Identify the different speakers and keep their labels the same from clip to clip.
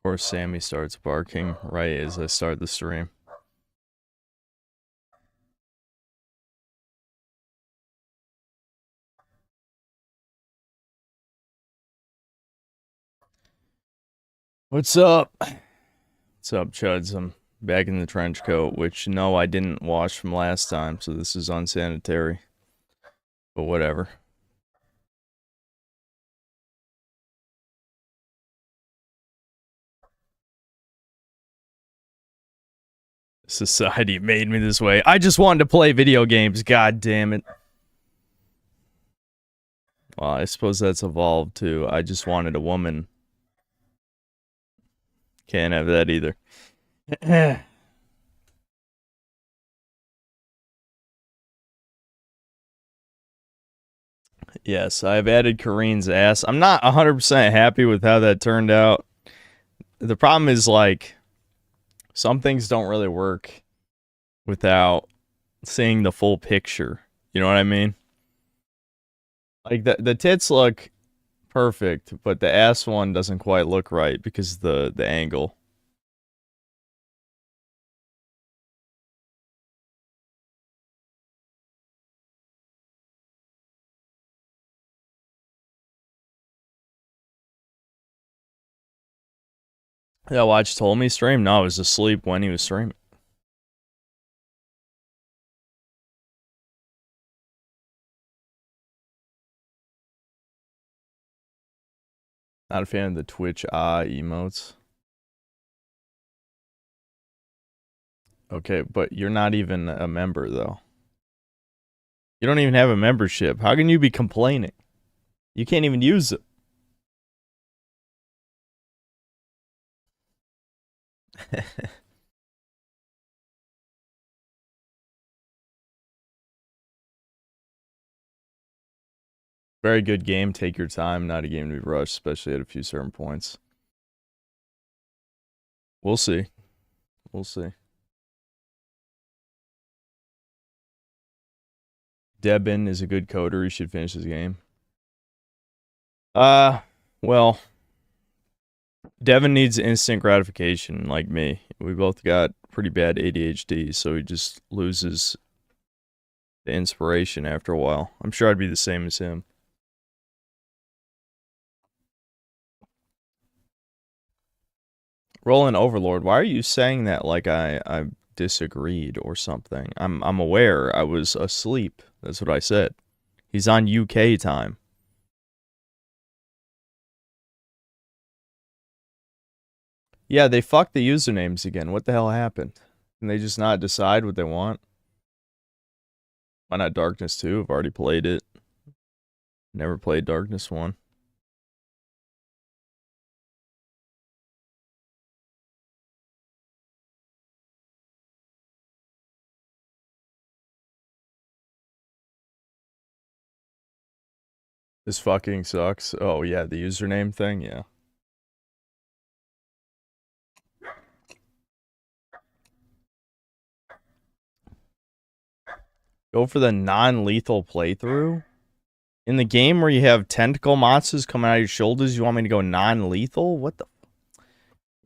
Speaker 1: course, Sammy starts barking right as I start the stream. What's up? What's up, Chuds? I'm back in the trench coat, which, no, I didn't wash from last time, so this is unsanitary. But whatever. Society made me this way. I just wanted to play video games, god damn it. Well, I suppose that's evolved too. I just wanted a woman. Can't have that either. Yes, I've added Kareen's ass. I'm not 100% happy with how that turned out. The problem is, like, some things don't really work without seeing the full picture. You know what I mean? Like, the tits look perfect, but the ass one doesn't quite look right because of the angle. Yeah, watch told me stream? No, I was asleep when he was streaming. Not a fan of the Twitch emotes. Okay, but you're not even a member, though. You don't even have a membership. How can you be complaining? You can't even use it. Very good game. Take your time. Not a game to be rushed, especially at a few certain points. We'll see. We'll see. Debin is a good coder. He should finish his game. Well, Devin needs instant gratification, like me. We both got pretty bad ADHD, so he just loses the inspiration after a while. I'm sure I'd be the same as him. Roland Overlord, why are you saying that like I disagreed or something? I'm aware. I was asleep. That's what I said. He's on UK time. Yeah, they fucked the usernames again. What the hell happened? Can they just not decide what they want? Why not Darkness 2? I've already played it. Never played Darkness 1. This fucking sucks. Oh, yeah, the username thing? Yeah. Go for the non-lethal playthrough? In the game where you have tentacle monsters coming out of your shoulders, you want me to go non-lethal? What the...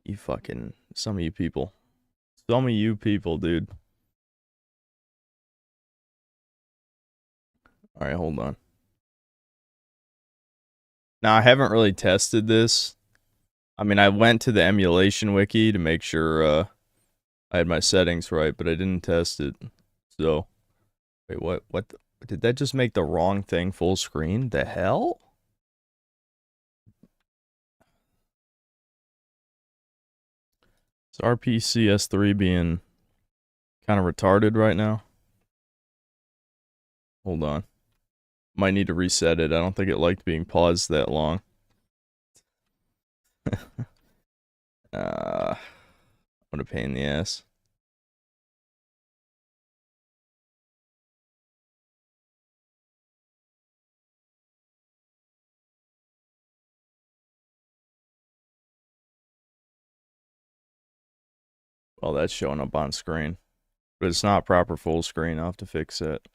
Speaker 1: You fucking... Some of you people. Some of you people, dude. Alright, hold on. Now, I haven't really tested this. I mean, I went to the emulation wiki to make sure I had my settings right, but I didn't test it. So, wait, what did that just make the wrong thing full screen? The hell? Is RPCS3 being kind of retarded right now? Hold on. Might need to reset it. I don't think it liked being paused that long. What a pain in the ass. Well, that's showing up on screen. But it's not proper full screen. I'll have to fix it.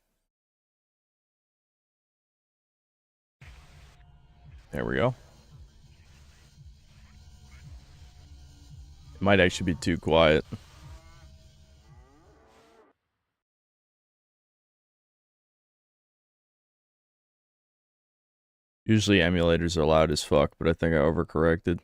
Speaker 1: There we go. Might actually be too quiet. Usually emulators are loud as fuck, but I think I overcorrected.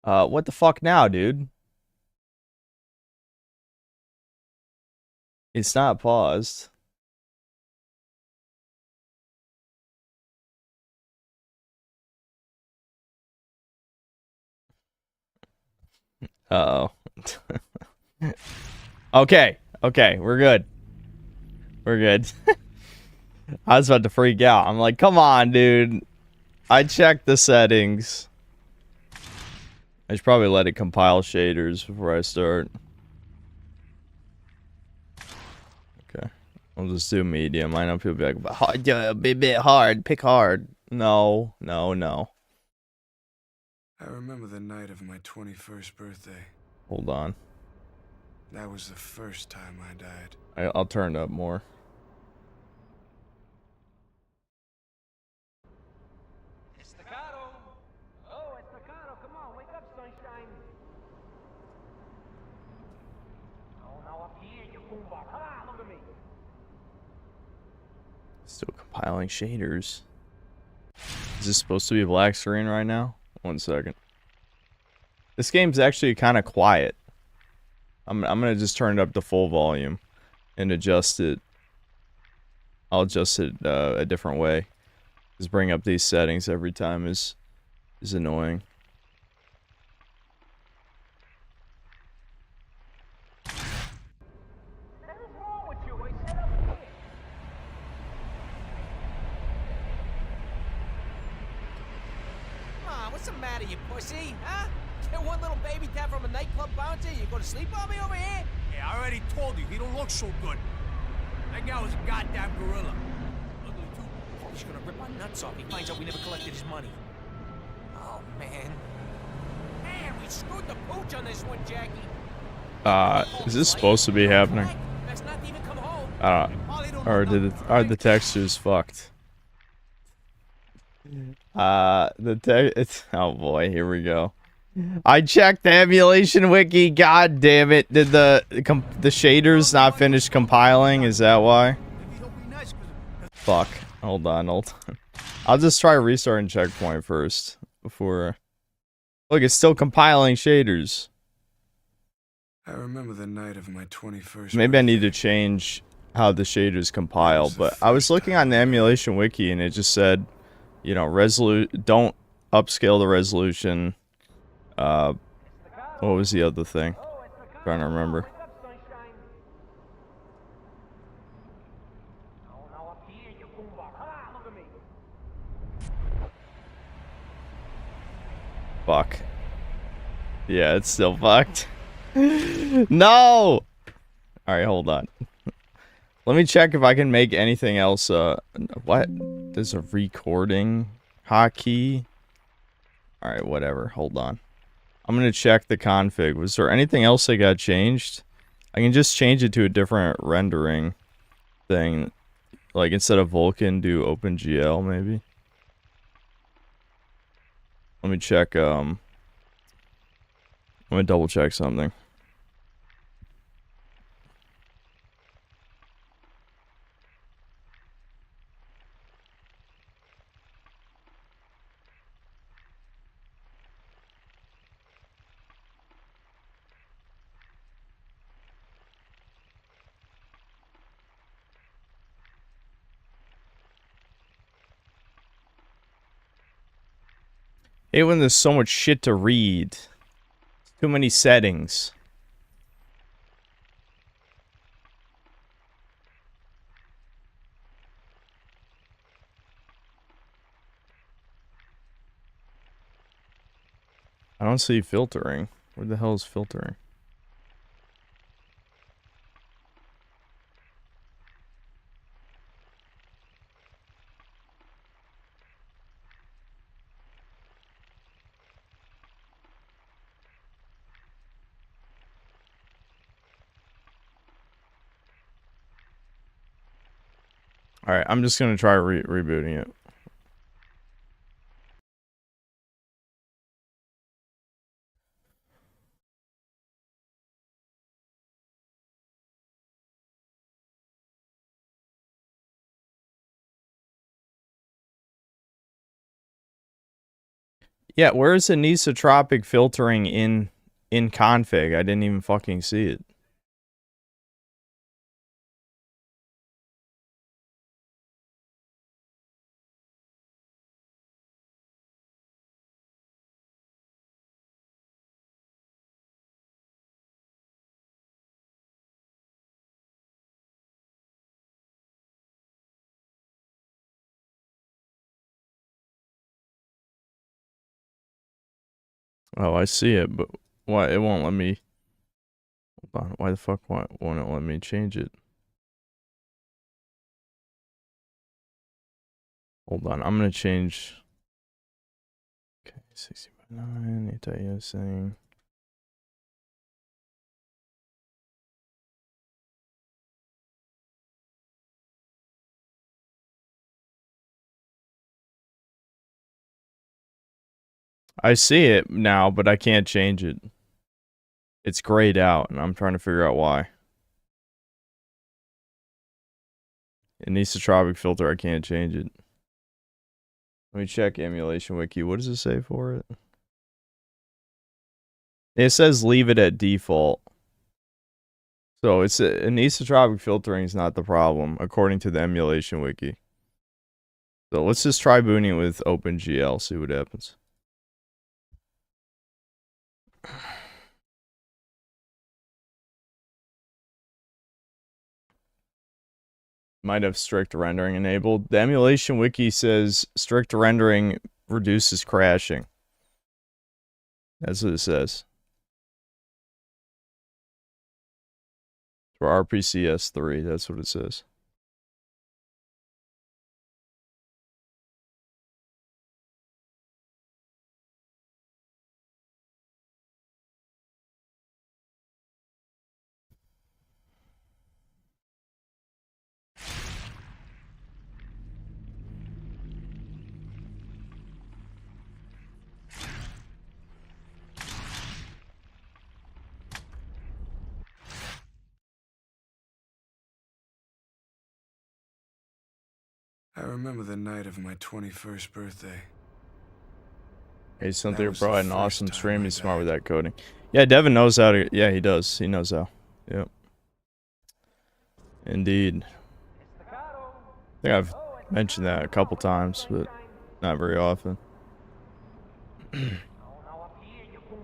Speaker 1: What the fuck now, dude? It's not paused. Uh-oh. Okay, we're good. We're good. I was about to freak out. I'm like, come on, dude. I checked the settings. I should probably let it compile shaders before I start. Okay. I'll just do medium. I know people be like, hard, a bit hard, pick hard. No.
Speaker 2: I remember the night of my 21st birthday.
Speaker 1: Hold on.
Speaker 2: That was the first time I died.
Speaker 1: I'll turn it up more.
Speaker 3: Staccato! Oh, Staccato, come on, wake up, sunshine. Oh, now up here, you boombox. Come on, look at me.
Speaker 1: Still compiling shaders. Is this supposed to be a black screen right now? 1 second. This game's actually kind of quiet. I'm gonna just turn it up to full volume and adjust it. I'll adjust it a different way. Just bring up these settings every time is annoying.
Speaker 3: What is wrong with you? I said up here. Come on, what's the matter, you pussy? Huh? Get one little baby tap from a nightclub bouncer? You gonna sleep on me over here?
Speaker 4: Yeah, I already told you, he don't look so good. That guy was a goddamn gorilla. Ugly too.
Speaker 3: Oh, he's gonna rip our nuts off. He finds out we never collected his money. Oh, man. Man, we screwed the pooch on this one, Jackie.
Speaker 1: Is this supposed to be happening?
Speaker 3: Best not to even come home.
Speaker 1: Are the textures fucked? Oh boy, here we go. I checked the emulation wiki. God damn it! Did the shaders not finish compiling? Is that why? Fuck. Hold on. I'll just try restarting checkpoint first before. Look, it's still compiling shaders.
Speaker 2: I remember the night of my 21st
Speaker 1: Maybe I need
Speaker 2: birthday.
Speaker 1: to change how the shaders compile, but I was looking on the emulation wiki and it just said, you know, don't upscale the resolution. What was the other thing? Trying to remember. Fuck. Yeah, it's still fucked. No! Alright, hold on. Let me check if I can make anything else, what? There's a recording hotkey? Alright, whatever, hold on. I'm gonna check the config. Was there anything else that got changed? I can just change it to a different rendering thing. Like, instead of Vulkan, do OpenGL, maybe? Let me check, I'm gonna double check something. Hate when there's so much shit to read. Too many settings. I don't see filtering. Where the hell is filtering? Alright, I'm just gonna try rebooting it. Yeah, where's the anisotropic filtering in config? I didn't even fucking see it. Oh, I see it, but why it won't let me? Hold on, why the fuck won't it let me change it? Hold on, I'm gonna change. Okay, 60/9 anti-aliasing. I see it now, but I can't change it. It's grayed out, and I'm trying to figure out why. Anisotropic filter, I can't change it. Let me check emulation wiki. What does it say for it? It says leave it at default. So it's anisotropic filtering is not the problem, according to the emulation wiki. So let's just try booting it with OpenGL, see what happens. Might have strict rendering enabled. The emulation wiki says strict rendering reduces crashing. That's what it says. For RPCS3, that's what it says.
Speaker 2: I remember the night of my 21st birthday.
Speaker 1: Hey, something
Speaker 2: That was
Speaker 1: bro
Speaker 2: the
Speaker 1: had an
Speaker 2: first
Speaker 1: awesome
Speaker 2: time
Speaker 1: stream.
Speaker 2: I
Speaker 1: He's smart with
Speaker 2: died.
Speaker 1: that coding. Yeah, Devin knows how to. Yeah, he does. He knows how. Yep. Indeed. I think I've mentioned that a couple times, but not very often.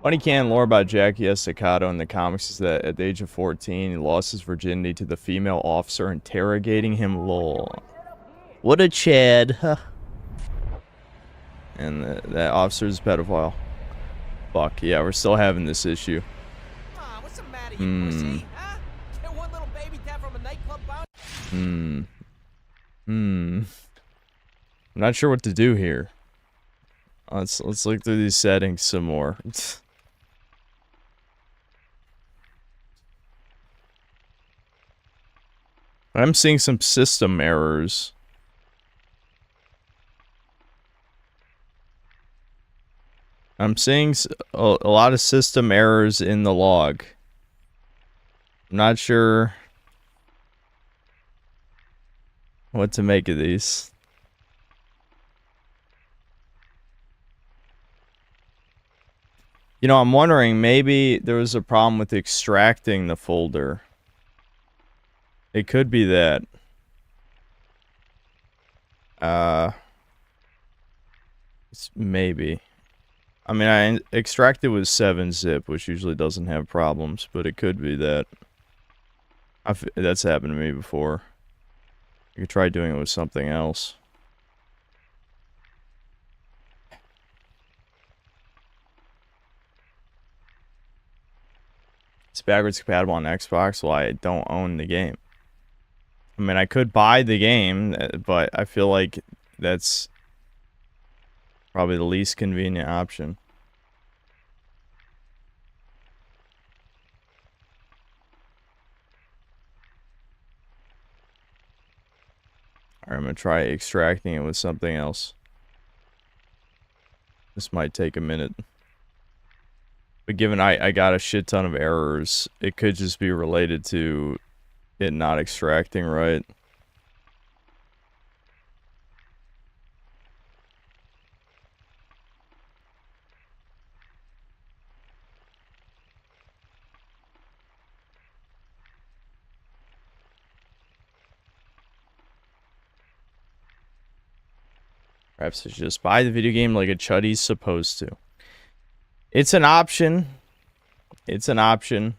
Speaker 1: Funny can lore about Jackie Estacado in the comics is that at the age of 14, he lost his virginity to the female officer interrogating him. Lol. What a Chad. And that officer's a pedophile. Fuck, yeah, we're still having this issue.
Speaker 3: What's the matter, you pussy? Huh? Get one little baby tap from a nightclub bouncer?
Speaker 1: I'm not sure what to do here. Let's look through these settings some more. I'm seeing some system errors. I'm seeing a lot of system errors in the log. I'm not sure what to make of these. You know, I'm wondering, maybe there was a problem with extracting the folder. It could be that. Maybe. I mean, I extracted with 7-zip, which usually doesn't have problems, but it could be that. That's happened to me before. You could try doing it with something else. It's backwards compatible on Xbox. Well, I don't own the game. I mean, I could buy the game, but I feel like that's probably the least convenient option. Alright, I'm gonna try extracting it with something else. This might take a minute. But given I got a shit ton of errors, it could just be related to it not extracting right. Perhaps I should just buy the video game like a chuddy's supposed to. It's an option. It's an option.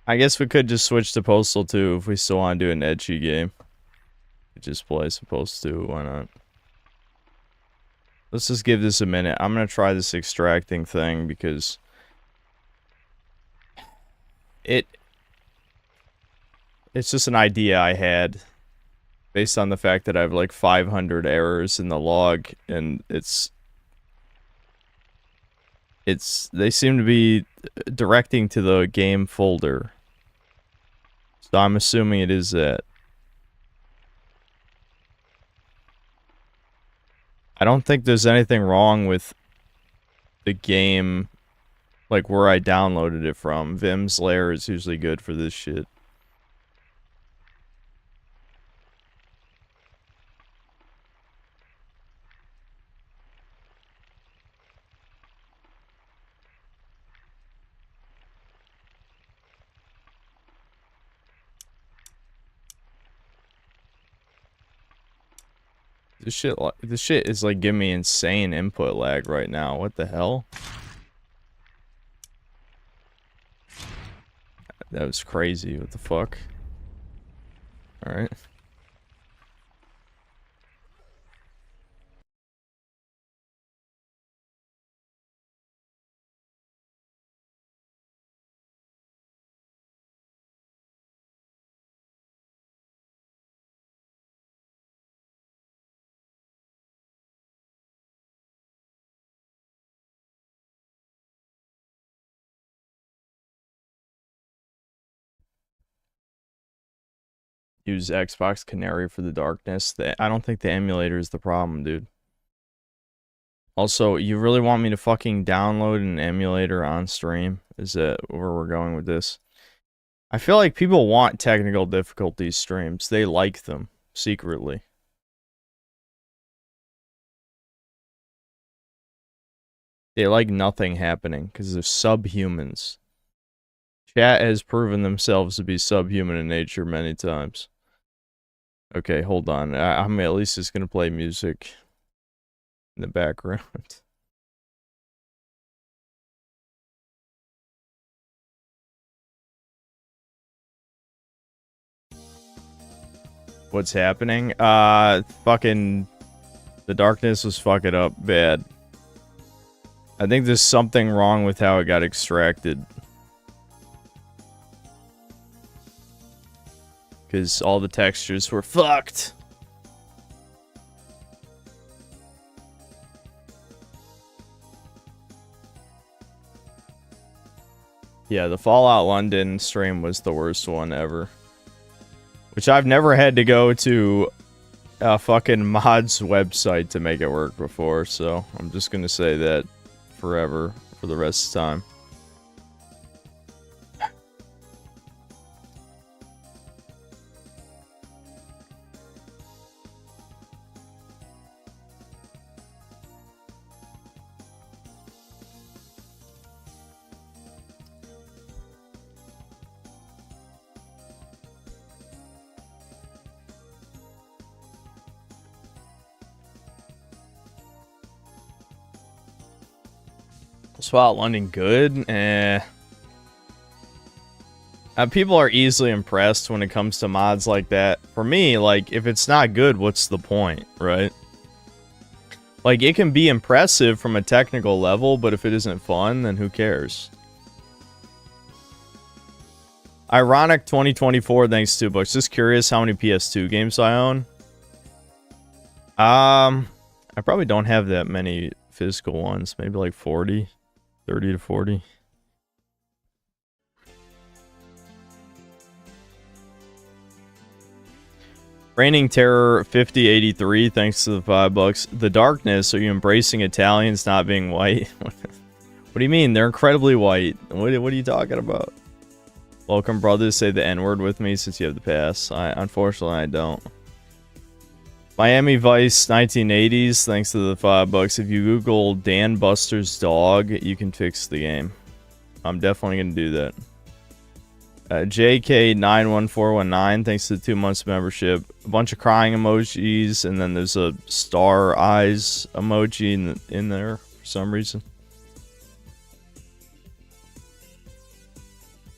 Speaker 1: I guess we could just switch to Postal 2 if we still want to do an edgy game. Just play supposed to, why not? Let's just give this a minute. I'm gonna try this extracting thing because it's just an idea I had based on the fact that I have like 500 errors in the log, and they seem to be directing to the game folder. So I'm assuming it is that. I don't think there's anything wrong with the game, like where I downloaded it from. Vim's lair is usually good for this shit. This shit is like giving me insane input lag right now. What the hell? That was crazy. What the fuck? Alright. Use Xbox Canary for the darkness. I don't think the emulator is the problem, dude. Also, you really want me to fucking download an emulator on stream? Is that where we're going with this? I feel like people want technical difficulty streams. They like them, secretly. They like nothing happening, because they're subhumans. Chat has proven themselves to be subhuman in nature many times. Okay, hold on. I'm at least just gonna play music in the background. What's happening? Fucking... The darkness was fucking up bad. I think there's something wrong with how it got extracted. Because all the textures were fucked. Yeah, the Fallout London stream was the worst one ever. Which I've never had to go to a fucking mod's website to make it work before, so I'm just gonna say that forever for the rest of the time. Fallout London good? People are easily impressed when it comes to mods like that. For me, like, if it's not good, what's the point, right? Like, it can be impressive from a technical level, but if it isn't fun, then who cares? Ironic 2024, thanks to $2. Just curious how many PS2 games I own. I probably don't have that many physical ones. Maybe like 40. 30 to 40. Reigning Terror 5083, thanks to the $5. The Darkness, are you embracing Italians not being white? What do you mean? They're incredibly white. What are you talking about? Welcome, brothers. Say the N-word with me since you have the pass. Unfortunately, I don't. Miami Vice 1980s, thanks to the $5. If you Google Dan Buster's dog, you can fix the game. I'm definitely going to do that. JK91419, thanks to the 2 months membership. A bunch of crying emojis, and then there's a star eyes emoji in there for some reason.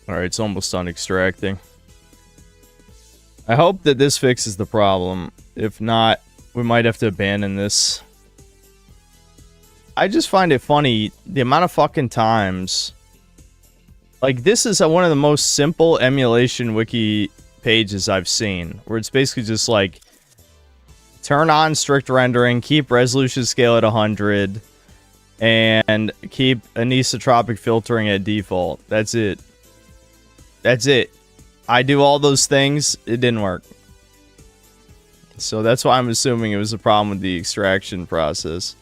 Speaker 1: Alright, it's almost done extracting. I hope that this fixes the problem. If not, we might have to abandon this. I just find it funny, the amount of fucking times... Like, this is one of the most simple emulation wiki pages I've seen. Where it's basically just like... Turn on strict rendering, keep resolution scale at 100, and keep anisotropic filtering at default. That's it. That's it. I do all those things, it didn't work. So that's why I'm assuming it was a problem with the extraction process.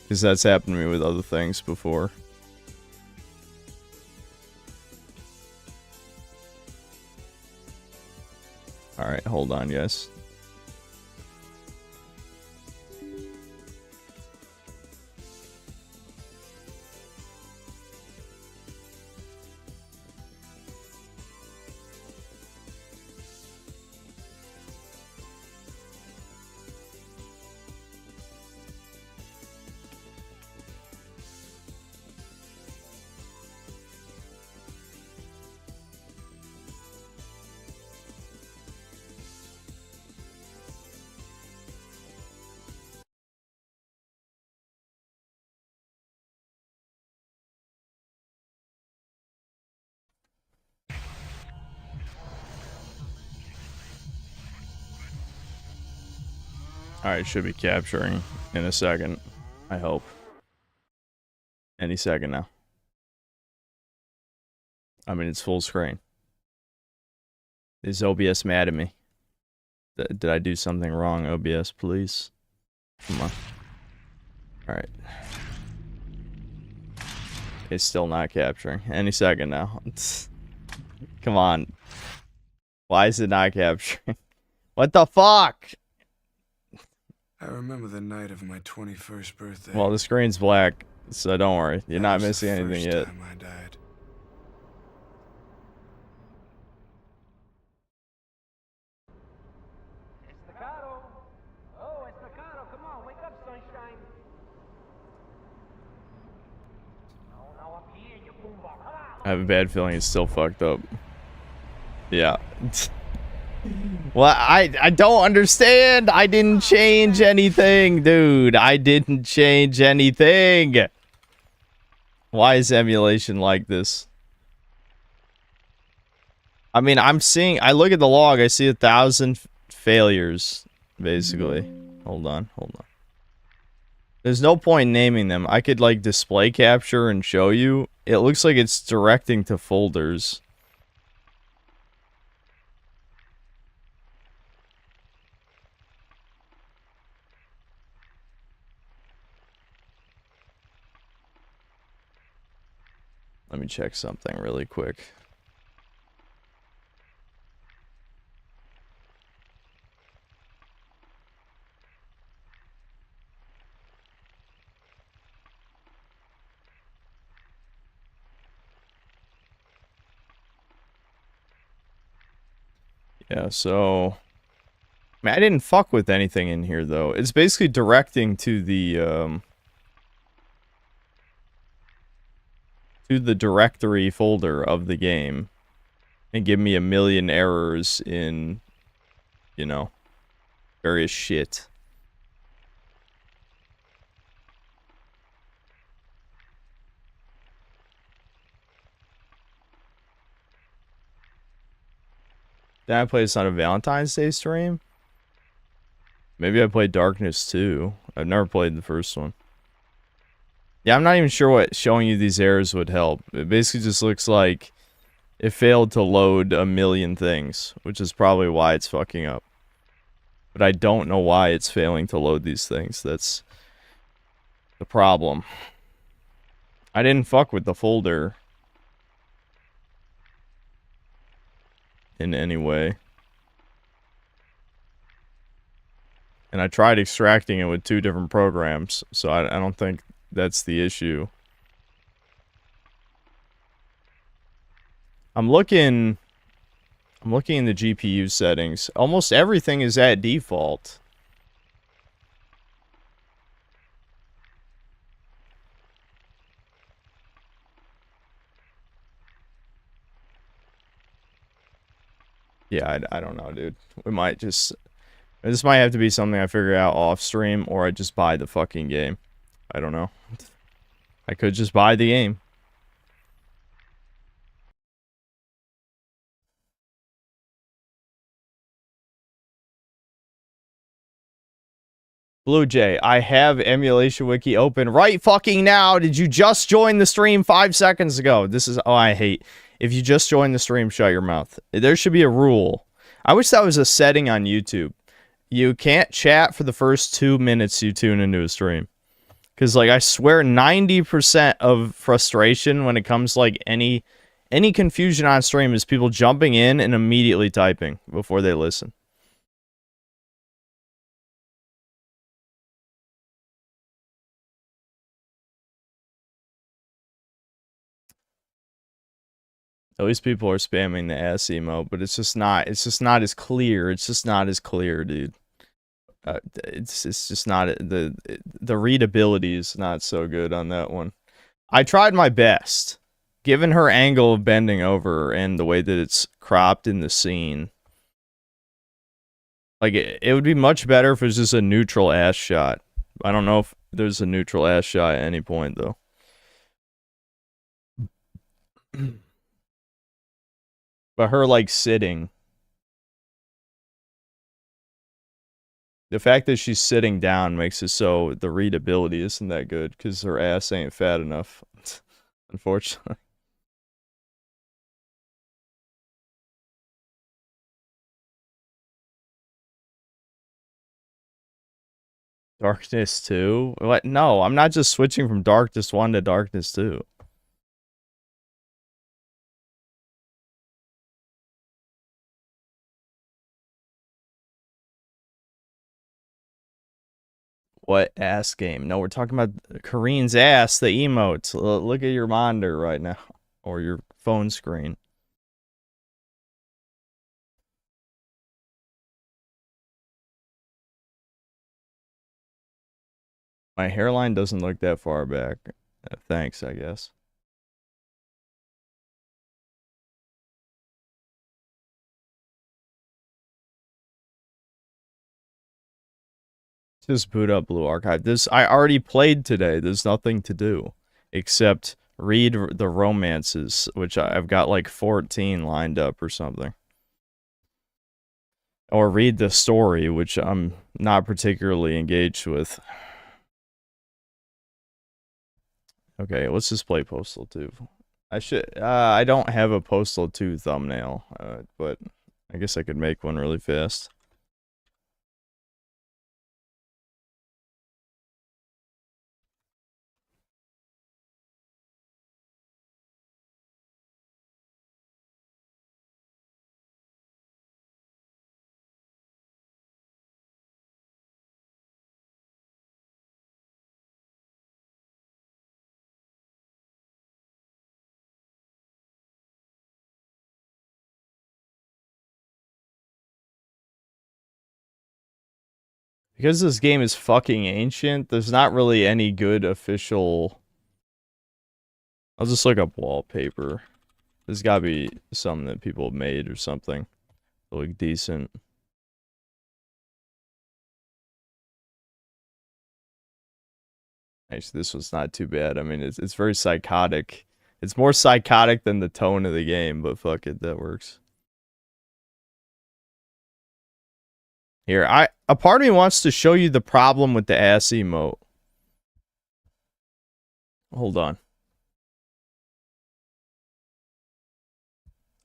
Speaker 1: Because that's happened to me with other things before. Alright, hold on, guys. Alright, should be capturing in a second. I hope. Any second now. I mean, it's full screen. Is OBS mad at me? Did I do something wrong, OBS, please? Come on. Alright. It's still not capturing. Any second now. Come on. Why is it not capturing? What the fuck?
Speaker 2: I remember the night of my 21st birthday.
Speaker 1: Well, the screen's black, so don't worry. You're not missing anything yet.
Speaker 2: Time I died.
Speaker 3: Estacado. Oh, Estacado, come on, wake up, sunshine. No, up here, you boombox. Come on.
Speaker 1: I have a bad feeling it's still fucked up. Yeah. Well, I don't understand. I didn't change anything, dude. I didn't change anything. Why is emulation like this? I mean, I look at the log, I see 1,000 failures, basically. Hold on. There's no point naming them. I could, like, display capture and show you. It looks like it's directing to folders. Let me check something really quick. Yeah, so... I mean, I didn't fuck with anything in here, though. It's basically directing to the directory folder of the game and give me a million errors in, you know, various shit. Did I play this on a Valentine's Day stream? Maybe I played Darkness too. I've never played the first one. Yeah, I'm not even sure what showing you these errors would help. It basically just looks like it failed to load a million things, which is probably why it's fucking up. But I don't know why it's failing to load these things. That's the problem. I didn't fuck with the folder in any way. And I tried extracting it with 2 different programs, so I don't think that's the issue. I'm looking in the GPU settings. Almost everything is at default. Yeah, I don't know, dude. We might just... This might have to be something I figure out off stream, or I just buy the fucking game. I don't know. I could just buy the game. Blue Jay, I have Emulation Wiki open right fucking now. Did you just join the stream 5 seconds ago? This is... Oh, I hate... If you just joined the stream, shut your mouth. There should be a rule. I wish that was a setting on YouTube. You can't chat for the first 2 minutes you tune into a stream. Because, like, I swear 90% of frustration when it comes to, like, any confusion on stream is people jumping in and immediately typing before they listen. At least people are spamming the ass emote, but it's just not as clear. It's just not as clear, dude. It's just not... The readability is not so good on that one. I tried my best. Given her angle of bending over and the way that it's cropped in the scene. Like, it would be much better if it was just a neutral ass shot. I don't know if there's a neutral ass shot at any point, though. But her, like, sitting. The fact that she's sitting down makes it so the readability isn't that good, because her ass ain't fat enough. Unfortunately. Darkness 2? What? No, I'm not just switching from Darkness 1 to Darkness 2. What ass game? No, we're talking about Kareen's ass, the emotes. Look at your monitor right now. Or your phone screen. My hairline doesn't look that far back. Thanks, I guess. Just boot up Blue Archive. This I already played today. There's nothing to do except read the romances, which I've got like 14 lined up or something. Or read the story, which I'm not particularly engaged with. Okay, let's just play Postal 2. I don't have a Postal 2 thumbnail, but I guess I could make one really fast. Because this game is fucking ancient, there's not really any good official... I'll just look up wallpaper. There's gotta be something that people have made or something. That look decent. Actually, this was not too bad. I mean, it's very psychotic. It's more psychotic than the tone of the game, but fuck it, that works. Here, a part of me wants to show you the problem with the ass emote. Hold on.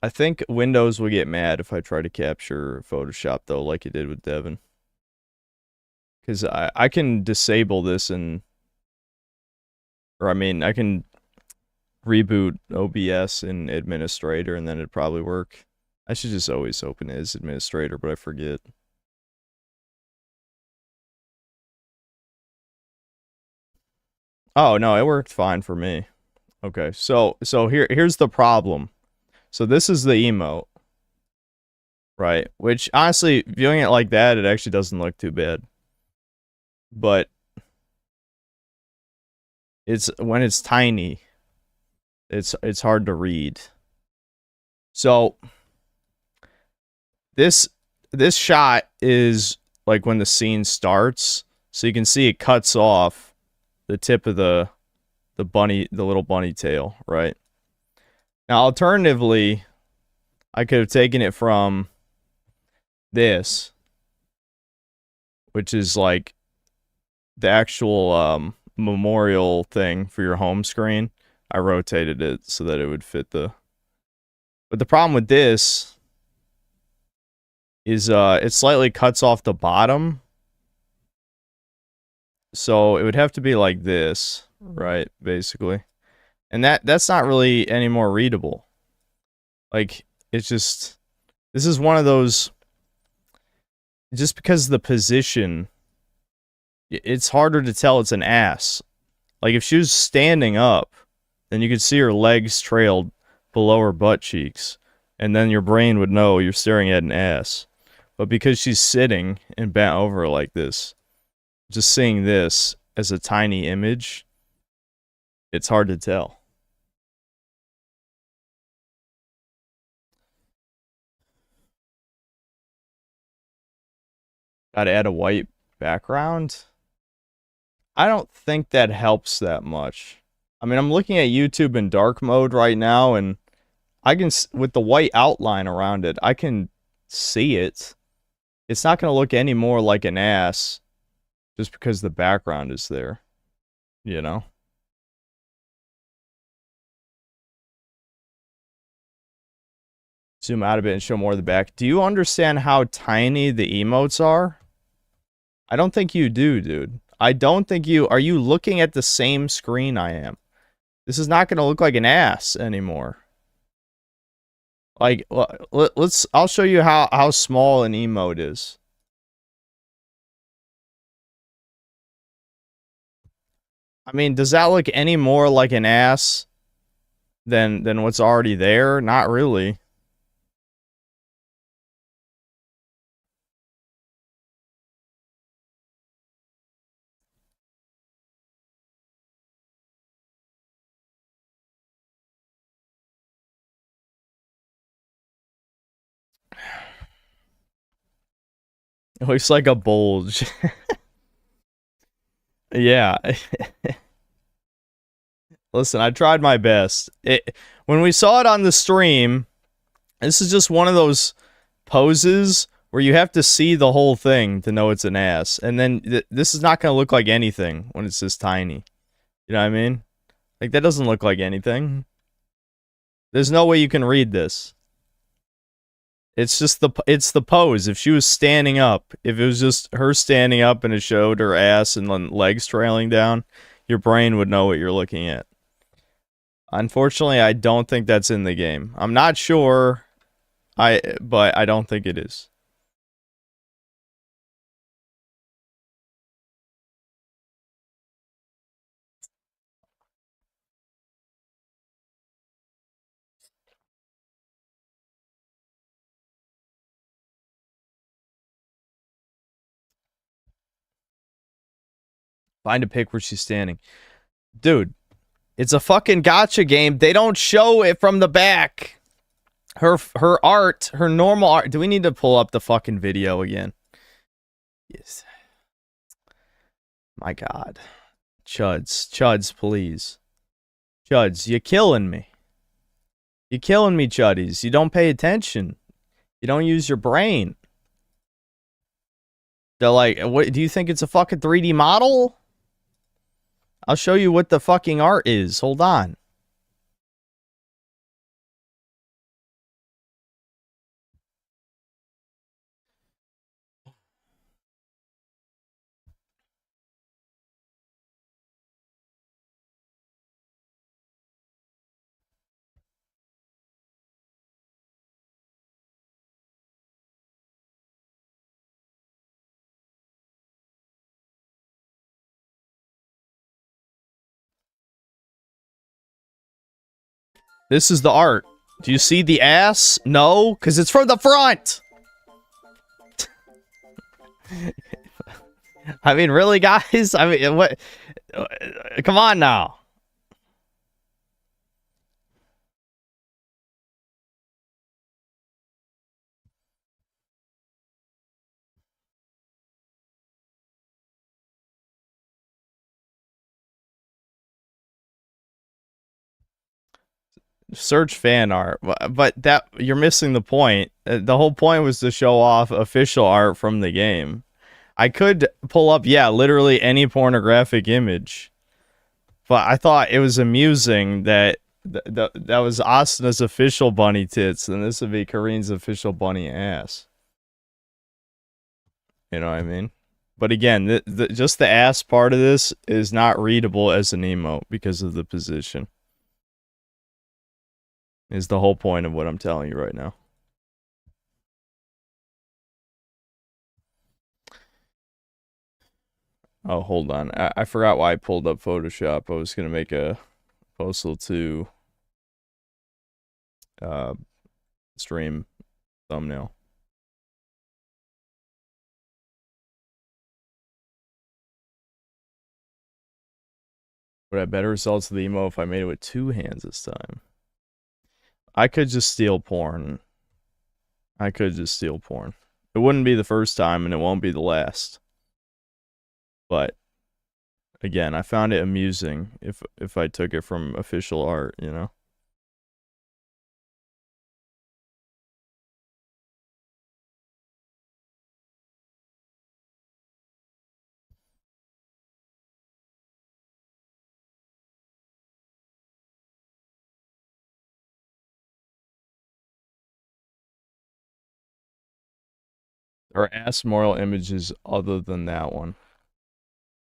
Speaker 1: I think Windows will get mad if I try to capture Photoshop, though, like it did with Devin. Because I can disable this and... Or, I mean, I can reboot OBS in Administrator and then it'd probably work. I should just always open it as Administrator, but I forget. Oh, no, it worked fine for me. Okay, so here's the problem. So this is the emote. Right, which, honestly, viewing it like that, it actually doesn't look too bad. But... when it's tiny, it's hard to read. So this shot is like when the scene starts, so you can see it cuts off the tip of the little bunny tail, right? Now alternatively, I could have taken it from this, which is like the actual memorial thing for your home screen. I rotated it so that it would fit the... But the problem with this is it slightly cuts off the bottom. So it would have to be like this, right, basically. And that's not really any more readable. Like, it's just... This is one of those... Just because of the position, it's harder to tell it's an ass. Like, if she was standing up, then you could see her legs trailed below her butt cheeks. And then your brain would know you're staring at an ass. But because she's sitting and bent over like this, just seeing this as a tiny image, it's hard to tell. Gotta add a white background. I don't think that helps that much. I mean, I'm looking at YouTube in dark mode right now, and I can, with the white outline around it, I can see it. It's not going to look any more like an ass just because the background is there, you know? Zoom out a bit and show more of the back. Do you understand how tiny the emotes are? I don't think you do, dude. I don't think you... Are you looking at the same screen I am? This is not going to look like an ass anymore. Like, let's... I'll show you how small an emote is. I mean, does that look any more like an ass than what's already there? Not really. It looks like a bulge. Yeah. Listen, I tried my best. When we saw it on the stream, this is just one of those poses where you have to see the whole thing to know it's an ass. And then this is not going to look like anything when it's this tiny. You know what I mean? Like, that doesn't look like anything. There's no way you can read this. It's just it's the pose. If she was standing up, if it was just her standing up and it showed her ass and then legs trailing down, your brain would know what you're looking at. Unfortunately, I don't think that's in the game. I'm not sure, but I don't think it is. Find a pic where she's standing. Dude, it's a fucking gacha game. They don't show it from the back. Her art, her normal art. Do we need to pull up the fucking video again? Yes. My God. Chuds, please. Chuds, you're killing me. You're killing me, Chuddies. You don't pay attention. You don't use your brain. They're like, what? Do you think it's a fucking 3D model? I'll show you what the fucking art is. Hold on. This is the art. Do you see the ass? No, because it's from the front. I mean, really, guys? I mean, what? Come on now. Search fan art, but that you're missing the point. The whole point was to show off official art from the game. I could pull up, yeah, literally any pornographic image, but I thought it was amusing that that was Asana's official bunny tits, and this would be Kareen's official bunny ass. You know what I mean? But again, just the ass part of this is not readable as an emote because of the position. Is the whole point of what I'm telling you right now. Oh, hold on. I forgot why I pulled up Photoshop. I was going to make a Postal 2 stream thumbnail. Would I have better results of the emo if I made it with 2 hands this time? I could just steal porn. I could just steal porn. It wouldn't be the first time, and it won't be the last. But again, I found it amusing if I took it from official art, you know? Or ass moral images other than that one.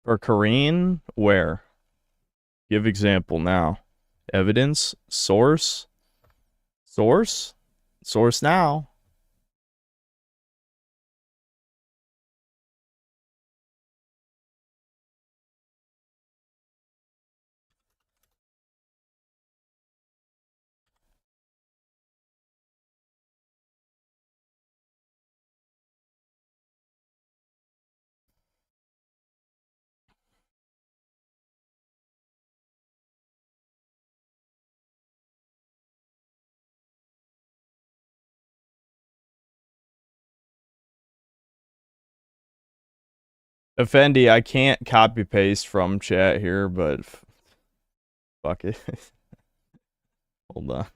Speaker 1: For Kareen, where? Give example now. Evidence? Source? Source? Source now. Effendi, I can't copy paste from chat here, but fuck it. Hold on.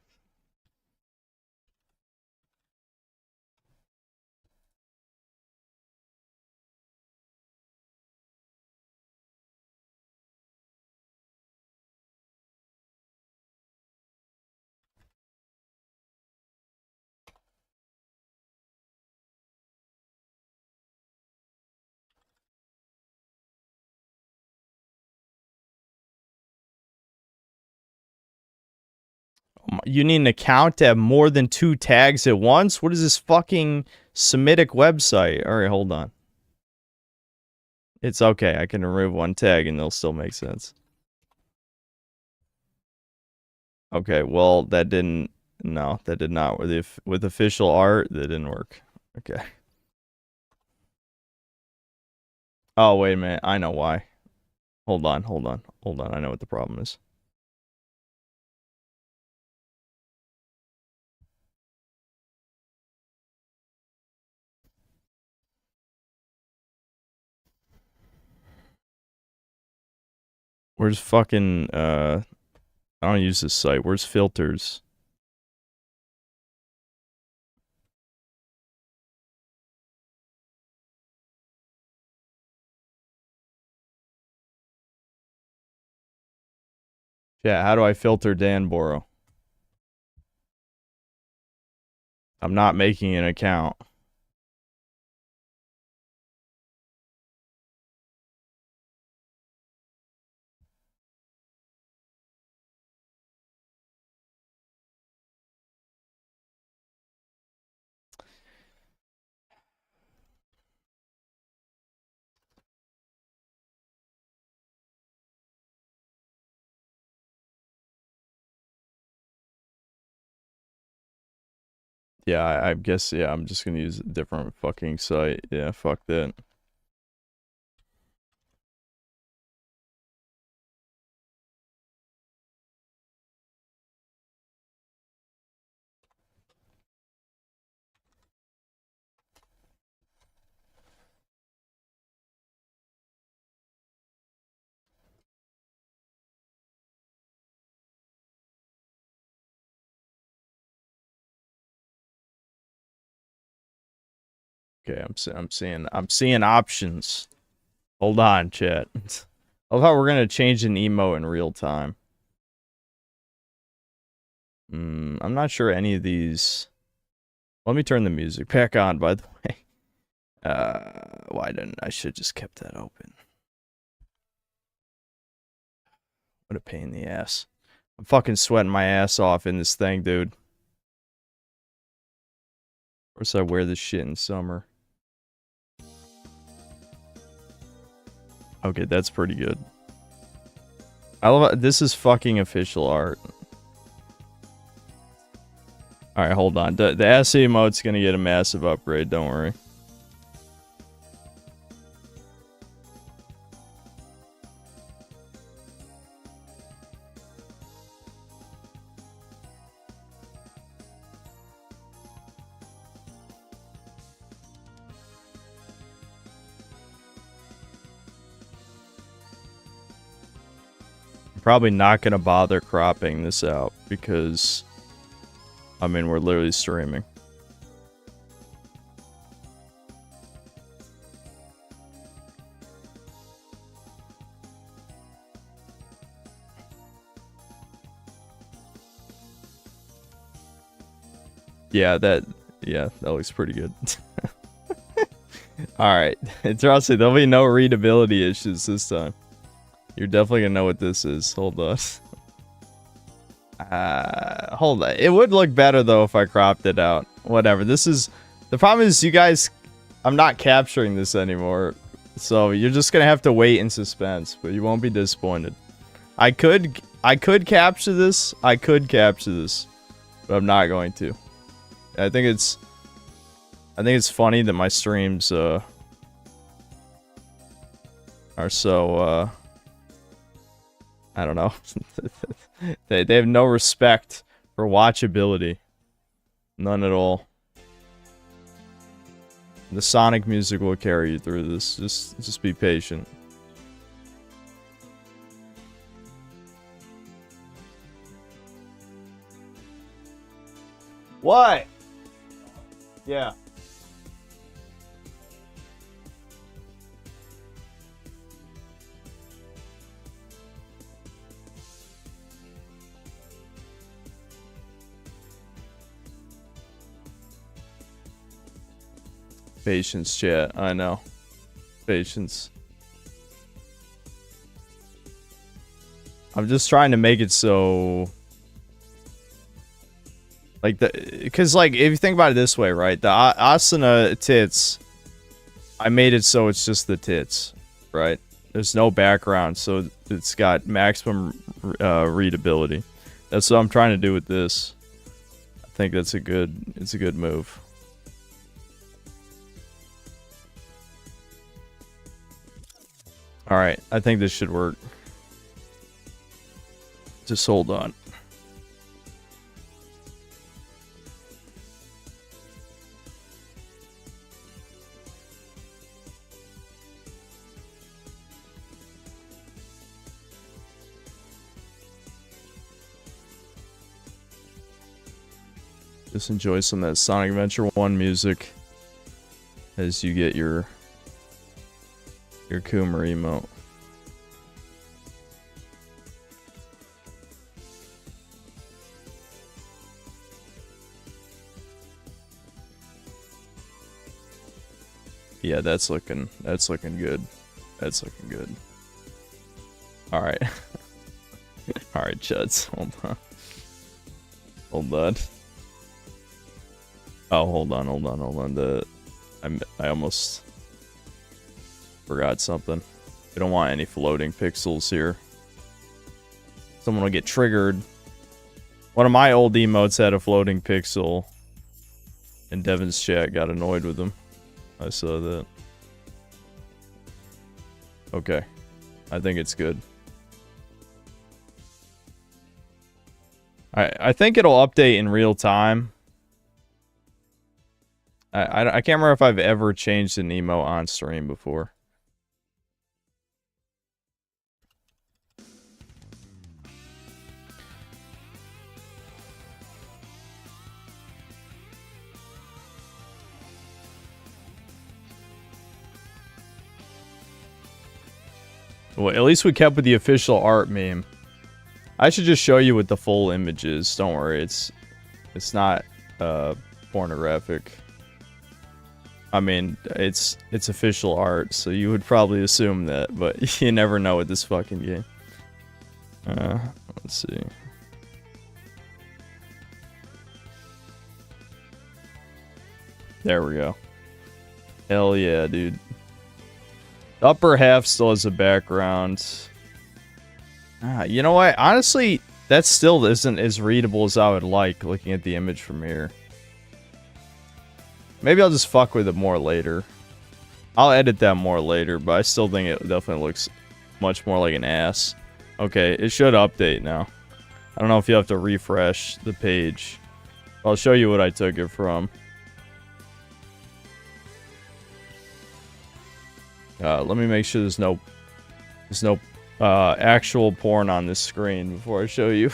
Speaker 1: You need an account to have more than 2 tags at once? What is this fucking Semitic website? Alright, hold on. It's okay, I can remove 1 tag and it'll still make sense. Okay, well, that didn't... No, that did not. With official art, that didn't work. Okay. Oh, wait a minute. I know why. Hold on. I know what the problem is. Where's fucking, I don't use this site. Where's filters? Yeah, how do I filter Danboro? I'm not making an account. Yeah, I guess, yeah, I'm just gonna use a different fucking site. Yeah, fuck that. Okay, I'm seeing options. Hold on, chat. I love how we're gonna change an emo in real time. I'm not sure any of these. Let me turn the music back on, by the way. Why didn't I should just kept that open. What a pain in the ass. I'm fucking sweating my ass off in this thing, dude. Of course I wear this shit in summer. Okay, that's pretty good. I love this is fucking official art. Alright, hold on. The SE emote's gonna get a massive upgrade, don't worry. Probably not gonna bother cropping this out because, I mean, we're literally streaming. Yeah, that looks pretty good. Alright, trust me, there'll be no readability issues this time. You're definitely gonna know what this is. Hold on. Hold on. It would look better though if I cropped it out. Whatever. This is the problem is you guys. I'm not capturing this anymore, so you're just gonna have to wait in suspense. But you won't be disappointed. I could capture this. I could capture this, but I'm not going to. I think it's funny that my streams are so I don't know. they have no respect for watchability. None at all. The Sonic music will carry you through this. Just be patient. What? Yeah. Patience, chat. I know. Patience. I'm just trying to make it so... Like, because, like, if you think about it this way, right? The Asuna tits, I made it so it's just the tits, right? There's no background, so it's got maximum readability. That's what I'm trying to do with this. I think it's a good move. Alright, I think this should work. Just hold on. Just enjoy some of that Sonic Adventure 1 music as you get your Coomer emote. Yeah, that's looking good. That's looking good. All right. All right, chuds. Hold on. Hold on. Oh, hold on. I almost forgot something. We don't want any floating pixels here. Someone will get triggered. One of my old emotes had a floating pixel. And Devin's chat got annoyed with him. I saw that. Okay. I think it's good. I think it'll update in real time. I can't remember if I've ever changed an emote on stream before. Well, at least we kept with the official art meme. I should just show you what the full image is. Don't worry, it's not pornographic. I mean, it's official art, so you would probably assume that, but you never know with this fucking game. Let's see. There we go. Hell yeah, dude. The upper half still has a background. You know what? Honestly, that still isn't as readable as I would like looking at the image from here. Maybe I'll just fuck with it more later. I'll edit that more later, but I still think it definitely looks much more like an ass. Okay, it should update now. I don't know if you have to refresh the page. I'll show you what I took it from. Let me make sure there's no actual porn on this screen before I show you.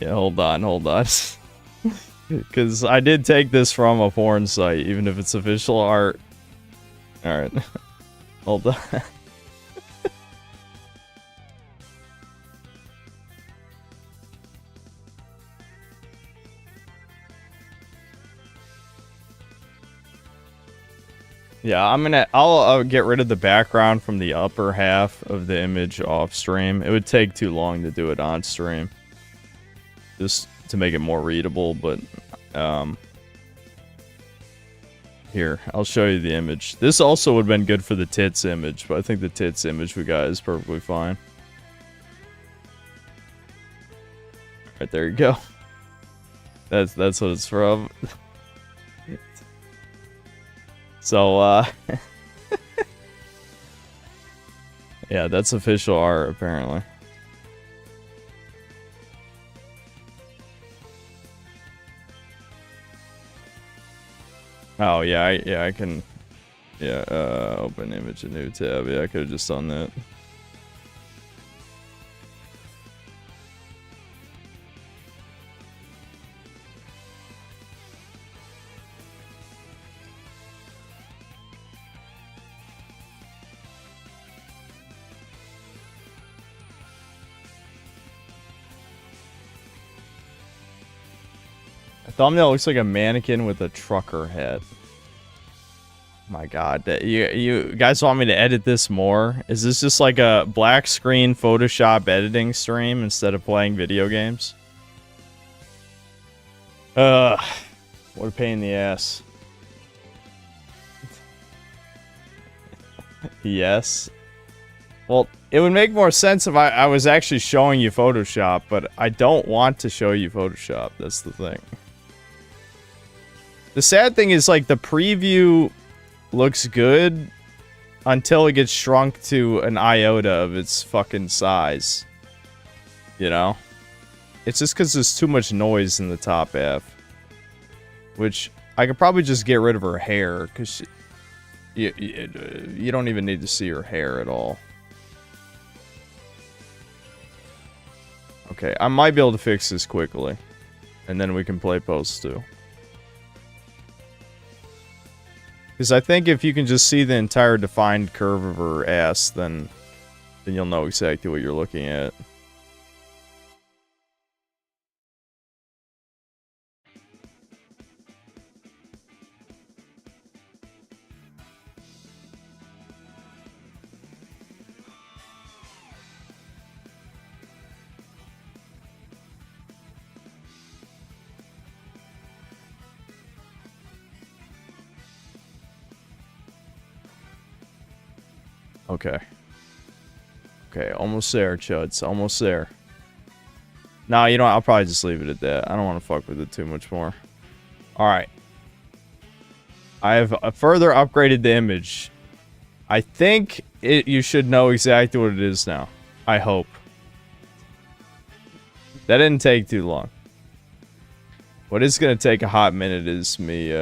Speaker 1: Yeah, hold on. Because I did take this from a porn site, even if it's official art. Alright. Hold on. Yeah, I'll get rid of the background from the upper half of the image off stream. It would take too long to do it on stream. Just to make it more readable, but here, I'll show you the image. This also would have been good for the tits image, but I think the tits image we got is perfectly fine. Right, there you go. That's what it's from. So, yeah, that's official art, apparently. Oh, yeah, I can... Yeah, open image, a new tab. Yeah, I could have just done that. Thumbnail looks like a mannequin with a trucker hat. My god, you guys want me to edit this more? Is this just like a black screen Photoshop editing stream instead of playing video games? What a pain in the ass. Yes. Well, it would make more sense if I was actually showing you Photoshop, but I don't want to show you Photoshop. That's the thing. The sad thing is, like, the preview looks good until it gets shrunk to an iota of its fucking size. You know? It's just because there's too much noise in the top half. Which, I could probably just get rid of her hair, because you don't even need to see her hair at all. Okay, I might be able to fix this quickly. And then we can play Post 2. Because I think if you can just see the entire defined curve of her ass, then you'll know exactly what you're looking at. Okay. Okay, almost there, Chuds. Almost there. Nah, you know what? I'll probably just leave it at that. I don't want to fuck with it too much more. Alright. I have further upgraded the image. I think you should know exactly what it is now. I hope. That didn't take too long. What is going to take a hot minute is me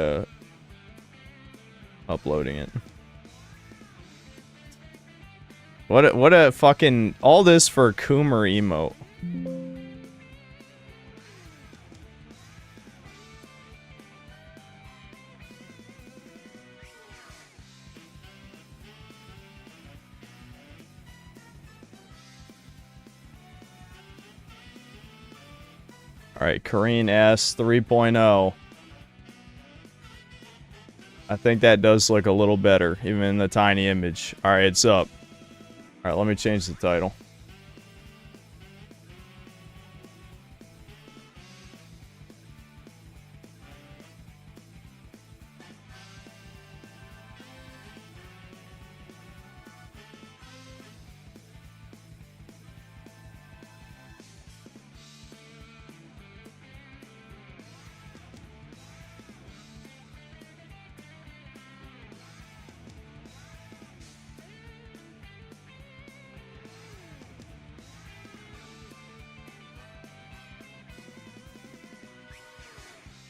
Speaker 1: uploading it. What a fucking... All this for a Coomer emote. Alright, Kareen S 3.0. I think that does look a little better, even in the tiny image. Alright, it's up. Alright, let me change the title.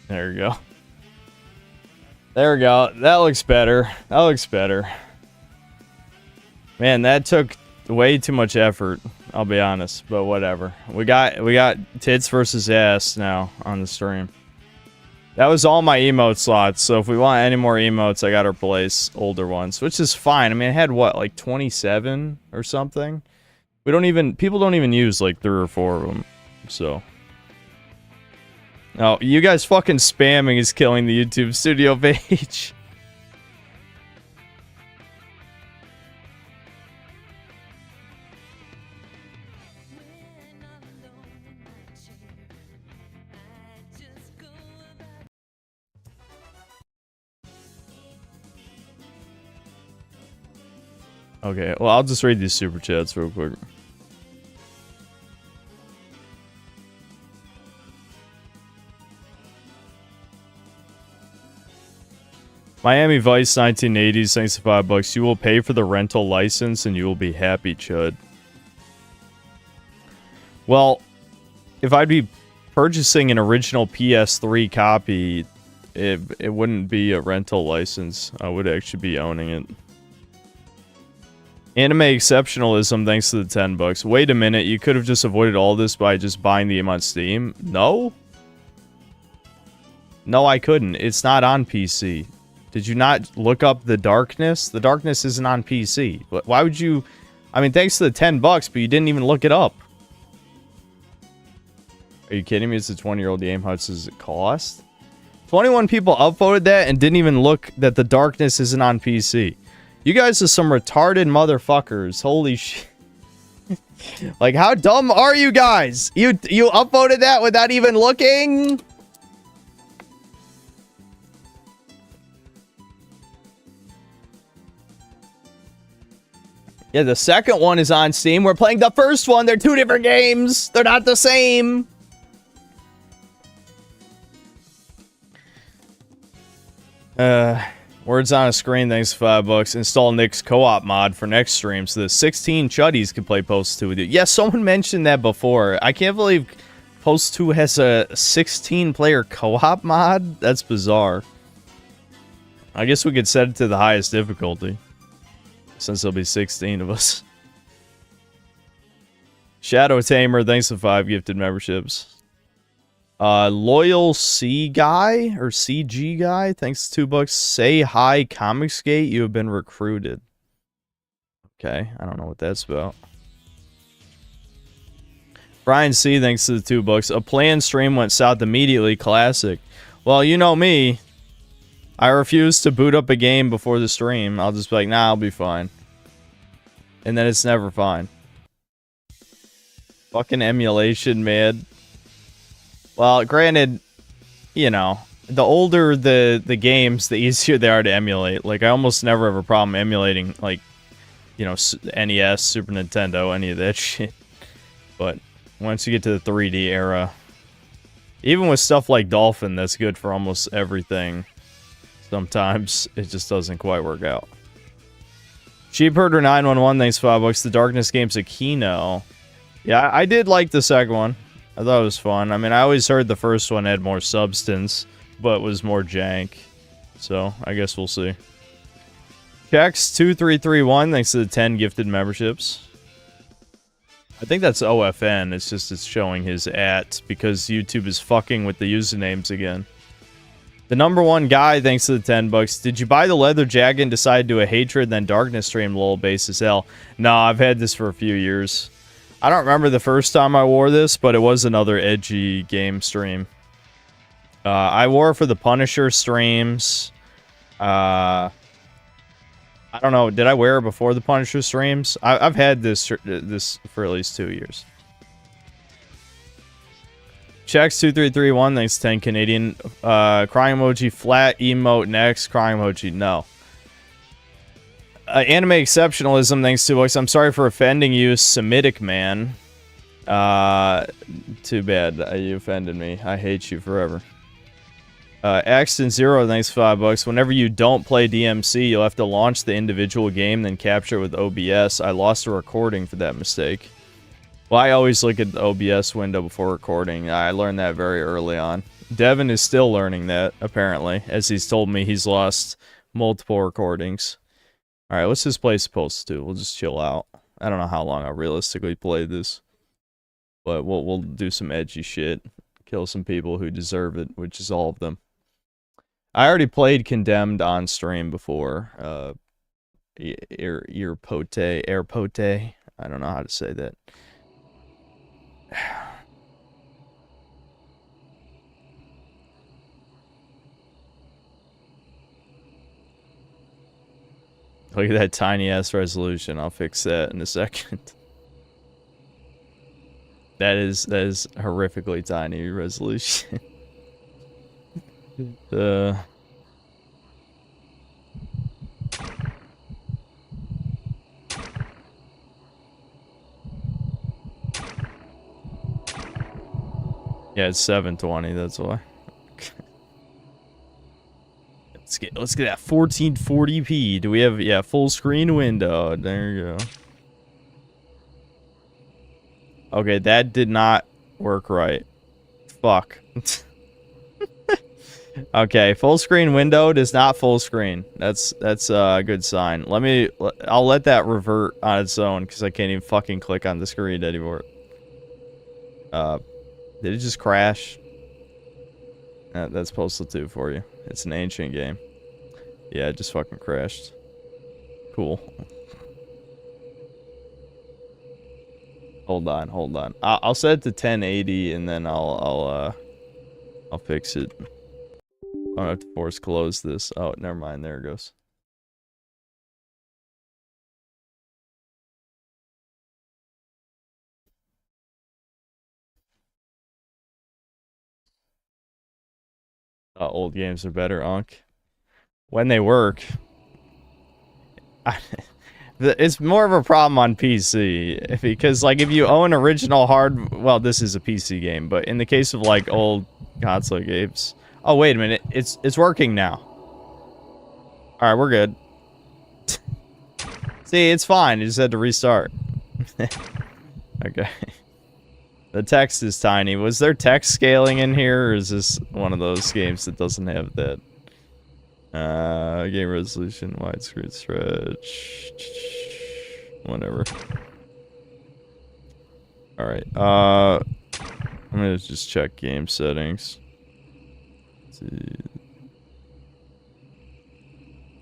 Speaker 1: There we go. There we go. That looks better. That looks better. Man, that took way too much effort. I'll be honest, but whatever. We got tits versus ass now on the stream. That was all my emote slots. So if we want any more emotes, I gotta replace older ones, which is fine. I mean, I had what, like 27 or something. People don't even use like 3 or 4 of them. So. Oh, you guys fucking spamming is killing the YouTube studio page. Okay, well, I'll just read these super chats real quick. Miami Vice 1980s, thanks to $5. You will pay for the rental license and you will be happy, Chud. Well, if I'd be purchasing an original PS3 copy, it wouldn't be a rental license. I would actually be owning it. Anime exceptionalism, thanks to the $10. Wait a minute, you could have just avoided all this by just buying the game on Steam? No? No, I couldn't. It's not on PC. Did you not look up The Darkness? The Darkness isn't on PC. Why would you... I mean, thanks to the $10, but you didn't even look it up. Are you kidding me? It's a 20-year-old game. How much does it cost? 21 people upvoted that and didn't even look that The Darkness isn't on PC. You guys are some retarded motherfuckers. Holy shit. Like, how dumb are you guys? You upvoted that without even looking? Yeah, the second one is on Steam. We're playing the first one. They're 2 different games. They're not the same. Words on a screen, thanks to $5. Install Nick's co-op mod for next stream so the 16 chuddies can play Post 2 with you. Yeah, someone mentioned that before. I can't believe Post 2 has a 16-player co-op mod. That's bizarre. I guess we could set it to the highest difficulty, since there'll be 16 of us. Shadow Tamer, thanks to 5 gifted memberships. Loyal C guy or CG guy, thanks to $2. Say hi, Comicsgate. You have been recruited. Okay, I don't know what that's about. Brian C, thanks to the $2. A planned stream went south immediately. Classic. Well, you know me. I refuse to boot up a game before the stream. I'll just be like, nah, I'll be fine. And then it's never fine. Fucking emulation, man. Well, granted, you know, the older the games, the easier they are to emulate. Like, I almost never have a problem emulating, like, you know, NES, Super Nintendo, any of that shit. But once you get to the 3D era, even with stuff like Dolphin, that's good for almost everything. Sometimes it just doesn't quite work out. Sheepherder 911, thanks for $5. The Darkness game's EDGEKINO. Yeah, I did like the second one. I thought it was fun. I mean, I always heard the first one had more substance, but was more jank. So, I guess we'll see. Checks2331, thanks to the 10 gifted memberships. I think that's OFN, it's just it's showing his @ because YouTube is fucking with the usernames again. The number one guy, thanks to the 10 bucks. Did you buy the leather jacket and decide to do a hatred then darkness stream? Lol, base as hell. No, I've had this for a few years. I don't remember the first time I wore this, but it was another edgy game stream. I wore it for the Punisher streams. I don't know. Did I wear it before the Punisher streams? I've had this for at least 2 years. Checks2331, thanks 10 Canadian. Crying emoji, flat, emote, next. Crying emoji, no. Anime exceptionalism, thanks to $2. I'm sorry for offending you, Semitic man. Too bad. You offended me. I hate you forever. Axton0, thanks for $5. Whenever you don't play DMC, you'll have to launch the individual game, then capture it with OBS. I lost a recording for that mistake. Well, I always look at the OBS window before recording. I learned that very early on. Devin is still learning that, apparently, as he's told me he's lost multiple recordings. Alright, let's just play Postal 2. We'll just chill out. I don't know how long I'll realistically play this. But we'll do some edgy shit. Kill some people who deserve it, which is all of them. I already played Condemned on stream before. Airpote. I don't know how to say that. Look at that tiny ass resolution. I'll fix that in a second. That is horrifically tiny resolution. Yeah, it's 720, that's why. Let's get that 1440p. Do we have, yeah, full screen window. There you go. Okay, that did not work right. Fuck. Okay, full screen window does not full screen. That's a good sign. I'll let that revert on its own because I can't even fucking click on the screen anymore. Did it just crash? That's Postal 2 for you. It's an ancient game. Yeah, it just fucking crashed. Cool. Hold on. I'll set it to 1080 and then I'll fix it. I don't have to force close this. Oh, never mind. There it goes. Old games are better, Unc. When they work. It's more of a problem on PC. Because, like, if you own original well, this is a PC game, but in the case of, like, old console games... Oh, wait a minute. It's working now. Alright, we're good. See, it's fine. You just had to restart. Okay. The text is tiny. Was there text scaling in here, or is this one of those games that doesn't have that? Game resolution, widescreen stretch. Whatever. Alright, I'm gonna just check game settings. Let's see.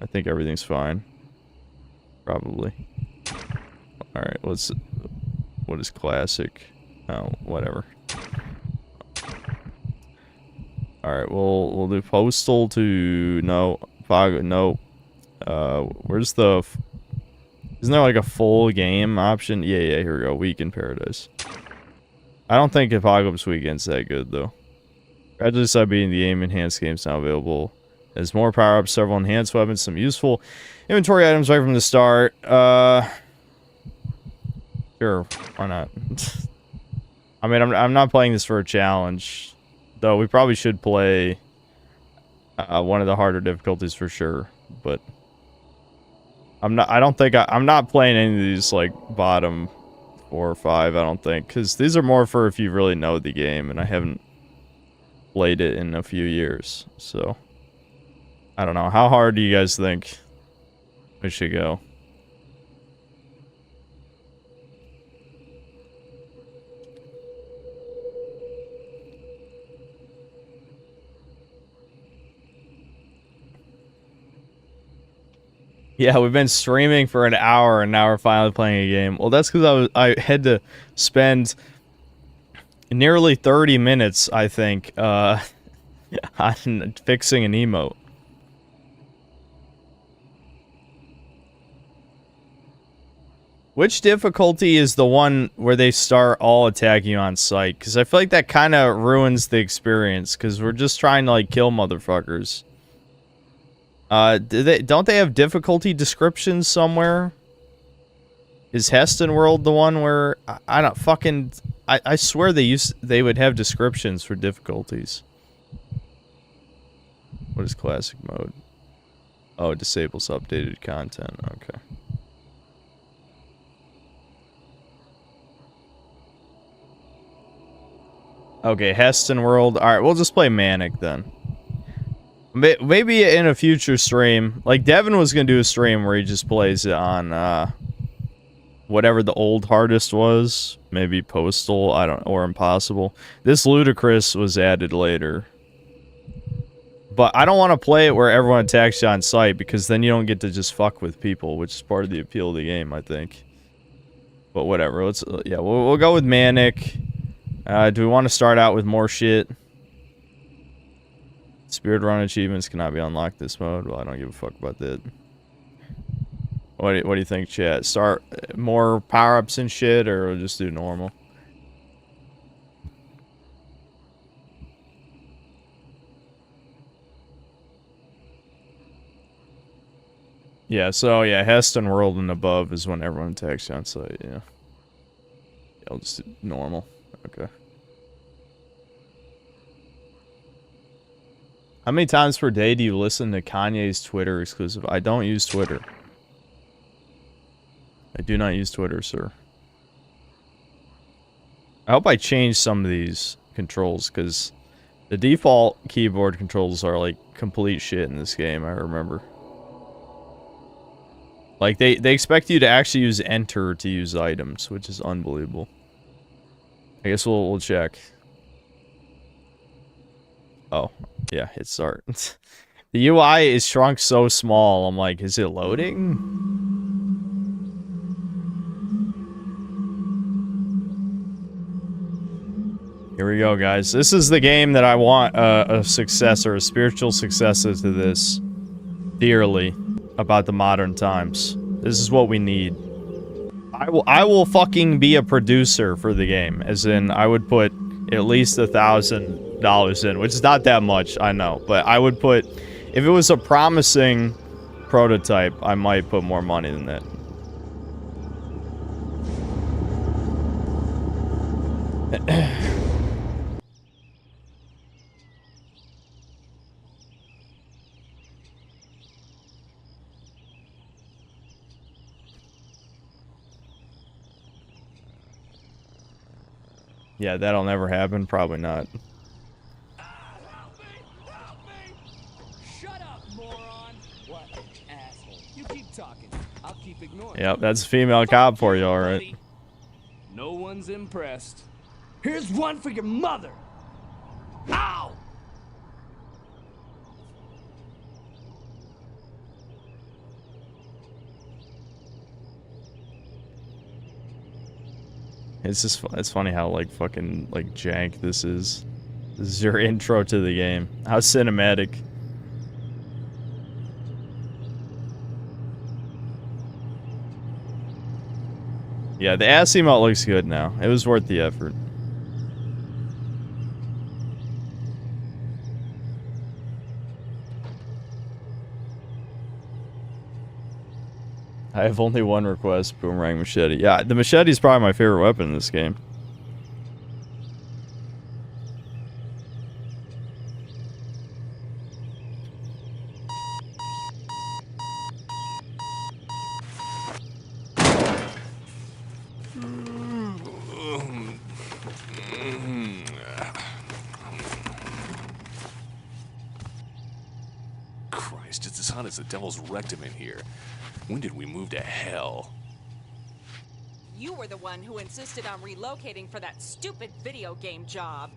Speaker 1: I think everything's fine. Probably. Alright, what is classic? Oh, whatever. Alright, we'll do Postal to no. No. Where's the... Isn't there like a full game option? Yeah, here we go. Week in Paradise. I don't think Apocalypse Weekend's that good, though. Gradually start beating the game. Enhanced games now available. There's more power-ups, several enhanced weapons, some useful inventory items right from the start. Sure, why not? I mean, I'm not playing this for a challenge, though. We probably should play one of the harder difficulties for sure. But I'm not. I don't think I'm not playing any of these like bottom 4 or 5. I don't think, because these are more for if you really know the game, and I haven't played it in a few years. So I don't know. How hard do you guys think we should go? Yeah, we've been streaming for an hour and now we're finally playing a game. Well, that's because I had to spend nearly 30 minutes, I think, on fixing an emote. Which difficulty is the one where they start all attacking you on sight? Because I feel like that kind of ruins the experience, because we're just trying to, like, kill motherfuckers. Don't they have difficulty descriptions somewhere? Is Heston World the one where I don't fucking I swear they would have descriptions for difficulties. What is classic mode? Oh, it disables updated content. Okay. Okay, Heston World. All right, we'll just play Manic then. Maybe in a future stream, like Devin was gonna do a stream where he just plays it on whatever the old hardest was, maybe Postal, I don't, or Impossible. This Ludicrous was added later, but I don't want to play it where everyone attacks you on sight, because then you don't get to just fuck with people, which is part of the appeal of the game, I think. But whatever, let's yeah, we'll go with Manic. Do we want to start out with more shit? Spirit run achievements cannot be unlocked this mode. Well, I don't give a fuck about that. What do you think, chat? Start more power-ups and shit, or we'll just do normal? Yeah, so yeah, Heston World and above is when everyone attacks you on sight, yeah. I'll just do normal. Okay. How many times per day do you listen to Kanye's Twitter exclusive? I don't use Twitter. I do not use Twitter, sir. I hope I change some of these controls, because the default keyboard controls are like complete shit in this game, I remember. Like, they expect you to actually use enter to use items, which is unbelievable. I guess we'll check. Oh, yeah, hit start. The UI is shrunk so small, I'm like, is it loading? Here we go, guys. This is the game that I want a successor, a spiritual successor to this dearly about the modern times. This is what we need. I will fucking be a producer for the game, as in I would put at least $1,000 in, which is not that much, I know, but I would put, if it was a promising prototype, I might put more money than that. Yeah, that'll never happen. Probably not.
Speaker 4: Help me! Help me! Shut up, moron! What, asshole? You keep talking. I'll keep ignoring.
Speaker 1: Yep, that's a female cop for you, alright.
Speaker 4: No one's impressed. Here's one for your mother! Ow!
Speaker 1: It's just, it's funny how, like, fucking, like, jank this is. This is your intro to the game. How cinematic. Yeah, the ass emote looks good now. It was worth the effort. I have only one request, boomerang machete. Yeah, the machete is probably my favorite weapon in this game.
Speaker 5: Christ, it's as hot as the devil's rectum in here. When did we move to hell?
Speaker 6: You were the one who insisted on relocating for that stupid video game job.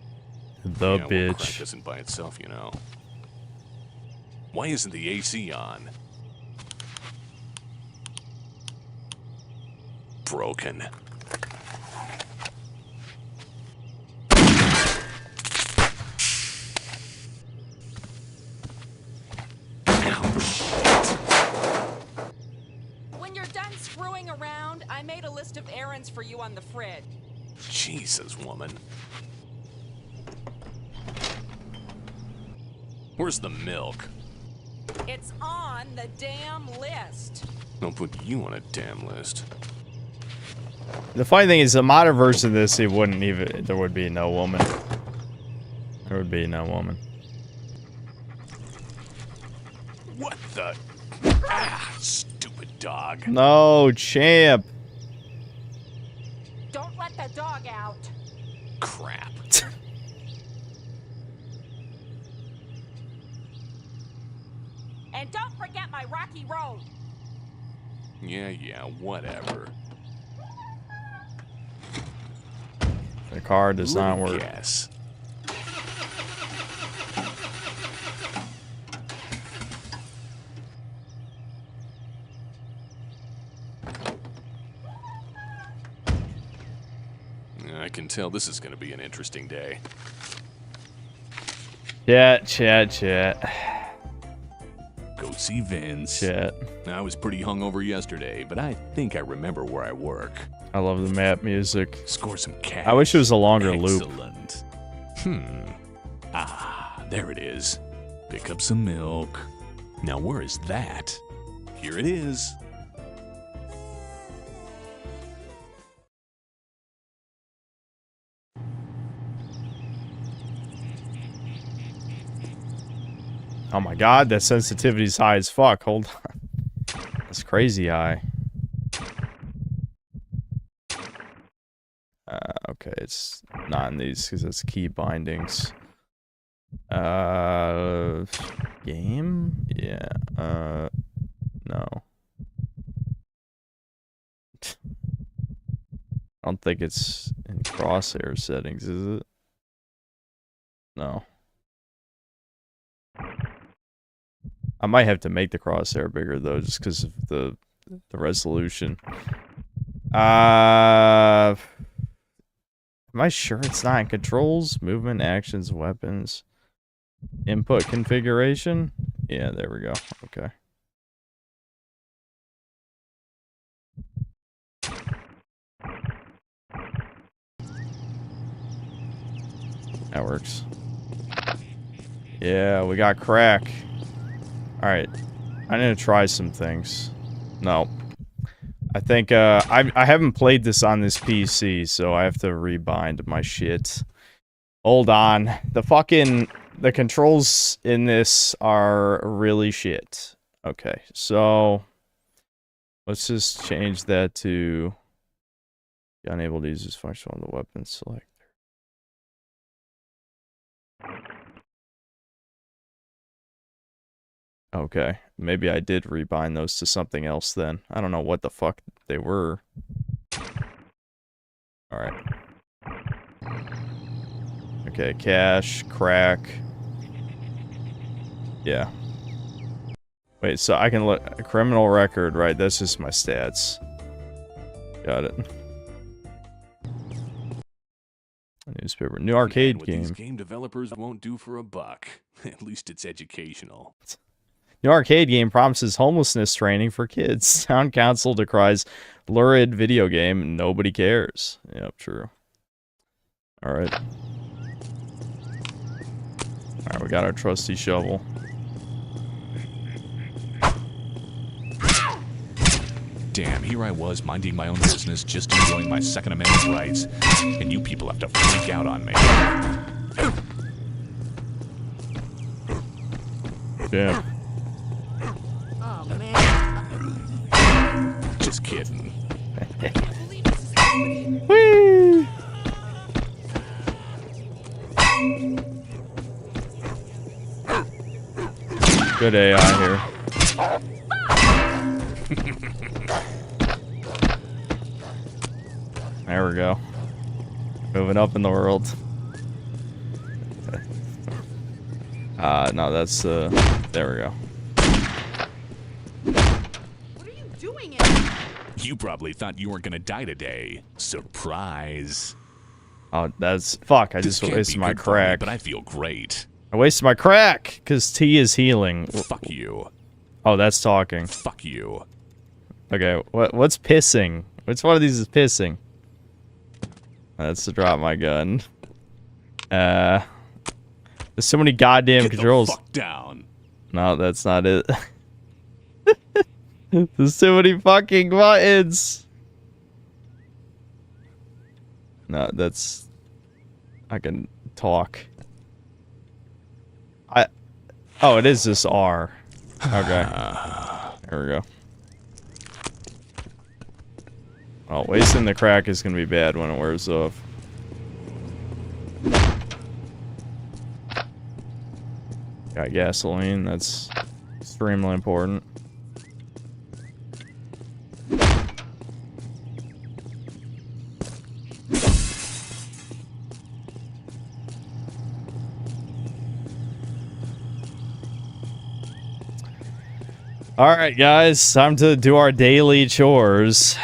Speaker 1: The
Speaker 5: Yeah, well,
Speaker 1: bitch.
Speaker 5: crap isn't by itself, you know. Why isn't the AC on? Broken.
Speaker 6: When you're done screwing around, I made a list of errands for you on the fridge.
Speaker 5: Jesus, woman. Where's the milk?
Speaker 6: It's on the damn list.
Speaker 5: Don't put you on a damn list.
Speaker 1: The funny thing is, the modern version of this, it wouldn't even. There would be no woman. There would be no woman.
Speaker 5: What the? Ah, stupid dog.
Speaker 1: No, champ.
Speaker 6: Don't let the dog out.
Speaker 5: Crap.
Speaker 6: And don't forget my rocky road.
Speaker 5: Yeah, whatever.
Speaker 1: The car does not work.
Speaker 5: Yes. I can tell this is going to be an interesting day.
Speaker 1: Chat.
Speaker 5: Go see Vince.
Speaker 1: Chat.
Speaker 5: I was pretty hungover yesterday, but I think I remember where I work.
Speaker 1: I love the map music.
Speaker 5: Score some cash.
Speaker 1: I wish it was a longer loop.
Speaker 5: Excellent. Ah, there it is. Pick up some milk. Now where is that? Here it is.
Speaker 1: Oh my god, that sensitivity's high as fuck. Hold on. That's crazy high. Okay, it's not in these because it's key bindings. Game? Yeah. No. I don't think it's in crosshair settings, is it? No. I might have to make the crosshair bigger though, just because of the resolution. Am I sure it's not in controls? Movement, actions, weapons, input configuration? Yeah, there we go. Okay. That works. Yeah, we got crack. Alright. I need to try some things. No. I think, I haven't played this on this PC, so I have to rebind my shit. Hold on. The controls in this are really shit. Okay, so let's just change that to unable to use this function on the weapon selector. Okay, maybe I did rebind those to something else then. I don't know what the fuck they were. Alright. Okay, cash, crack. Yeah. Wait, so I can look... A criminal record, right, that's just my stats. Got it. A newspaper. New arcade game.
Speaker 5: These game developers won't do for a buck. At least it's educational.
Speaker 1: New arcade game promises homelessness training for kids. Town council decries lurid video game. Nobody cares. Yep, true. Alright. Alright, we got our trusty shovel.
Speaker 5: Damn, here I was minding my own business, just enjoying my Second Amendment rights, and you people have to freak out on me.
Speaker 1: Damn.
Speaker 4: Oh, man.
Speaker 5: Just kidding.
Speaker 1: Whee! Good AI here. There we go. Moving up in the world. No, that's there we go.
Speaker 6: What are you doing in?
Speaker 5: You probably thought you weren't gonna die today. Surprise.
Speaker 1: Oh, that's fuck. I just
Speaker 5: This can't
Speaker 1: wasted
Speaker 5: be
Speaker 1: my
Speaker 5: good for me,
Speaker 1: crack.
Speaker 5: but I feel great.
Speaker 1: I wasted my crack because tea is healing.
Speaker 5: Fuck you.
Speaker 1: Oh, that's talking.
Speaker 5: Fuck you.
Speaker 1: Okay, what's pissing? Which one of these is pissing? That's to drop my gun. There's so many goddamn
Speaker 5: Get
Speaker 1: controls.
Speaker 5: the fuck down.
Speaker 1: No, that's not it. There's too many fucking buttons. No, that's... I can talk. Oh, it is this R. Okay. There we go. Oh, wasting the crack is gonna be bad when it wears off. Got gasoline, that's extremely important. Alright guys, time to do our daily chores.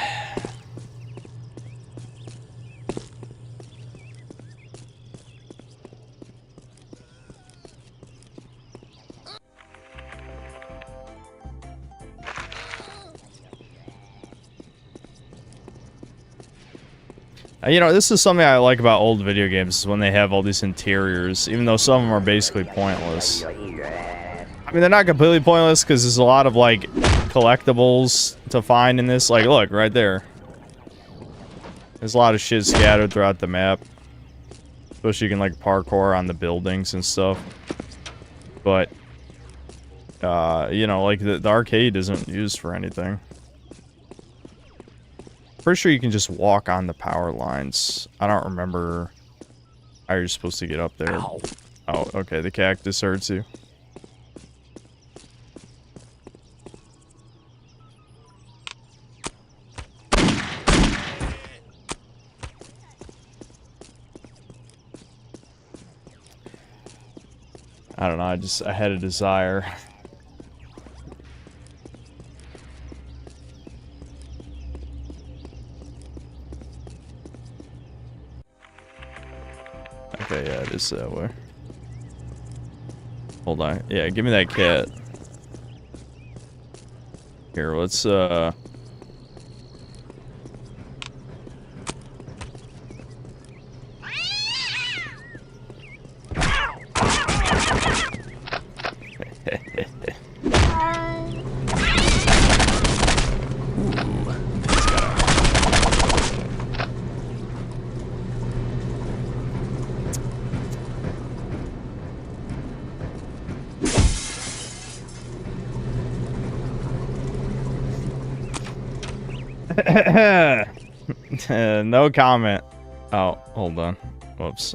Speaker 1: You know, this is something I like about old video games, is when they have all these interiors, even though some of them are basically pointless. I mean, they're not completely pointless, because there's a lot of, like, collectibles to find in this. Like, look, right there. There's a lot of shit scattered throughout the map. Especially you can, like, parkour on the buildings and stuff. But, you know, like, the arcade isn't used for anything. Pretty sure you can just walk on the power lines. I don't remember how you're supposed to get up there.
Speaker 5: Ow.
Speaker 1: Oh, okay, the cactus hurts you. I don't know, I had a desire. Okay, yeah, it is that way. Hold on. Yeah, give me that cat. Here, let's, no comment. Oh, hold on. Whoops.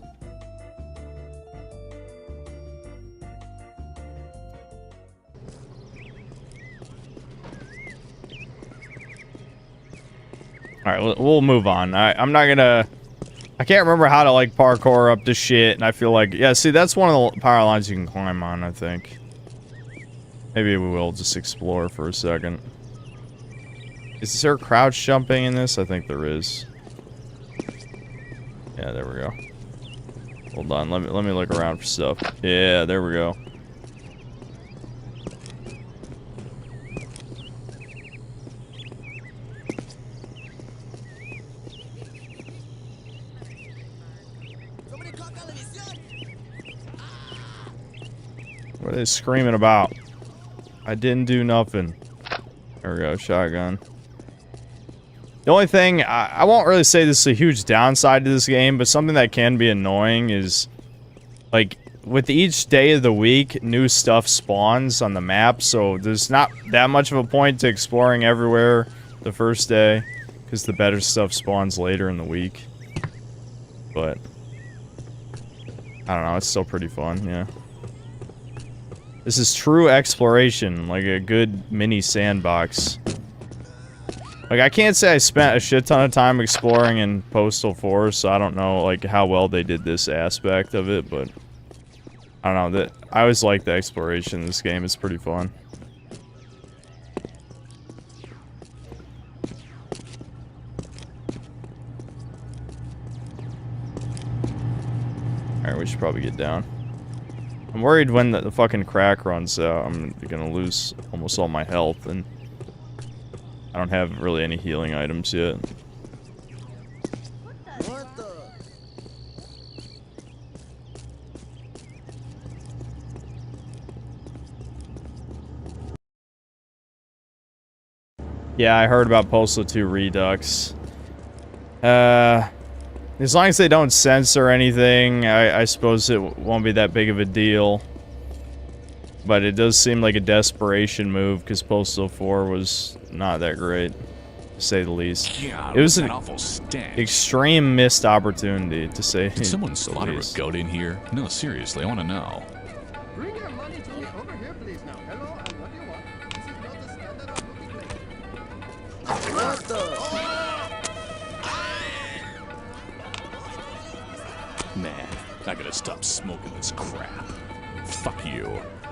Speaker 1: Alright, we'll move on. I'm not gonna... I can't remember how to, like, parkour up this shit, and I feel like... Yeah, see, that's one of the power lines you can climb on, I think. Maybe we will just explore for a second. Is there crouch jumping in this? I think there is. Yeah, there we go. Hold on, let me look around for stuff. Yeah, there we go. What are they screaming about? I didn't do nothing. There we go, shotgun. The only thing, I won't really say this is a huge downside to this game, but something that can be annoying is, like, with each day of the week, new stuff spawns on the map, so there's not that much of a point to exploring everywhere the first day, because the better stuff spawns later in the week. But, I don't know, it's still pretty fun, yeah. This is true exploration, like a good mini sandbox. Like, I can't say I spent a shit ton of time exploring in Postal 4, so I don't know, like, how well they did this aspect of it, but... I don't know, I always like the exploration in this game, it's pretty fun. Alright, we should probably get down. I'm worried when the fucking crack runs out, I'm gonna lose almost all my health, and... I don't have really any healing items yet.
Speaker 7: What the?
Speaker 1: Yeah, I heard about Postal 2 Redux. As long as they don't censor anything, I suppose it won't be that big of a deal. But it does seem like a desperation move, because Postal 4 was not that great, to say the least.
Speaker 5: God,
Speaker 1: It was an
Speaker 5: awful stench.
Speaker 1: extreme missed opportunity, to say
Speaker 5: Did someone
Speaker 1: the
Speaker 5: slaughter a
Speaker 1: least.
Speaker 5: goat in here? No, seriously, I want to know.
Speaker 7: Bring your money to me over here, please. Now, hello, and what do you want? This is not the standard of movie play. What the?
Speaker 5: Man, I gotta stop smoking this crap. Fuck you.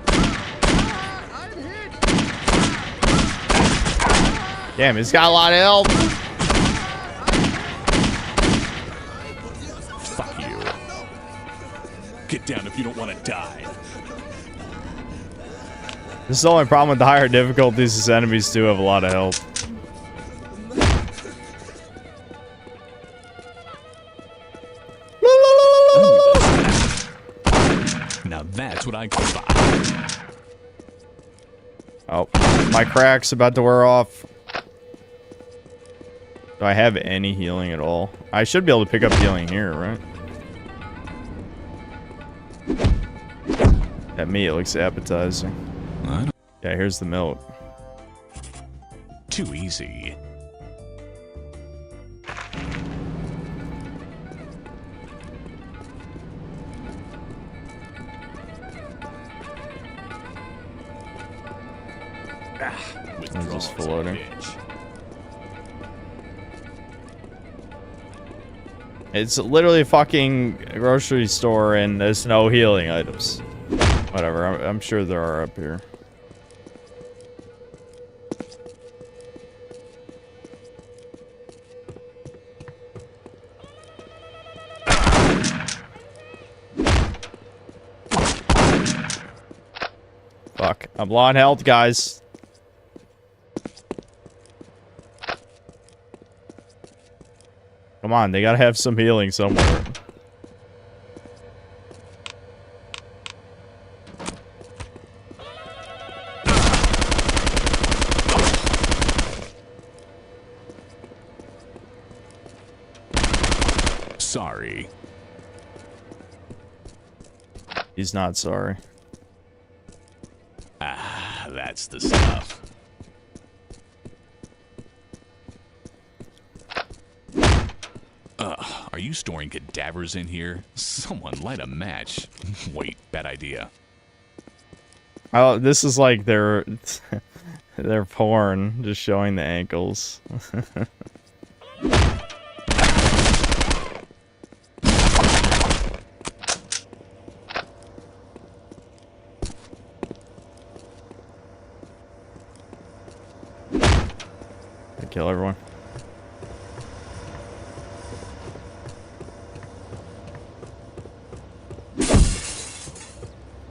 Speaker 7: I'm hit.
Speaker 1: Damn, he's got a lot of health.
Speaker 5: Fuck you. Get down if you don't want to die.
Speaker 1: This is the only problem with the higher difficulties, is enemies do have a lot of health.
Speaker 5: Now that's what I call.
Speaker 1: Oh, my crack's about to wear off. Do I have any healing at all? I should be able to pick up healing here, right? At me, it looks appetizing. Yeah, here's the milk.
Speaker 5: Too easy.
Speaker 1: I'm just floating. It's literally a fucking grocery store and there's no healing items. Whatever, I'm sure there are up here. Fuck, I'm low on health, guys. Come on, they gotta have some healing somewhere.
Speaker 5: Sorry.
Speaker 1: He's not sorry.
Speaker 5: Ah, that's the stuff. Are you storing cadavers in here? Someone light a match. Wait, bad idea.
Speaker 1: Oh, this is like their porn, just showing the ankles. I kill everyone.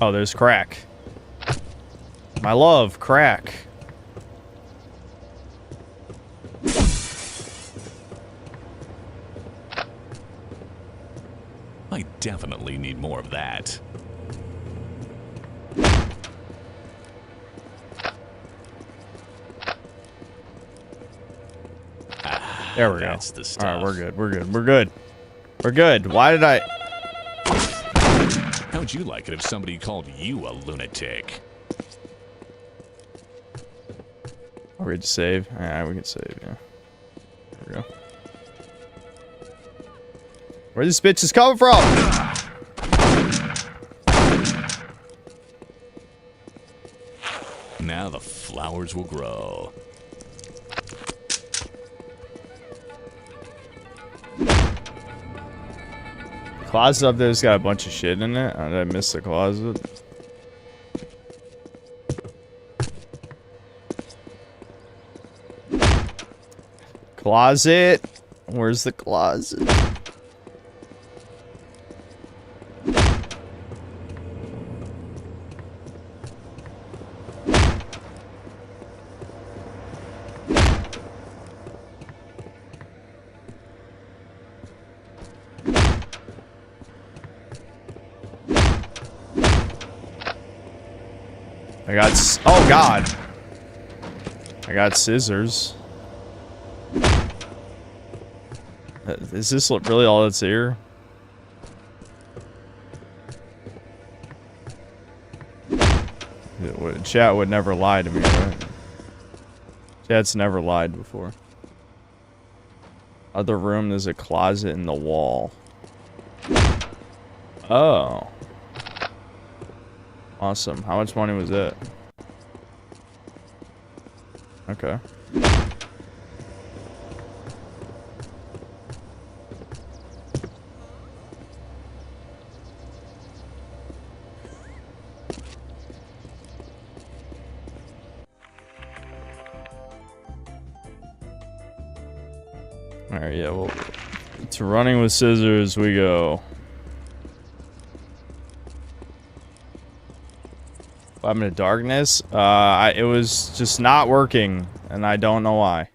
Speaker 1: Oh, there's crack. My love, crack.
Speaker 5: I definitely need more of that. Ah,
Speaker 1: There we go.
Speaker 5: That's the
Speaker 1: All
Speaker 5: stuff.
Speaker 1: right, we're good. We're good. We're good. We're good. Why did I?
Speaker 5: How'd you like it if somebody called you a lunatic?
Speaker 1: Are we to save? Yeah, we can save. Yeah. There we go. Where this bitch is coming from?
Speaker 5: Now the flowers will grow.
Speaker 1: Closet up there's got a bunch of shit in it. Did I miss the closet? Closet? Where's the closet? Oh god. I got scissors. Is this really all that's here? Chat would never lie to me, right? Chat's never lied before. Other room, there's a closet in the wall. Oh. Awesome. How much money was it? Okay. Alright, yeah, well, to running with scissors we go. What happened to darkness? It was just not working, and I don't know why.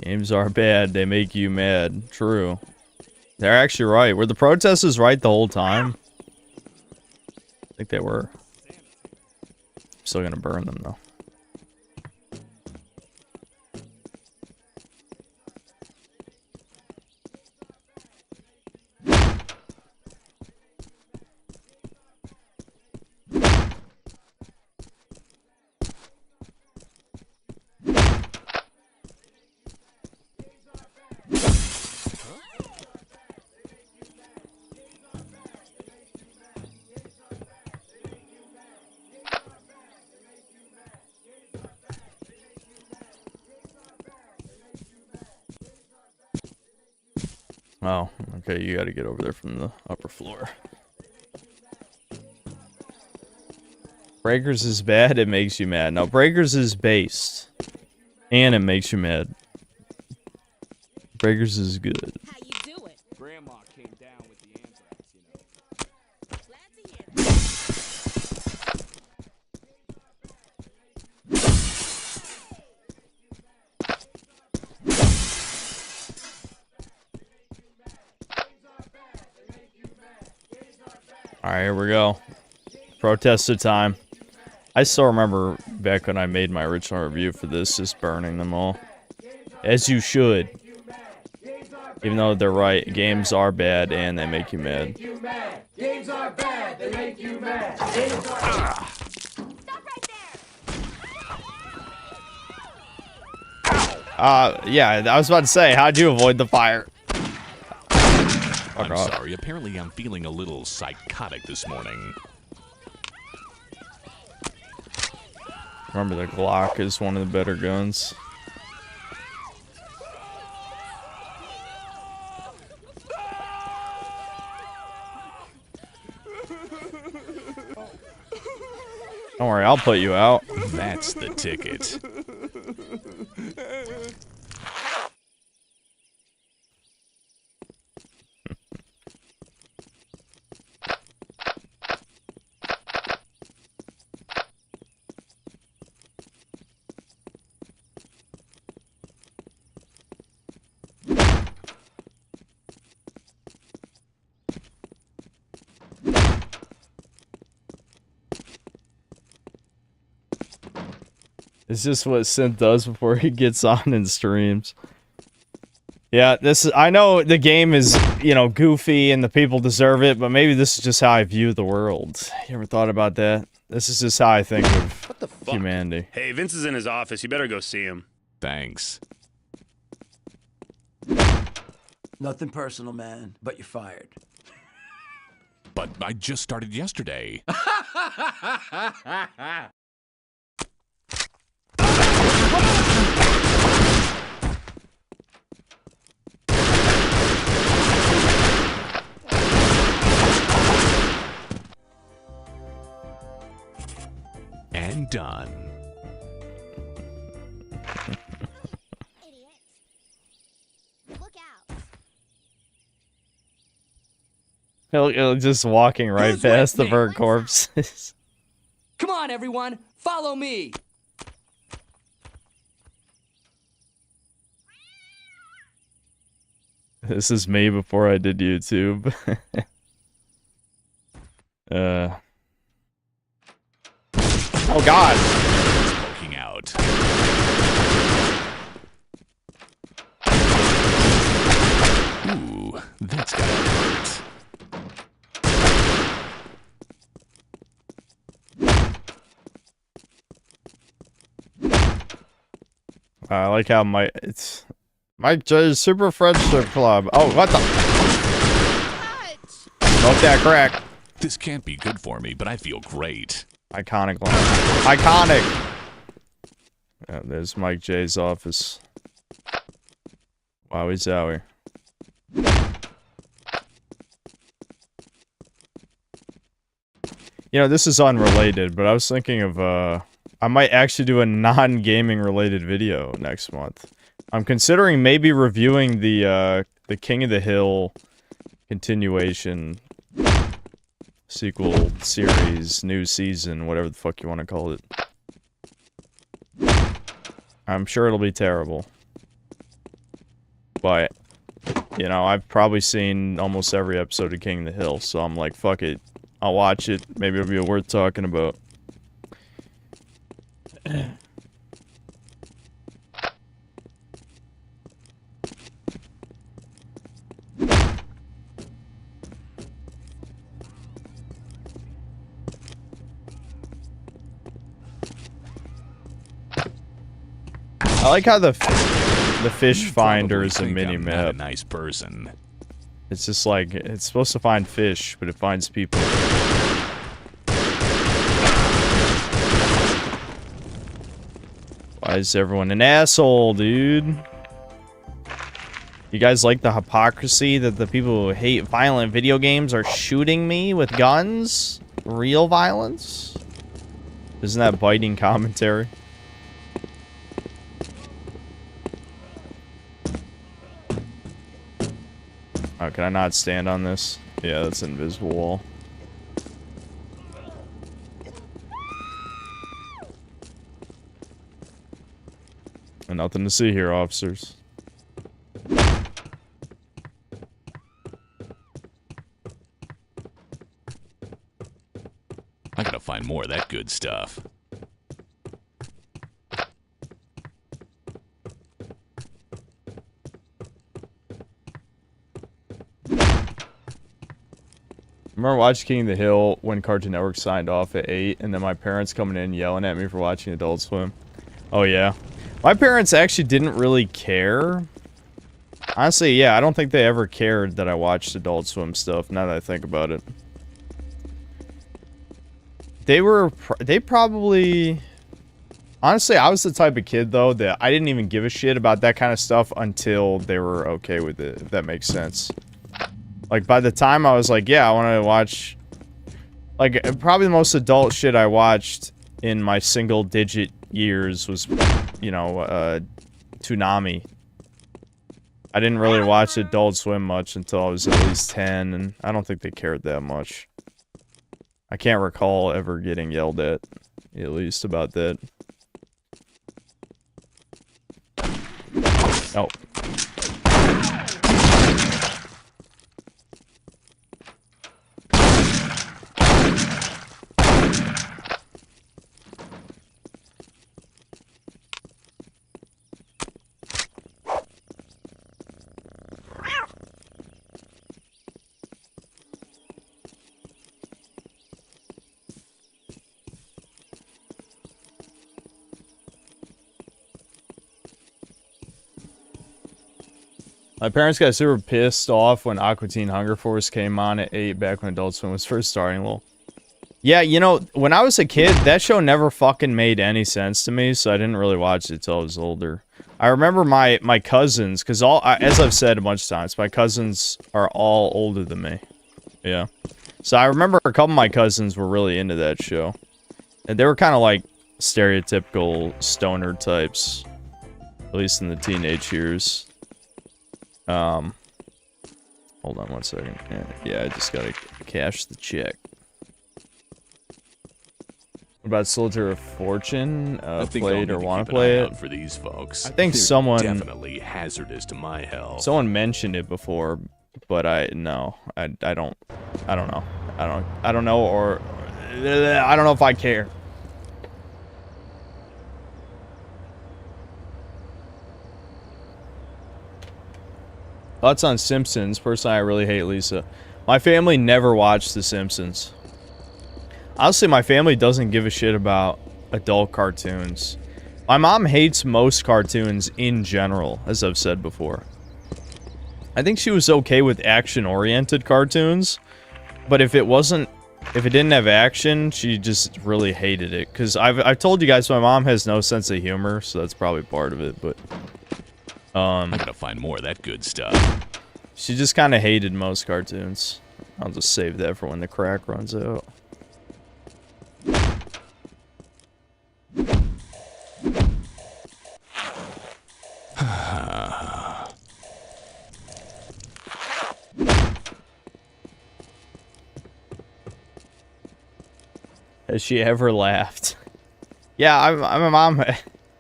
Speaker 1: Games are bad, they make you mad. True. They're actually right. Were the protesters right the whole time? I think they were. I'm still gonna burn them, though. Oh, okay, you gotta get over there from the upper floor. Breakers is bad, it makes you mad. No, Breakers is based. And it makes you mad. Breakers is good.
Speaker 6: How you doing?
Speaker 4: Grandma came down with the anthrax, you know.
Speaker 6: Glad to hear that.
Speaker 1: Alright, here we go. Protester time. I still remember back when I made my original review for this, just burning them all. As you should. Even though they're right, games are bad and they make you mad.
Speaker 7: Games are bad, they make you mad. Games are bad.
Speaker 6: Stop right there!
Speaker 1: Yeah, I was about to say, how'd you avoid the fire?
Speaker 5: I'm sorry, apparently I'm feeling a little psychotic this morning.
Speaker 1: Remember, the Glock is one of the better guns. Don't worry, I'll put you out.
Speaker 5: That's the ticket.
Speaker 1: It's just what Synth does before he gets on and streams. Yeah, this is, I know the game is, you know, goofy and the people deserve it, but maybe this is just how I view the world. You ever thought about that? This is just how I think of humanity.
Speaker 8: Hey, Vince is in his office. You better go see him.
Speaker 5: Thanks.
Speaker 9: Nothing personal, man, but you're fired.
Speaker 5: But I just started yesterday. And done.
Speaker 10: Idiot. Look out.
Speaker 1: He'll just walking right
Speaker 4: Who's
Speaker 1: past
Speaker 4: with
Speaker 1: the
Speaker 4: me?
Speaker 1: burnt corpses.
Speaker 4: Come on, everyone, follow me.
Speaker 1: This is me before I did YouTube. Oh God!
Speaker 5: Poking out. Ooh, that's gotta hurt.
Speaker 1: I like how it's Mike J's Super Friendship Club. Oh, what the? Smoke that crack.
Speaker 5: This can't be good for me, but I feel great.
Speaker 1: Iconic line. Iconic! Yeah, there's Mike J's office. Wowie zowie. You know, this is unrelated, but I was thinking of, I might actually do a non-gaming related video next month. I'm considering maybe reviewing the King of the Hill continuation sequel series, new season, whatever the fuck you want to call it. I'm sure it'll be terrible. But, you know, I've probably seen almost every episode of King of the Hill, so I'm like, fuck it. I'll watch it. Maybe it'll be worth talking about. I like how the fish finder is a mini
Speaker 5: I'm not a
Speaker 1: map.
Speaker 5: nice person.
Speaker 1: It's just like, it's supposed to find fish, but it finds people. Why is everyone an asshole, dude? You guys like the hypocrisy that the people who hate violent video games are shooting me with guns? Real violence? Isn't that biting commentary? Oh, can I not stand on this? Yeah, that's an invisible wall. And nothing to see here, officers.
Speaker 5: I gotta find more of that good stuff.
Speaker 1: Remember watching King of the Hill when Cartoon Network signed off at 8, and then my parents coming in yelling at me for watching Adult Swim? Oh yeah. My parents actually didn't really care. Honestly, yeah, I don't think they ever cared that I watched Adult Swim stuff, now that I think about it. They probably... Honestly, I was the type of kid, though, that I didn't even give a shit about that kind of stuff until they were okay with it, if that makes sense. Like, by the time I was like, yeah, I want to watch... Like, probably the most adult shit I watched in my single-digit years was, you know, Toonami. I didn't really watch Adult Swim much until I was at least 10, and I don't think they cared that much. I can't recall ever getting yelled at least, about that. Oh. My parents got super pissed off when Aqua Teen Hunger Force came on at 8 back when Adult Swim was first starting. Well, yeah, you know, when I was a kid, that show never fucking made any sense to me, so I didn't really watch it till I was older. I remember my cousins, because as I've said a bunch of times, my cousins are all older than me. Yeah. So I remember a couple of my cousins were really into that show. And they were kind of like stereotypical stoner types. At least in the teenage years. Hold on one second. Yeah, I just gotta cash the check. What about Soldier of Fortune? Played or want to play it?
Speaker 5: For these folks.
Speaker 1: I think
Speaker 5: They're
Speaker 1: someone
Speaker 5: definitely hazardous to my health.
Speaker 1: Someone mentioned it before, but I don't know. I don't know, or I don't know if I care. Thoughts on Simpsons? Personally, I really hate Lisa. My family never watched The Simpsons. Honestly, my family doesn't give a shit about adult cartoons. My mom hates most cartoons in general, as I've said before. I think she was okay with action-oriented cartoons, but if it didn't have action, she just really hated it. Because I've told you guys my mom has no sense of humor, so that's probably part of it, but...
Speaker 5: I gotta find more of that good stuff.
Speaker 1: She just kind of hated most cartoons. I'll just save that for when the crack runs out. Has she ever laughed? Yeah, I'm a mom.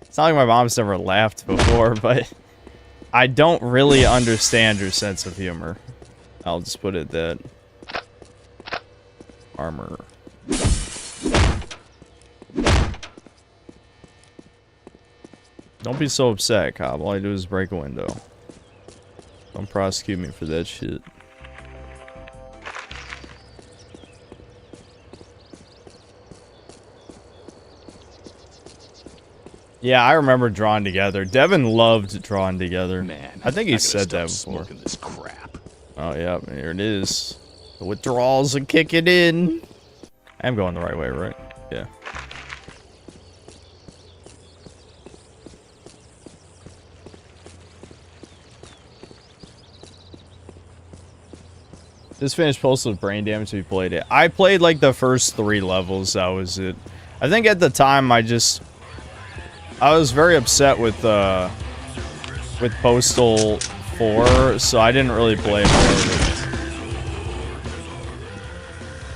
Speaker 1: It's not like my mom's never laughed before, but I don't really understand her sense of humor. I'll just put it that. Armor. Don't be so upset, Cobb. All I do is break a window. Don't prosecute me for that shit. Yeah, I remember Drawn Together. Devin loved Drawn Together.
Speaker 5: Man,
Speaker 1: I think he said that before.
Speaker 5: Smoking this crap.
Speaker 1: Oh, yeah, here it is. The withdrawals are kicking in. I'm going the right way, right? Yeah. Just finished Postal with brain damage. We played it. I played like the first 3 levels. That was it. I think at the time I was very upset with Postal 4, so I didn't really play more of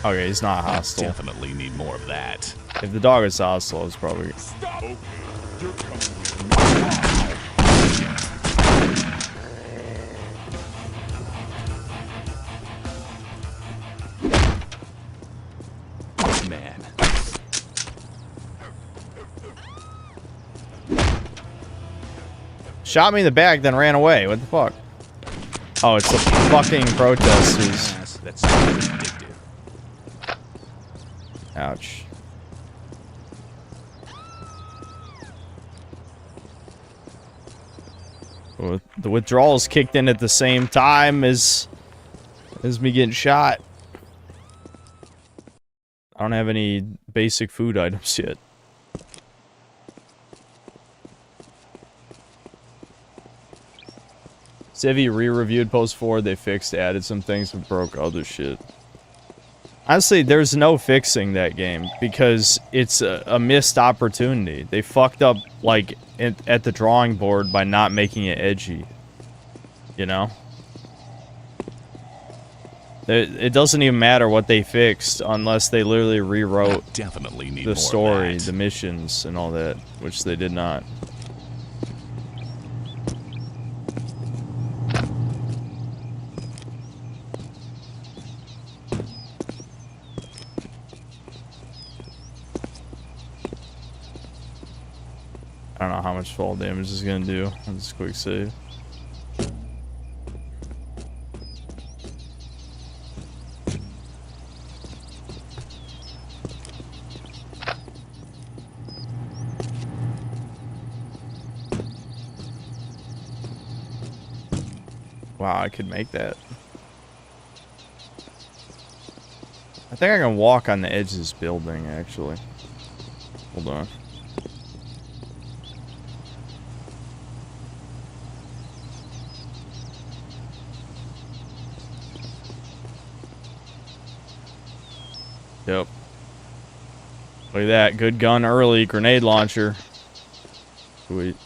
Speaker 1: it. Okay, he's not hostile.
Speaker 5: Definitely need more of that.
Speaker 1: If the dog is hostile, it's probably...
Speaker 5: Stop. Man.
Speaker 1: Shot me in the back, then ran away. What the fuck? Oh, it's the fucking protesters.
Speaker 5: That's addictive.
Speaker 1: Ouch. The withdrawals kicked in at the same time as me getting shot. I don't have any basic food items yet. Civi re-reviewed Post 4. They fixed, added some things, but broke other shit. Honestly, there's no fixing that game because it's a missed opportunity. They fucked up, like, at the drawing board by not making it edgy. You know? It doesn't even matter what they fixed unless they literally rewrote
Speaker 5: Definitely need
Speaker 1: the
Speaker 5: more
Speaker 1: story,
Speaker 5: of that.
Speaker 1: the missions, and all that, which they did not. I don't know how much fall damage is gonna do. I'll just quick save. Wow, I could make that. I think I can walk on the edge of this building, actually. Hold on. Yep. Look at that. Good gun early. Grenade launcher. Sweet.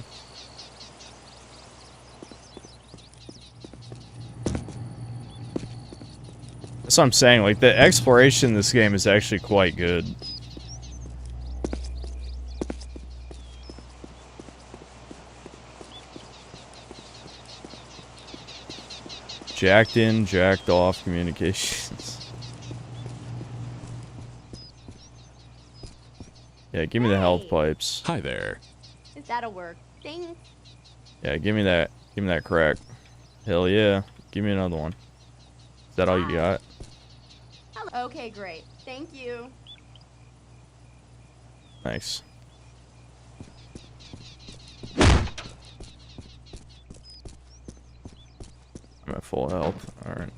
Speaker 1: That's what I'm saying. Like, the exploration in this game is actually quite good. Jacked in, jacked off communications. Yeah, give me the health pipes.
Speaker 5: Hi there.
Speaker 10: That'll work. Thanks.
Speaker 1: Yeah, give me that. Give me that crack. Hell yeah. Give me another one. Is that all you got?
Speaker 10: Okay, great. Thank you.
Speaker 1: Thanks. I'm at full health. Alright.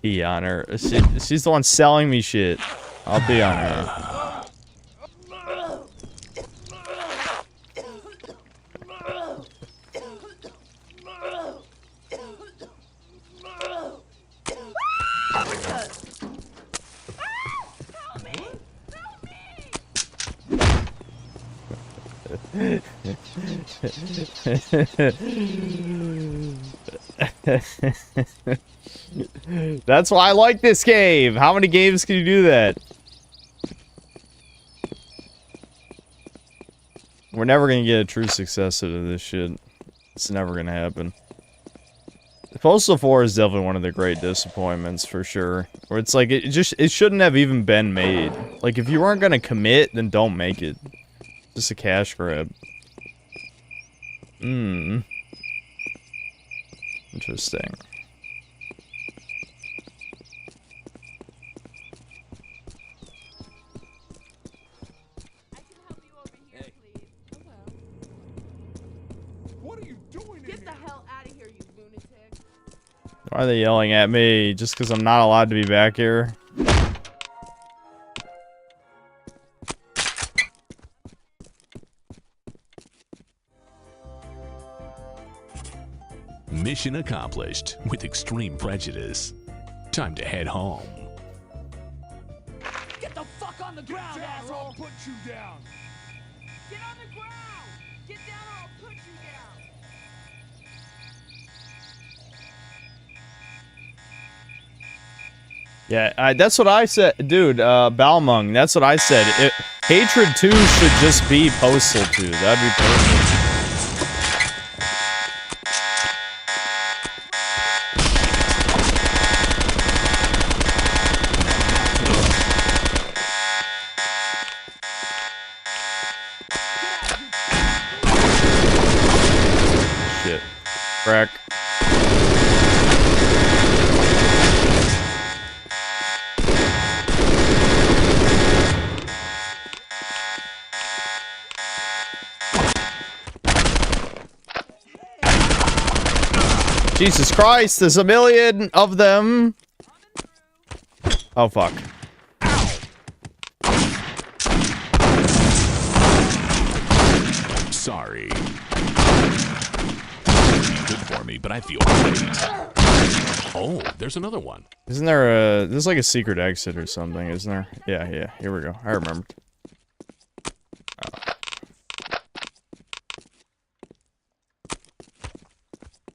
Speaker 1: Be on her. She's the one selling me shit. I'll be on her. That's why I like this game. How many games can you do that? We're never gonna get a true successor to this shit. It's never gonna happen. Postal 4 is definitely one of the great disappointments for sure. Where it's like it shouldn't have even been made. Like if you weren't gonna commit, then don't make it. Just a cash grab. Interesting. Why are they yelling at me? Just because I'm not allowed to be back here?
Speaker 5: Mission accomplished with extreme prejudice. Time to head home.
Speaker 4: Get the fuck on the ground, asshole!
Speaker 7: I'll put you down.
Speaker 4: Get on the ground! Get down or I'll put you down!
Speaker 1: Yeah, that's what I said. Dude, Balmung, that's what I said. Hatred 2 should just be Postal 2. That'd be perfect. Shit. Crack. Jesus Christ, there's a million of them. Oh, fuck.
Speaker 5: Sorry. Good for me, but I feel great. Oh, there's another one.
Speaker 1: Isn't there there's like a secret exit or something, isn't there? Yeah, here we go. I remember. Oh.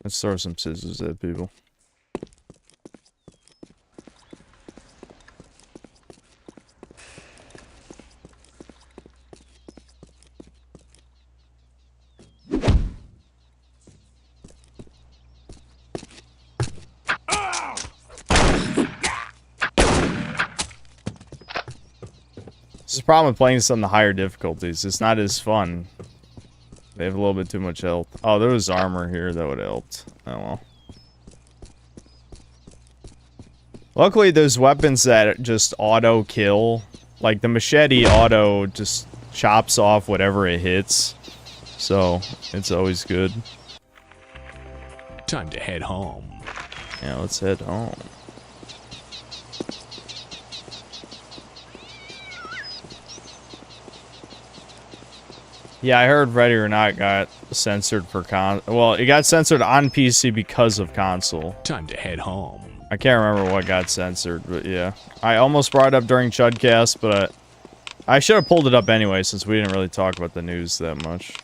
Speaker 1: Let's throw some scissors at people. This is the problem with playing this on the higher difficulties. It's not as fun. They have a little bit too much health. Oh, there was armor here that would have helped. Oh well. Luckily, there's weapons that just auto-kill like the machete auto just chops off whatever it hits. So, it's always good.
Speaker 5: Time to head home.
Speaker 1: Yeah, let's head home. Yeah, I heard Ready or Not got censored for well, it got censored on PC because of console.
Speaker 5: Time to head home.
Speaker 1: I can't remember what got censored, but yeah. I almost brought it up during Chudcast, but I should have pulled it up anyway since we didn't really talk about the news that much.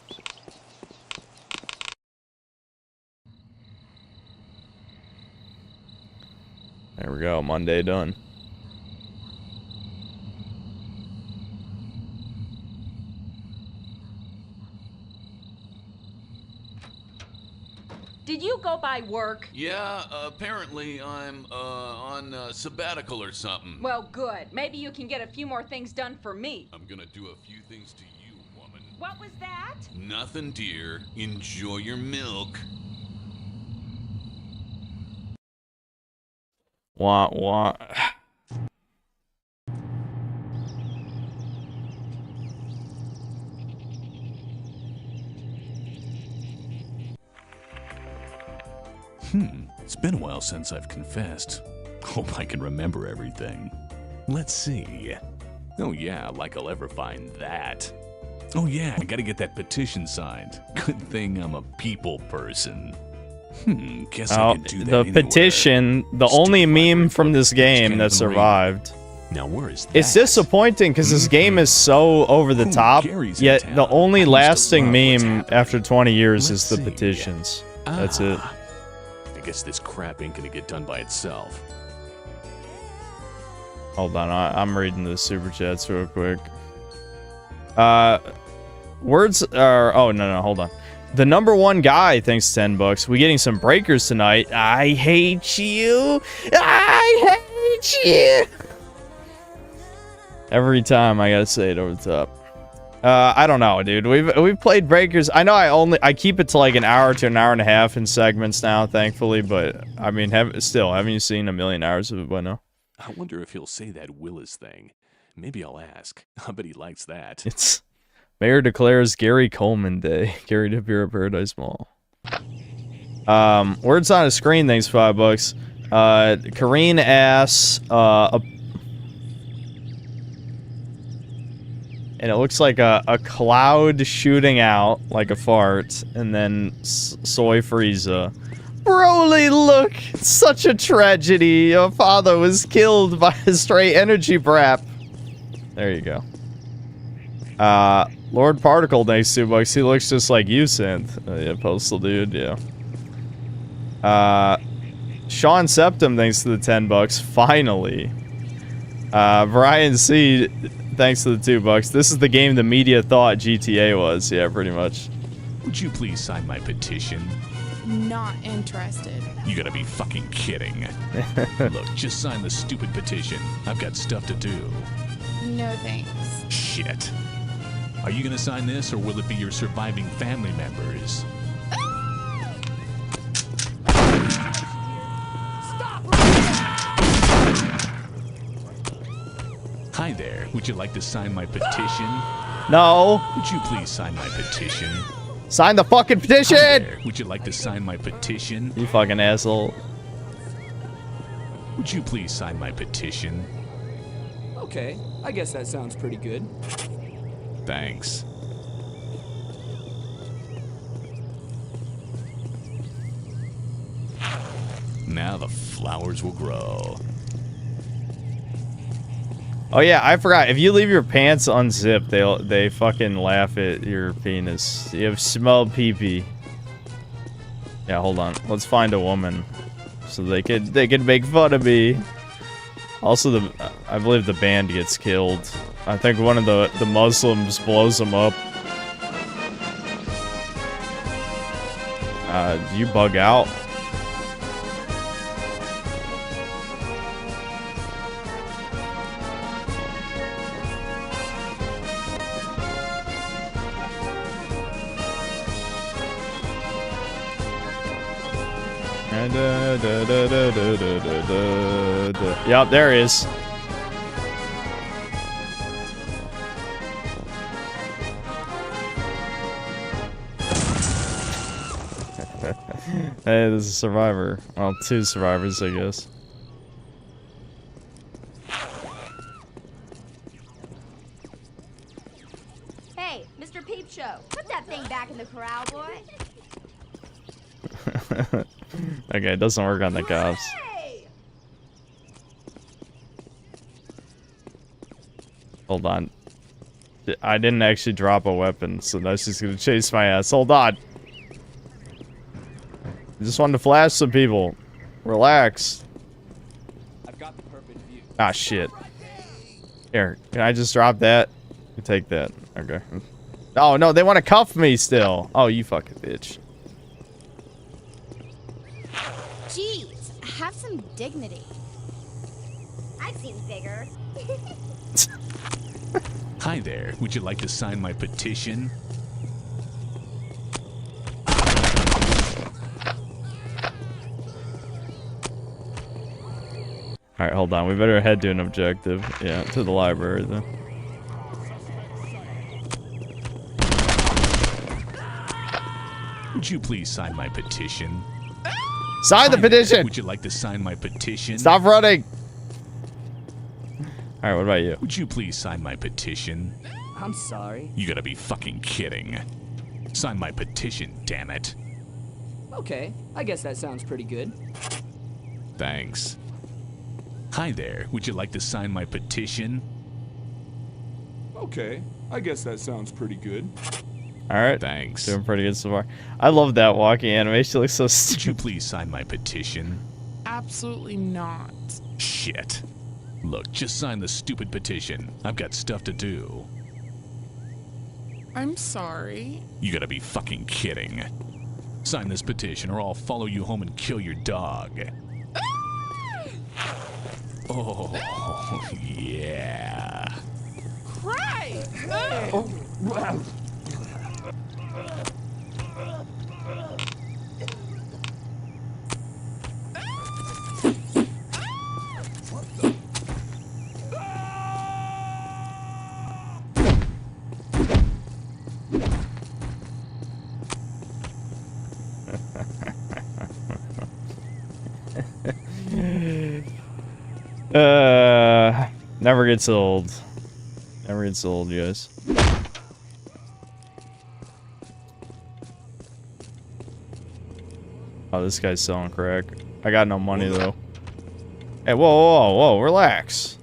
Speaker 1: There we go, Monday done.
Speaker 6: Did you go by work?
Speaker 11: Yeah, apparently I'm on sabbatical or something.
Speaker 6: Well, good. Maybe you can get a few more things done for me.
Speaker 11: I'm gonna do a few things to you, woman.
Speaker 6: What was that?
Speaker 11: Nothing, dear. Enjoy your milk.
Speaker 1: Wah, wah.
Speaker 5: It's been a while since I've confessed. Hope I can remember everything. Let's see. Oh yeah, like I'll ever find that. Oh yeah, I gotta get that petition signed. Good thing I'm a people person. Guess I can do that
Speaker 1: the
Speaker 5: anywhere.
Speaker 1: petition, the only meme from this game that survived.
Speaker 5: Now where is that?
Speaker 1: It's disappointing because this game is so over the top, yet the only lasting meme after 20 years is the petitions. That's it.
Speaker 5: I guess this crap ain't gonna get done by itself.
Speaker 1: Hold on, I'm reading the super chats real quick. Words are... Oh, no, hold on. The #1 guy thanks $10. We getting some breakers tonight. I hate you. I hate you. Every time I gotta say it over the top. I don't know, dude. We've played breakers. I know I keep it to like an hour to an hour and a half in segments now, thankfully. But I mean, haven't you seen a million hours of it by now?
Speaker 5: I wonder if he'll say that Willis thing. Maybe I'll ask. I bet he likes that.
Speaker 1: It's Mayor declares Gary Coleman Day. Gary DePere at Paradise Mall. Words on a screen. Thanks, $5. Kareen asks, and it looks like a cloud shooting out like a fart, and then Soy Frieza. Broly, look! Such a tragedy. Your father was killed by a stray energy brap. There you go. Lord Particle, thanks $2. He looks just like you, Synth. Yeah, Postal dude, yeah. Sean Septum, thanks to the $10. Finally. Brian C, thanks to the $2. This is the game the media thought GTA was. Yeah, pretty much.
Speaker 5: Would you please sign my petition?
Speaker 12: Not interested.
Speaker 5: You gotta be fucking kidding. Look, just sign the stupid petition. I've got stuff to do.
Speaker 12: No thanks.
Speaker 5: Shit. Are you gonna sign this, or will it be your surviving family members? Hi there. Would you like to sign my petition?
Speaker 1: No.
Speaker 5: Would you please sign my petition?
Speaker 1: Sign the fucking petition!
Speaker 5: Hi there. Would you like to sign my petition?
Speaker 1: You fucking asshole.
Speaker 5: Would you please sign my petition?
Speaker 4: Okay, I guess that sounds pretty good.
Speaker 5: Thanks. Now the flowers will grow.
Speaker 1: Oh yeah, I forgot. If you leave your pants unzipped, they fucking laugh at your penis. You have smelled pee-pee. Yeah, hold on. Let's find a woman, so they could make fun of me. Also, I believe the band gets killed. I think one of the Muslims blows them up. You bug out. Yep, there he is. Hey, there's a survivor. Well, 2 survivors, I guess.
Speaker 10: Hey, Mr. Peep Show, put that thing back in the corral, boy.
Speaker 1: Okay, it doesn't work on the cops.
Speaker 10: Hey!
Speaker 1: Hold on. I didn't actually drop a weapon, so that's just gonna chase my ass. Hold on. I just wanted to flash some people. Relax.
Speaker 4: I've got the perfect view.
Speaker 1: Ah, shit. Here, can I just drop that? You take that. Okay. Oh, no, they want to cuff me still. Oh, you fucking bitch.
Speaker 12: Jeez, have some dignity.
Speaker 10: I've seen bigger.
Speaker 5: Hi there. Would you like to sign my petition?
Speaker 1: Alright, hold on. We better head to an objective. Yeah, to the library, then.
Speaker 5: Would you please sign my petition?
Speaker 1: Sign the petition!
Speaker 5: Would you like to sign my petition?
Speaker 1: Stop running! Alright, what about you?
Speaker 5: Would you please sign my petition?
Speaker 4: I'm sorry.
Speaker 5: You gotta be fucking kidding. Sign my petition, damn it.
Speaker 4: Okay, I guess that sounds pretty good.
Speaker 5: Thanks. Hi there. Would you like to sign my petition?
Speaker 13: Okay, I guess that sounds pretty good.
Speaker 1: Alright.
Speaker 5: Thanks.
Speaker 1: Doing pretty good so far. I love that walking animation. It looks so
Speaker 5: Would
Speaker 1: stupid.
Speaker 5: you please sign my petition?
Speaker 12: Absolutely not.
Speaker 5: Shit. Look, just sign the stupid petition. I've got stuff to do.
Speaker 12: I'm sorry.
Speaker 5: You gotta be fucking kidding. Sign this petition or I'll follow you home and kill your dog. Oh, yeah.
Speaker 12: Right!
Speaker 4: Oh, wow.
Speaker 1: Never gets old. Never gets old, you guys. Oh, this guy's selling crack. I got no money though. Hey, whoa, relax.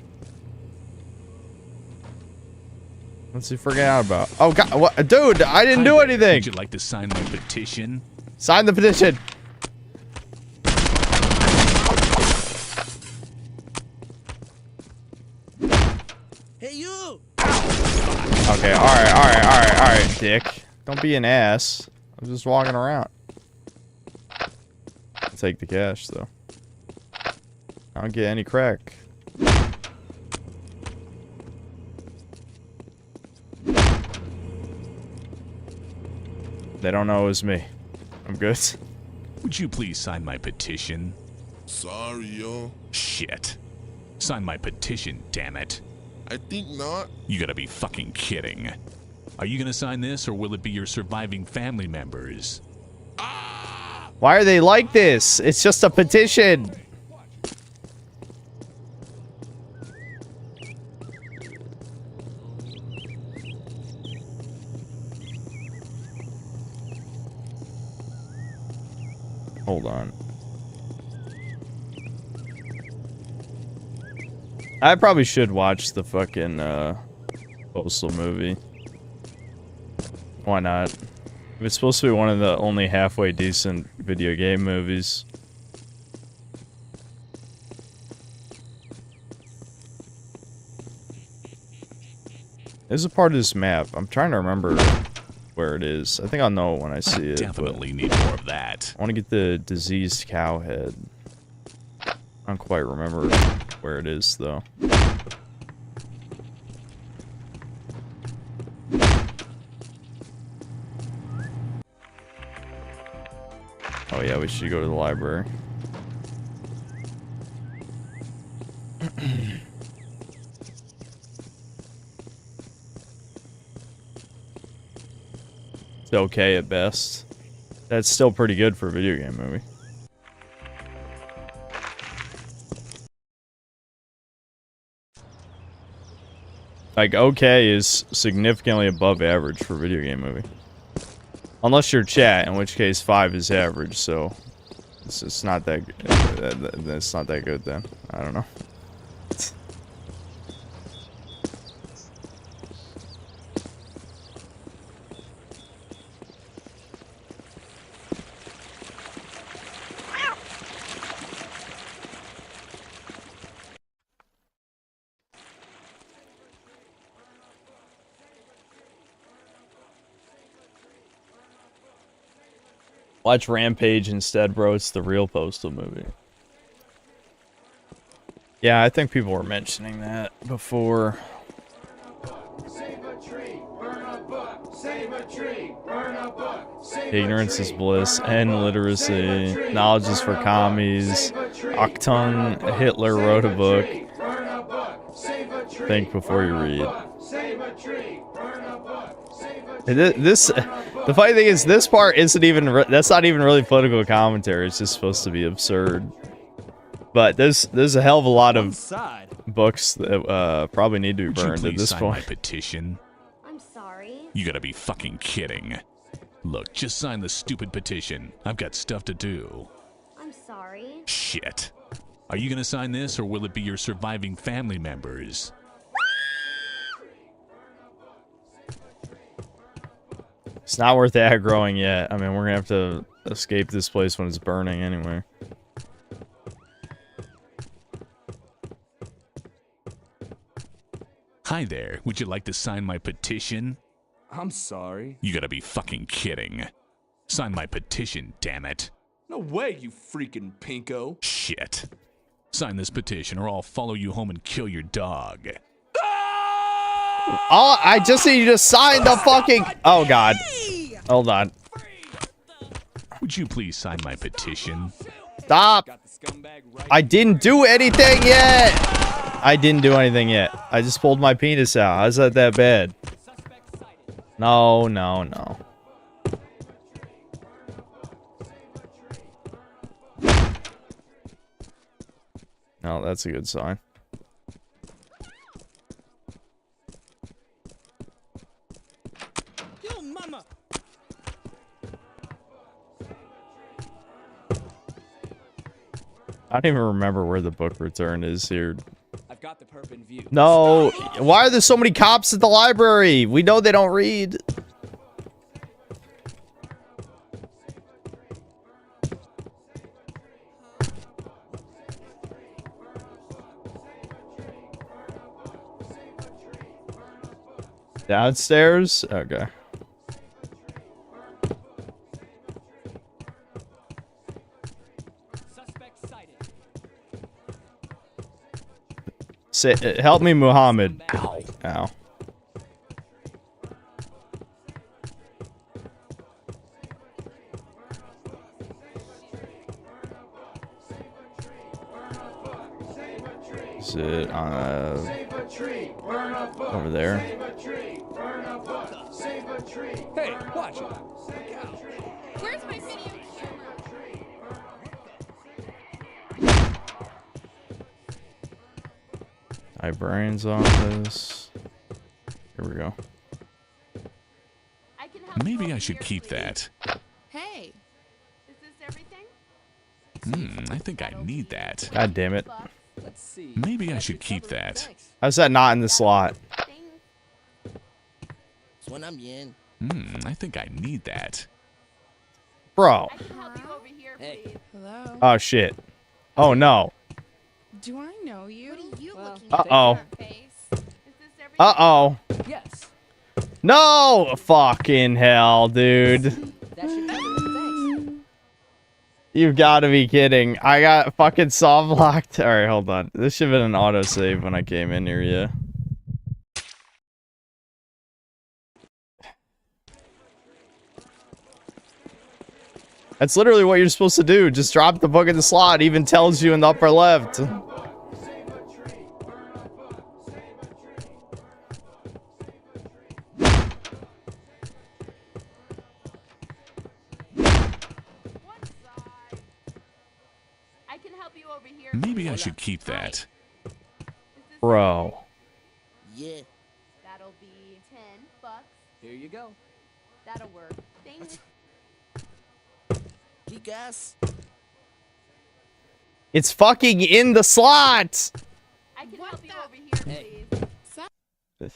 Speaker 1: What's he freaking out about? Oh God, what, dude? I didn't do anything.
Speaker 5: Would you like to sign my petition?
Speaker 1: Sign the petition.
Speaker 3: Hey, you!
Speaker 1: Okay, alright, dick. Don't be an ass. I'm just walking around. I'll take the cash, though. I don't get any crack. They don't know it was me. I'm good.
Speaker 5: Would you please sign my petition?
Speaker 14: Sorry, yo.
Speaker 5: Shit. Sign my petition, damn it.
Speaker 14: I think not.
Speaker 5: You gotta be fucking kidding. Are you gonna sign this, or will it be your surviving family members?
Speaker 1: Why are they like this? It's just a petition. Hold on. I probably should watch the fucking Postal movie. Why not? If it's supposed to be one of the only halfway decent video game movies. There's a part of this map. I'm trying to remember where it is. I think I'll know it when I see it.
Speaker 5: Definitely need more of that.
Speaker 1: I want to get the diseased cow head. I don't quite remember where it is, though. Oh yeah, we should go to the library. It's okay at best. That's still pretty good for a video game movie. Like, okay is significantly above average for a video game movie. Unless you're chat, in which case 5 is average, so it's not that good. That's not that good then. I don't know. Watch Rampage instead, bro. It's the real Postal movie. Yeah, I think people were mentioning that before. Ignorance is bliss. End literacy. Knowledge is for commies. Achtung, Hitler wrote a book. Think before you read. The funny thing is, this part isn't even, that's not even really political commentary. It's just supposed to be absurd. But there's a hell of a lot of books that probably need to be burned at this point.
Speaker 5: My petition?
Speaker 10: I'm sorry.
Speaker 5: You gotta be fucking kidding. Look, just sign the stupid petition. I've got stuff to do.
Speaker 10: I'm sorry.
Speaker 5: Shit. Are you gonna sign this, or will it be your surviving family members?
Speaker 1: It's not worth aggroing yet. I mean, we're gonna have to escape this place when it's burning anyway.
Speaker 5: Hi there. Would you like to sign my petition?
Speaker 13: I'm sorry.
Speaker 5: You gotta be fucking kidding. Sign my petition, damn it.
Speaker 13: No way, you freaking pinko.
Speaker 5: Shit. Sign this petition or I'll follow you home and kill your dog.
Speaker 1: Oh, I just need you to sign the fucking... Oh, God. Hold on.
Speaker 5: Would you please sign my petition?
Speaker 1: Stop. I didn't do anything yet. I didn't do anything yet. I just pulled my penis out. How's that bad? No, no, no. No, that's a good sign.
Speaker 4: Yo, mama.
Speaker 1: I don't even remember where the book return is here.
Speaker 4: I've got the perp in view.
Speaker 1: No, why are there so many cops at the library? We know they don't read. Downstairs? Okay. Say, help me, Muhammad. Ow. Ow. Is it over there?
Speaker 4: Hey, watch it.
Speaker 12: Where's my video
Speaker 1: Librarian's office. Here we go.
Speaker 5: Maybe I should keep that.
Speaker 12: Hey, is this everything?
Speaker 5: I think I need that.
Speaker 1: God damn it.
Speaker 4: Let's see.
Speaker 5: Maybe I should keep that.
Speaker 1: How's that not in the slot?
Speaker 5: I think I need that.
Speaker 1: Bro.
Speaker 12: Hey. Hello.
Speaker 1: Oh, shit. Oh, no.
Speaker 12: Do I know you? What are you looking
Speaker 1: Uh-oh.
Speaker 12: at?
Speaker 1: Uh-oh.
Speaker 4: Yes.
Speaker 1: No! Fucking hell, dude.
Speaker 4: That should cover it. Thanks.
Speaker 1: You've got to be kidding. I got fucking soft locked. Alright, hold on. This should have been an autosave when I came in here, yeah. That's literally what you're supposed to do. Just drop the book in the slot. It even tells you in the upper left.
Speaker 5: Maybe I should keep that.
Speaker 1: Bro.
Speaker 10: Yeah. That'll be $10.
Speaker 4: Here you go.
Speaker 10: That'll work. Thanks.
Speaker 9: Kick-ass.
Speaker 1: It's fucking in the slot!
Speaker 12: I can help you over here, please.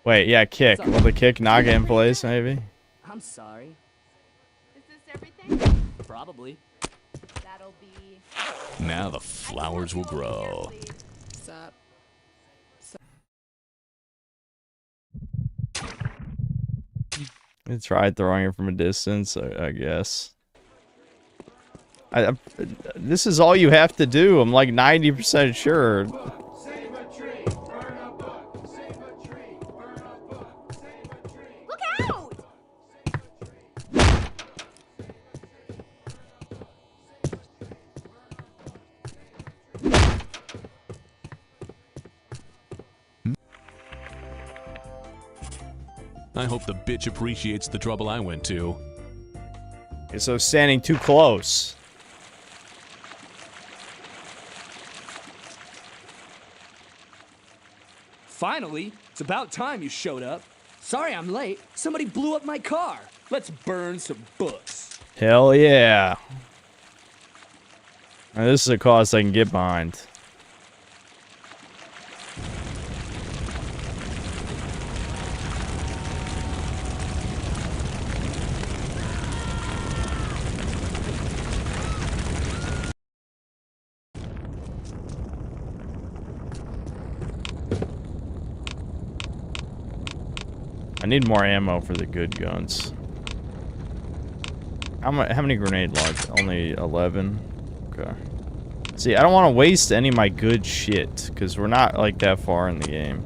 Speaker 1: Wait, yeah, kick. Will the kick not get in place, maybe?
Speaker 4: I'm sorry.
Speaker 12: Is this everything?
Speaker 4: Probably.
Speaker 12: That'll be...
Speaker 5: Now the flowers will grow.
Speaker 12: Sup?
Speaker 1: I tried throwing it from a distance, I guess. This is all you have to do. I'm like 90% sure.
Speaker 10: Save a tree, burn a book. Save a tree, burn a book. Save a tree. Look out!
Speaker 5: I hope the bitch appreciates the trouble I went to.
Speaker 1: Okay, so standing too close.
Speaker 4: Finally, it's about time you showed up. Sorry I'm late. Somebody blew up my car. Let's burn some books.
Speaker 1: Hell yeah. Now, this is a cause I can get behind. I need more ammo for the good guns. How many grenade launchers? Only 11? Okay. See, I don't want to waste any of my good shit, because we're not, like, that far in the game.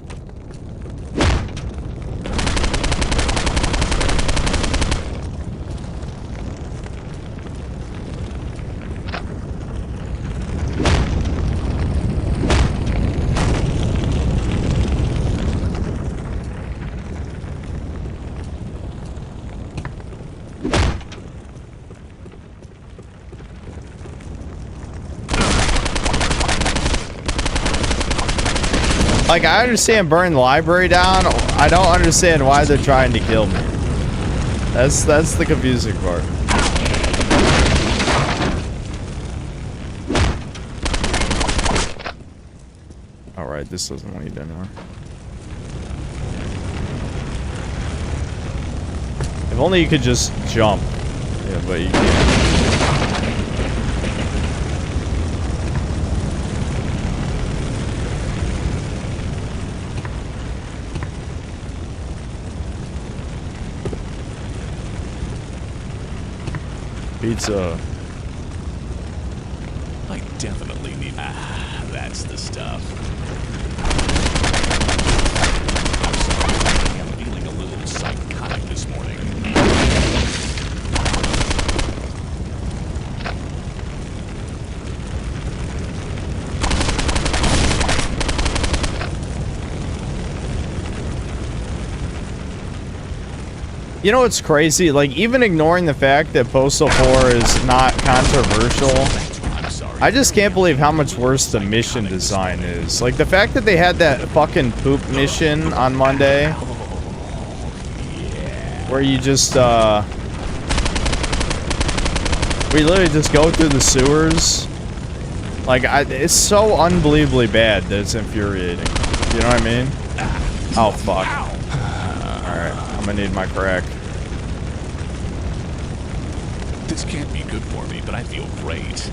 Speaker 1: Like, I understand burning the library down. I don't understand why they're trying to kill me. That's the confusing part. Alright, this doesn't lead anywhere. If only you could just jump. Yeah, but you can't. Pizza.
Speaker 5: I definitely need... Ah, that's the stuff. I'm sorry, I'm feeling a little psychotic this morning.
Speaker 1: You know what's crazy? Like, even ignoring the fact that Postal 4 is not controversial, I just can't believe how much worse the mission design is. Like, the fact that they had that fucking poop mission on Monday, where you just, we literally just go through the sewers. Like, it's so unbelievably bad that it's infuriating. You know what I mean? Oh, fuck. Alright, I'm gonna need my crack.
Speaker 5: This can't be good for me, but I feel great.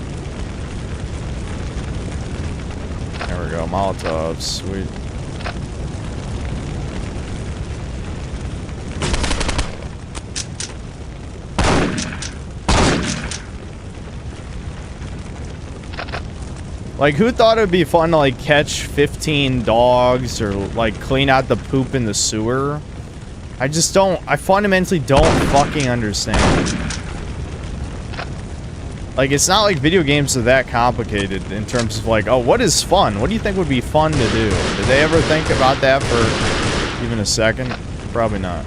Speaker 1: There we go, Molotovs, sweet. Like, who thought it would be fun to, like, catch 15 dogs or, like, clean out the poop in the sewer? I just don't, I fundamentally don't fucking understand. Like, it's not like video games are that complicated in terms of, like, oh, what is fun? What do you think would be fun to do? Did they ever think about that for even a second? Probably not.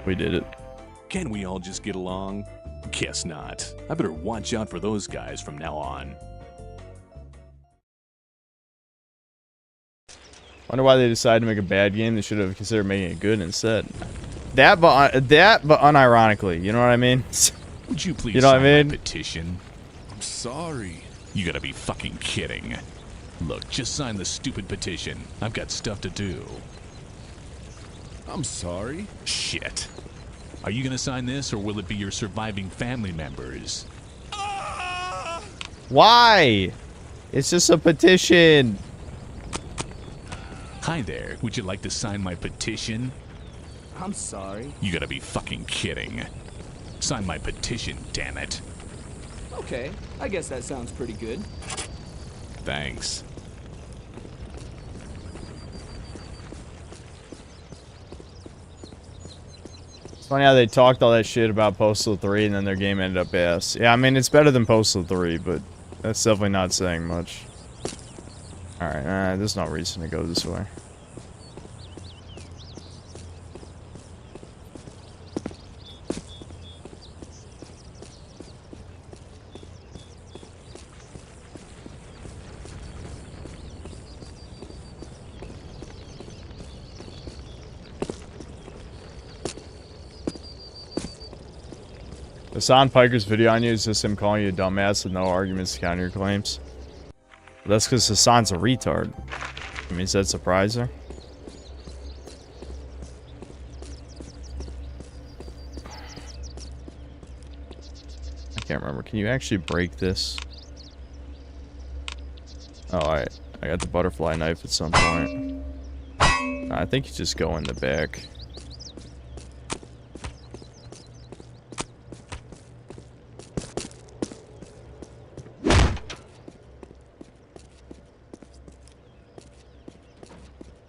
Speaker 1: We did it.
Speaker 5: Can we all just get along? Guess not. I better watch out for those guys from now on.
Speaker 1: Wonder why they decided to make a bad game. They should have considered making it good instead. That, but unironically, you know what I mean?
Speaker 5: Would you please
Speaker 1: You know what I
Speaker 5: sign
Speaker 1: mean?
Speaker 5: my petition?
Speaker 14: I'm sorry.
Speaker 5: You gotta be fucking kidding. Look, just sign the stupid petition. I've got stuff to do.
Speaker 14: I'm sorry.
Speaker 5: Shit. Are you gonna sign this, or will it be your surviving family members?
Speaker 1: Why? It's just a petition.
Speaker 5: Hi there. Would you like to sign my petition?
Speaker 13: I'm sorry.
Speaker 5: You gotta be fucking kidding. Sign my petition, damn it.
Speaker 13: Okay, I guess that sounds pretty good.
Speaker 5: Thanks.
Speaker 1: It's funny how they talked all that shit about Postal 3 and then their game ended up ass. Yeah, I mean, it's better than Postal 3, but that's definitely not saying much. Alright, there's no reason to go this way. Hassan Piker's video on you is just him calling you a dumbass with no arguments to counter your claims. But that's because Hassan's a retard. I mean, is that surprising? I can't remember. Can you actually break this? Oh, I got the butterfly knife at some point. I think you just go in the back.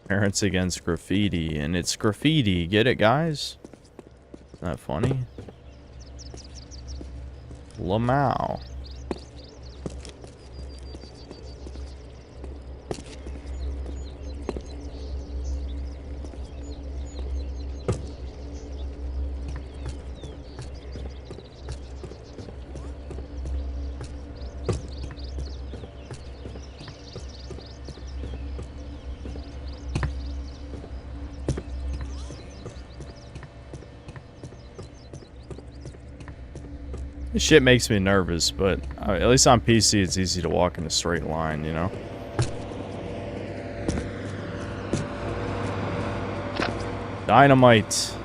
Speaker 1: Parents Against Graffiti, and it's graffiti. Get it, guys? Isn't that funny? Lamau. This shit makes me nervous, but at least on PC it's easy to walk in a straight line, you know? Dynamite.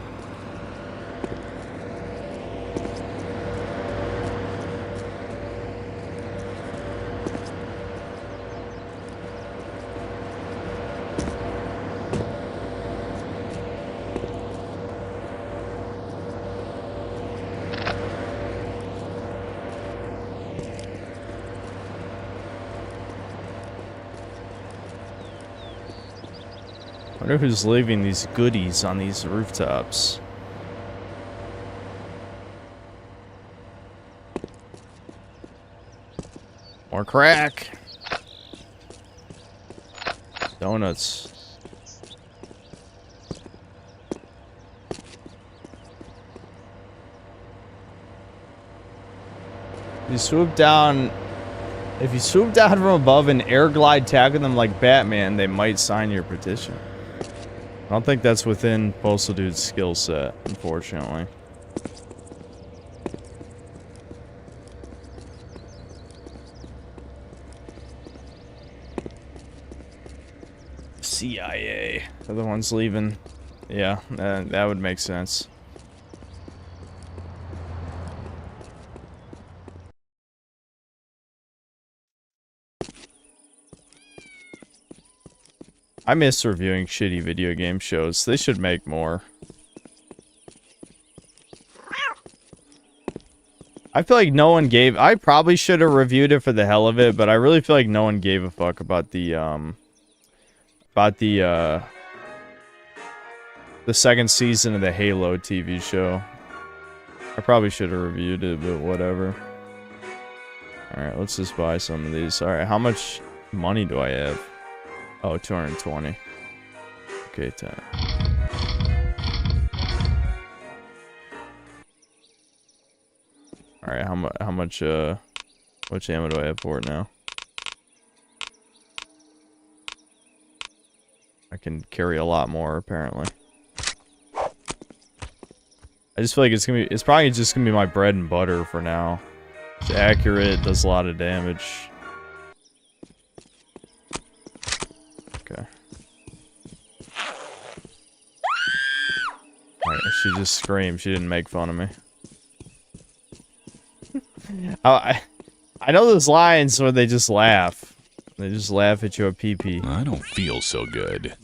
Speaker 1: I wonder who's leaving these goodies on these rooftops. More crack. Donuts. You swoop down. If you swoop down from above and air glide tackle them like Batman, they might sign your petition. I don't think that's within Postal Dude's skill set, unfortunately. CIA. They're the ones leaving. Yeah, that would make sense. I miss reviewing shitty video game shows. They should make more. I feel like no one gave... I probably should have reviewed it for the hell of it, but I really feel like no one gave a fuck about the second season of the Halo TV show. I probably should have reviewed it, but whatever. Alright, let's just buy some of these. Alright, how much money do I have? Oh, 220. Okay, 10. All right, how much ammo do I have for it now? I can carry a lot more apparently. I just feel like it's probably just gonna be my bread and butter for now. It's accurate, does a lot of damage. Okay. Alright, she just screamed. She didn't make fun of me. I know those lines where they just laugh. They just laugh at your pee-pee.
Speaker 5: I don't feel so good.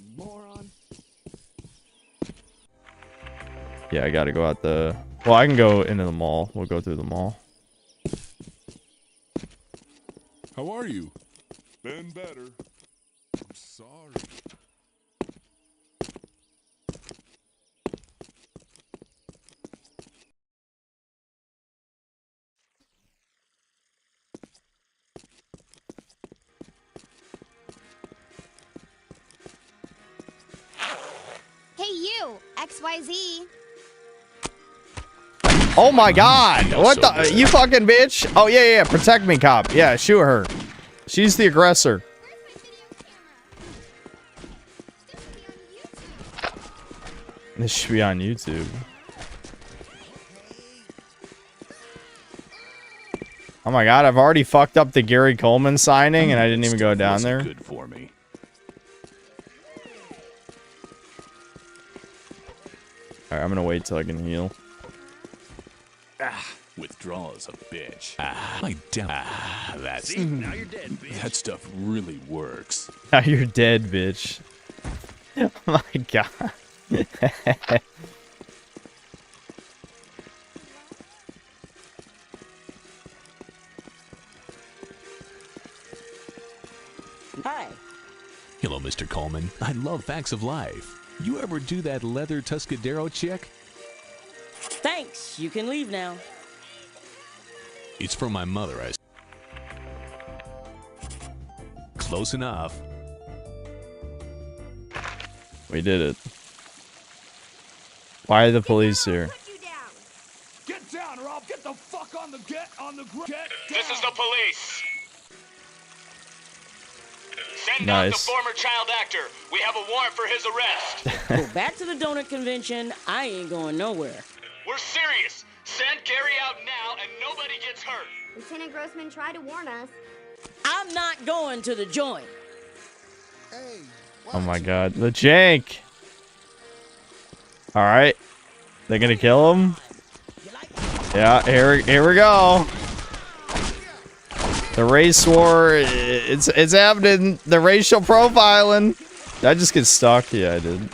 Speaker 1: Yeah, I gotta go out the... Well, I can go into the mall. We'll go through the mall.
Speaker 14: How are you? Been better. I'm sorry.
Speaker 12: Hey, you, XYZ.
Speaker 1: Oh my god! What the? You fucking bitch! Oh, yeah, protect me, cop. Yeah, shoot her. She's the aggressor. This should be on YouTube. Oh my god, I've already fucked up the Gary Coleman signing and I didn't even go down there.
Speaker 5: Good for me.
Speaker 1: Alright, I'm gonna wait till I can heal.
Speaker 5: Withdrawal is a bitch. I doubt. That's.
Speaker 3: See? Now you're dead, bitch.
Speaker 5: That stuff really works.
Speaker 1: Now you're dead, bitch. Oh my god.
Speaker 15: Hi.
Speaker 5: Hello, Mr. Coleman. I love facts of life. You ever do that leather Tuscadero chick?
Speaker 15: Thanks. You can leave now.
Speaker 5: It's for my mother, Close enough.
Speaker 1: We did it. Why are the police here?
Speaker 4: Get down, or I'll get the fuck on the ground.
Speaker 3: This is the police. Send out the
Speaker 1: Nice.
Speaker 3: former child actor. We have a warrant for his arrest.
Speaker 15: Go back to the donut convention. I ain't going nowhere.
Speaker 3: We're serious. Send Gary out now and nobody gets hurt.
Speaker 12: Lieutenant Grossman tried to warn us.
Speaker 15: I'm not going to the joint.
Speaker 1: Oh my god. The jank! Alright. They gonna kill him? Yeah, here we go. The race war, it's happening. The racial profiling. Did I just get stuck? Yeah, I did.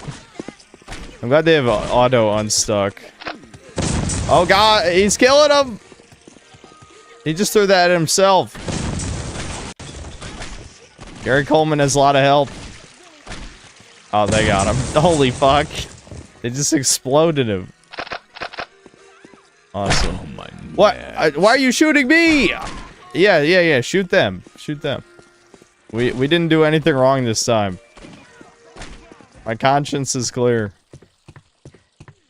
Speaker 1: I'm glad they have auto unstuck. Oh god, he's killing him! He just threw that at himself. Gary Coleman has a lot of help. Oh, they got him. Holy fuck. They just exploded him. Awesome.
Speaker 5: Oh my
Speaker 1: what? Why are you shooting me? Yeah. Shoot them. Shoot them. We didn't do anything wrong this time. My conscience is clear.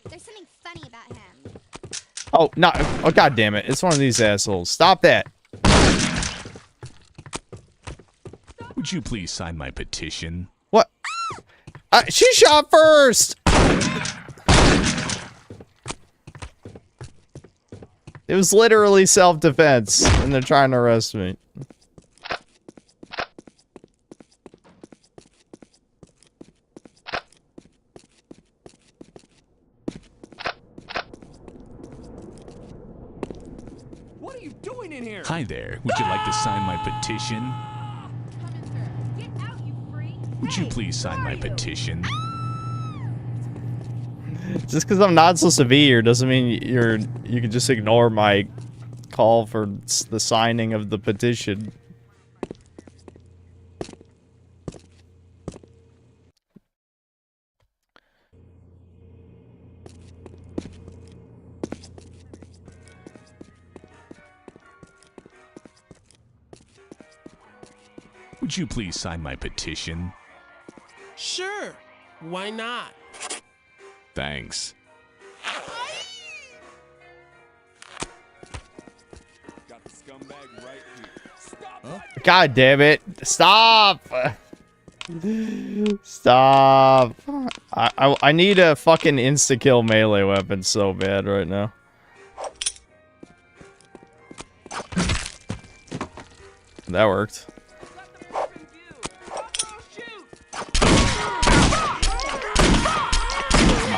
Speaker 12: There's something funny about him.
Speaker 1: Oh, no. Oh, god damn it. It's one of these assholes. Stop that.
Speaker 5: Would you please sign my petition?
Speaker 1: What? She shot first! It was literally self-defense, and they're trying to arrest me.
Speaker 4: What are you doing in here?
Speaker 5: Hi there. Would you like to sign my petition? Would you please sign my petition?
Speaker 1: Just because I'm not so severe doesn't mean you can just ignore my call for the signing of the petition.
Speaker 5: Would you please sign my petition?
Speaker 16: Sure. Why not?
Speaker 5: Thanks.
Speaker 14: scumbag right here.
Speaker 1: God damn it! Stop! Stop! I need a fucking insta-kill melee weapon so bad right now. That worked.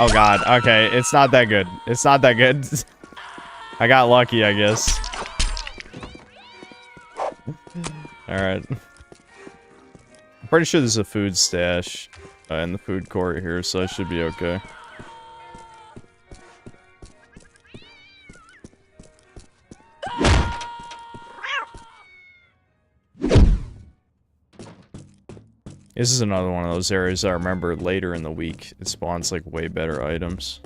Speaker 1: Oh god, okay, it's not that good. It's not that good. I got lucky, I guess. Alright. I'm pretty sure there's a food stash in the food court here, so I should be okay. This is another one of those areas I remember later in the week. It spawns like way better items.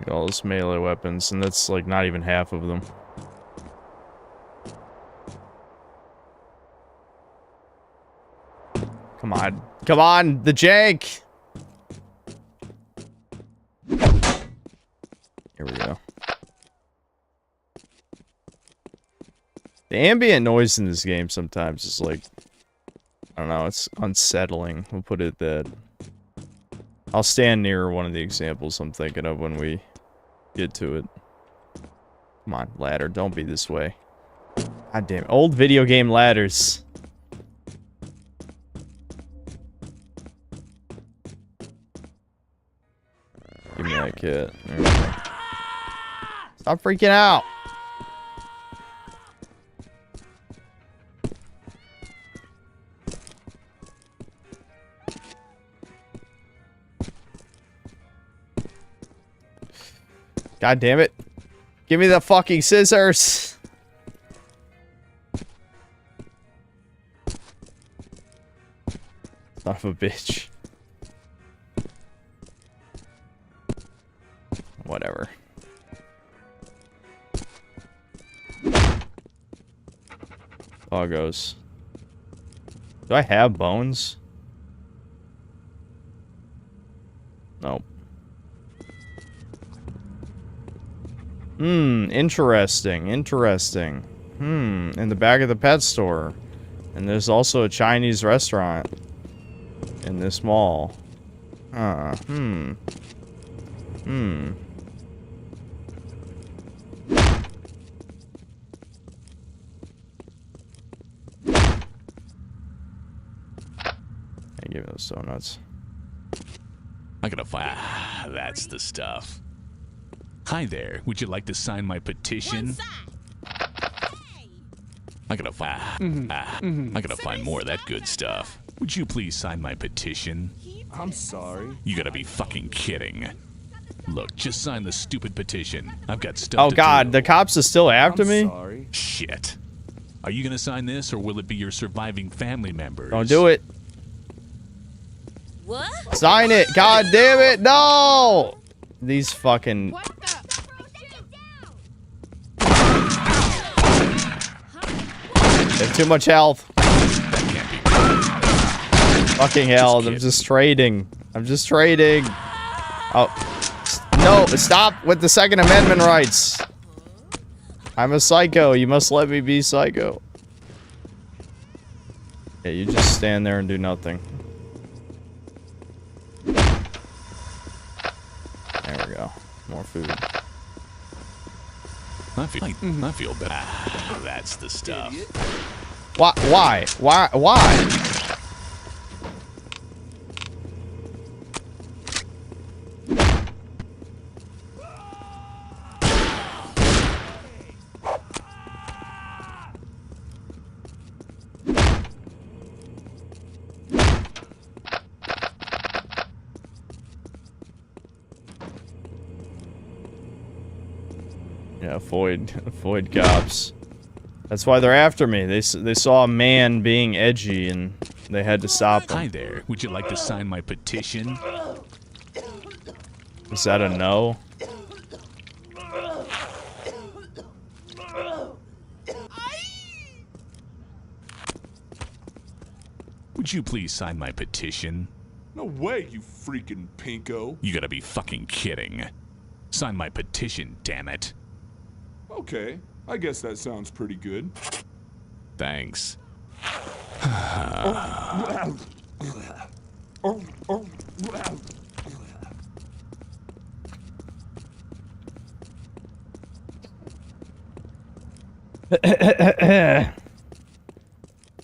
Speaker 1: All those melee weapons, and that's like not even half of them. Come on. Come on, the jank! Here we go. The ambient noise in this game sometimes is like, I don't know, it's unsettling. We'll put it that. I'll stand near one of the examples I'm thinking of when we get to it. Come on, ladder, don't be this way. God damn it. Old video game ladders. Give me that kit. There we go. Stop freaking out! God damn it. Give me the fucking scissors. Son of a bitch. Whatever. Doggos. Do I have bones? Nope. Interesting, interesting. In the back of the pet store. And there's also a Chinese restaurant in this mall. Hey, give me those donuts.
Speaker 5: I gotta find. That's the stuff. Hi there. Would you like to sign my petition? I gotta find. I gotta find more of that good stuff. Would you please sign my petition?
Speaker 13: I'm sorry.
Speaker 5: You gotta be fucking kidding. Look, just sign the stupid petition. I've got stuff
Speaker 1: Oh
Speaker 5: to
Speaker 1: god,
Speaker 5: do.
Speaker 1: the cops are still after me?
Speaker 13: Sorry.
Speaker 5: Shit. Are you gonna sign this, or will it be your surviving family members?
Speaker 1: Don't do it.
Speaker 15: What?
Speaker 1: Sign it! God damn it! No! These fucking... They have too much health. Fucking hell, I'm just trading. I'm just trading. Oh. No, stop with the Second Amendment rights. I'm a psycho. You must let me be psycho. Yeah, you just stand there and do nothing. There we go. More food.
Speaker 5: I feel bad. That's the stuff.
Speaker 1: Why? Why? Why? Why? Yeah, Void cops. That's why they're after me. They saw a man being edgy and They had to stop
Speaker 5: Hi
Speaker 1: him.
Speaker 5: there. Would you like to sign my petition?
Speaker 1: Is that a no?
Speaker 5: Would you please sign my petition?
Speaker 14: No way, you freaking pinko.
Speaker 5: You gotta be fucking kidding. Sign my petition, damn it.
Speaker 14: Okay, I guess that sounds pretty good.
Speaker 5: Thanks.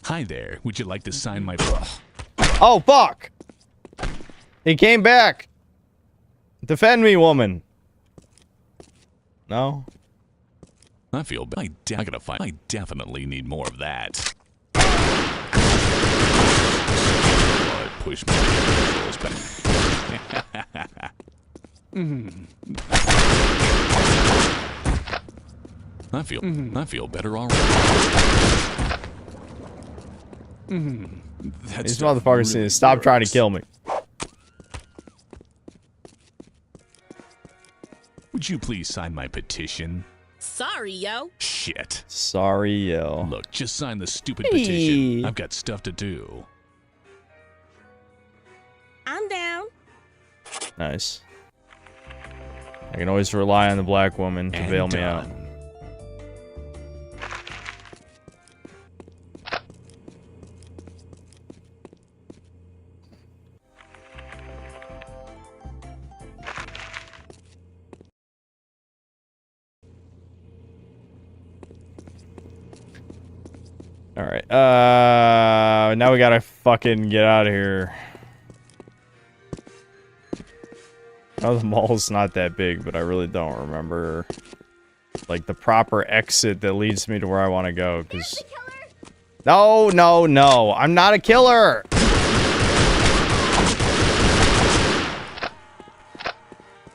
Speaker 5: Hi there. Would you like to sign my...
Speaker 1: Oh, fuck! He came back! Defend me, woman! No?
Speaker 5: I feel bad. I definitely need more of that. Push my controls back. I feel better already.
Speaker 1: These motherfuckers need to stop trying to kill me.
Speaker 5: Would you please sign my petition?
Speaker 15: Sorry, yo.
Speaker 5: Shit.
Speaker 1: Sorry, yo.
Speaker 5: Look, just sign the stupid petition. I've got stuff to do.
Speaker 15: I'm down.
Speaker 1: Nice. I can always rely on the black woman to bail me out. Alright, now we gotta fucking get out of here. Oh, the mall's not that big, but I really don't remember, like, the proper exit that leads me to where I want to go, because... No, no, no! I'm not a killer!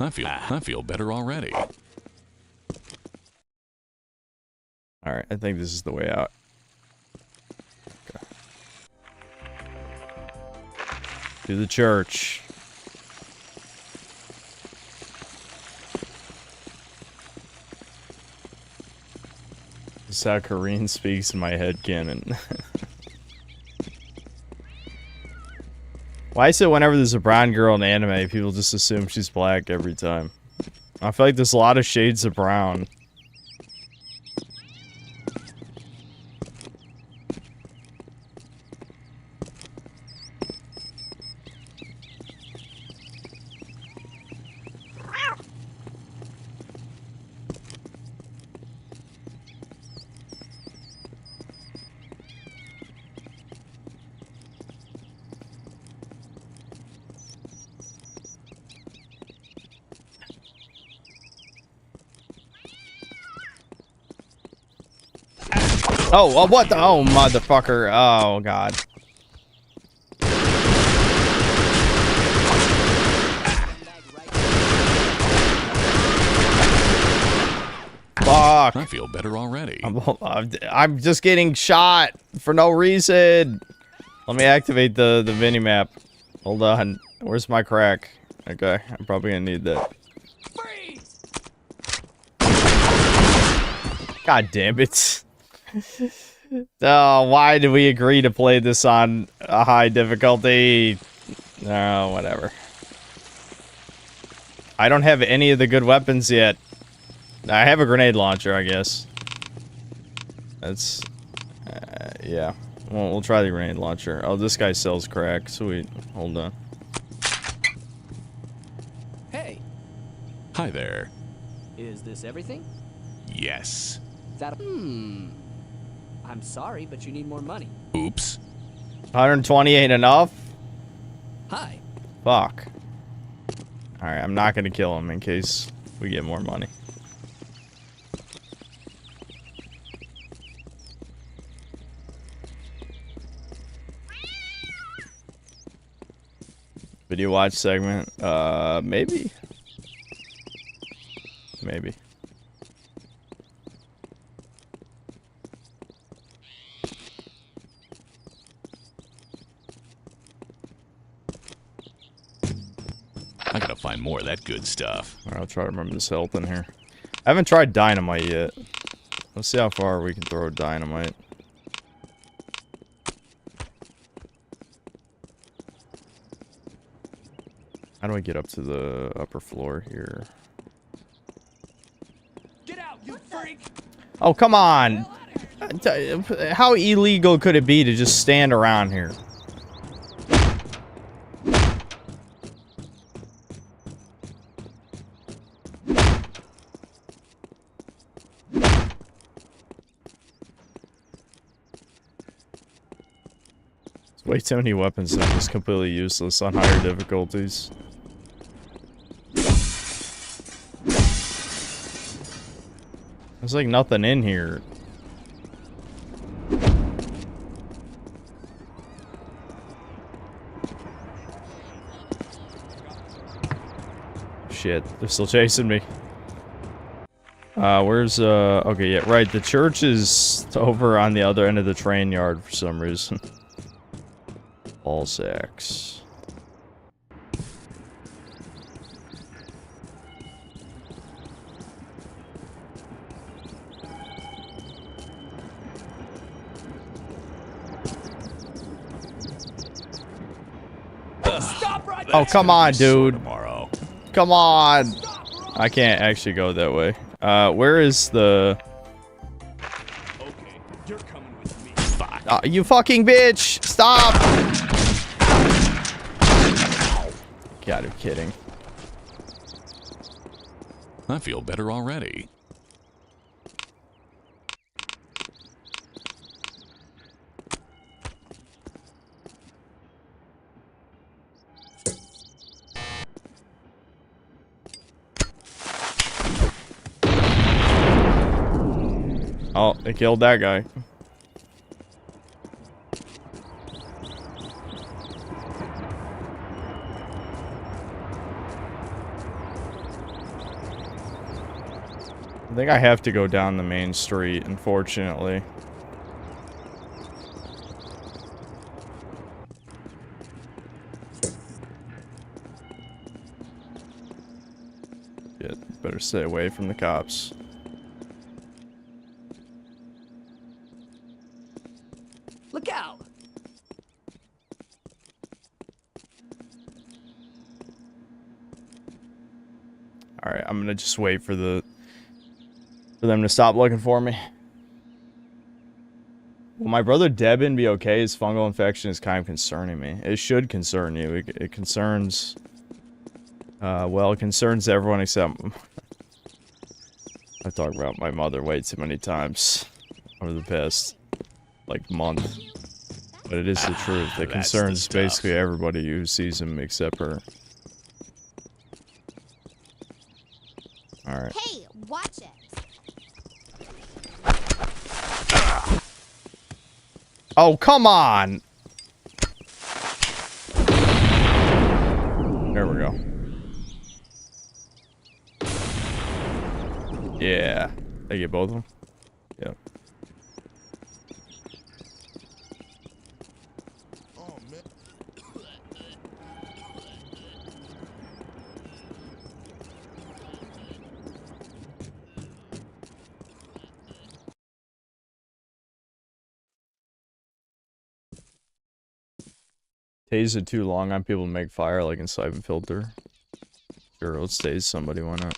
Speaker 5: I feel better already.
Speaker 1: Alright, I think this is the way out. Okay. To the church. This is how Kareen speaks in my headcanon. Why is it whenever there's a brown girl in anime, people just assume she's black every time? I feel like there's a lot of shades of brown. Oh, what the? Oh, motherfucker. Oh, God. Fuck.
Speaker 5: I feel better already.
Speaker 1: I'm just getting shot for no reason. Let me activate the mini-map. Hold on. Where's my crack? Okay, I'm probably gonna need that. God damn it. Oh, why did we agree to play this on a high difficulty? No, whatever. I don't have any of the good weapons yet. I have a grenade launcher, I guess. That's... yeah. We'll try the grenade launcher. Oh, this guy sells crack. Sweet. Hold on.
Speaker 13: Hey.
Speaker 5: Hi there.
Speaker 13: Is this everything?
Speaker 5: Yes.
Speaker 13: That... I'm sorry, but you need more money.
Speaker 5: Oops.
Speaker 1: 120 ain't enough?
Speaker 13: Hi.
Speaker 1: Fuck. Alright, I'm not gonna kill him in case we get more money. Video watch segment? Maybe? Maybe.
Speaker 5: find more of that good stuff.
Speaker 1: Alright, I'll try to remember this health in here. I haven't tried dynamite yet. Let's see how far we can throw dynamite. How do I get up to the upper floor here?
Speaker 4: Get out, you freak!
Speaker 1: Oh, come on! How illegal could it be to just stand around here? Way too many weapons that are just completely useless on higher difficulties. There's like nothing in here. Shit, they're still chasing me. Where's, okay, yeah, right, the church is over on the other end of the train yard for some reason. Ball sacks. Oh, come on, dude.
Speaker 5: Tomorrow.
Speaker 1: Come on. I can't actually go that way. Where is the...
Speaker 4: Okay, you're coming with me.
Speaker 1: you fucking bitch! Stop! Gotta be kidding.
Speaker 5: I feel better already.
Speaker 1: Oh, they killed that guy. I think I have to go down the main street, unfortunately. Shit, better stay away from the cops.
Speaker 4: Look out!
Speaker 1: Alright, I'm gonna just wait for them to stop looking for me. Will my brother Devin be okay? His fungal infection is kind of concerning me. It should concern you. It concerns... well, it concerns everyone except... I've talked about my mother way too many times over the past, like, month. But it is the truth. It concerns basically everybody who sees him except her. Alright.
Speaker 12: Hey, watch it.
Speaker 1: Oh, come on! There we go. Yeah. They get both of them? Yep. Taser too long on people to make fire like in Siphon Filter. Sure, let's tase somebody, why not?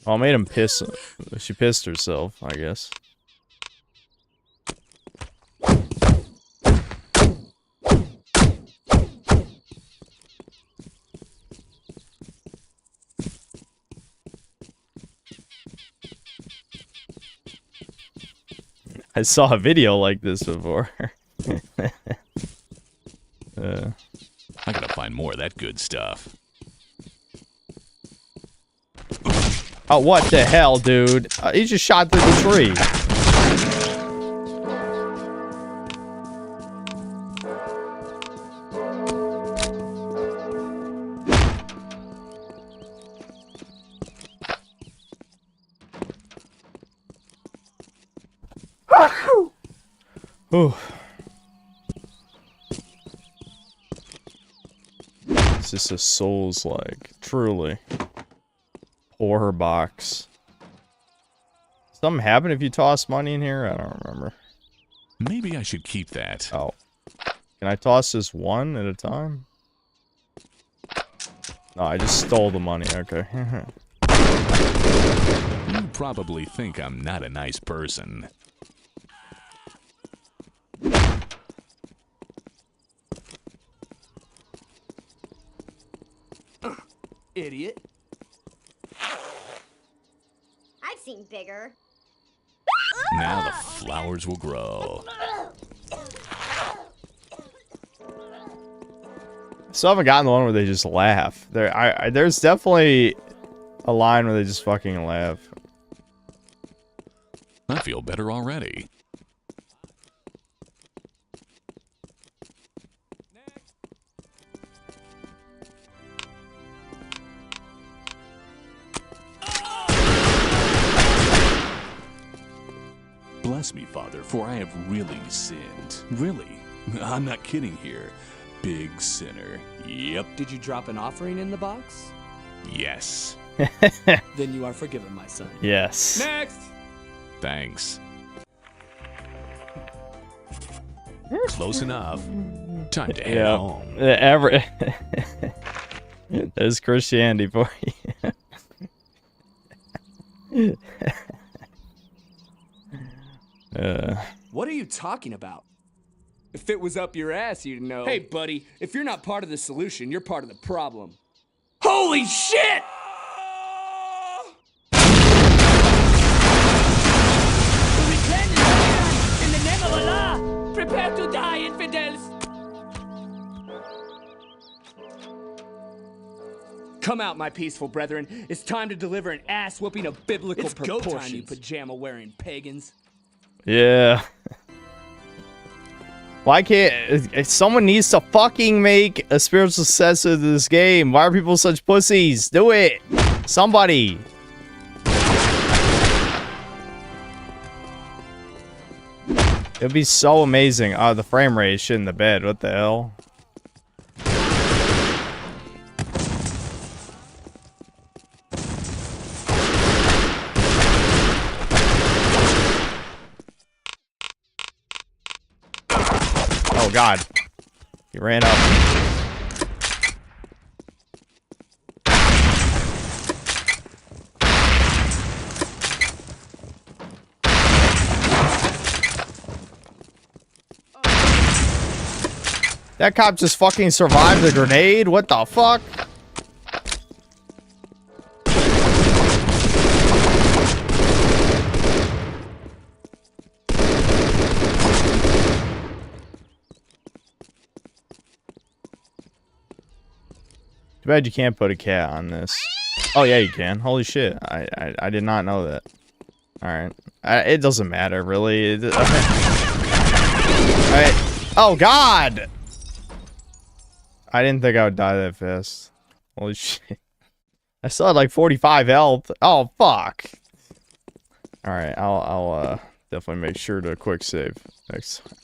Speaker 1: Oh, I made him piss. She pissed herself, I guess. I saw a video like this before.
Speaker 5: I gotta find more of that good stuff.
Speaker 1: Oh, what the hell, dude? He just shot through the tree. Whew. It's just a Souls-like, truly. Poor box. Something happen if you toss money in here? I don't remember.
Speaker 5: Maybe I should keep that.
Speaker 1: Oh. Can I toss this one at a time? No, I just stole the money. Okay.
Speaker 5: You probably think I'm not a nice person.
Speaker 13: Idiot.
Speaker 12: I've seen bigger.
Speaker 5: Now the flowers will grow.
Speaker 1: Still haven't gotten the one where they just laugh. There's definitely a line where they just fucking laugh.
Speaker 5: I feel better already. Bless me, Father, for I have really sinned. Really. I'm not kidding here. Big sinner. Yep.
Speaker 13: Did you drop an offering in the box?
Speaker 5: Yes.
Speaker 13: Then you are forgiven, my son.
Speaker 1: Yes.
Speaker 13: Next!
Speaker 5: Thanks. Close enough. Time to head home.
Speaker 1: There's Christianity for you.
Speaker 13: What are you talking about? If it was up your ass, you'd know. Hey, buddy, if you're not part of the solution, you're part of the problem. Holy shit!
Speaker 4: In the name of Allah, prepare to die, infidels!
Speaker 13: Come out, my peaceful brethren. It's time to deliver an ass-whooping of biblical
Speaker 4: It's go
Speaker 13: proportions.
Speaker 4: time, you
Speaker 13: pajama-wearing pagans.
Speaker 1: Yeah. Why can't... Someone needs to fucking make a spiritual successor to this game. Why are people such pussies? Do it! Somebody! It'd be so amazing. Oh, the frame rate is shit in the bed. What the hell? Oh god. He ran up. That cop just fucking survived the grenade? What the fuck? Too bad you can't put a cat on this. Oh yeah, you can. Holy shit! I did not know that. All right, it doesn't matter really. All right. Oh god! I didn't think I would die that fast. Holy shit! I still had like 45 health. Oh fuck! All right, I'll definitely make sure to quick save next time.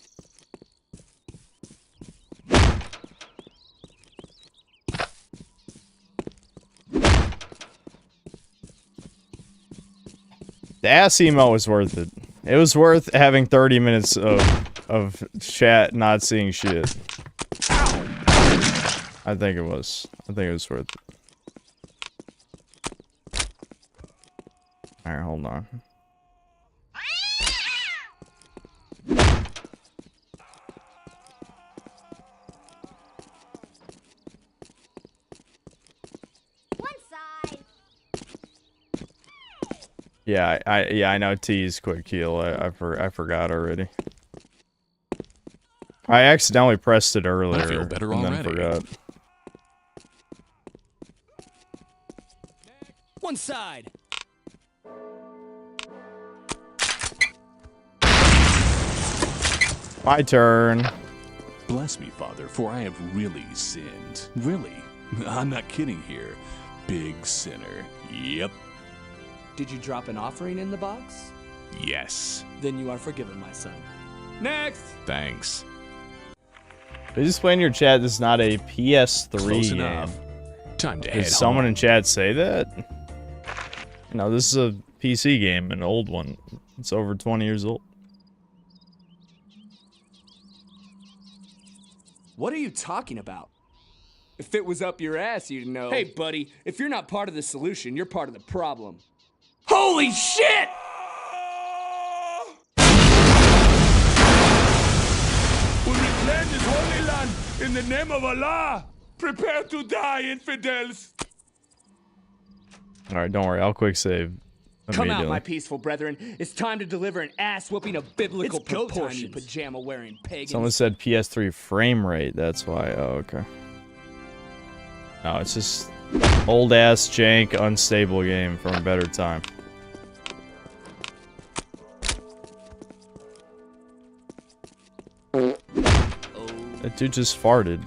Speaker 1: The ass emo was worth it. It was worth having 30 minutes of chat not seeing shit. I think it was. I think it was worth it. Alright, hold on. Yeah, I know T is quick heal. I forgot already. I accidentally pressed it earlier.
Speaker 5: I feel better
Speaker 1: and
Speaker 5: already.
Speaker 1: then forgot.
Speaker 4: One side.
Speaker 1: My turn.
Speaker 5: Bless me, Father, for I have really sinned. Really. I'm not kidding here. Big sinner. Yep.
Speaker 13: Did you drop an offering in the box?
Speaker 5: Yes.
Speaker 13: Then you are forgiven, my son. Next.
Speaker 5: Thanks.
Speaker 1: Please explain in your chat this is not a PS3
Speaker 5: Close
Speaker 1: game.
Speaker 5: enough. Time to head
Speaker 1: Did someone
Speaker 5: home.
Speaker 1: in chat say that? No, this is a PC game, an old one. It's over 20 years old.
Speaker 13: What are you talking about? If it was up your ass, you'd know. Hey, buddy, if you're not part of the solution, you're part of the problem. Holy shit!
Speaker 14: We reclaim this holy land in the name of Allah. Prepare to die, infidels.
Speaker 1: Alright, don't worry, I'll quick save.
Speaker 13: Come out, my peaceful brethren. It's time to deliver an ass-whooping of biblical proportions. You pajama-wearing pagans.
Speaker 1: Someone said PS3 frame rate, that's why. Oh, okay. No, it's just old-ass, jank, unstable game from a better time. That dude just farted.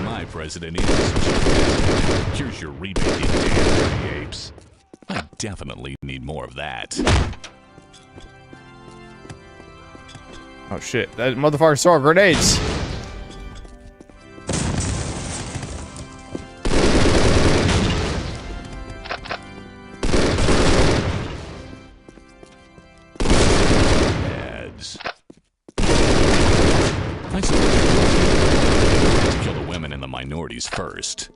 Speaker 5: My president is. Here's your rebate, you damn dirty apes. I definitely need more of that.
Speaker 1: Oh shit, that motherfucker saw grenades!
Speaker 5: Ads. I suppose to kill the women and the minorities first.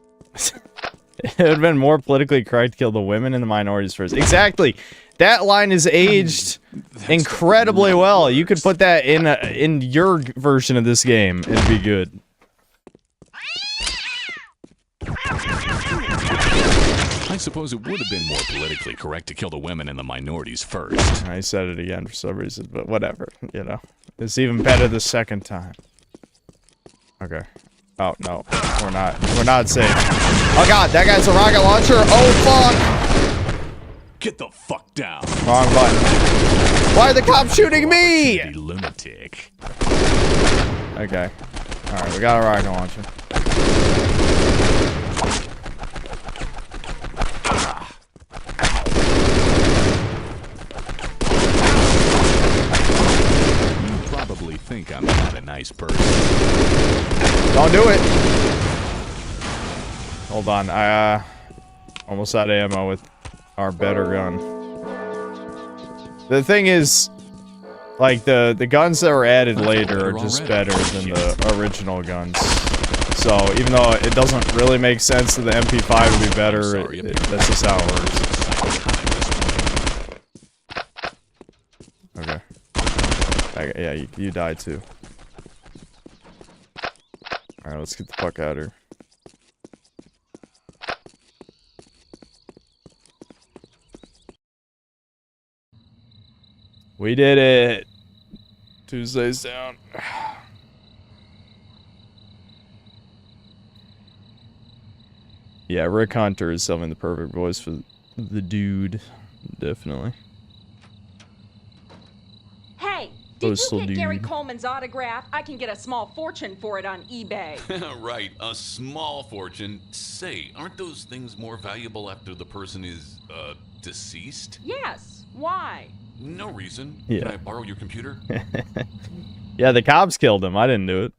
Speaker 1: It would have been more politically correct to kill the women and the minorities first. Exactly! That line is aged incredibly well. You could put that in your version of this game and be good.
Speaker 5: I suppose it would have been more politically correct to kill the women and the minorities first.
Speaker 1: I said it again for some reason, but whatever, you know. It's even better the second time. Okay. Oh, no. We're not safe. Oh god, that guy's a rocket launcher! Oh fuck!
Speaker 5: Get the fuck down.
Speaker 1: Wrong button. Why are the cops shooting me?
Speaker 5: You lunatic.
Speaker 1: Okay. Alright, we got a rocket launcher.
Speaker 5: You probably think I'm not a nice person.
Speaker 1: Don't do it! Hold on, I almost out of ammo with our better gun. The thing is, like, the guns that were added later are just better than the original guns. So, even though it doesn't really make sense that the MP5 would be better, that's just how it works. Okay. Yeah, you died too. Alright, let's get the fuck out of here. We did it! Tuesday's down. Yeah, Rick Hunter is selling the perfect voice for the dude. Definitely.
Speaker 6: Hey, did
Speaker 1: Postal
Speaker 6: you get Gary
Speaker 1: dude.
Speaker 6: Coleman's autograph? I can get a small fortune for it on eBay.
Speaker 11: Right, a small fortune. Say, aren't those things more valuable after the person is, deceased?
Speaker 6: Yes. Why?
Speaker 11: No reason.
Speaker 1: Yeah.
Speaker 11: Can I borrow your computer?
Speaker 1: Yeah, the cops killed him. I didn't do it.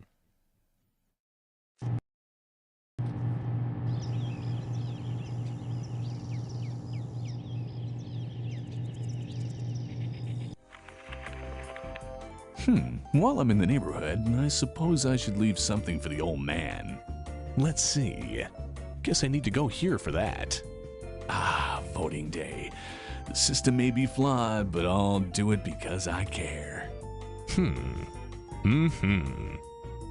Speaker 5: While I'm in the neighborhood, I suppose I should leave something for the old man. Let's see. Guess I need to go here for that. Ah, voting day. The system may be flawed, but I'll do it because I care.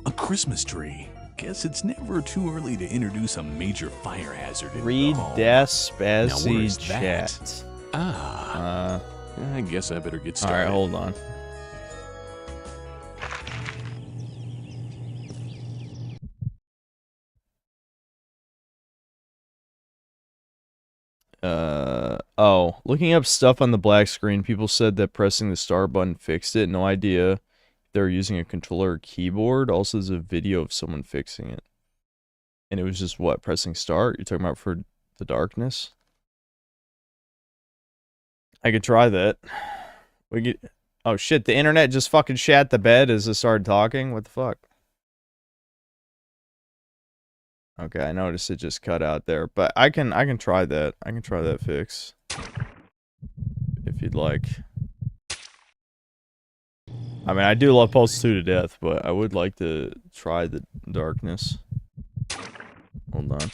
Speaker 5: A Christmas tree. Guess it's never too early to introduce a major fire hazard in
Speaker 1: Read
Speaker 5: the home.
Speaker 1: Despacito chat.
Speaker 5: I guess I better get started.
Speaker 1: Alright, hold on. Oh, looking up stuff on the black screen, people said that pressing the start button fixed it. No idea if they're using a controller or keyboard. Also, there's a video of someone fixing it. And it was just, what, pressing start? You're talking about for the darkness? I could try that. We could... Oh, shit, the internet just fucking shat the bed as I started talking? What the fuck? Okay, I noticed it just cut out there, but I can try that. I can try that fix. If you'd like. I mean, I do love Postal 2 to death, but I would like to try the darkness. Hold on.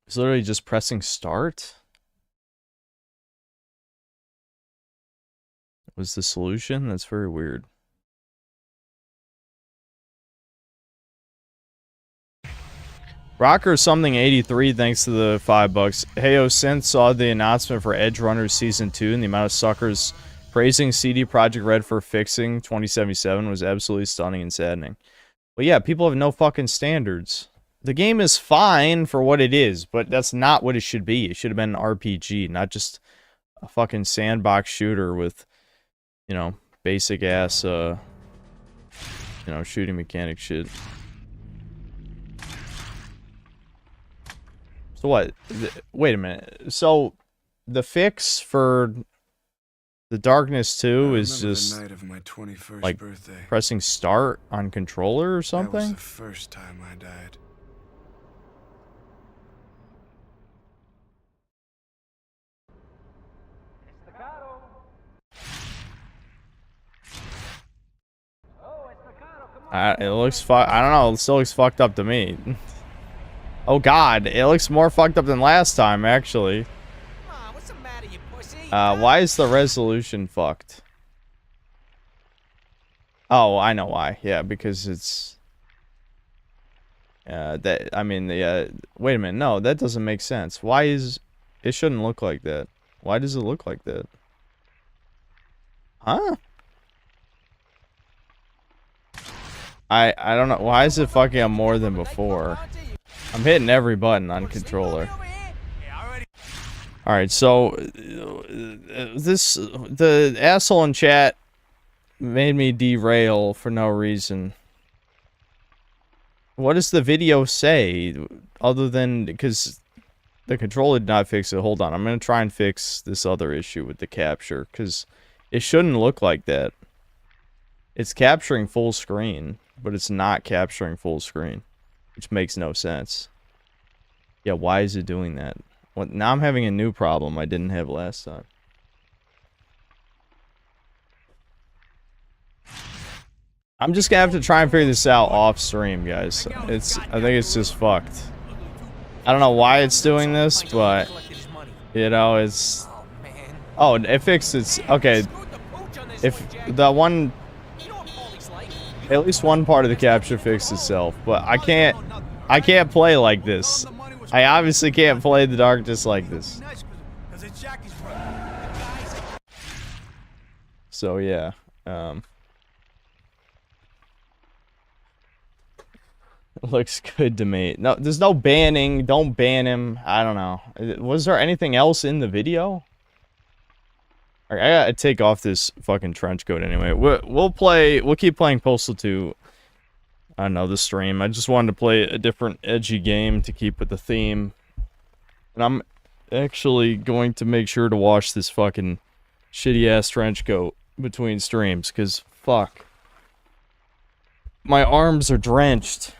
Speaker 1: It's literally just pressing start? Was the solution? That's very weird. Rocker something 83, thanks to the $5. Heyo Synth saw the announcement for Edge Runners Season 2 and the amount of suckers praising CD Projekt Red for fixing 2077 was absolutely stunning and saddening. Well, yeah, people have no fucking standards. The game is fine for what it is, but that's not what it should be. It should have been an RPG, not just a fucking sandbox shooter with, you know, basic ass, you know, shooting mechanic shit. So what? Wait a minute. So the fix for the Darkness 2 is just
Speaker 2: the night of my 21st
Speaker 1: like
Speaker 2: birthday.
Speaker 1: pressing start on controller or something?
Speaker 2: That was the first time I died.
Speaker 1: It looks I don't know. It still looks fucked up to me. Oh god, it looks more fucked up than last time, actually. Why is the resolution fucked? Oh, I know why. Yeah, because it's... that, I mean, wait a minute. No, that doesn't make sense. Why is... It shouldn't look like that. Why does it look like that? Huh? I don't know. Why is it fucking up more than before? I'm hitting every button on controller. Alright, so... The asshole in chat made me derail for no reason. What does the video say? Other than... Because the controller did not fix it. Hold on, I'm gonna try and fix this other issue with the capture. Because it shouldn't look like that. It's capturing full screen, but it's not capturing full screen. Which makes no sense. Yeah, why is it doing that? Well, now I'm having a new problem I didn't have last time. I'm just gonna have to try and figure this out off stream, guys. I think it's just fucked. I don't know why it's doing this, but you know, it's... Oh, it fixed its... Okay. If the one... At least one part of the capture fixed itself, but I can't play like this. I obviously can't play the Darkness like this. So yeah, looks good to me. No, there's no banning. Don't ban him. I don't know. Was there anything else in the video? Alright, I gotta take off this fucking trench coat anyway. We'll keep playing Postal 2. I don't know, the stream. I just wanted to play a different edgy game to keep with the theme. And I'm actually going to make sure to wash this fucking shitty-ass trench coat between streams, because, fuck. My arms are drenched.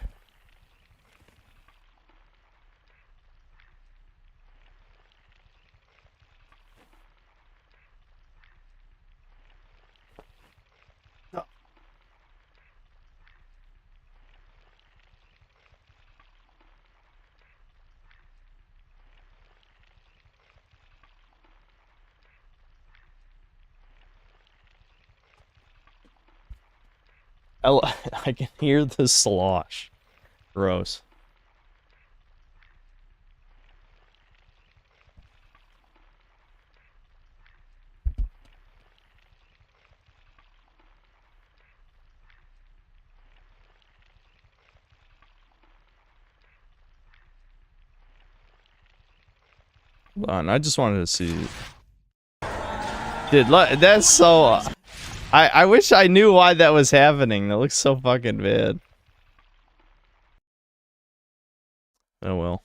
Speaker 1: I can hear the slosh. Gross. Hold on, I just wanted to see. Dude, look, that's so... I wish I knew why that was happening. That looks so fucking bad. Oh well.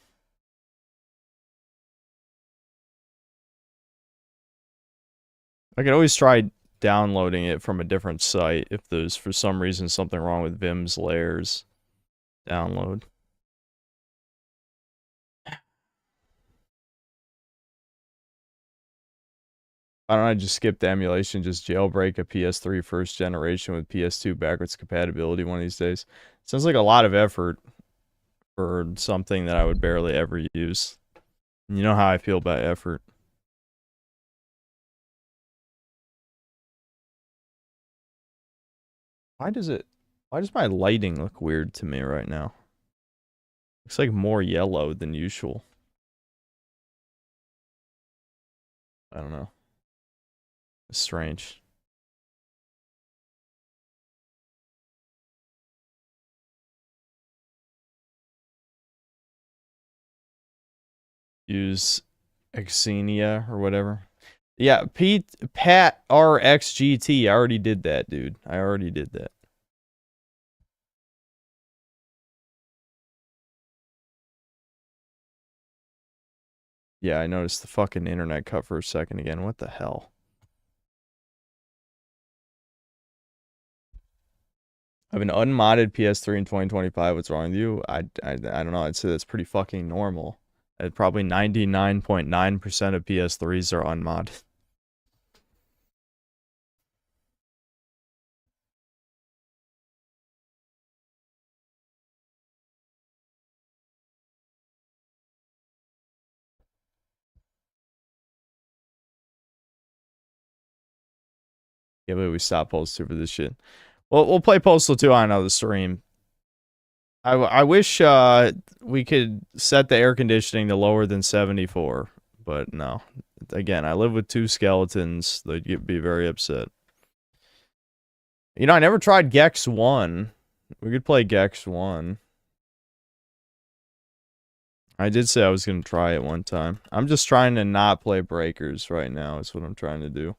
Speaker 1: I could always try downloading it from a different site if there's for some reason something wrong with Vim's layers. Download. Why don't I just skip the emulation, just jailbreak a PS3 first generation with PS2 backwards compatibility one of these days? Sounds like a lot of effort for something that I would barely ever use. You know how I feel about effort. Why does my lighting look weird to me right now? Looks like more yellow than usual. I don't know. It's strange. Use Xenia or whatever. Yeah, Pat RXGT. I already did that, dude. I already did that. Yeah, I noticed the fucking internet cut for a second again. What the hell? I have an unmodded PS3 in 2025. What's wrong with you? I don't know. I'd say that's pretty fucking normal. Probably 99.9% of PS3s are unmodded. Yeah, but we stopped Postal 2 for this shit. Well, we'll play Postal 2 on another stream. I wish we could set the air conditioning to lower than 74, but no. Again, I live with 2 skeletons. They'd be very upset. You know, I never tried Gex 1. We could play Gex 1. I did say I was going to try it one time. I'm just trying to not play Breakers right now. Is what I'm trying to do.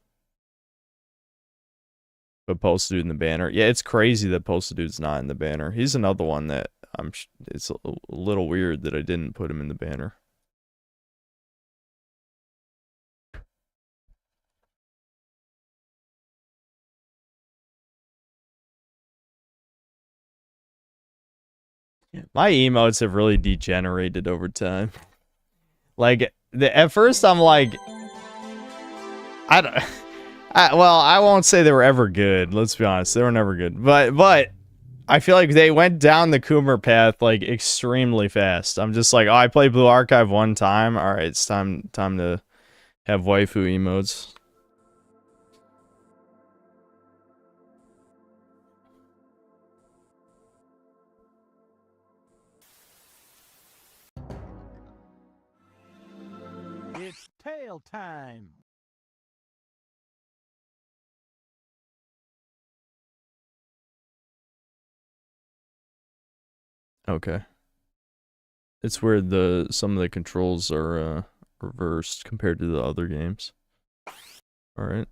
Speaker 1: But Postal Dude in the banner. Yeah, it's crazy that Postal Dude's not in the banner. He's another one that it's a little weird that I didn't put him in the banner. My emotes have really degenerated over time. Like, at first I'm like... well, I won't say they were ever good. Let's be honest. They were never good. But I feel like they went down the Coomer path, like, extremely fast. I'm just like, oh, I played Blue Archive one time. Alright, it's time to have waifu emotes.
Speaker 3: It's tail time.
Speaker 1: Okay. It's weird some of the controls are reversed compared to the other games. Alright.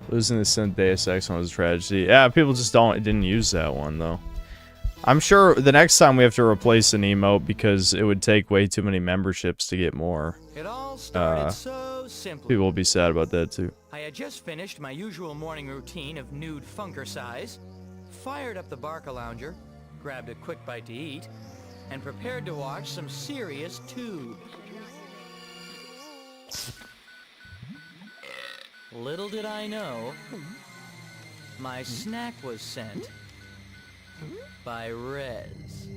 Speaker 1: Losing the Synth Deus Ex one was a tragedy. Yeah, people just didn't use that one though. I'm sure the next time we have to replace an emote because it would take way too many memberships to get more.
Speaker 3: It all started so simply.
Speaker 1: People will be sad about that too.
Speaker 3: I had just finished my usual morning routine of nude funkercise, fired up the Barca Lounger, grabbed a quick bite to eat, and prepared to watch some serious tube. Little did I know, my snack was sent by Rez.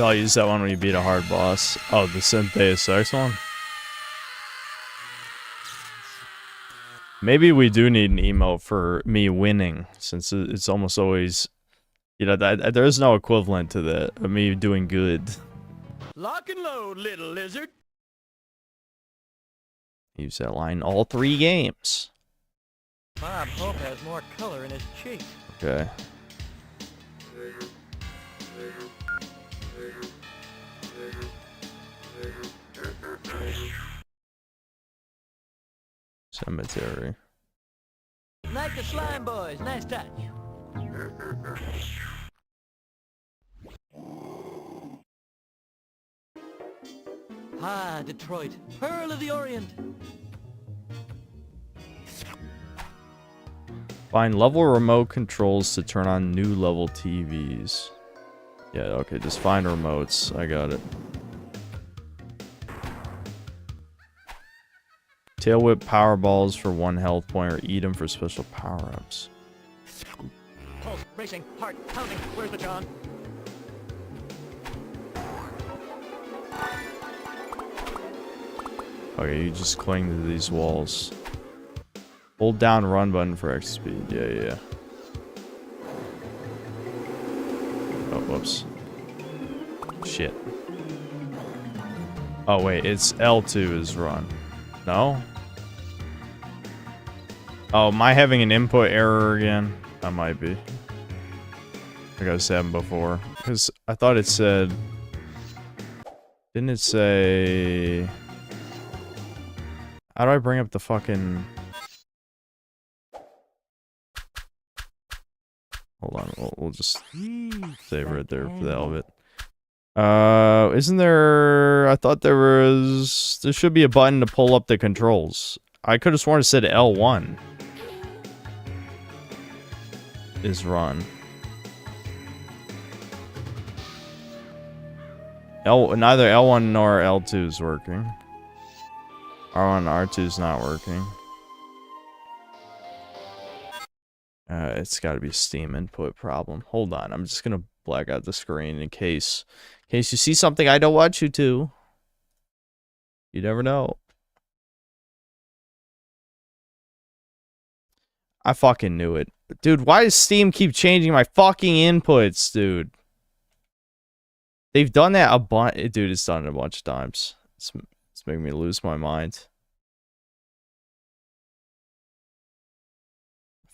Speaker 1: I'll use that one when you beat a hard boss. Oh, the Syntheus X one? Maybe we do need an emote for me winning, since it's almost always... You know, there's no equivalent to that, of me doing good.
Speaker 3: Lock and load, little lizard.
Speaker 1: Use that line all 3 games.
Speaker 3: Bob Hope has more color in his cheeks.
Speaker 1: Okay. Cemetery.
Speaker 3: Like the slime boys, nice touch. Ah, Detroit, Pearl of the Orient.
Speaker 1: Find level remote controls to turn on new level TVs. Yeah, okay, just find remotes. I got it. Tail whip power balls for 1 health point, or eat them for special power-ups.
Speaker 3: Pulse racing, heart pounding. Where's the John?
Speaker 1: Okay, you just cling to these walls. Hold down run button for X speed. Yeah. Oh, whoops. Shit. Oh, wait, it's L2 is run. No? Oh, am I having an input error again? I might be. I think I've said before. Because I thought it said... Didn't it say... How do I bring up the fucking... Hold on, we'll just save right there for the hell of it. Isn't there... I thought there was... There should be a button to pull up the controls. I could have sworn it said L1 is run. Neither L1 nor L2 is working. R1 and R2 is not working. It's got to be a Steam input problem. Hold on, I'm just gonna black out the screen in case you see something I don't want you to. You never know. I fucking knew it. Dude, why does Steam keep changing my fucking inputs, dude? They've done that a bunch. Dude, it's done it a bunch of times. It's making me lose my mind.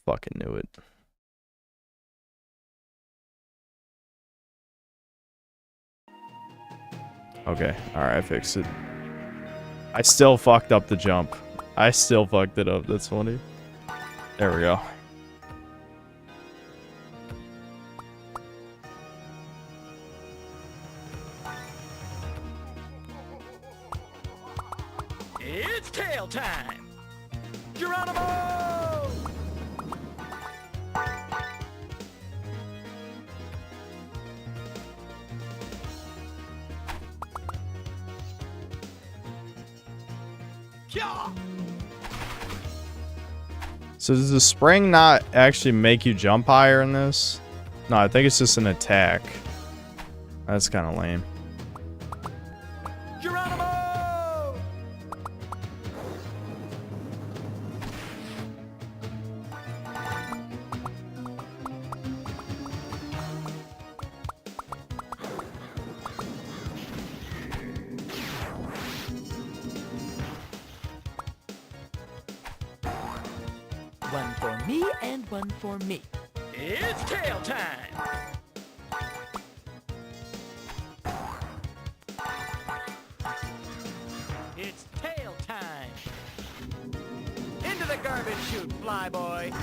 Speaker 1: Fucking knew it. Okay, alright, I fixed it. I still fucked up the jump. I still fucked it up, that's funny. There we go.
Speaker 3: It's tail time! Geronimo! Yeah!
Speaker 1: So does the spring not actually make you jump higher in this? No, I think it's just an attack. That's kind of lame.
Speaker 3: Geronimo! One for me and one for me. It's tail time! It's tail time! Into the garbage chute, flyboy!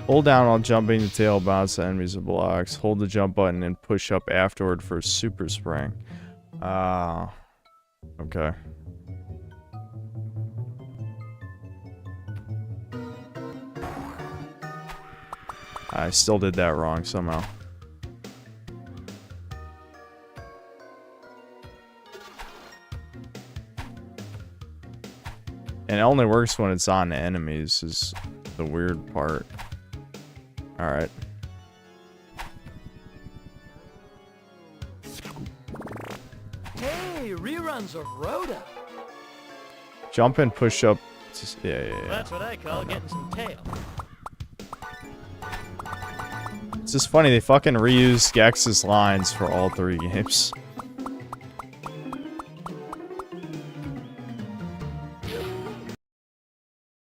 Speaker 1: Hold down while jumping to tail bounce the enemies and blocks. Hold the jump button and push up afterward for a super spring. Okay. I still did that wrong somehow. And it only works when it's on enemies, is the weird part. Alright.
Speaker 3: Hey, reruns of Rhoda.
Speaker 1: Jump and push up. Yeah.
Speaker 3: That's what I call getting some tail.
Speaker 1: It's just funny, they fucking reused Gex's lines for all 3 games.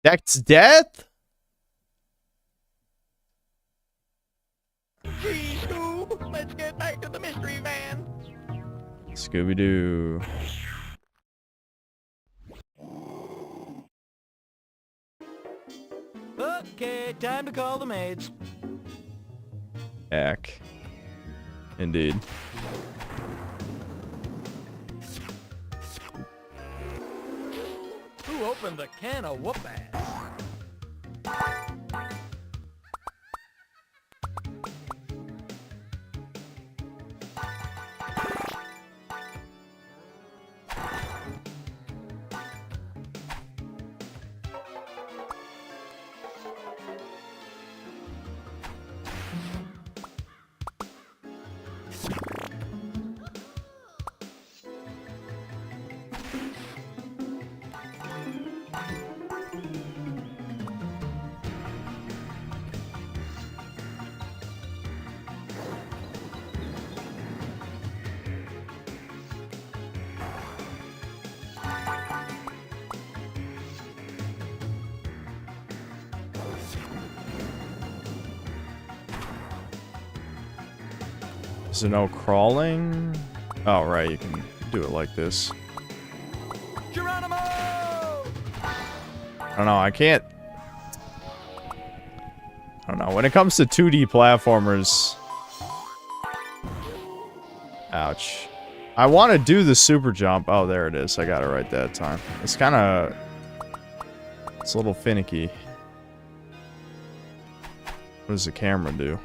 Speaker 1: Gex death?
Speaker 10: Let's get back to the mystery van.
Speaker 1: Scooby-Doo.
Speaker 3: Okay, time to call the maids.
Speaker 1: Ack. Indeed.
Speaker 3: Who opened the can of whoop-ass?
Speaker 1: Is there no crawling? Oh, right, you can do it like this.
Speaker 3: Geronimo!
Speaker 1: I don't know, I can't... I don't know, when it comes to 2D platformers... Ouch. I want to do the super jump. Oh, there it is. I got it right that time. It's kind of... It's a little finicky. What does the camera do?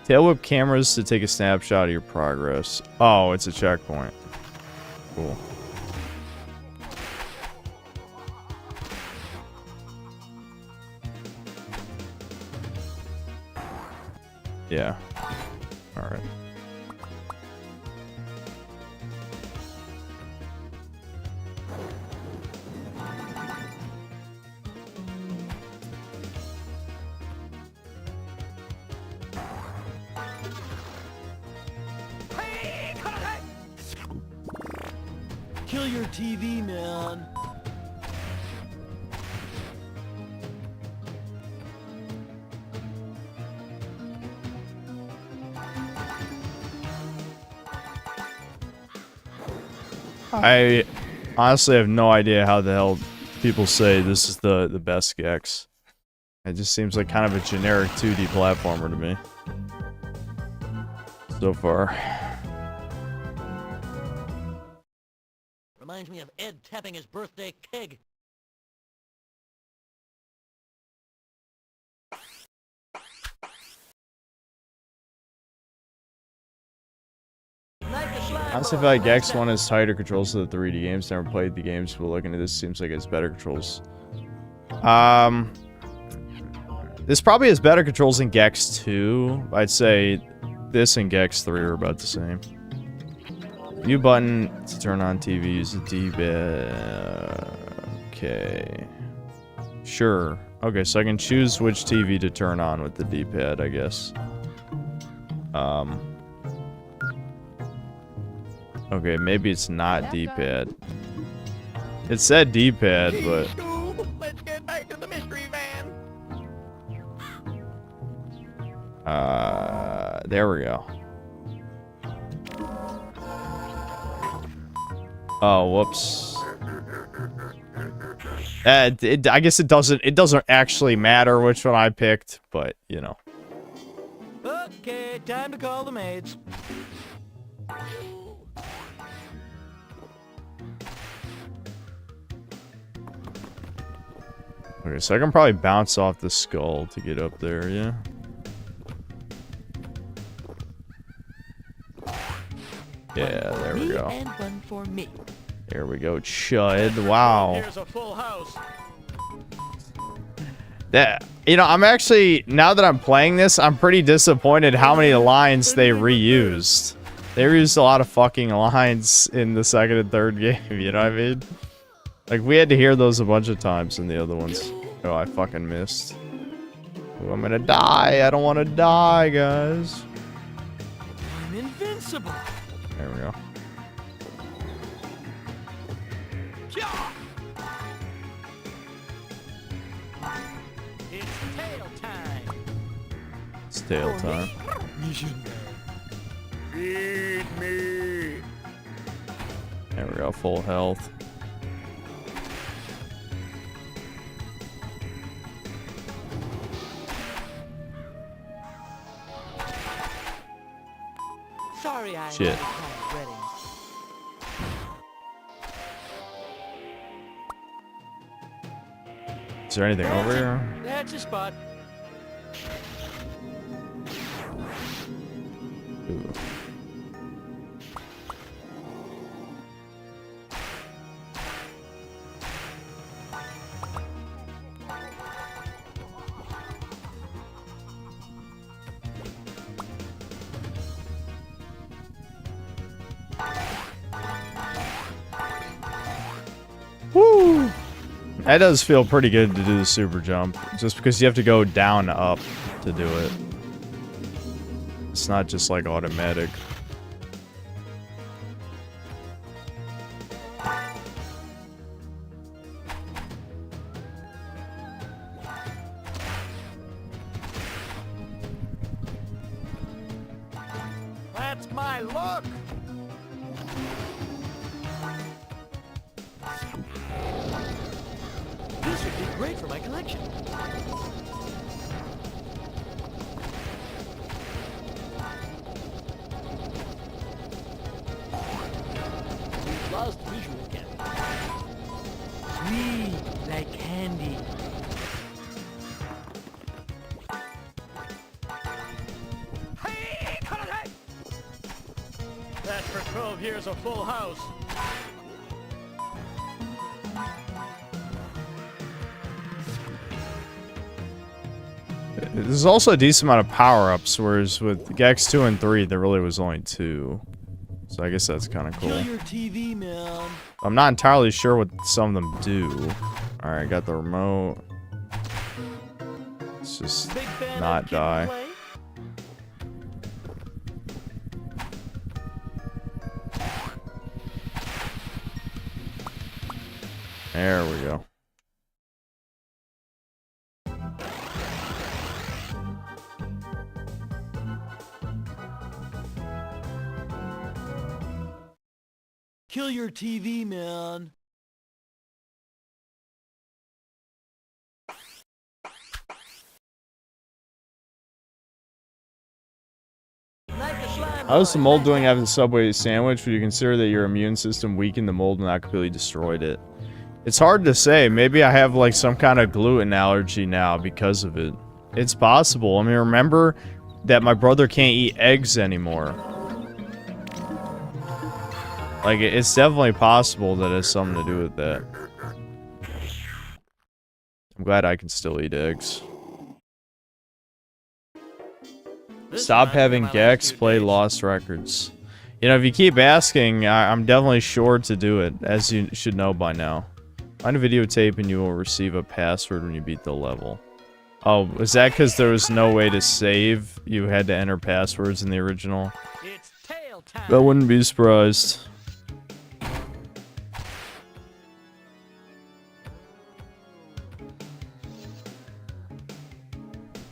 Speaker 1: Tail whip cameras to take a snapshot of your progress. Oh, it's a checkpoint. Cool. Yeah. Alright.
Speaker 3: Kill your TV, man.
Speaker 1: I honestly have no idea how the hell people say this is the best Gex. It just seems like kind of a generic 2D platformer to me. So far.
Speaker 3: Reminds me of Ed tapping his birthday keg.
Speaker 1: Honestly, I feel like X1 has tighter controls to the 3D games. Never played the games, but looking at this, seems like it's better controls. This probably has better controls than Gex 2. I'd say this and Gex 3 are about the same. View button to turn on TV, use the D-pad. Okay. Sure. Okay, so I can choose which TV to turn on with the D-pad, I guess. Okay, maybe it's not D-pad. It said D-pad, but...
Speaker 10: Let's get back to the mystery van.
Speaker 1: There we go. Oh, whoops. I guess it doesn't actually matter which one I picked, but, you know.
Speaker 3: Okay, time to call the maids.
Speaker 1: Okay, so I can probably bounce off the skull to get up there, yeah? Yeah, there we go.
Speaker 3: And one for me.
Speaker 1: Here we go, Chud. Wow.
Speaker 3: Here's a full house.
Speaker 1: That, you know, I'm actually, now that I'm playing this, I'm pretty disappointed how many lines they reused. They reused a lot of fucking lines in the second and third game, you know what I mean? Like, we had to hear those a bunch of times in the other ones. Oh, I fucking missed. Ooh, I'm gonna die. I don't want to die, guys.
Speaker 3: I'm invincible.
Speaker 1: There we go.
Speaker 3: It's tail time.
Speaker 1: It's tail time.
Speaker 3: Feed me.
Speaker 1: There we go, full health.
Speaker 3: Sorry, I
Speaker 1: Shit.
Speaker 3: ready.
Speaker 1: Is there anything over here?
Speaker 3: That's a spot.
Speaker 1: Ooh. Woo! That does feel pretty good to do the super jump, just because you have to go down up to do it. It's not just like automatic.
Speaker 3: That's my look. This would be great for my collection. We've lost visual again. Sweet like candy. That's for 12 years a full house.
Speaker 1: There's also a decent amount of power-ups, whereas with Gex 2 and 3, there really was only 2. So I guess that's kind of cool.
Speaker 3: Kill your TV, man.
Speaker 1: I'm not entirely sure what some of them do. Alright, got the remote. Let's just not die. There we go.
Speaker 3: Kill your TV, man.
Speaker 1: How's the mold doing after the Subway sandwich? Would you consider that your immune system weakened the mold and not completely destroyed it? It's hard to say. Maybe I have like some kind of gluten allergy now because of it. It's possible. I mean, remember that my brother can't eat eggs anymore. Like, it's definitely possible that it has something to do with that. I'm glad I can still eat eggs. Stop having Gex play Lost Records. You know, if you keep asking, I'm definitely sure to do it, as you should know by now. Find a videotape and you will receive a password when you beat the level. Oh, is that because there was no way to save? You had to enter passwords in the original? I wouldn't be surprised.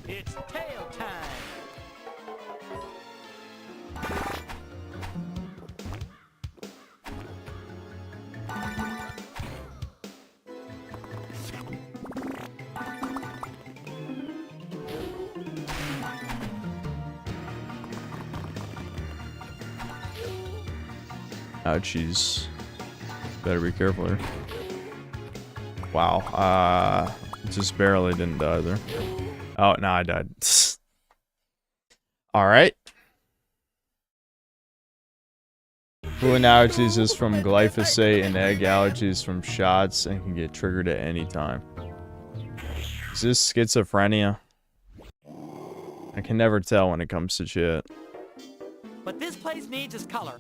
Speaker 3: It's tail time.
Speaker 1: Ouchies. Better be careful here. Wow. Just barely didn't die there. Oh, no, I died. Food allergies is from glyphosate and egg allergies from shots and can get triggered at any time. Is this schizophrenia? I can never tell when it comes to shit.
Speaker 3: What this place needs is color.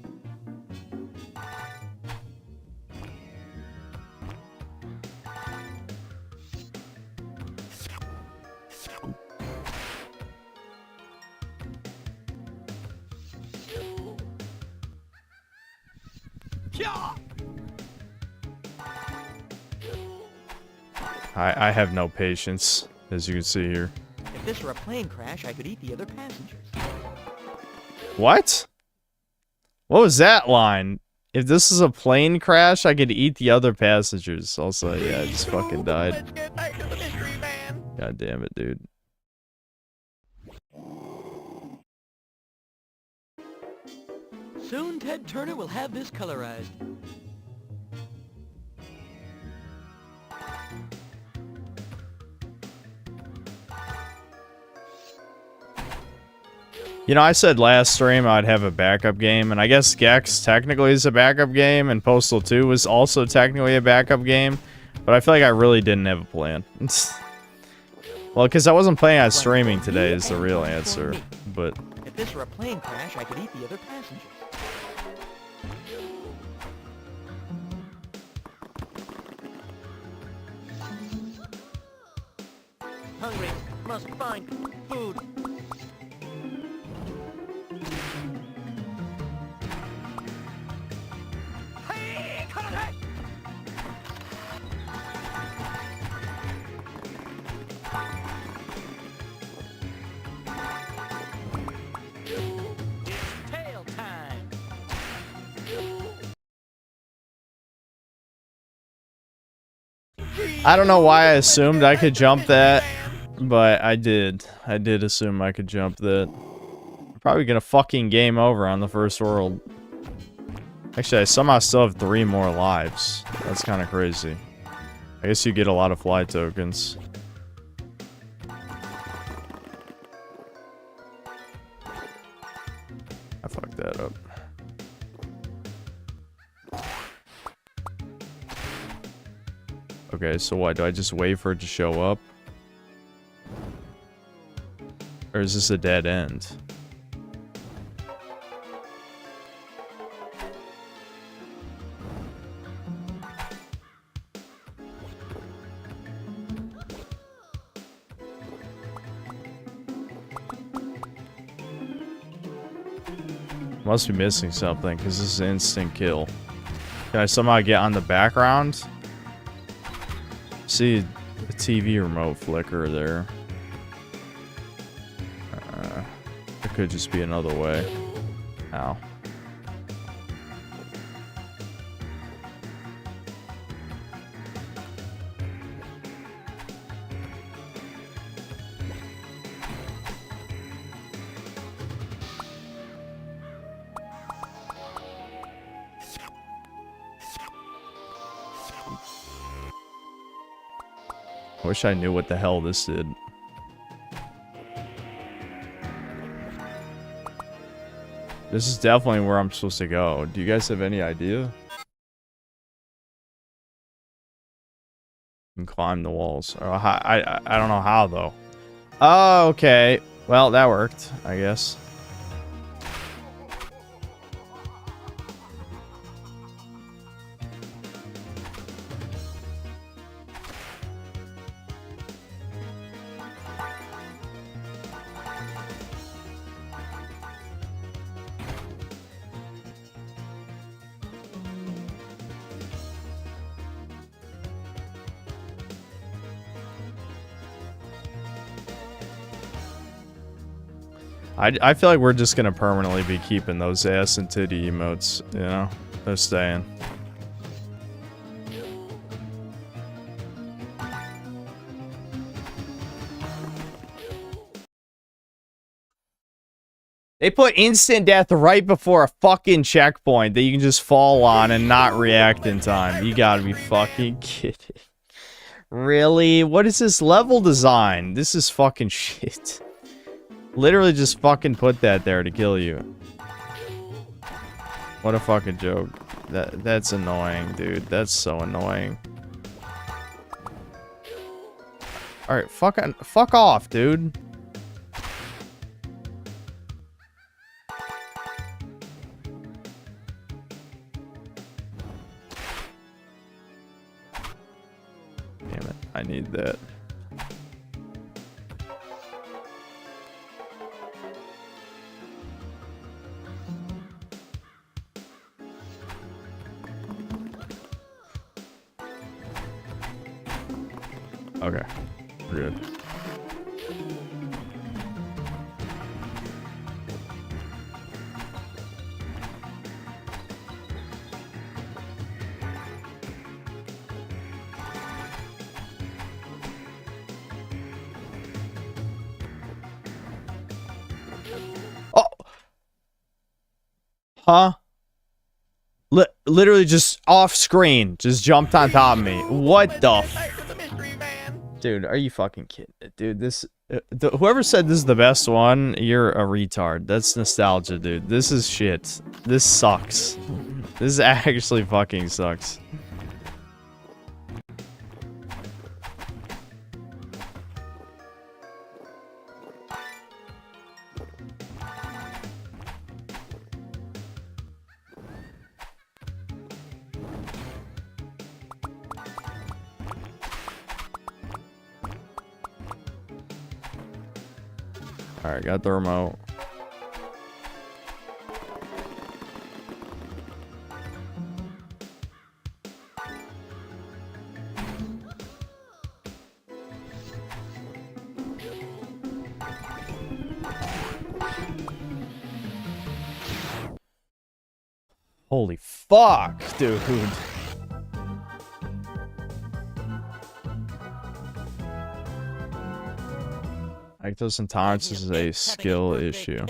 Speaker 1: I have no patience, as you can see here.
Speaker 3: If this were a plane crash, I could eat the other passengers.
Speaker 1: What? What was that line? If this is a plane crash, I could eat the other passengers. Also, yeah, I just fucking died. God damn it, dude.
Speaker 3: Soon Ted Turner will have this colorized.
Speaker 1: You know, I said last stream I'd have a backup game, and I guess Gex technically is a backup game, and Postal 2 was also technically a backup game, but I feel like I really didn't have a plan. Well, because I wasn't planning on streaming today is the real answer, but...
Speaker 3: If this were a plane crash, I could eat the other passengers. Hungry, must find food. Tail time.
Speaker 1: I don't know why I assumed I could jump that, but I did. I did assume I could jump that. Probably gonna fucking game over on the first world. Actually, I somehow still have 3 more lives. That's kind of crazy. I guess you get a lot of fly tokens. I fucked that up. Okay, so what? Do I just wait for it to show up? Or is this a dead end? Must be missing something, because this is an instant kill. Can I somehow get on the background? See the TV remote flicker there. It could just be another way. Ow. I wish I knew what the hell this did. This is definitely where I'm supposed to go. Do you guys have any idea? You can climb the walls. Oh, I don't know how, though. Oh, okay. Well, that worked, I guess. I feel like we're just gonna permanently be keeping those ass and titty emotes, you know? They're staying. They put instant death right before a fucking checkpoint that you can just fall on and not react in time. You gotta be fucking kidding. Really? What is this level design? This is fucking shit. Literally just fucking put that there to kill you. What a fucking joke. That's annoying, dude. That's so annoying. Alright, fuck off, dude. Damn it, I need that. Okay, we're good. Oh! Huh? Literally just off screen, just jumped on top of me. What the f- Dude, are you fucking kidding? Dude, this... whoever said this is the best one, you're a retard. That's nostalgia, dude. This is shit. This sucks. This actually fucking sucks. Alright, got the remote. Holy fuck, dude. Lactose intolerance is a skill issue.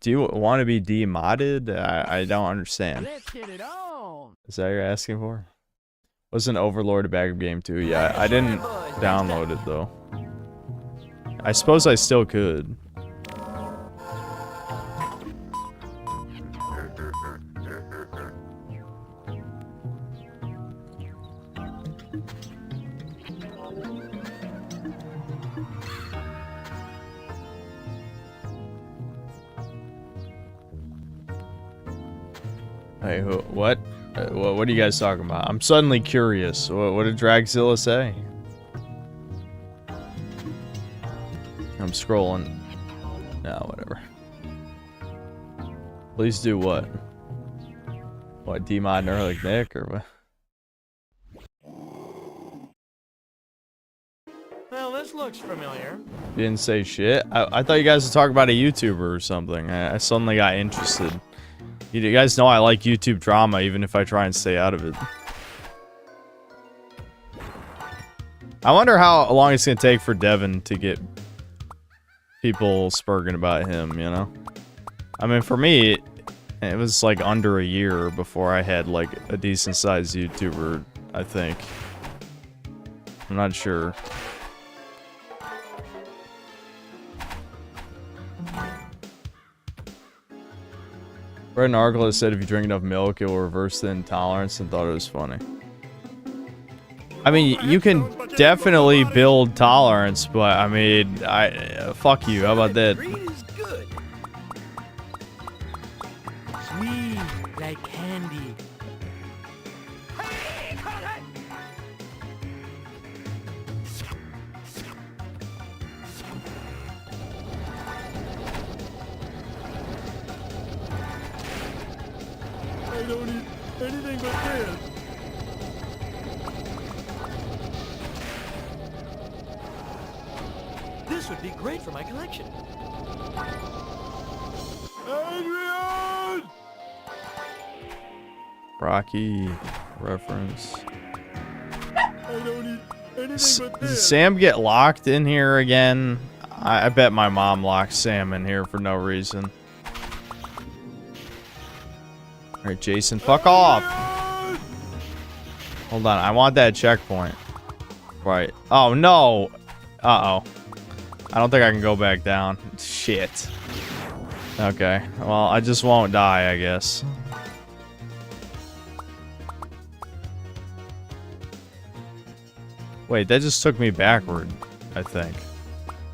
Speaker 1: Do you want to be demodded? I don't understand. Is that what you're asking for? Was an Overlord a backup game too? Yeah, I didn't download it though. I suppose I still could. Hey, what? What are you guys talking about? I'm suddenly curious. What did Dragzilla say? I'm scrolling. No, whatever. Please do what? What, demod Nerlic Nick or what?
Speaker 3: Well, this looks familiar.
Speaker 1: You didn't say shit? I thought you guys were talking about a YouTuber or something. I suddenly got interested. You guys know I like YouTube drama, even if I try and stay out of it. I wonder how long it's gonna take for Devin to get people spurging about him, you know? I mean, for me, it was like under a year before I had like a decent sized YouTuber, I think. I'm not sure. Read an article that said if you drink enough milk, it will reverse the intolerance, and thought it was funny. I mean, you can definitely build tolerance, but I mean, fuck you. How about that?
Speaker 3: Sweet like candy.
Speaker 10: I don't eat anything but this.
Speaker 3: This would be great for my collection.
Speaker 10: Adrian!
Speaker 1: Rocky reference.
Speaker 10: I don't eat anything but
Speaker 1: Did
Speaker 10: this.
Speaker 1: Sam get locked in here again? I bet my mom locked Sam in here for no reason. Alright, Jason, fuck off! Hold on, I want that checkpoint. Right. Oh, no! Uh-oh. I don't think I can go back down. Shit. Okay, well, I just won't die, I guess. Wait, that just took me backward, I think.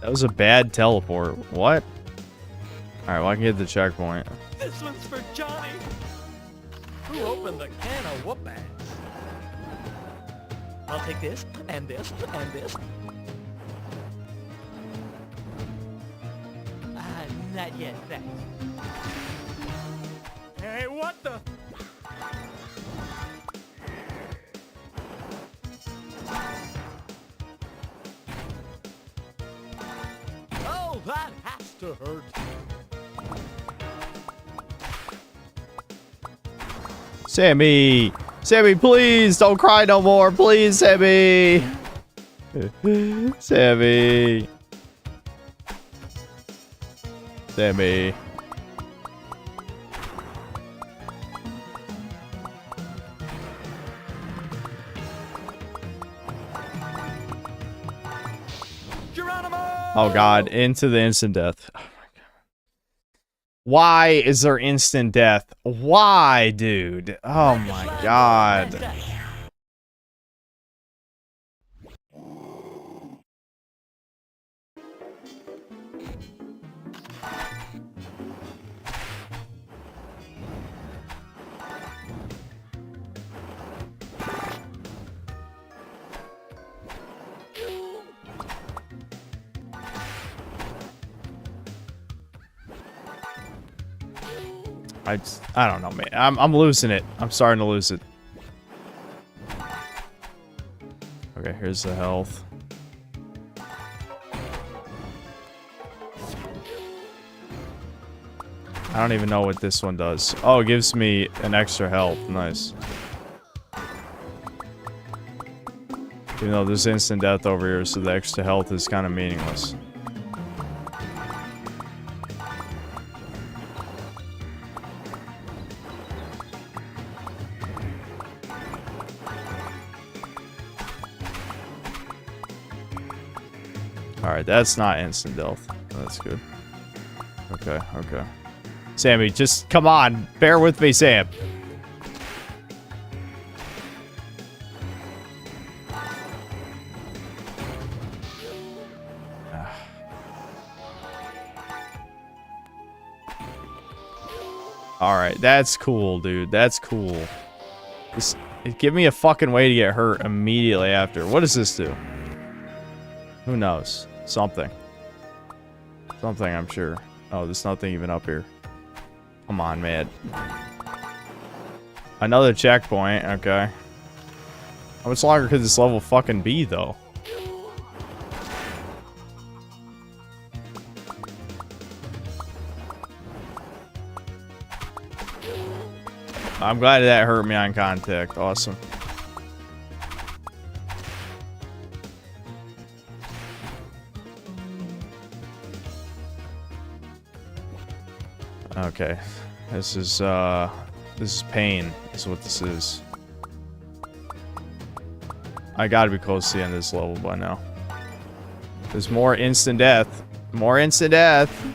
Speaker 1: That was a bad teleport. What? Alright, well, I can get the checkpoint.
Speaker 4: This one's for Johnny. Who opened the can of whoop ass? I'll take this, and this, and this. Not yet, thanks. Hey, what the? Oh, that has to hurt.
Speaker 1: Sammy! Sammy, please! Don't cry no more! Please, Sammy! Sammy! Sammy. Oh god, into the instant death. Oh my god. Why is there instant death? Why, dude? Oh my god. I don't know, man. I'm losing it. I'm starting to lose it. Okay, here's the health. I don't even know what this one does. Oh, it gives me an extra health. Nice. Even though there's instant death over here, so the extra health is kind of meaningless. Alright, that's not instant death. That's good. Okay, okay. Sammy, just come on. Bear with me, Sam. Alright, that's cool, dude. That's cool. Just give me a fucking way to get hurt immediately after. What does this do? Who knows? Something. Something, I'm sure. Oh, there's nothing even up here. Come on, man. Another checkpoint, okay. How much longer could this level fucking be, though? I'm glad that hurt me on contact. Awesome. Okay. This is pain, is what this is. I gotta be close to the end of this level by now. There's more instant death. More instant death!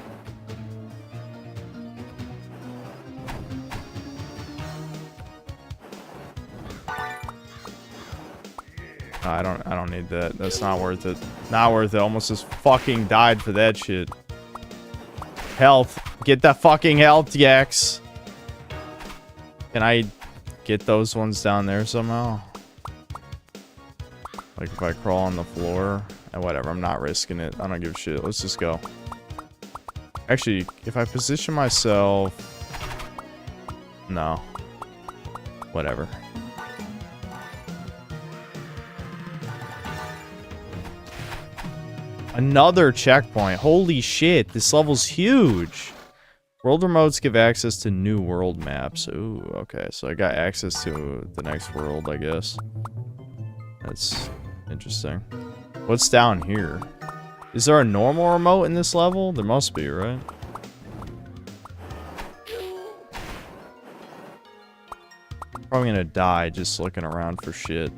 Speaker 1: I don't need that. That's not worth it. Not worth it. Almost just fucking died for that shit. Health. Get the fucking health, Yax. Can I get those ones down there somehow? Like if I crawl on the floor? And whatever, I'm not risking it. I don't give a shit. Let's just go. Actually, if I position myself... No. Whatever. Another checkpoint. Holy shit, this level's huge. World remotes give access to new world maps. Ooh, okay, so I got access to the next world, I guess. That's interesting. What's down here? Is there a normal remote in this level? There must be, right? Probably gonna die just looking around for shit.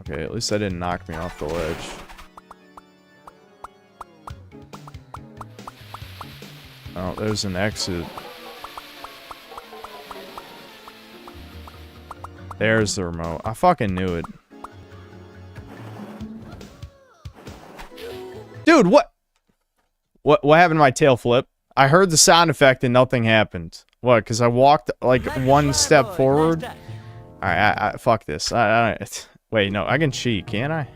Speaker 1: Okay, at least that didn't knock me off the ledge. Oh, there's an exit. There's the remote. I fucking knew it. Dude, what? What happened to my tail flip? I heard the sound effect and nothing happened. What? Because I walked like one step forward? Alright, fuck this. Wait, no, I can cheat, can't I?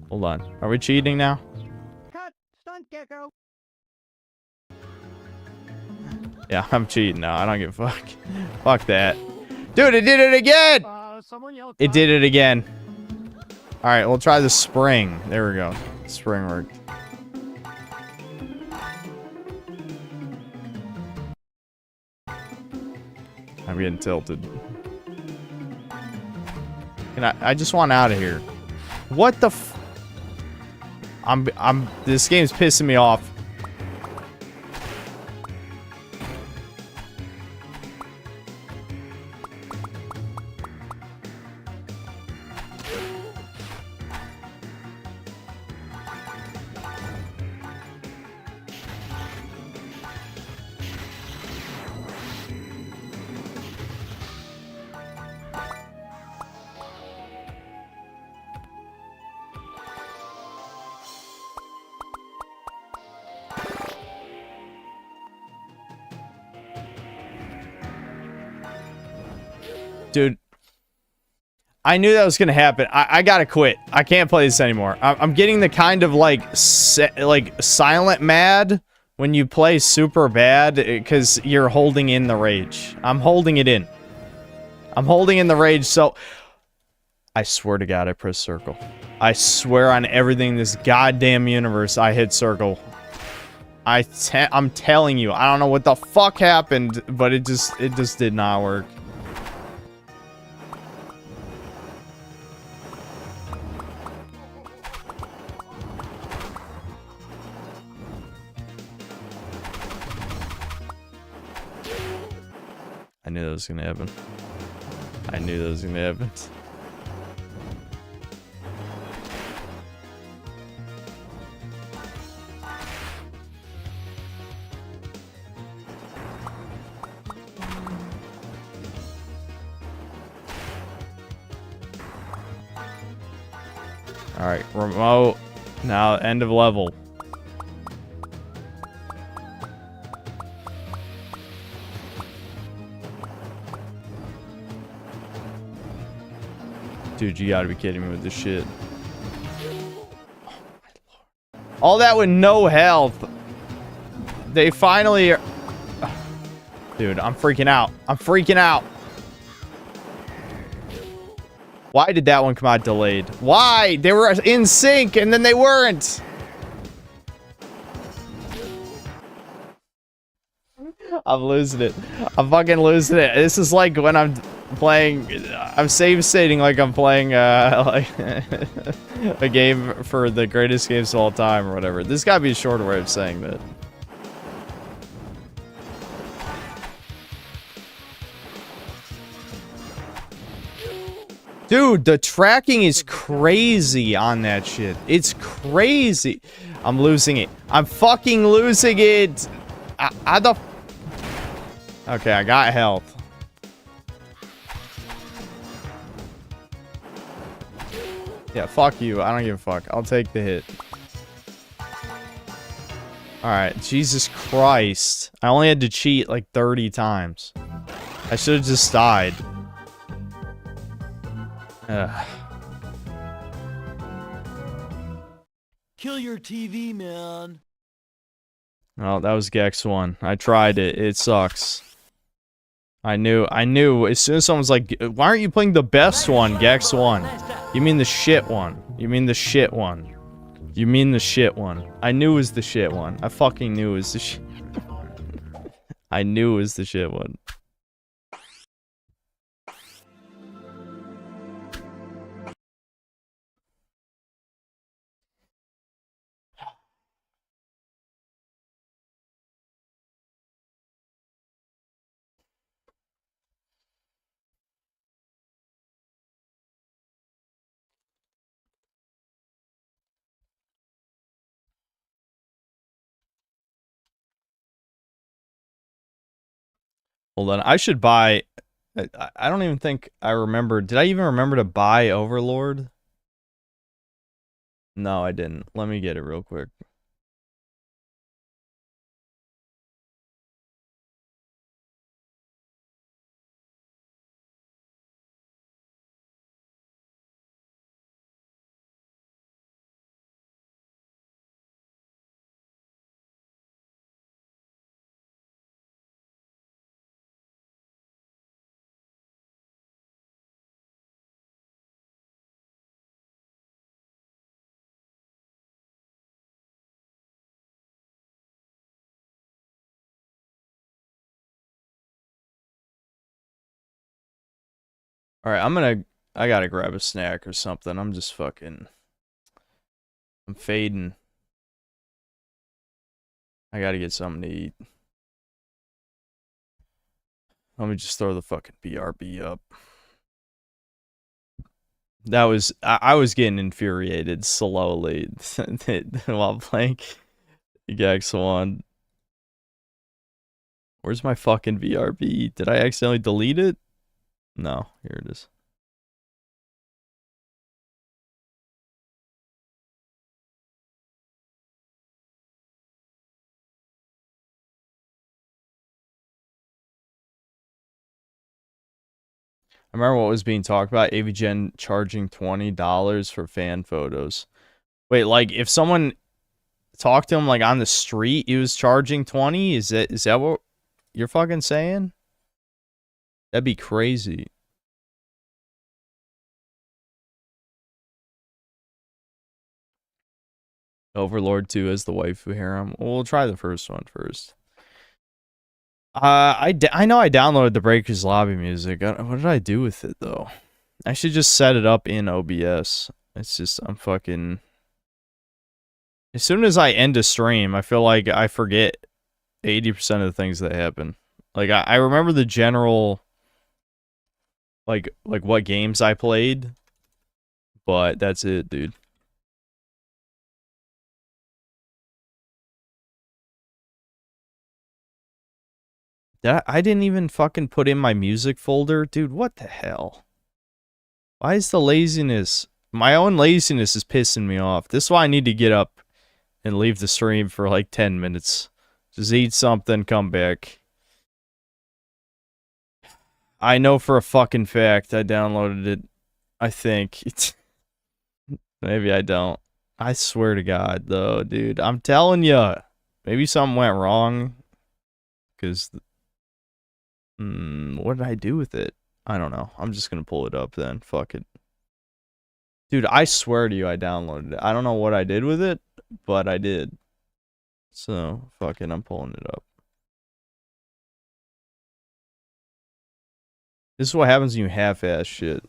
Speaker 1: Hold on. Are we cheating now?
Speaker 7: Cut! Stunt gecko!
Speaker 1: Yeah, I'm cheating now. I don't give a fuck. Fuck that. Dude, it did it again! It did it again. Alright, we'll try the spring. There we go. Spring worked. I'm getting tilted. And I just want out of here. What the f- this game's pissing me off. Dude, I knew that was gonna happen. I gotta quit. I can't play this anymore. I'm getting the kind of like silent mad when you play super bad because you're holding in the rage. I'm holding it in. I'm holding in the rage. So I swear to God, I pressed circle. I swear on everything in this goddamn universe, I hit circle. I'm telling you, I don't know what the fuck happened, but it just did not work. I knew that was gonna happen. I knew that was gonna happen. Alright, remote. Now, end of level. Dude, you gotta be kidding me with this shit. Oh my lord. All that with no health. They finally are... Dude, I'm freaking out. I'm freaking out. Why did that one come out delayed? Why? They were in sync and then they weren't. I'm losing it. I'm fucking losing it. This is like when I'm playing, I'm save stating like I'm playing like a game for the greatest games of all time or whatever. This gotta be a shorter way of saying that. Dude, the tracking is crazy on that shit. It's crazy. I'm losing it. I'm fucking losing it. Okay, I got health. Yeah, fuck you. I don't give a fuck. I'll take the hit. Alright, Jesus Christ. I only had to cheat like 30 times. I should have just died. Ugh.
Speaker 17: Kill your TV, man.
Speaker 1: Oh, that was Gex 1. I tried it. It sucks. I knew. As soon as someone's like, why aren't you playing the best one, Gex 1? You mean the shit one. You mean the shit one. You mean the shit one. I knew it was the shit one. I fucking knew it was the shit. I knew it was the shit one. Hold on. I should buy... I don't even think I remember... Did I even remember to buy Overlord? No, I didn't. Let me get it real quick. Alright, I gotta grab a snack or something. I'm just fucking... I'm fading. I gotta get something to eat. Let me just throw the fucking BRB up. That was... I was getting infuriated slowly while playing EDGEKINO. Where's my fucking BRB? Did I accidentally delete it? No, here it is. I remember what was being talked about. AVGen charging $20 for fan photos. Wait, like if someone talked to him like on the street, he was charging 20? Is that what you're fucking saying? That'd be crazy. Overlord 2 as the waifu harem. Well, we'll try the first one first. I know I downloaded the Breakers Lobby music. What did I do with it, though? I should just set it up in OBS. It's just, I'm fucking... As soon as I end a stream, I feel like I forget 80% of the things that happen. Like, I remember the general... Like what games I played. But that's it, dude. I didn't even fucking put in my music folder. Dude, what the hell? Why is the laziness... My own laziness is pissing me off. This is why I need to get up and leave the stream for like 10 minutes. Just eat something, come back. I know for a fucking fact I downloaded it. I think. Maybe I don't. I swear to God, though, dude. I'm telling you. Maybe something went wrong. Because... what did I do with it? I don't know. I'm just gonna pull it up then. Fuck it. Dude, I swear to you I downloaded it. I don't know what I did with it, but I did. So, fuck it, I'm pulling it up. This is what happens when you half-ass shit.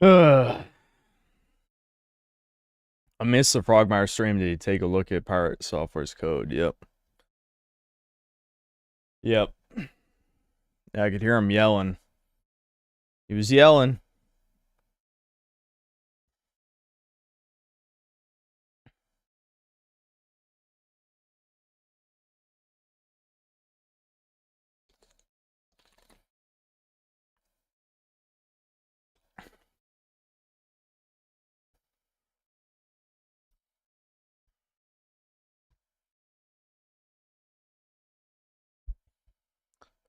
Speaker 1: Ugh. I missed the Frogmire stream. Did he take a look at Pirate Software's code? Yep. Yep. Yeah, I could hear him yelling. He was yelling.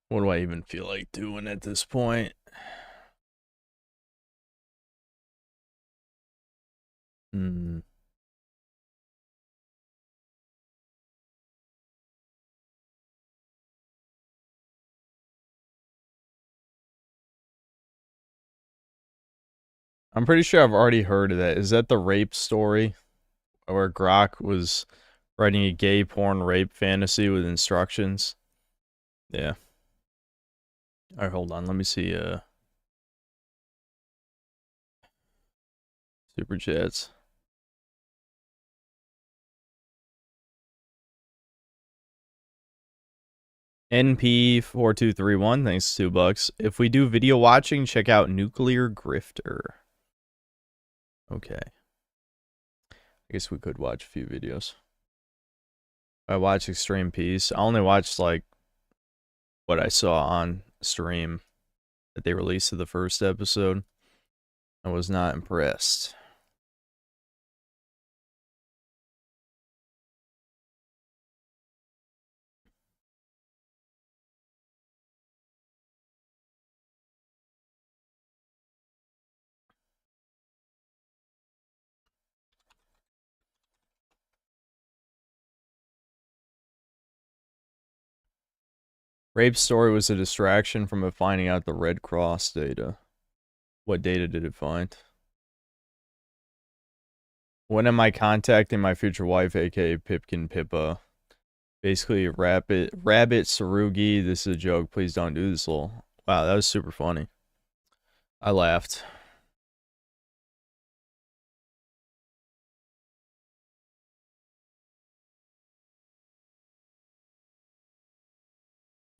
Speaker 1: What do I even feel like doing at this point? Hmm. I'm pretty sure I've already heard of that. Is that the rape story? where Grok was writing a gay porn rape fantasy with instructions. Yeah. Alright, hold on. Let me see, Super Chats. NP4231, thanks, $2. If we do video watching, check out Nuclear Grifter. Okay. I guess we could watch a few videos. I watched Extreme Peace. I only watched, like, what I saw on stream that they released of the first episode. I was not impressed. Rape story was a distraction from it finding out the Red Cross data. What data did it find? When am I contacting my future wife, aka Pipkin Pippa? Basically, Rabbit Sarugi, this is a joke, please don't do this, lol. Wow, that was super funny. I laughed.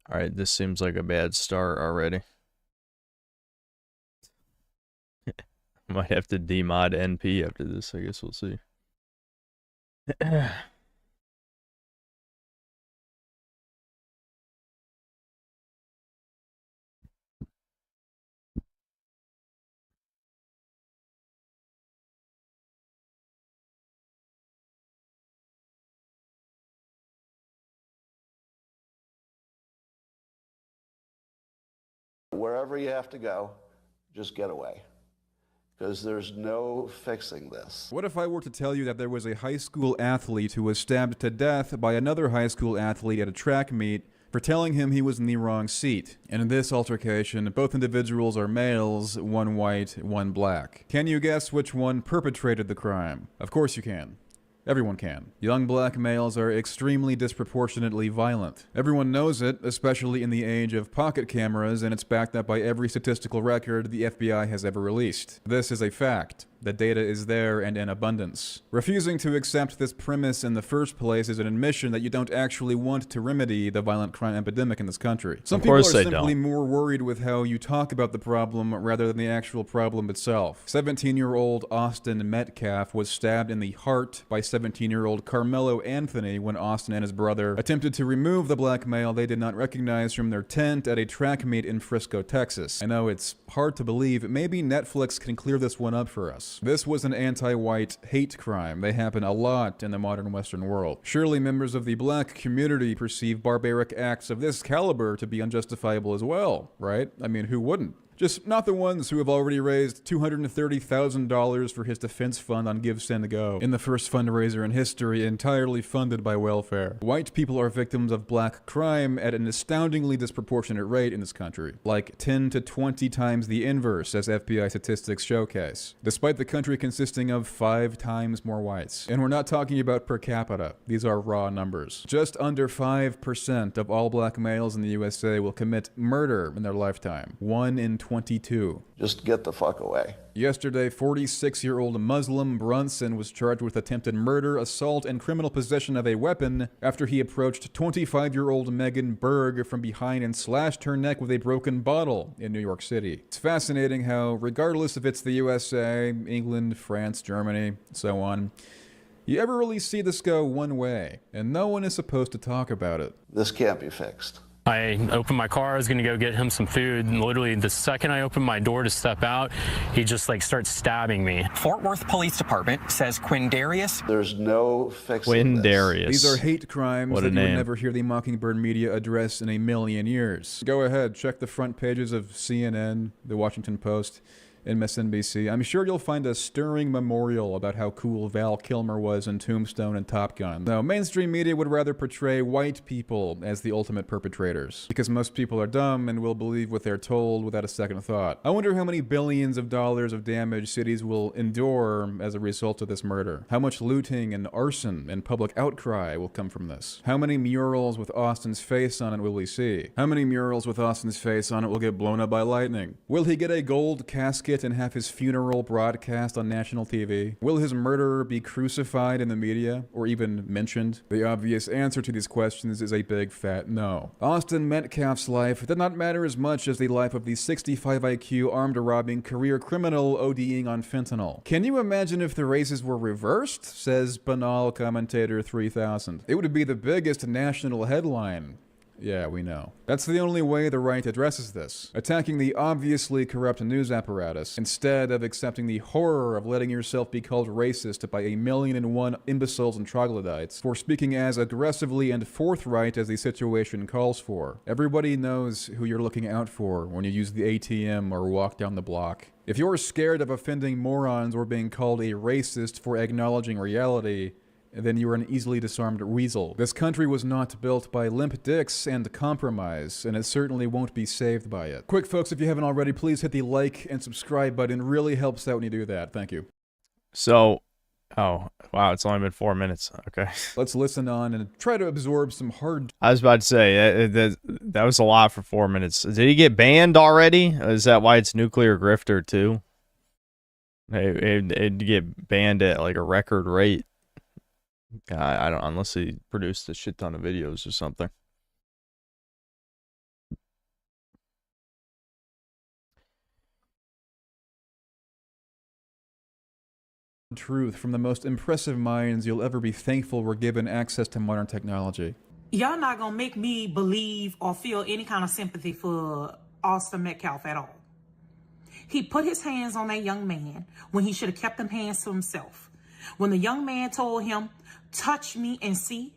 Speaker 1: Alright, this seems like a bad start already. Might have to demod NP after this, I guess we'll see.
Speaker 18: Wherever you have to go, just get away. Because there's no fixing this.
Speaker 19: What if I were to tell you that there was a high school athlete who was stabbed to death by another high school athlete at a track meet for telling him he was in the wrong seat? And in this altercation, both individuals are males, one white, one black. Can you guess which one perpetrated the crime? Of course you can. Everyone can. Young black males are extremely disproportionately violent. Everyone knows it, especially in the age of pocket cameras, and it's backed up by every statistical record the FBI has ever released. This is a fact. The data is there and in abundance. Refusing to accept this premise in the first place is an admission that you don't actually want to remedy the violent crime epidemic in this country. Some people are simply more worried with how you talk about the problem rather than the actual problem itself. 17-year-old Austin Metcalf was stabbed in the heart by 17-year-old Carmelo Anthony when Austin and his brother attempted to remove the black male they did not recognize from their tent at a track meet in Frisco, Texas. I know it's hard to believe. Maybe Netflix can clear this one up for us. This was an anti-white hate crime. They happen a lot in the modern Western world. Surely members of the black community perceive barbaric acts of this caliber to be unjustifiable as well, right? I mean, who wouldn't? Just not the ones who have already raised $230,000 for his defense fund on Give, Send, Go, in the first fundraiser in history entirely funded by welfare. White people are victims of black crime at an astoundingly disproportionate rate in this country, like 10 to 20 times the inverse, as FBI statistics showcase, despite the country consisting of 5 times more whites. And we're not talking about per capita. These are raw numbers. Just under 5% of all black males in the USA will commit murder in their lifetime. 1 in 22.
Speaker 18: Just get the fuck away.
Speaker 19: Yesterday, 46-year-old Muslim Brunson was charged with attempted murder, assault, and criminal possession of a weapon after he approached 25-year-old Megan Berg from behind and slashed her neck with a broken bottle in New York City. It's fascinating how, regardless if it's the USA, England, France, Germany, so on, you ever really see this go one way, and no one is supposed to talk about it.
Speaker 18: This can't be fixed.
Speaker 20: I opened my car, I was gonna go get him some food, and literally the second I opened my door to step out, he just like starts stabbing me.
Speaker 21: Fort Worth Police Department says Quindarius.
Speaker 18: There's no fixing
Speaker 1: Quindarius.
Speaker 19: These are hate crimes that you would never hear the Mockingbird media address in a million years. Go ahead, check the front pages of CNN, the Washington Post, MSNBC, I'm sure you'll find a stirring memorial about how cool Val Kilmer was in Tombstone and Top Gun. Though mainstream media would rather portray white people as the ultimate perpetrators, because most people are dumb and will believe what they're told without a second thought. I wonder how many billions of dollars of damage cities will endure as a result of this murder. How much looting and arson and public outcry will come from this? How many murals with Austin's face on it will we see? How many murals with Austin's face on it will get blown up by lightning? Will he get a gold casket and have his funeral broadcast on national TV? Will his murderer be crucified in the media, or even mentioned? The obvious answer to these questions is a big fat no. Austin Metcalf's life did not matter as much as the life of the 65 IQ armed-robbing career criminal ODing on fentanyl. Can you imagine if the races were reversed? Says banal commentator 3000. It would be the biggest national headline. Yeah, we know. That's the only way the right addresses this. Attacking the obviously corrupt news apparatus, instead of accepting the horror of letting yourself be called racist by 1,000,001 imbeciles and troglodytes for speaking as aggressively and forthright as the situation calls for. Everybody knows who you're looking out for when you use the ATM or walk down the block. If you're scared of offending morons or being called a racist for acknowledging reality, then you are an easily disarmed weasel. This country was not built by limp dicks and compromise, and it certainly won't be saved by it. Quick, folks, if you haven't already, please hit the like and subscribe button. It really helps out when you do that. Thank you.
Speaker 1: So, oh, wow, it's only been 4 minutes. Okay.
Speaker 19: Let's listen on and try to absorb some hard...
Speaker 1: I was about to say, that was a lot for 4 minutes. Did he get banned already? Is that why it's Nuclear Grifter, too? It'd get banned at, like, a record rate. I don't, unless he produced a shit ton of videos or something.
Speaker 19: Truth from the most impressive minds you'll ever be thankful were given access to modern technology.
Speaker 8: Y'all not gonna make me believe or feel any kind of sympathy for Austin Metcalf at all. He put his hands on that young man when he should have kept them hands to himself. When the young man told him, "Touch me and see,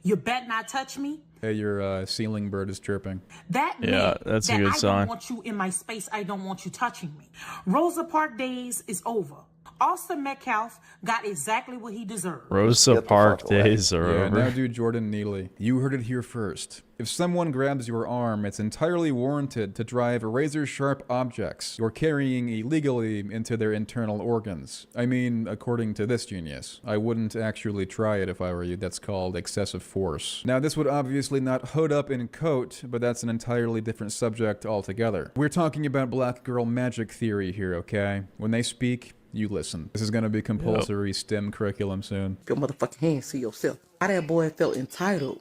Speaker 8: you bet not touch me."
Speaker 19: Hey, your ceiling bird is chirping.
Speaker 8: That
Speaker 1: yeah, that's a good
Speaker 8: I
Speaker 1: sign.
Speaker 8: don't want you in my space. I don't want you touching me. Rosa Parks days is over. Austin Metcalf got exactly what he deserved.
Speaker 1: Rosa Parks days are
Speaker 19: yeah,
Speaker 1: over.
Speaker 19: Now do Jordan Neely. You heard it here first. If someone grabs your arm, it's entirely warranted to drive razor-sharp objects you're carrying illegally into their internal organs. I mean, according to this genius. I wouldn't actually try it if I were you. That's called excessive force. Now, this would obviously not hood up in coat, but that's an entirely different subject altogether. We're talking about black girl magic theory here, okay? When they speak, you listen. This is gonna be compulsory STEM curriculum soon.
Speaker 22: Your motherfucking hands to yourself. How that boy felt entitled.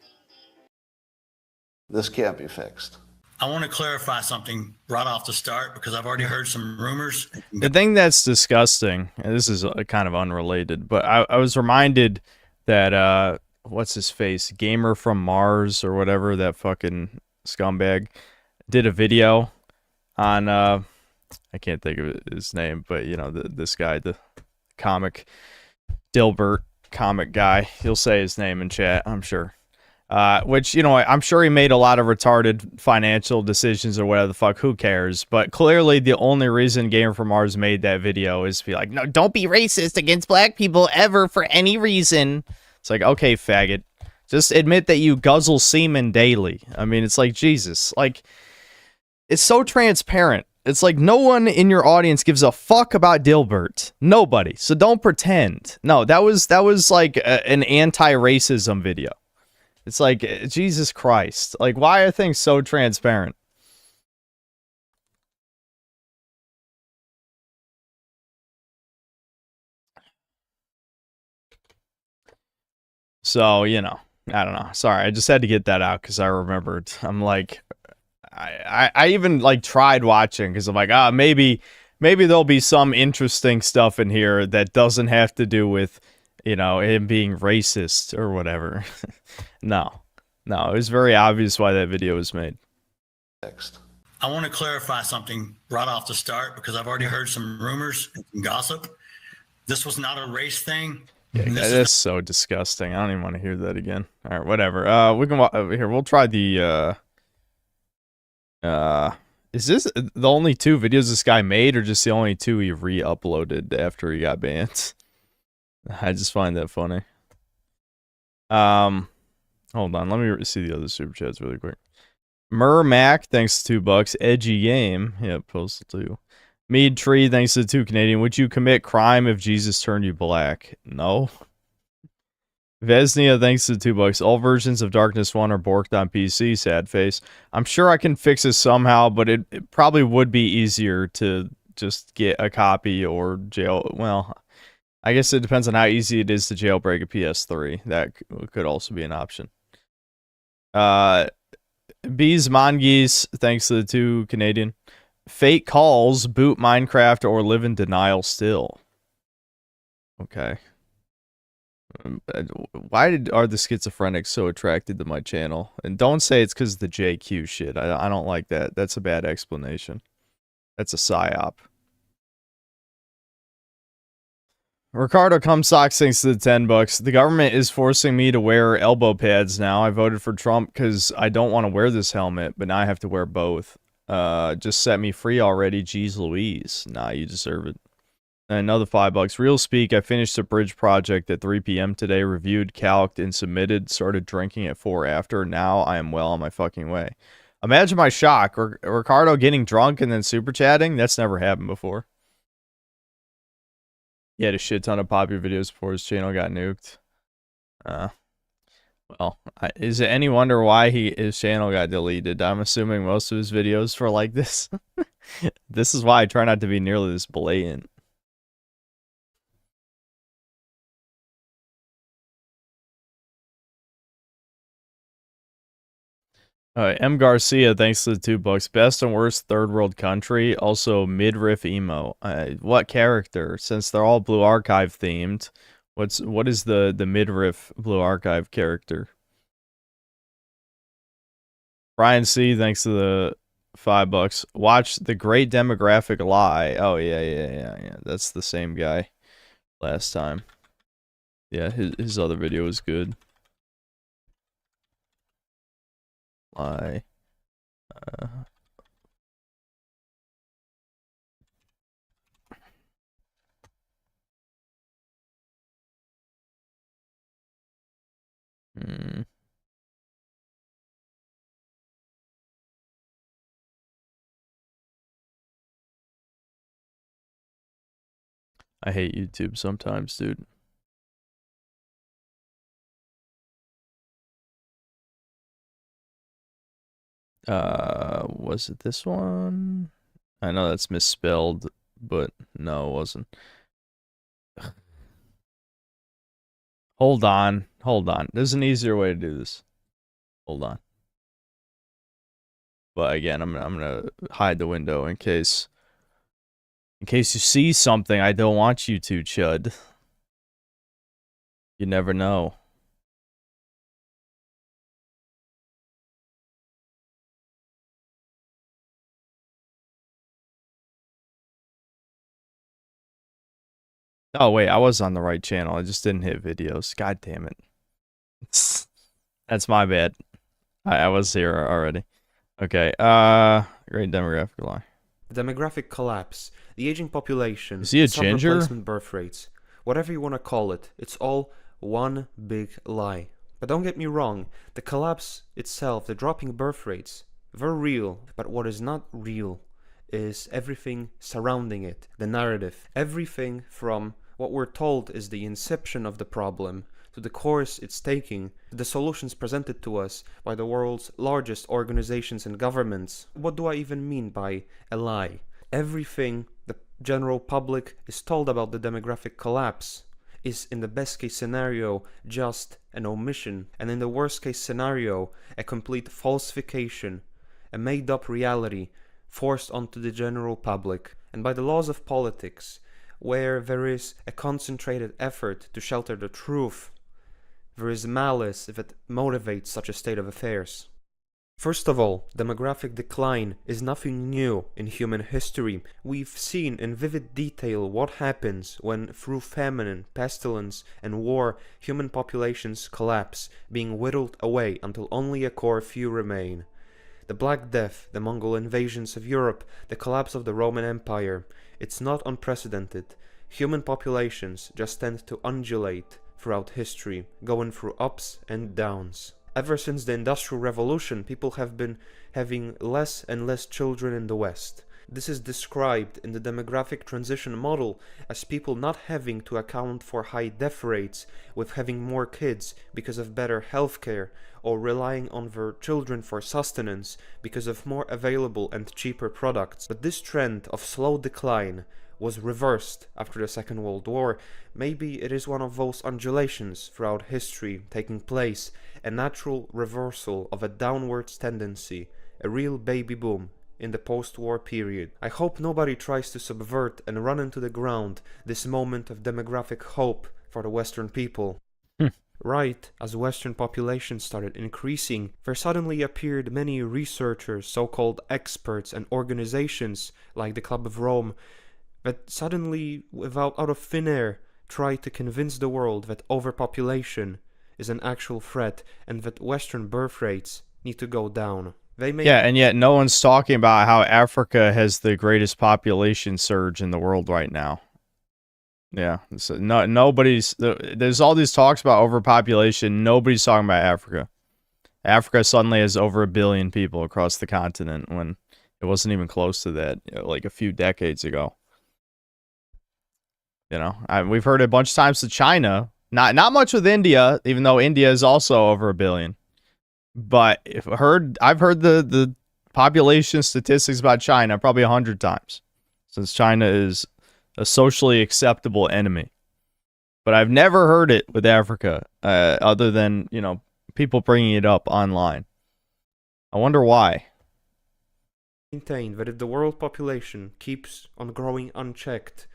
Speaker 18: This can't be fixed.
Speaker 23: I want to clarify something right off the start because I've already heard some rumors.
Speaker 1: The thing that's disgusting, and this is kind of unrelated, but I was reminded that, what's his face? Gamer from Mars or whatever, that fucking scumbag, did a video on, I can't think of his name, but, you know, this guy, the comic, Dilbert comic guy. He'll say his name in chat, I'm sure. Which, you know, I'm sure he made a lot of retarded financial decisions or whatever the fuck, who cares? But clearly the only reason Gamer from Mars made that video is to be like, no, don't be racist against black people ever for any reason. It's like, okay, faggot. Just admit that you guzzle semen daily. I mean, it's like, Jesus. Like, it's so transparent. It's like no one in your audience gives a fuck about Dilbert. Nobody. So don't pretend. No, that was like an anti-racism video. It's like, Jesus Christ. Like, why are things so transparent? So, you know, I don't know. Sorry, I just had to get that out because I remembered. I'm like, I even, like, tried watching because I'm like, maybe there'll be some interesting stuff in here that doesn't have to do with, you know, him being racist or whatever. No, it was very obvious why that video was made.
Speaker 23: Next. I want to clarify something right off the start because I've already heard some rumors and some gossip. This was not a race thing.
Speaker 1: Yeah, that's so disgusting. I don't even want to hear that again. All right, whatever. We can here. We'll try the Is this the only 2 videos this guy made, or just the only 2 he re-uploaded after he got banned? I just find that funny. Hold on, let me see the other super chats really quick. Mac, thanks to $2. Edgy Game, yeah, Postal 2. Mead Tree, thanks to 2 Canadian. Would you commit crime if Jesus turned you black? No. Vesnia, thanks to $2. All versions of Darkness 1 are borked on PC, sad face. I'm sure I can fix this somehow, but it probably would be easier to just get a copy or jail. Well, I guess it depends on how easy it is to jailbreak a PS3. That could also be an option. Bees Mongeese, thanks to the 2 Canadian. Fate calls, boot Minecraft, or live in denial still. Okay. Why are the schizophrenics so attracted to my channel? And don't say it's because of the JQ shit. I don't like that. That's a bad explanation. That's a psyop. Ricardo Comstock thanks to the $10. The government is forcing me to wear elbow pads now. I voted for Trump because I don't want to wear this helmet, but now I have to wear both. Just set me free already, geez Louise. Nah, you deserve it. And another $5. Real speak, I finished a bridge project at 3 p.m. today, reviewed, calced, and submitted, started drinking at 4 after. Now I am well on my fucking way. Imagine my shock. Ricardo getting drunk and then super chatting? That's never happened before. He had a shit ton of popular videos before his channel got nuked. Well, is it any wonder why his channel got deleted? I'm assuming most of his videos were like this. This is why I try not to be nearly this blatant. M. Garcia, thanks to the $2. Best and worst third world country. Also, midriff emo. What character? Since they're all Blue Archive themed, what is the midriff Blue Archive character? Brian C, thanks to the $5. Watch The Great Demographic Lie. Oh yeah. That's the same guy last time. Yeah, his other video was good. Lie. I hate YouTube sometimes, dude. Was it this one? I know that's misspelled, but no, it wasn't. Hold on. There's an easier way to do this. Hold on. But again, I'm gonna hide the window in case you see something I don't want you to, Chud. You never know. Oh wait, I was on the right channel. I just didn't hit videos. God damn it. That's my bad. I was here already. Okay, great demographic lie.
Speaker 9: The demographic collapse, the aging population,
Speaker 1: Is he a ginger?
Speaker 9: replacement birth rates, whatever you want to call it, it's all one big lie. But don't get me wrong, the collapse itself, the dropping birth rates, they're real, but what is not real is everything surrounding it, the narrative, everything from what we're told is the inception of the problem, to the course it's taking, to the solutions presented to us by the world's largest organizations and governments. What do I even mean by a lie? Everything the general public is told about the demographic collapse is, in the best case scenario, just an omission, and in the worst case scenario, a complete falsification, a made up reality forced onto the general public. And by the laws of politics, where there is a concentrated effort to shelter the truth, there is malice if it motivates such a state of affairs. First of all, demographic decline is nothing new in human history. We've seen in vivid detail what happens when, through famine, pestilence, and war, human populations collapse, being whittled away until only a core few remain. The Black Death, the Mongol invasions of Europe, the collapse of the Roman Empire. It's not unprecedented. Human populations just tend to undulate throughout history, going through ups and downs. Ever since the Industrial Revolution, people have been having less and less children in the West. This is described in the demographic transition model as people not having to account for high death rates with having more kids because of better healthcare, or relying on their children for sustenance because of more available and cheaper products. But this trend of slow decline was reversed after the Second World War. Maybe it is one of those undulations throughout history taking place, a natural reversal of a downwards tendency, a real baby boom in the post-war period. I hope nobody tries to subvert and run into the ground this moment of demographic hope for the Western people. Right as Western population started increasing, there suddenly appeared many researchers, so-called experts, and organizations like the Club of Rome that suddenly, out of thin air, tried to convince the world that overpopulation is an actual threat and that Western birth rates need to go down.
Speaker 1: Yeah, and yet no one's talking about how Africa has the greatest population surge in the world right now. Yeah, so nobody's. There's all these talks about overpopulation. Nobody's talking about Africa. Africa suddenly has over 1 billion people across the continent when it wasn't even close to that, like a few decades ago. You know, we've heard it a bunch of times to China. Not much with India, even though India is also over 1 billion. But I've heard the population statistics about China probably 100 times, since China is a socially acceptable enemy. But I've never heard it with Africa, other than, you know, people bringing it up online. I wonder why.
Speaker 9: Maintain that if the world population keeps on growing unchecked,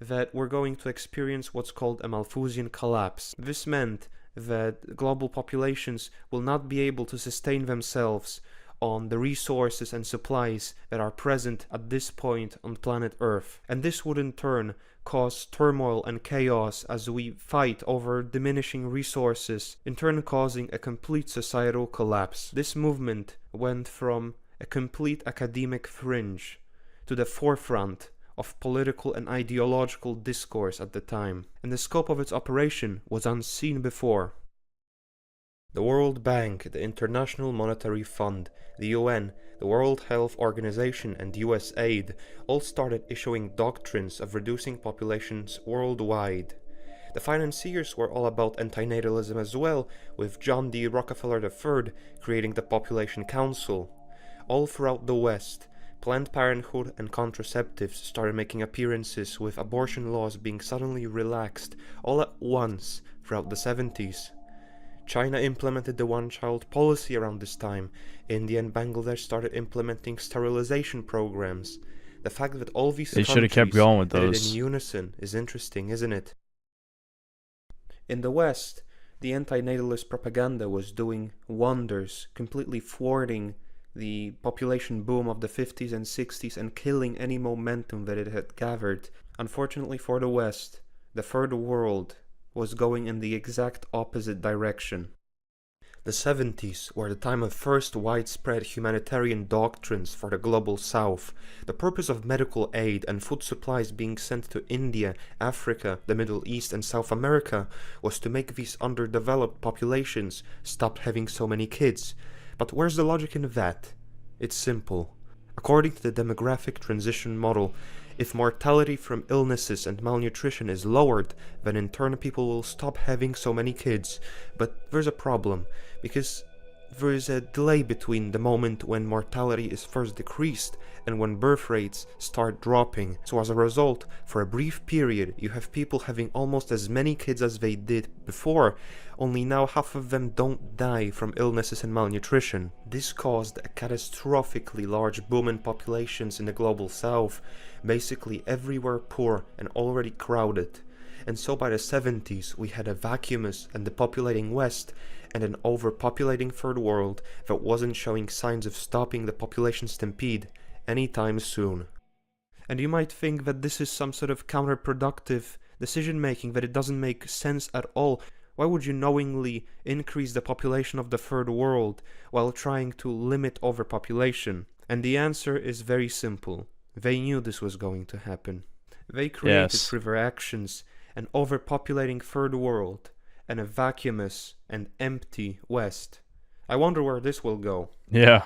Speaker 9: that we're going to experience what's called a Malthusian collapse. This meant that global populations will not be able to sustain themselves on the resources and supplies that are present at this point on planet Earth. And this would in turn cause turmoil and chaos as we fight over diminishing resources, in turn causing a complete societal collapse. This movement went from a complete academic fringe to the forefront of political and ideological discourse at the time, and the scope of its operation was unseen before. The World Bank, the International Monetary Fund, the UN, the World Health Organization, and USAID all started issuing doctrines of reducing populations worldwide. The financiers were all about antinatalism as well, with John D. Rockefeller III creating the Population Council. All throughout the West, Planned Parenthood and contraceptives started making appearances, with abortion laws being suddenly relaxed all at once throughout the 70s. China implemented the one-child policy around this time. India and Bangladesh started implementing sterilization programs. The fact that all these
Speaker 1: countries should have kept going with
Speaker 9: did
Speaker 1: those
Speaker 9: it in unison is interesting, isn't it? In the West, the anti-natalist propaganda was doing wonders, completely thwarting the population boom of the 50s and 60s and killing any momentum that it had gathered. Unfortunately for the West, the Third World was going in the exact opposite direction. The 70s were the time of first widespread humanitarian doctrines for the global south. The purpose of medical aid and food supplies being sent to India, Africa, the Middle East and South America was to make these underdeveloped populations stop having so many kids. But where's the logic in that? It's simple. According to the demographic transition model, if mortality from illnesses and malnutrition is lowered, then in turn people will stop having so many kids. But there's a problem, because there is a delay between the moment when mortality is first decreased and when birth rates start dropping. So as a result, for a brief period, you have people having almost as many kids as they did before, only now half of them don't die from illnesses and malnutrition. This caused a catastrophically large boom in populations in the global south, basically everywhere poor and already crowded. And so by the 70s we had a vacuumous and depopulating West and an overpopulating Third World that wasn't showing signs of stopping the population stampede anytime soon. And you might think that this is some sort of counterproductive decision making, that it doesn't make sense at all. Why would you knowingly increase the population of the third world while trying to limit overpopulation? And the answer is very simple. They knew this was going to happen. They created through their actions an overpopulating third world and a vacuumous and empty West. I wonder where this will go.
Speaker 1: Yeah.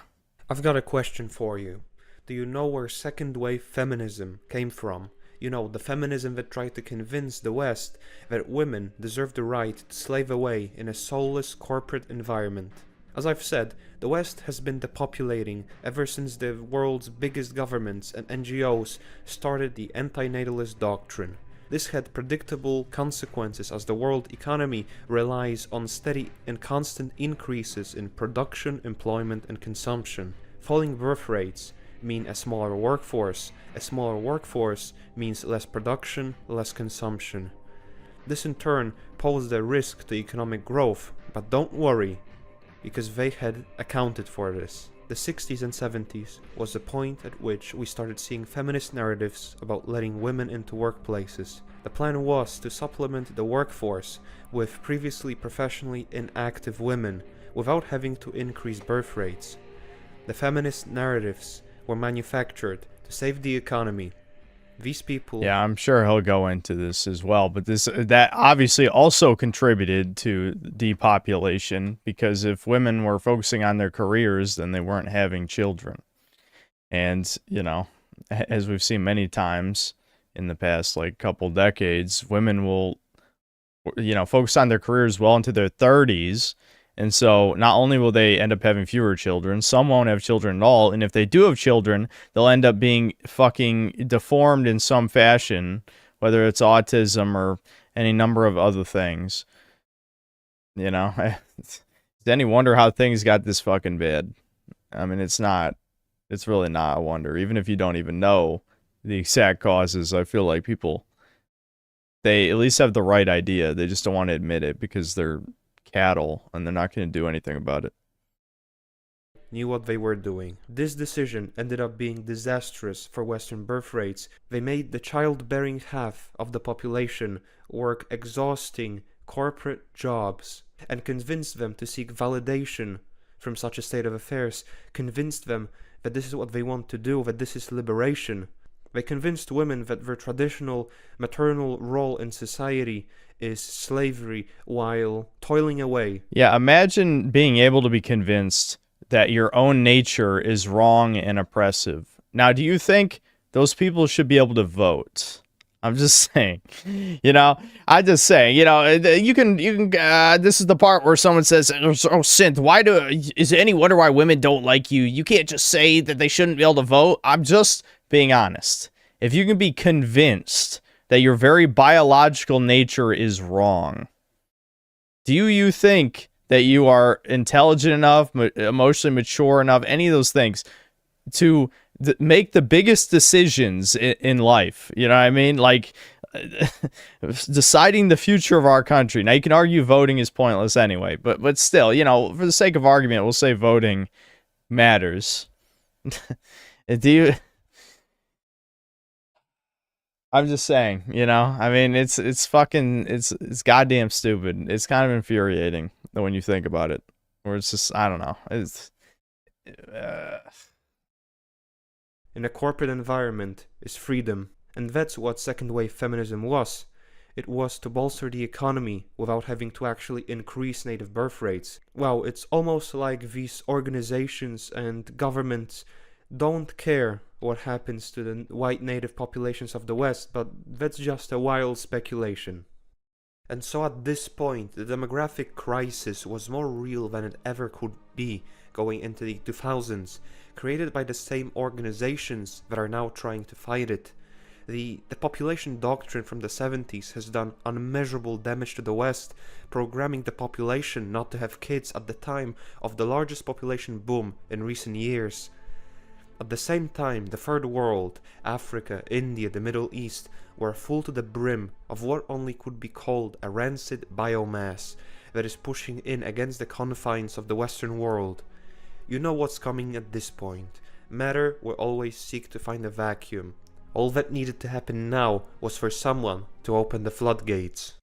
Speaker 9: I've got a question for you. Do you know where second wave feminism came from? You know, the feminism that tried to convince the West that women deserve the right to slave away in a soulless corporate environment. As I've said, the West has been depopulating ever since the world's biggest governments and NGOs started the antinatalist doctrine. This had predictable consequences as the world economy relies on steady and constant increases in production, employment, and consumption. Falling birth rates mean a smaller workforce. A smaller workforce means less production, less consumption. This in turn posed a risk to economic growth, but don't worry, because they had accounted for this. The 60s and 70s was the point at which we started seeing feminist narratives about letting women into workplaces. The plan was to supplement the workforce with previously professionally inactive women without having to increase birth rates. The feminist narratives were manufactured to save the economy. These people...
Speaker 1: Yeah, I'm sure he'll go into this as well, but that obviously also contributed to depopulation, because if women were focusing on their careers, then they weren't having children. And, you know, as we've seen many times in the past, like, couple decades, women will, you know, focus on their careers well into their 30s, and so not only will they end up having fewer children, some won't have children at all, and if they do have children, they'll end up being fucking deformed in some fashion, whether it's autism or any number of other things. You know, it's any wonder how things got this fucking bad. I mean, it's really not a wonder. Even if you don't even know the exact causes, I feel like people, they at least have the right idea. They just don't want to admit it because they're cattle and they're not going to do anything about it.
Speaker 9: Knew what they were doing. This decision ended up being disastrous for Western birth rates. They made the childbearing half of the population work exhausting corporate jobs and convinced them to seek validation from such a state of affairs, convinced them that this is what they want to do, that this is liberation. They convinced women that their traditional maternal role in society is slavery while toiling away.
Speaker 1: Yeah, imagine being able to be convinced that your own nature is wrong and oppressive. Now, do you think those people should be able to vote? I'm just saying, you know, this is the part where someone says, oh, Synth, is it any wonder why women don't like you? You can't just say that they shouldn't be able to vote. I'm just being honest. If you can be convinced that your very biological nature is wrong, do you think that you are intelligent enough, emotionally mature enough, any of those things, to make the biggest decisions in life? You know what I mean? Like, deciding the future of our country. Now, you can argue voting is pointless anyway, but still, you know, for the sake of argument, we'll say voting matters. I'm just saying, you know, I mean, it's goddamn stupid. It's kind of infuriating when you think about it, where it's just, I don't know.
Speaker 9: In a corporate environment is freedom, and that's what second wave feminism was. It was to bolster the economy without having to actually increase native birth rates. Well, it's almost like these organizations and governments don't care what happens to the white native populations of the West, but that's just a wild speculation. And so at this point, the demographic crisis was more real than it ever could be going into the 2000s, created by the same organizations that are now trying to fight it. The population doctrine from the 70s has done unmeasurable damage to the West, programming the population not to have kids at the time of the largest population boom in recent years. At the same time, the third world, Africa, India, the Middle East, were full to the brim of what only could be called a rancid biomass that is pushing in against the confines of the Western world. You know what's coming at this point. Matter will always seek to find a vacuum. All that needed to happen now was for someone to open the floodgates.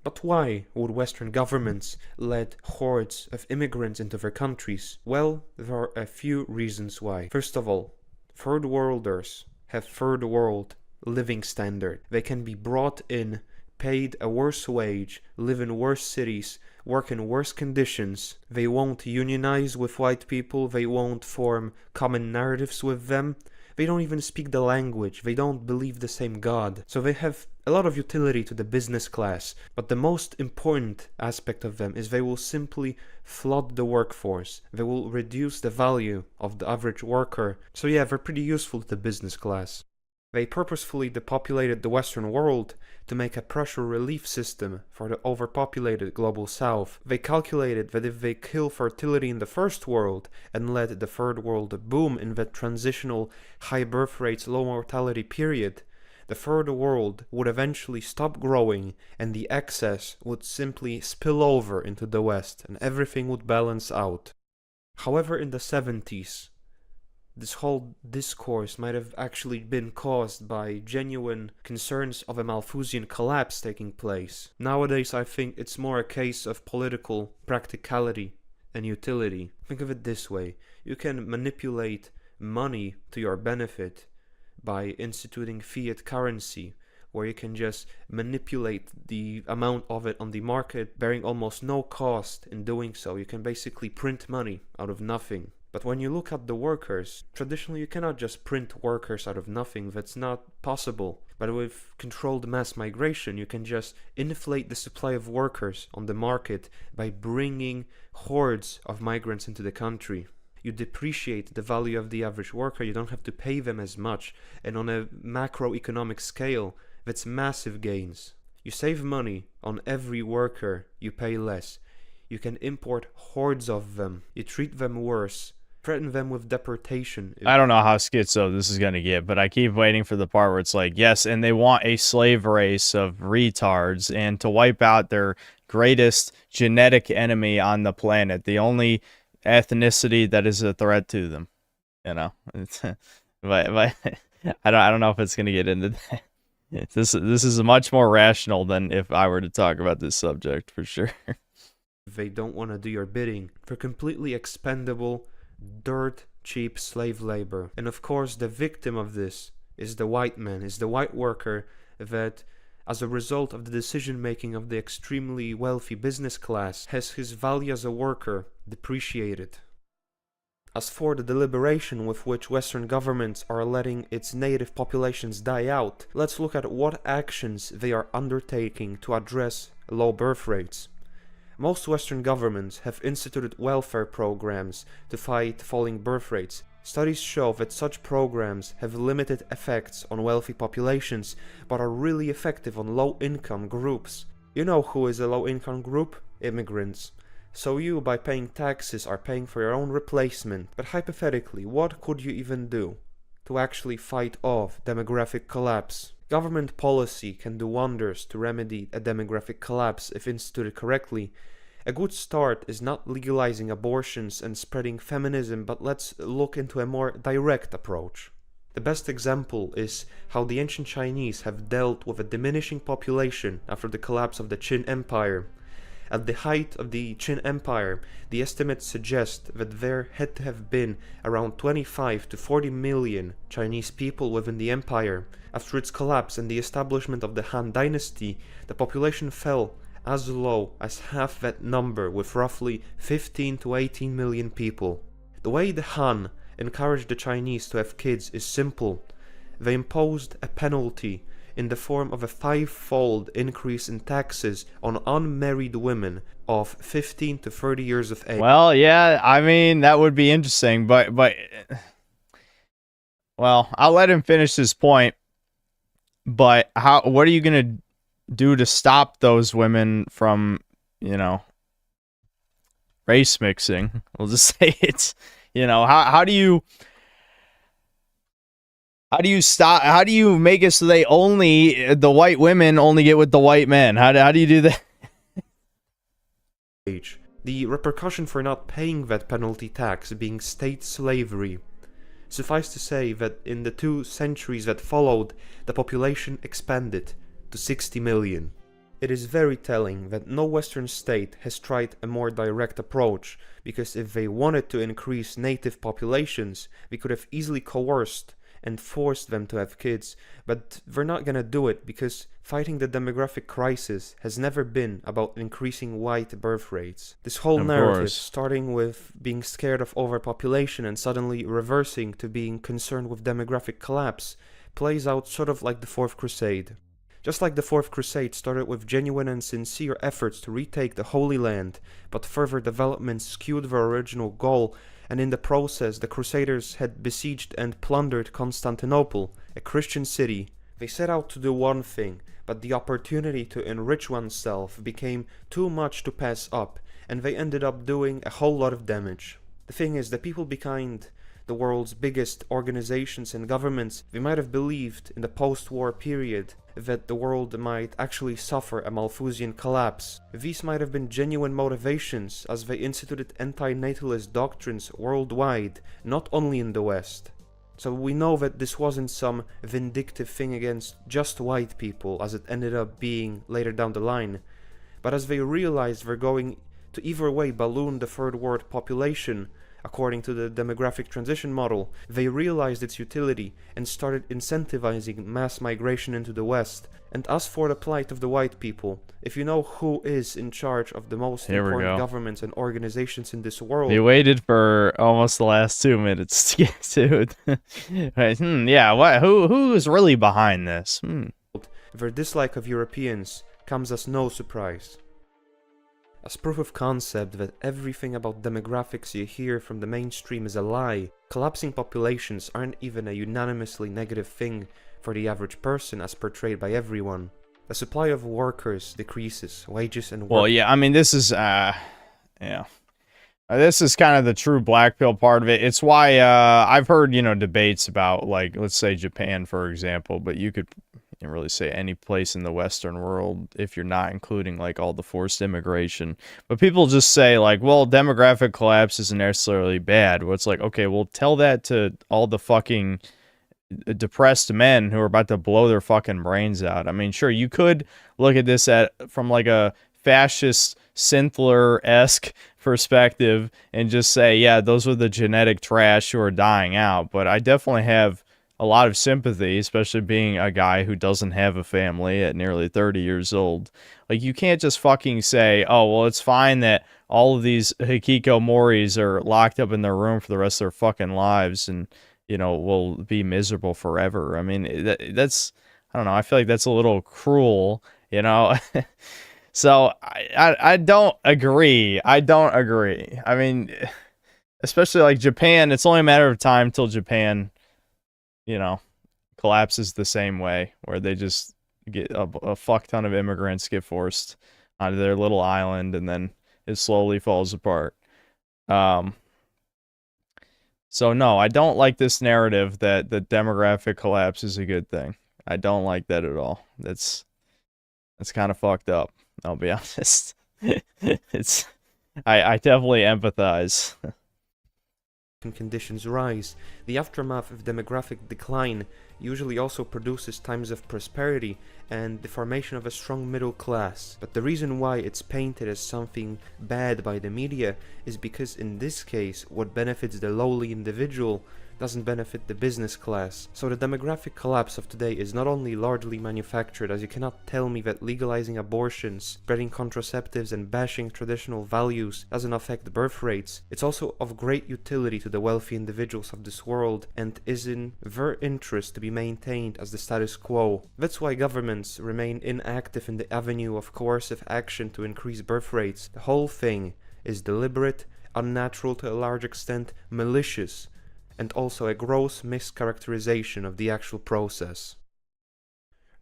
Speaker 9: But why would Western governments let hordes of immigrants into their countries? Well, there are a few reasons why. First of all, third worlders have third world living standard. They can be brought in, paid a worse wage, live in worse cities, work in worse conditions. They won't unionize with white people, they won't form common narratives with them. They don't even speak the language, they don't believe the same God. So they have a lot of utility to the business class, but the most important aspect of them is they will simply flood the workforce. They will reduce the value of the average worker. So yeah, they're pretty useful to the business class. They purposefully depopulated the Western world to make a pressure relief system for the overpopulated global south. They calculated that if they kill fertility in the first world and let the third world boom in that transitional high birth rates, low mortality period, the third world would eventually stop growing and the excess would simply spill over into the West and everything would balance out. However, in the 70s, this whole discourse might have actually been caused by genuine concerns of a Malthusian collapse taking place. Nowadays, I think it's more a case of political practicality and utility. Think of it this way. You can manipulate money to your benefit by instituting fiat currency, where you can just manipulate the amount of it on the market, bearing almost no cost in doing so. You can basically print money out of nothing. But when you look at the workers, traditionally you cannot just print workers out of nothing, that's not possible. But with controlled mass migration, you can just inflate the supply of workers on the market by bringing hordes of migrants into the country. You depreciate the value of the average worker, you don't have to pay them as much, and on a macroeconomic scale, that's massive gains. You save money on every worker, you pay less. You can import hordes of them, you treat them worse, threaten them with deportation.
Speaker 1: I don't know how schizo this is going to get, but I keep waiting for the part where it's like, yes, and they want a slave race of retards and to wipe out their greatest genetic enemy on the planet, the only ethnicity that is a threat to them. You know, but I don't know if it's going to get into that. This is much more rational than if I were to talk about this subject, for sure.
Speaker 9: They don't want to do your bidding. They're completely expendable, dirt cheap slave labor. And of course the victim of this is the white man, is the white worker that, as a result of the decision making of the extremely wealthy business class, has his value as a worker depreciated. As for the deliberation with which Western governments are letting its native populations die out, let's look at what actions they are undertaking to address low birth rates. Most Western governments have instituted welfare programs to fight falling birth rates. Studies show that such programs have limited effects on wealthy populations, but are really effective on low-income groups. You know who is a low-income group? Immigrants. So you, by paying taxes, are paying for your own replacement. But hypothetically, what could you even do to actually fight off demographic collapse? Government policy can do wonders to remedy a demographic collapse if instituted correctly. A good start is not legalizing abortions and spreading feminism, but let's look into a more direct approach. The best example is how the ancient Chinese have dealt with a diminishing population after the collapse of the Qin Empire. At the height of the Qin Empire, the estimates suggest that there had to have been around 25 to 40 million Chinese people within the empire. After its collapse and the establishment of the Han Dynasty, the population fell as low as half that number, with roughly 15 to 18 million people. The way the Han encouraged the Chinese to have kids is simple. They imposed a penalty in the form of a 5-fold increase in taxes on unmarried women of 15 to 30 years of age.
Speaker 1: Well, yeah, I mean, that would be interesting, but well, I'll let him finish his point. But what are you going to do to stop those women from, you know, race mixing? We'll just say it's, you know, how do you stop, how do you make it so the white women only get with the white men? How do you do that?
Speaker 9: The repercussion for not paying that penalty tax being state slavery. Suffice to say that in the 2 centuries that followed, the population expanded to 60 million. It is very telling that no Western state has tried a more direct approach, because if they wanted to increase native populations, they could have easily coerced and forced them to have kids, but they're not gonna do it because fighting the demographic crisis has never been about increasing white birth rates. This whole narrative, starting with being scared of overpopulation and suddenly reversing to being concerned with demographic collapse, plays out sort of like the Fourth Crusade. Just like the Fourth Crusade started with genuine and sincere efforts to retake the Holy Land, but further developments skewed their original goal, and in the process the Crusaders had besieged and plundered Constantinople, a Christian city. They set out to do one thing, but the opportunity to enrich oneself became too much to pass up, and they ended up doing a whole lot of damage. The thing is, the people behind the world's biggest organizations and governments, they might have believed in the post-war period that the world might actually suffer a Malthusian collapse. These might have been genuine motivations, as they instituted anti-natalist doctrines worldwide, not only in the West. So we know that this wasn't some vindictive thing against just white people, as it ended up being later down the line, but as they realized they're going to either way balloon the third world population, according to the demographic transition model, they realized its utility and started incentivizing mass migration into the West. And as for the plight of the white people, if you know who is in charge of the most important governments and organizations in this world...
Speaker 1: They waited for almost the last 2 minutes to get to it. Right, yeah, who is really behind this?
Speaker 9: Their dislike of Europeans comes as no surprise. As proof of concept that everything about demographics you hear from the mainstream is a lie, collapsing populations aren't even a unanimously negative thing for the average person as portrayed by everyone. The supply of workers decreases, wages and work...
Speaker 1: Well, yeah, I mean, this is, this is kind of the true black pill part of it. It's why, I've heard, debates about, like, let's say Japan, for example, but you could... can't really say any place in the Western world if you're not including like all the forced immigration. But people just say like, well, demographic collapse isn't necessarily bad. Well, it's like, okay, well, tell that to all the fucking depressed men who are about to blow their fucking brains out. I mean, sure, you could look at this from like a fascist Synthler-esque perspective and just say, yeah, those are the genetic trash who are dying out. But I definitely have a lot of sympathy, especially being a guy who doesn't have a family at nearly 30 years old. Like, you can't just fucking say, oh, well, it's fine that all of these hikikomoris are locked up in their room for the rest of their fucking lives and, will be miserable forever. I mean, that's, I don't know, I feel like that's a little cruel, So, I don't agree. I don't agree. I mean, especially like Japan, it's only a matter of time till Japan... collapses the same way, where they just get a fuck ton of immigrants get forced onto their little island, and then it slowly falls apart. So no, I don't like this narrative that the demographic collapse is a good thing. I don't like that at all. That's kind of fucked up, I'll be honest. I definitely empathize.
Speaker 9: Conditions rise, the aftermath of demographic decline usually also produces times of prosperity and the formation of a strong middle class. But the reason why it's painted as something bad by the media is because in this case, what benefits the lowly individual doesn't benefit the business class. So the demographic collapse of today is not only largely manufactured, as you cannot tell me that legalizing abortions, spreading contraceptives and bashing traditional values doesn't affect birth rates. It's also of great utility to the wealthy individuals of this world and is in their interest to be maintained as the status quo. That's why governments remain inactive in the avenue of coercive action to increase birth rates. The whole thing is deliberate, unnatural to a large extent, malicious, and also a gross mischaracterization of the actual process.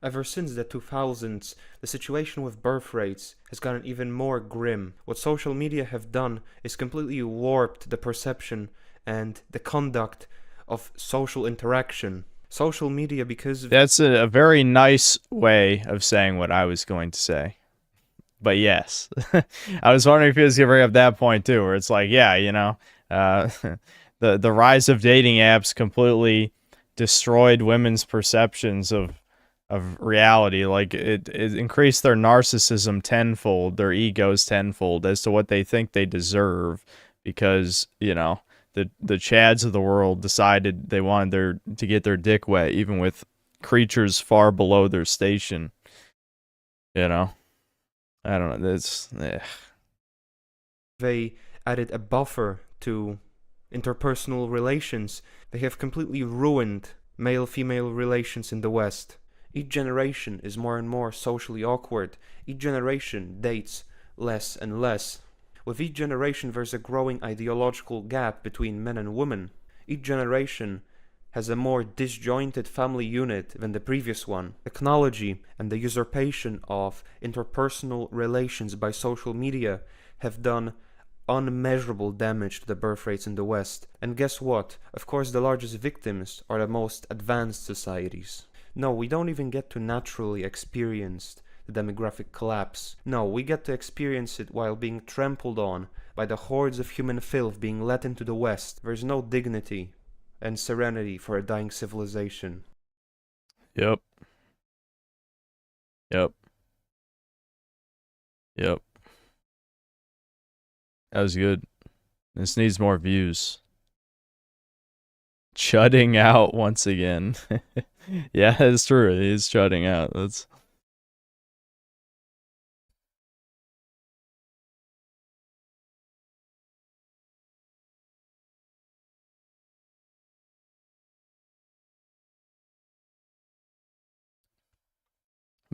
Speaker 9: Ever since the 2000s, the situation with birth rates has gotten even more grim. What social media have done is completely warped the perception and the conduct of social interaction. Social media, because of...
Speaker 1: That's a very nice way of saying what I was going to say. But yes, I was wondering if he was going to bring up that point too, where it's like, yeah, the rise of dating apps completely destroyed women's perceptions of of reality. Like it increased their narcissism tenfold, their egos tenfold as to what they think they deserve, because you know the Chads of the world decided they wanted to get their dick wet, even with creatures far below their station. You know, I don't know.
Speaker 9: They added a buffer to interpersonal relations. They have completely ruined male-female relations in the West. Each generation is more and more socially awkward. Each generation dates less and less. With each generation, there's a growing ideological gap between men and women. Each generation has a more disjointed family unit than the previous one. Technology and the usurpation of interpersonal relations by social media have done unmeasurable damage to the birth rates in the West. And guess what? Of course, the largest victims are the most advanced societies. No, we don't even get to naturally experience the demographic collapse. No, we get to experience it while being trampled on by the hordes of human filth being let into the West. There's no dignity and serenity for a dying civilization.
Speaker 1: Yep. Yep. Yep. That was good. This needs more views. Chutting out once again. Yeah, it's true. He's chutting out. That's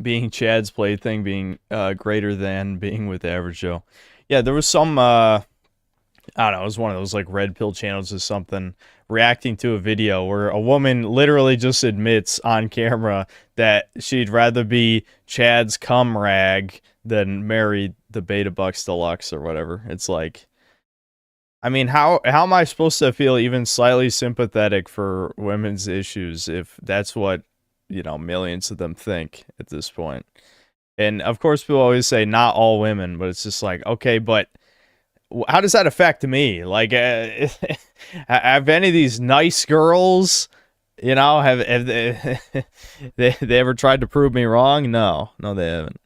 Speaker 1: being Chad's plaything, being greater than being with Average Joe. Yeah, there was some I don't know, it was one of those like red pill channels or something reacting to a video where a woman literally just admits on camera that she'd rather be Chad's cum rag than marry the Beta Bucks Deluxe or whatever. It's like, I mean, how am I supposed to feel even slightly sympathetic for women's issues if that's what, you know, millions of them think at this point? And of course people always say not all women, but it's just like, okay, but how does that affect me? Like, have any of these nice girls, you know, have they ever tried to prove me wrong? No, they haven't.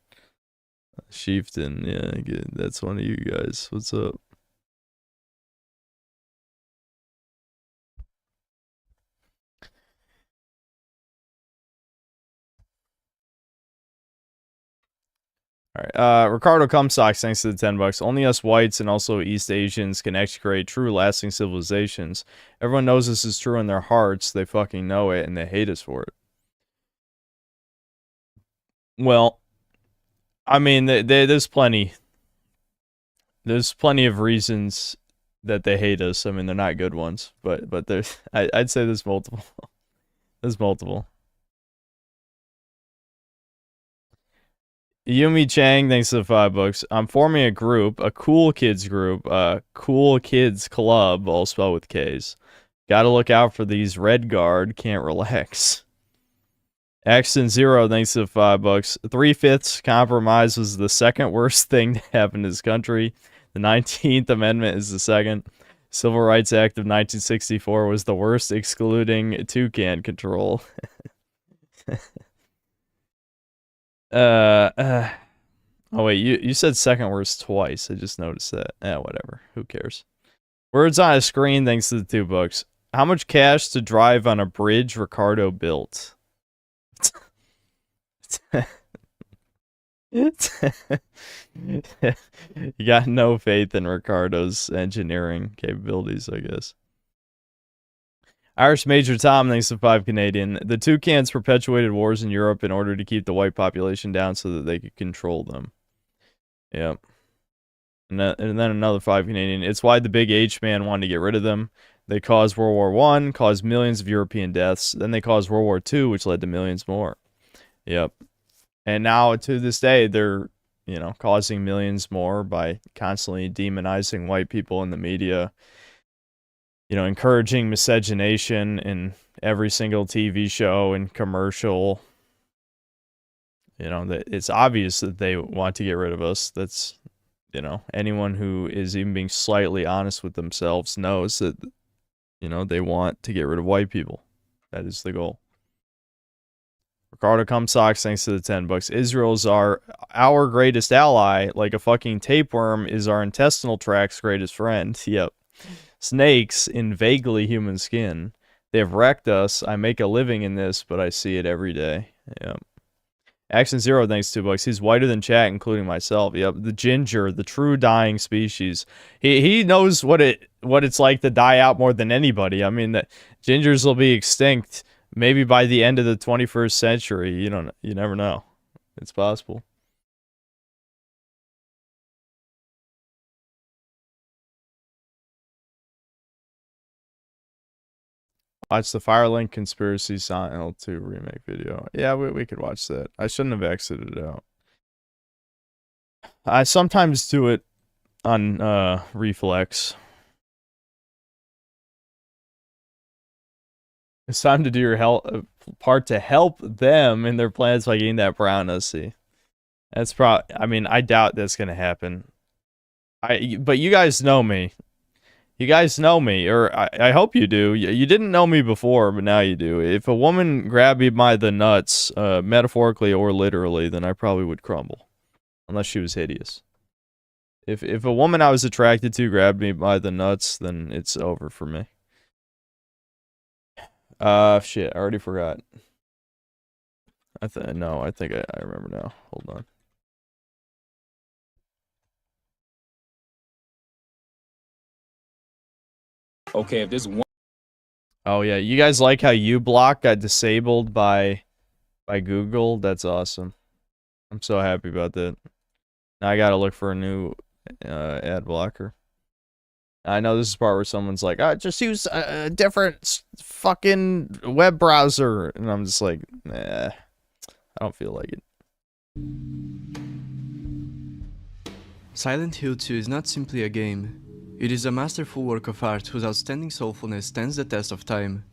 Speaker 1: Chieftain, yeah, good. That's one of you guys. What's up? All right, Ricardo Cumsocks, thanks to the $10. Only us whites and also East Asians can actually create true lasting civilizations. Everyone knows this is true in their hearts. They fucking know it and they hate us for it. Well, I mean, there's plenty of reasons that they hate us. I mean, they're not good ones, but there's I'd say there's multiple. There's multiple. Yumi Chang, thanks to the $5. I'm forming a group, a cool kids group, cool kids club, all spelled with K's. Gotta look out for these red guard, can't relax. Accent Zero, thanks to the $5. 3/5 compromise was the second worst thing to happen to this country. The 19th Amendment is the second. Civil Rights Act of 1964 was the worst, excluding toucan control. Oh wait, you said second worst twice. I just noticed that. Whatever. Who cares? Words on a screen, thanks to the $2. How much cash to drive on a bridge Ricardo built? You got no faith in Ricardo's engineering capabilities, I guess. Irish Major Tom, thanks to 5 Canadian. The Toucans perpetuated wars in Europe in order to keep the white population down so that they could control them. Yep. And then another 5 Canadian. It's why the big H man wanted to get rid of them. They caused World War I, caused millions of European deaths. Then they caused World War II, which led to millions more. Yep. And now, to this day, they're, you know, causing millions more by constantly demonizing white people in the media. You know, encouraging miscegenation in every single TV show and commercial. You know, that it's obvious that they want to get rid of us. That's, you know, anyone who is even being slightly honest with themselves knows that, you know, they want to get rid of white people. That is the goal. Ricardo Cumsocks, thanks to the 10 bucks. Israel's our greatest ally, like a fucking tapeworm is our intestinal tract's greatest friend. Yep. Snakes in vaguely human skin. They have wrecked us. I make a living in this, but I see it every day. Yep. Action Zero, thanks 2 bucks. He's whiter than chat, including myself. Yep. The ginger, the true dying species. He knows what it's like to die out more than anybody. I mean, the gingers will be extinct maybe by the end of the 21st century. You never know. It's possible. Watch the Firelink Conspiracy Silent 2 remake video. Yeah, we could watch that. I shouldn't have exited out. I sometimes do it on reflex. It's time to do your part to help them in their plans by getting that brown OC. That's I mean, I doubt that's gonna happen. But you guys know me. You guys know me, or I hope you do. You didn't know me before, but now you do. If a woman grabbed me by the nuts, metaphorically or literally, then I probably would crumble. Unless she was hideous. If a woman I was attracted to grabbed me by the nuts, then it's over for me. Shit, I already forgot. I think I remember now. Hold on.
Speaker 12: Okay, if there's one.
Speaker 1: Oh yeah, you guys like how uBlock got disabled by Google? That's awesome. I'm so happy about that. Now I gotta look for a new ad blocker. I know this is the part where someone's like, just use a different fucking web browser. And I'm just like, nah, I don't feel like it.
Speaker 15: Silent Hill 2 is not simply a game. It is a masterful work of art whose outstanding soulfulness stands the test of time.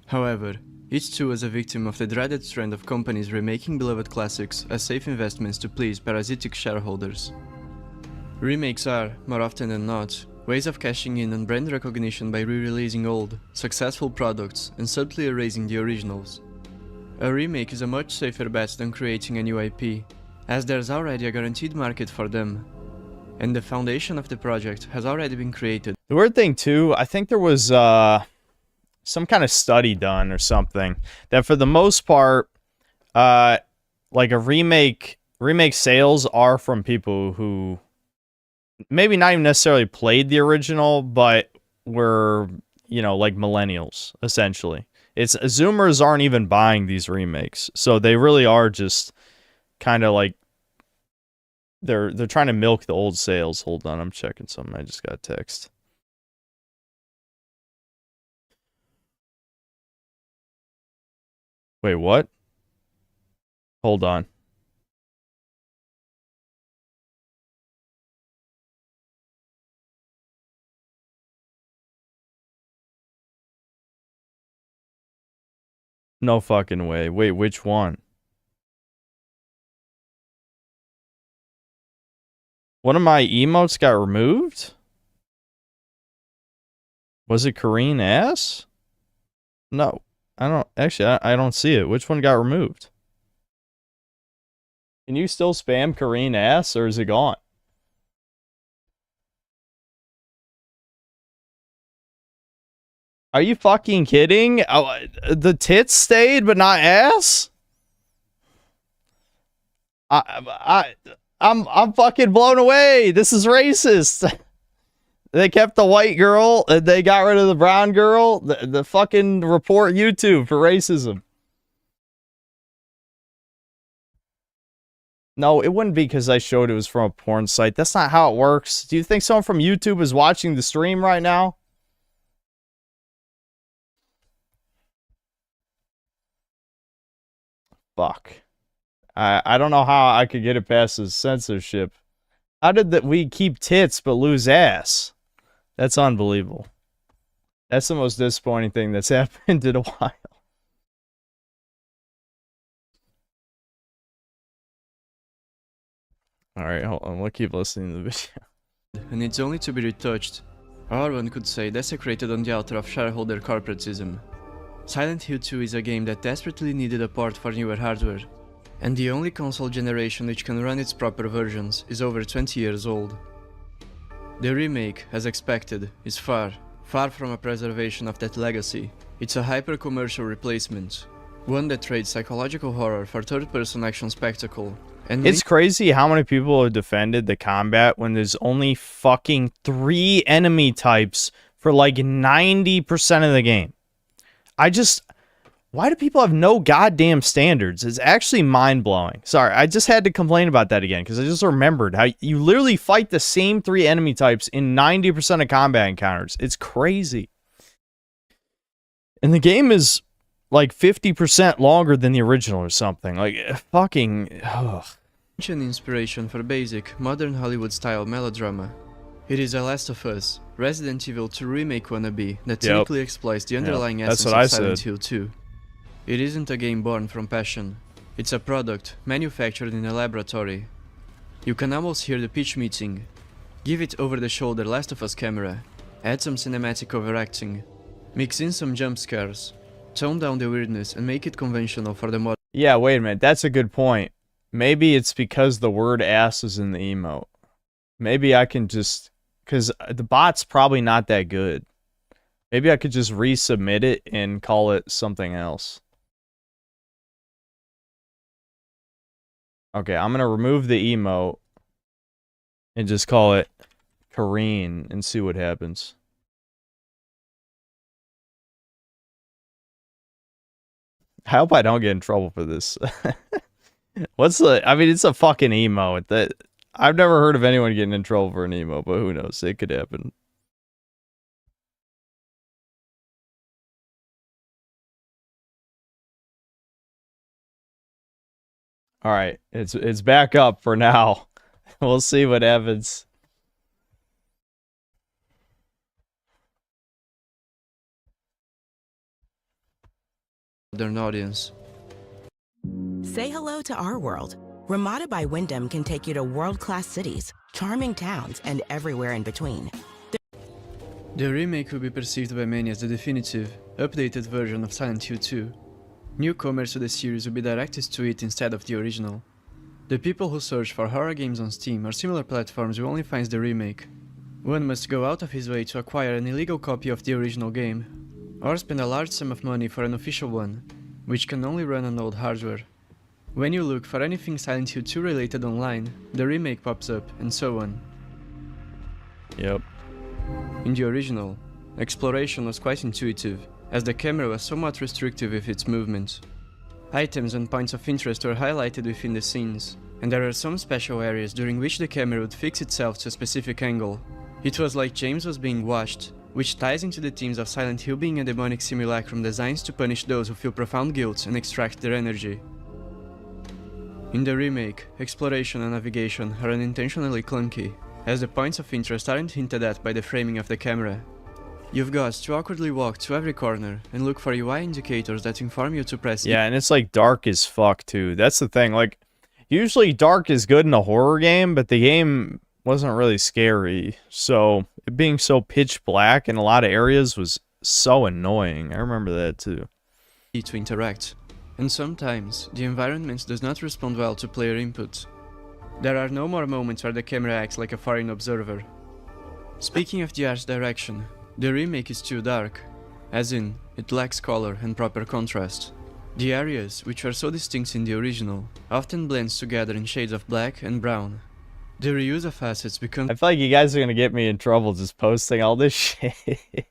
Speaker 15: However, it too was a victim of the dreaded trend of companies remaking beloved classics as safe investments to please parasitic shareholders. Remakes are, more often than not, ways of cashing in on brand recognition by re-releasing old, successful products and subtly erasing the originals. A remake is a much safer bet than creating a new IP, as there's already a guaranteed market for them, and the foundation of the project has already been created.
Speaker 1: The weird thing too, I think there was some kind of study done or something that for the most part, like a remake sales are from people who maybe not even necessarily played the original, but were, like millennials, essentially. It's Zoomers aren't even buying these remakes. So they really are just kind of like they're trying to milk the old sales. Hold on, I'm checking something. I just got a text. Wait, what? Hold on. No fucking way. Wait, which one? One of my emotes got removed? Was it Kareen ass? No. I don't see it. Which one got removed? Can you still spam Kareen ass, or is it gone? Are you fucking kidding? Oh, the tits stayed, but not ass? I'm fucking blown away. This is racist. They kept the white girl, and they got rid of the brown girl. The fucking report YouTube for racism. No, it wouldn't be because I showed it was from a porn site. That's not how it works. Do you think someone from YouTube is watching the stream right now? Fuck. I don't know how I could get it past the censorship. How did we keep tits but lose ass? That's unbelievable. That's the most disappointing thing that's happened in a while. Alright, hold on. We'll keep listening to the video.
Speaker 15: And it's only to be retouched, or one could say desecrated on the altar of shareholder corporatism. Silent Hill 2 is a game that desperately needed a port for newer hardware, and the only console generation which can run its proper versions is over 20 years old. The remake, as expected, is far from a preservation of that legacy. It's a hyper-commercial replacement, one that trades psychological horror for third-person action spectacle. And
Speaker 1: it's crazy how many people have defended the combat when there's only fucking 3 enemy types for like 90% of the game. Why do people have no goddamn standards? It's actually mind-blowing. Sorry, I just had to complain about that again, because I just remembered how you literally fight the same 3 enemy types in 90% of combat encounters. It's crazy. And the game is like 50% longer than the original or something. Like, fucking... ugh.
Speaker 15: An inspiration for basic, modern Hollywood-style melodrama. It is a Last of Us, Resident Evil 2 remake wannabe that cynically exploits the underlying essence of Silent Hill 2. It isn't a game born from passion. It's a product manufactured in a laboratory. You can almost hear the pitch meeting. Give it over-the-shoulder Last of Us camera. Add some cinematic overacting. Mix in some jump scares. Tone down the weirdness and make it conventional for the modern...
Speaker 1: Yeah, wait a minute. That's a good point. Maybe it's because the word ass is in the emote. Maybe I can just... because the bot's probably not that good. Maybe I could just resubmit it and call it something else. Okay, I'm gonna remove the emote and just call it Kareen and see what happens. I hope I don't get in trouble for this. What's the... I mean, it's a fucking emote. That I've never heard of anyone getting in trouble for an emote, but who knows? It could happen. All right, it's back up for now. We'll see what happens.
Speaker 15: Modern audience.
Speaker 13: Say hello to our world. Ramada by Wyndham can take you to world-class cities, charming towns, and everywhere in between.
Speaker 15: The remake will be perceived by many as the definitive, updated version of Silent Hill 2. Newcomers to the series will be directed to it instead of the original. The people who search for horror games on Steam or similar platforms will only find the remake. One must go out of his way to acquire an illegal copy of the original game, or spend a large sum of money for an official one, which can only run on old hardware. When you look for anything Silent Hill 2 related online, the remake pops up, and so on.
Speaker 1: Yep.
Speaker 15: In the original, exploration was quite intuitive, as the camera was somewhat restrictive with its movement. Items and points of interest were highlighted within the scenes, and there are some special areas during which the camera would fix itself to a specific angle. It was like James was being watched, which ties into the themes of Silent Hill being a demonic simulacrum designed to punish those who feel profound guilt and extract their energy. In the remake, exploration and navigation are unintentionally clunky, as the points of interest aren't hinted at by the framing of the camera. You've got to awkwardly walk to every corner and look for UI indicators that inform you to press...
Speaker 1: Yeah, and it's like dark as fuck too. That's the thing, like, usually dark is good in a horror game, but the game wasn't really scary, so it being so pitch black in a lot of areas was so annoying. I remember that too.
Speaker 15: To interact, and sometimes the environment does not respond well to player input. There are no more moments where the camera acts like a foreign observer. Speaking of the art's direction, the remake is too dark, as in, it lacks color and proper contrast. The areas, which were so distinct in the original, often blends together in shades of black and brown. The reuse of assets becomes...
Speaker 1: I feel like you guys are gonna get me in trouble just posting all this shit.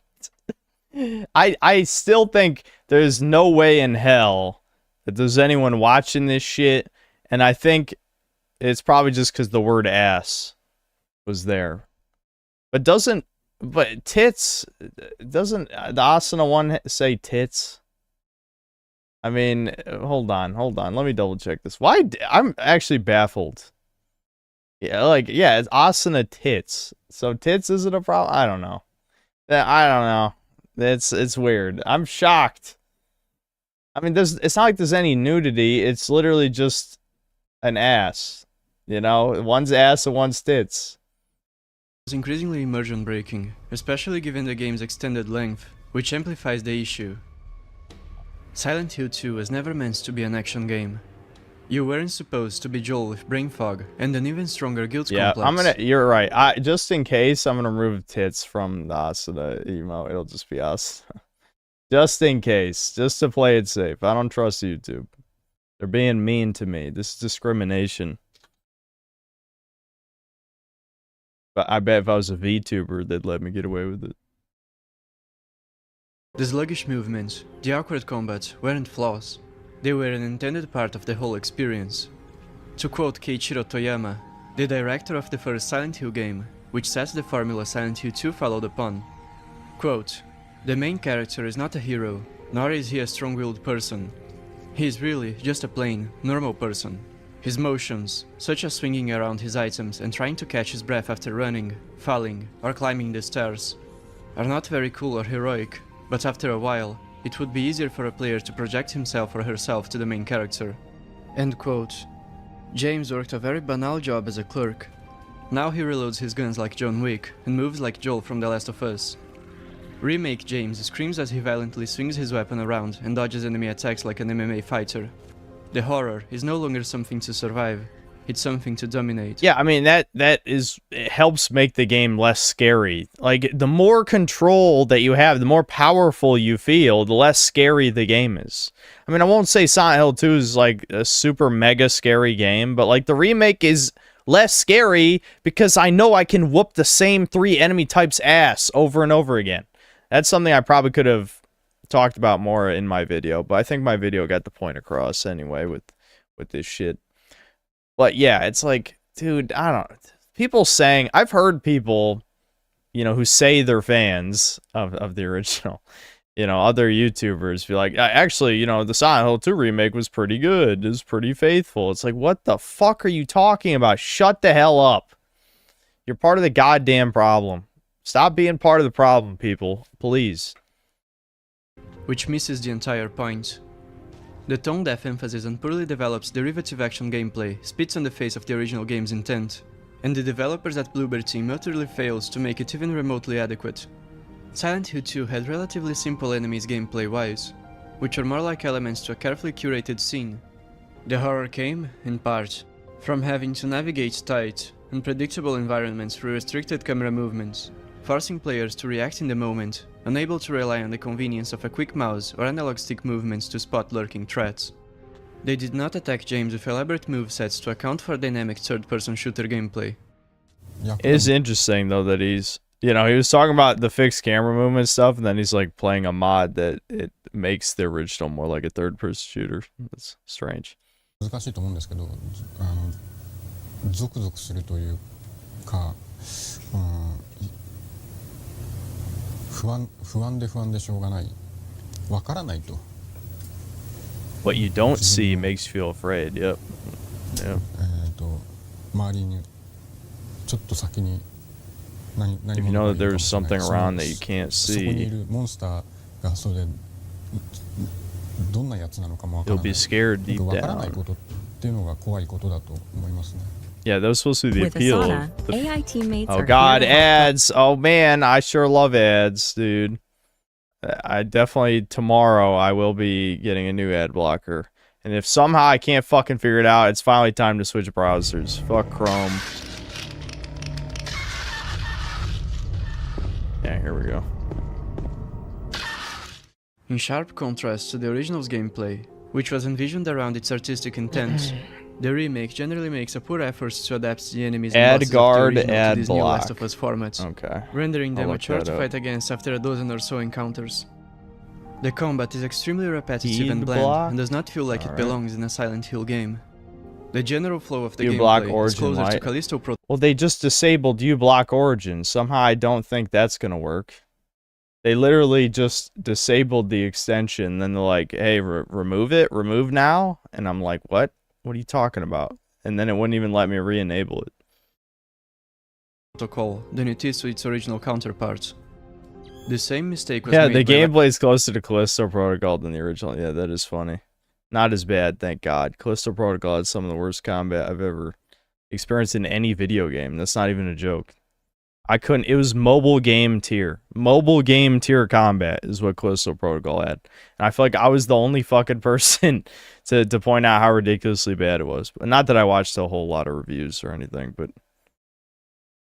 Speaker 1: I still think there's no way in hell that there's anyone watching this shit, and I think it's probably just because the word ass was there. But tits, doesn't the Asuna one say tits? I mean, hold on, let me double check this. Why? I'm actually baffled. Yeah, like, yeah, it's Asuna tits. So tits isn't a problem? I don't know. I don't know. It's weird. I'm shocked. I mean, it's not like there's any nudity. It's literally just an ass. You know, one's ass and one's tits.
Speaker 15: It's increasingly immersion breaking, especially given the game's extended length, which amplifies the issue. Silent Hill 2 was never meant to be an action game. You weren't supposed to be Joel with brain fog and an even stronger guilt complex.
Speaker 1: You're right. Just in case, I'm gonna remove tits from the Asuna emo. It'll just be us. Just in case. Just to play it safe. I don't trust YouTube. They're being mean to me. This is discrimination. But I bet if I was a VTuber, they'd let me get away with it.
Speaker 15: The sluggish movements, the awkward combat weren't flaws. They were an intended part of the whole experience. To quote Keiichiro Toyama, the director of the first Silent Hill game, which sets the formula Silent Hill 2 followed upon, quote, "The main character is not a hero, nor is he a strong-willed person. He is really just a plain, normal person. His motions, such as swinging around his items and trying to catch his breath after running, falling, or climbing the stairs, are not very cool or heroic, but after a while, it would be easier for a player to project himself or herself to the main character." End quote. James worked a very banal job as a clerk. Now he reloads his guns like John Wick and moves like Joel from The Last of Us. Remake James screams as he violently swings his weapon around and dodges enemy attacks like an MMA fighter. The horror is no longer something to survive, it's something to dominate.
Speaker 1: Yeah, I mean, it helps make the game less scary. Like, the more control that you have, the more powerful you feel, the less scary the game is. I mean, I won't say Silent Hill 2 is, like, a super mega scary game, but, like, the remake is less scary because I know I can whoop the same 3 enemy types' ass over and over again. That's something I probably could have talked about more in my video, but I think my video got the point across anyway with this shit. But yeah, it's like, dude, I don't know. People saying, I've heard people, you know, who say they're fans of the original, you know, other YouTubers be like, actually, you know, the Silent Hill 2 remake was pretty good. It was pretty faithful. It's like, what the fuck are you talking about? Shut the hell up. You're part of the goddamn problem. Stop being part of the problem, people. Please.
Speaker 15: Which misses the entire point. The tone-deaf emphasis on poorly developed derivative action gameplay spits on the face of the original game's intent, and the developers at Bluebird team utterly fails to make it even remotely adequate. Silent Hill 2 had relatively simple enemies gameplay-wise, which are more like elements to a carefully curated scene. The horror came, in part, from having to navigate tight, unpredictable environments through restricted camera movements, forcing players to react in the moment, unable to rely on the convenience of a quick mouse or analog stick movements to spot lurking threats. They did not attack James with elaborate movesets to account for dynamic third-person shooter gameplay.
Speaker 1: It is interesting, though, that he's, you know, he was talking about the fixed camera movement stuff, and then he's, like, playing a mod that it makes the original more like a third-person shooter. That's strange.
Speaker 6: 難しいと思うんですけど、ゾクゾクするというか、不安でしょうがない。わからないと。
Speaker 1: What you don't see makes you feel afraid. Yep. Yep.
Speaker 6: 周りにちょっと先に何
Speaker 1: If you know that there's something around that you can't
Speaker 6: そこにい
Speaker 1: see,
Speaker 6: るモンスターがそれでどんなやつなのかもわから
Speaker 1: you'll
Speaker 6: ない。
Speaker 1: be scared deep
Speaker 6: わからない
Speaker 1: down.
Speaker 6: ことっていうのが怖いことだと思いますね。
Speaker 1: Yeah, that was supposed to be the
Speaker 14: With
Speaker 1: appeal.
Speaker 14: Asana,
Speaker 1: of the-
Speaker 14: AI teammates
Speaker 1: Oh
Speaker 14: are
Speaker 1: god,
Speaker 14: here to help
Speaker 1: ads! Oh man, I sure love ads, dude. I definitely, tomorrow, I will be getting a new ad blocker. And if somehow I can't fucking figure it out, it's finally time to switch browsers. Fuck Chrome. Yeah, here we go.
Speaker 15: In sharp contrast to the original's gameplay, which was envisioned around its artistic intent, the remake generally makes a poor effort to adapt the enemies and
Speaker 1: Ad
Speaker 15: bosses of the
Speaker 1: guard,
Speaker 15: original
Speaker 1: ad
Speaker 15: to this new
Speaker 1: block.
Speaker 15: Last of Us format,
Speaker 1: Okay.
Speaker 15: rendering them
Speaker 1: I'll
Speaker 15: a
Speaker 1: look
Speaker 15: chore
Speaker 1: that
Speaker 15: to
Speaker 1: up.
Speaker 15: fight against after a dozen or so encounters. The combat is extremely repetitive
Speaker 1: Ad
Speaker 15: and bland,
Speaker 1: block?
Speaker 15: and does not feel like it
Speaker 1: Alright.
Speaker 15: belongs in a Silent Hill game. The general flow of the
Speaker 1: U-block
Speaker 15: gameplay is
Speaker 1: origin
Speaker 15: closer to
Speaker 1: light.
Speaker 15: Callisto Protocol.
Speaker 1: Well, they just disabled U-block origin. Somehow I don't think that's gonna work. They literally just disabled the extension. Then they're like, hey, remove it. Remove now. And I'm like, what? What are you talking about? And then it wouldn't even let me re-enable it.
Speaker 15: Protocol than it is to its original counterparts. The same mistake was
Speaker 1: Yeah,
Speaker 15: made
Speaker 1: the
Speaker 15: by
Speaker 1: gameplay is closer to Callisto Protocol than the original. Yeah, that is funny. Not as bad, thank God. Callisto Protocol had some of the worst combat I've ever experienced in any video game. That's not even a joke. I couldn't. It was mobile game tier. Mobile game tier combat is what Callisto Protocol had. And I feel like I was the only fucking person to point out how ridiculously bad it was. But not that I watched a whole lot of reviews or anything, but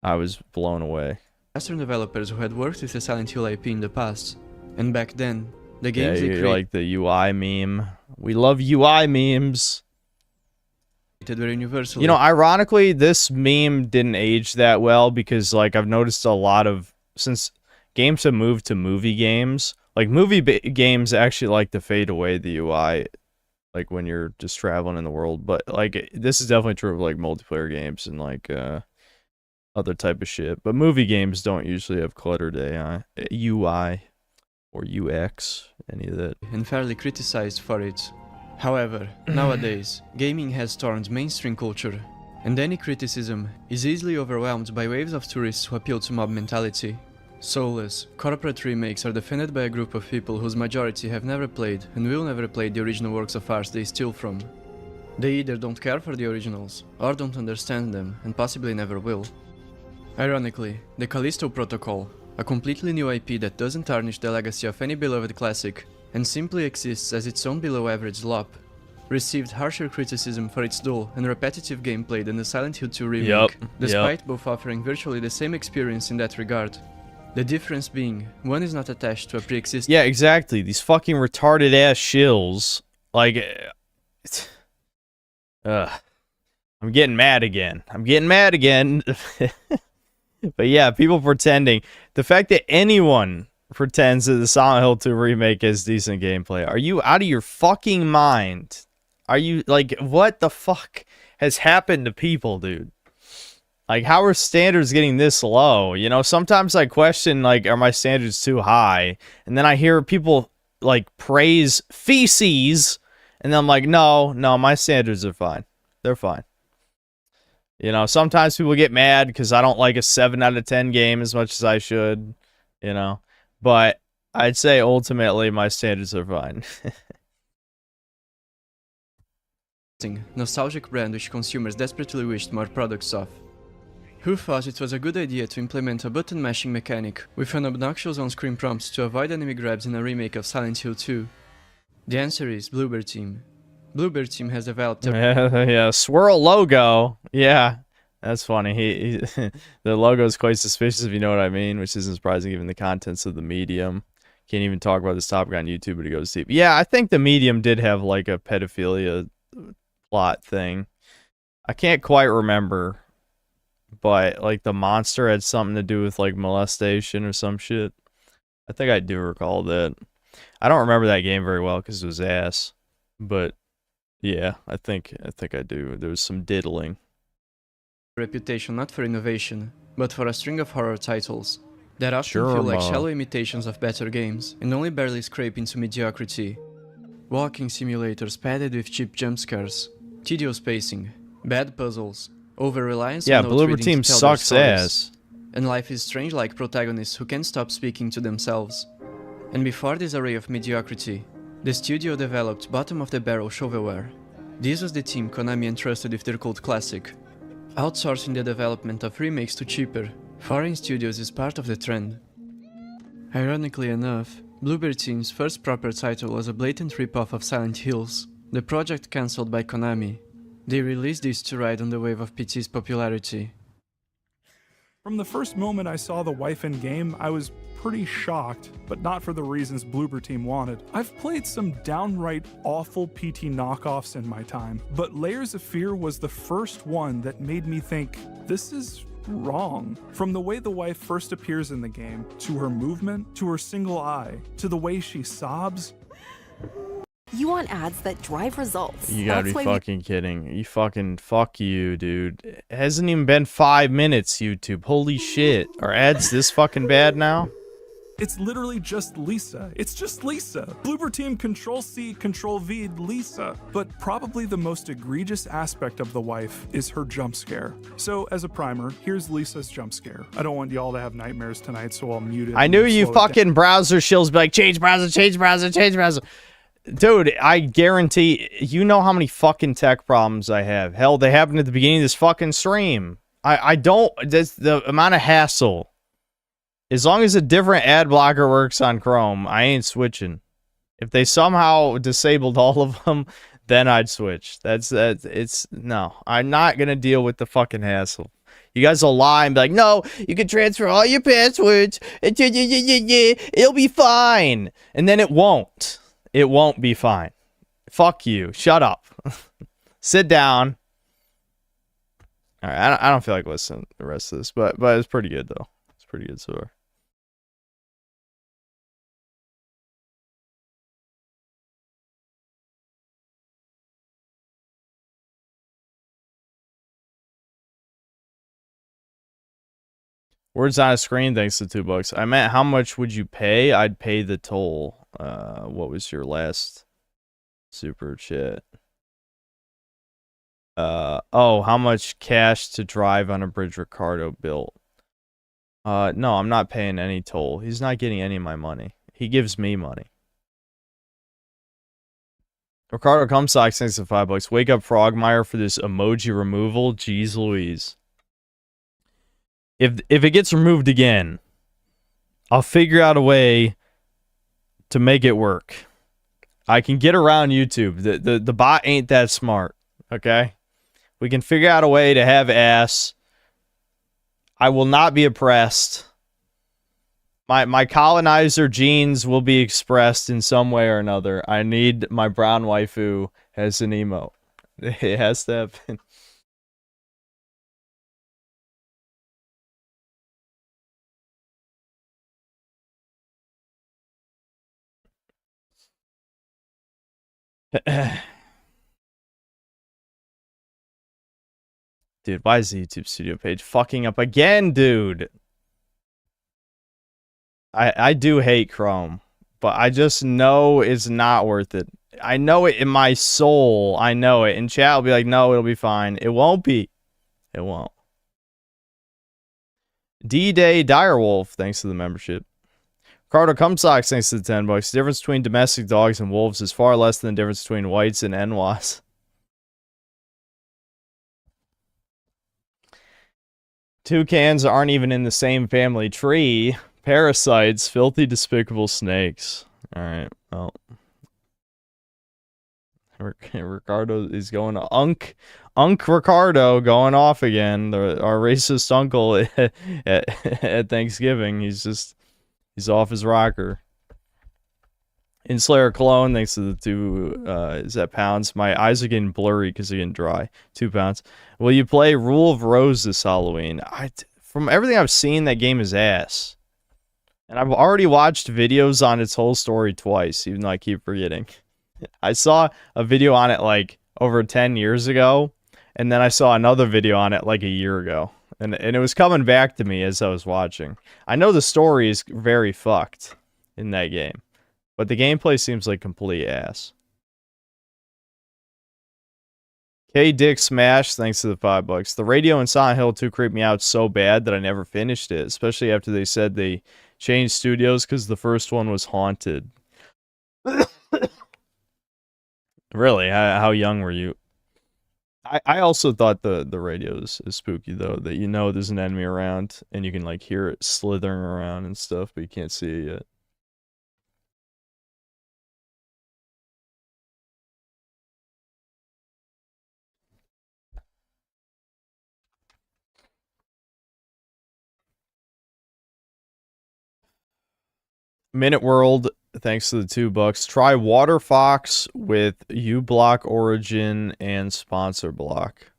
Speaker 1: I was blown away.
Speaker 15: Western developers who had worked with the Silent Hill IP in the past. And back then, the games they created
Speaker 1: like the UI meme. We love UI memes.
Speaker 15: were universally.
Speaker 1: You know, ironically, this meme didn't age that well because, like, I've noticed a lot of, since games have moved to movie games, like, games actually like to fade away the UI, like, when you're just traveling in the world. But, like, this is definitely true of, like, multiplayer games and, like, other type of shit. But movie games don't usually have cluttered UI or UX, any of that.
Speaker 15: And fairly criticized for it. However, nowadays, gaming has stormed mainstream culture, and any criticism is easily overwhelmed by waves of tourists who appeal to mob mentality. Soulless, corporate remakes are defended by a group of people whose majority have never played and will never play the original works of art they steal from. They either don't care for the originals, or don't understand them, and possibly never will. Ironically, the Callisto Protocol, a completely new IP that doesn't tarnish the legacy of any beloved classic, and simply exists as its own below-average LOP, received harsher criticism for its dull and repetitive gameplay than the Silent Hill 2 remake, despite both offering virtually the same experience in that regard. The difference being, one is not attached to a pre-existing...
Speaker 1: Yeah, exactly. These fucking retarded-ass shills. Like... I'm getting mad again. But yeah, people pretending. The fact that anyone pretends that the Silent Hill 2 remake is decent gameplay. Are you out of your fucking mind? Are you, like, what the fuck has happened to people, dude? Like, how are standards getting this low? You know, sometimes I question, like, are my standards too high? And then I hear people, like, praise feces, and then I'm like, no, my standards are fine. They're fine. You know, sometimes people get mad because I don't like a 7 out of 10 game as much as I should, you know. But I'd say ultimately my standards are fine.
Speaker 15: Nostalgic brand which consumers desperately wished more products of. Who thought it was a good idea to implement a button mashing mechanic with an obnoxious on-screen prompt to avoid enemy grabs in a remake of Silent Hill 2? The answer is Bluebird Team. Bluebird Team has developed a...
Speaker 1: yeah, swirl logo. Yeah, that's funny. He the logo is quite suspicious, if you know what I mean, which isn't surprising given the contents of the medium. Can't even talk about this topic on YouTube, but it goes deep. Yeah, I think the medium did have like a pedophilia plot thing. I can't quite remember, but like the monster had something to do with like molestation or some shit. I think I do recall that. I don't remember that game very well because it was ass, but yeah, I think I do. There was some diddling.
Speaker 15: Reputation not for innovation, but for a string of horror titles that often feel like shallow imitations of better games and only barely scrape into mediocrity. Walking simulators padded with cheap jump scares, tedious pacing, bad puzzles, over-reliance on notes
Speaker 1: Bluebird
Speaker 15: reading
Speaker 1: Team
Speaker 15: to tell their
Speaker 1: sucks
Speaker 15: stories,
Speaker 1: ass.
Speaker 15: and life is strange like protagonists who can't stop speaking to themselves. And before this array of mediocrity, the studio developed bottom-of-the-barrel shovelware. This was the team Konami entrusted with their cult classic. Outsourcing the development of remakes to cheaper, foreign studios is part of the trend. Ironically enough, Bluebird Team's first proper title was a blatant rip-off of Silent Hills, the project cancelled by Konami. They released this to ride on the wave of PT's popularity.
Speaker 11: From the first moment I saw the wife in game, I was pretty shocked, but not for the reasons Bluebird Team wanted. I've played some downright awful PT knockoffs in my time, but Layers of Fear was the first one that made me think, this is wrong. From the way the wife first appears in the game, to her movement, to her single eye, to the way she sobs.
Speaker 14: You want ads that drive results.
Speaker 1: You gotta be fucking kidding. You fucking fuck you, dude. It hasn't even been 5 minutes, YouTube. Holy shit. Are ads this fucking bad now?
Speaker 11: It's literally just Lisa. It's just Lisa. Bluebird Team Control-C, Control-V, Lisa. But probably the most egregious aspect of the wife is her jump scare. So as a primer, here's Lisa's jump scare. I don't want y'all to have nightmares tonight, so I'll mute it.
Speaker 1: I knew you fucking browser shills be like, change browser, change browser, change browser. Dude, I guarantee, you know how many fucking tech problems I have. Hell, they happened at the beginning of this fucking stream. I don't. That's the amount of hassle. As long as a different ad blocker works on Chrome, I ain't switching. If they somehow disabled all of them, then I'd switch. It's no. I'm not gonna deal with the fucking hassle. You guys will lie and be like, no, you can transfer all your passwords. It'll be fine. And then it won't. It won't be fine. Fuck you. Shut up. Sit down. All right, I don't feel like listening to the rest of this, but it's pretty good though. It's pretty good so far. Words on a screen, thanks to $2. I meant, how much would you pay? I'd pay the toll. What was your last super chat? Oh, how much cash to drive on a bridge Ricardo built? No, I'm not paying any toll. He's not getting any of my money. He gives me money. Ricardo Cumsock, thanks to $5. Wake up Frogmire for this emoji removal. Jeez Louise. If it gets removed again, I'll figure out a way to make it work. I can get around YouTube. The bot ain't that smart, okay? We can figure out a way to have ass. I will not be oppressed. My colonizer genes will be expressed in some way or another. I need my brown waifu as an emote. It has to happen. Dude, why is the YouTube studio page fucking up again, dude? I do hate Chrome, but I just know it's not worth it. I know it in my soul. I know it. And chat will be like, no, it'll be fine. It won't be. It won't. D-Day Direwolf, thanks to the membership. Ricardo Cumsock, thanks to the $10. The difference between domestic dogs and wolves is far less than the difference between whites and NWAS. Toucans aren't even in the same family tree. Parasites, filthy, despicable snakes. Alright, well. Ricardo is going to Unk Ricardo going off again. Our racist uncle at Thanksgiving. He's off his rocker. Inslayer Cologne, thanks to the 2, is that pounds? My eyes are getting blurry because they're getting dry. 2 pounds. Will you play Rule of Rose this Halloween? From everything I've seen, that game is ass. And I've already watched videos on its whole story twice, even though I keep forgetting. I saw a video on it like over 10 years ago, and then I saw another video on it like a year ago. And it was coming back to me as I was watching. I know the story is very fucked in that game, but the gameplay seems like complete ass. K-Dick Smash, thanks to the $5. The radio in Silent Hill 2 creeped me out so bad that I never finished it, especially after they said they changed studios because the first one was haunted. Really? How young were you? I also thought the radio is spooky, though, that you know there's an enemy around, and you can, like, hear it slithering around and stuff, but you can't see it yet. Minute World, thanks to the $2. Try Water Fox with uBlock Origin and Sponsor Block.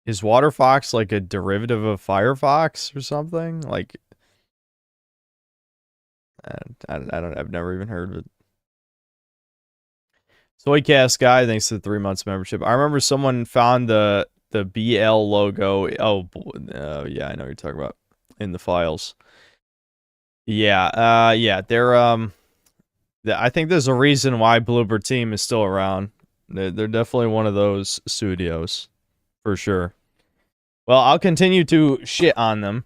Speaker 1: Is Water Fox like a derivative of Firefox or something? Like, I've never even heard of it. Soycast Guy, thanks to the 3 months membership. I remember someone found the BL logo. Oh, yeah, I know what you're talking about in the files. Yeah, yeah, they're I think there's a reason why Bloober Team is still around. They're definitely one of those studios, for sure. Well, I'll continue to shit on them.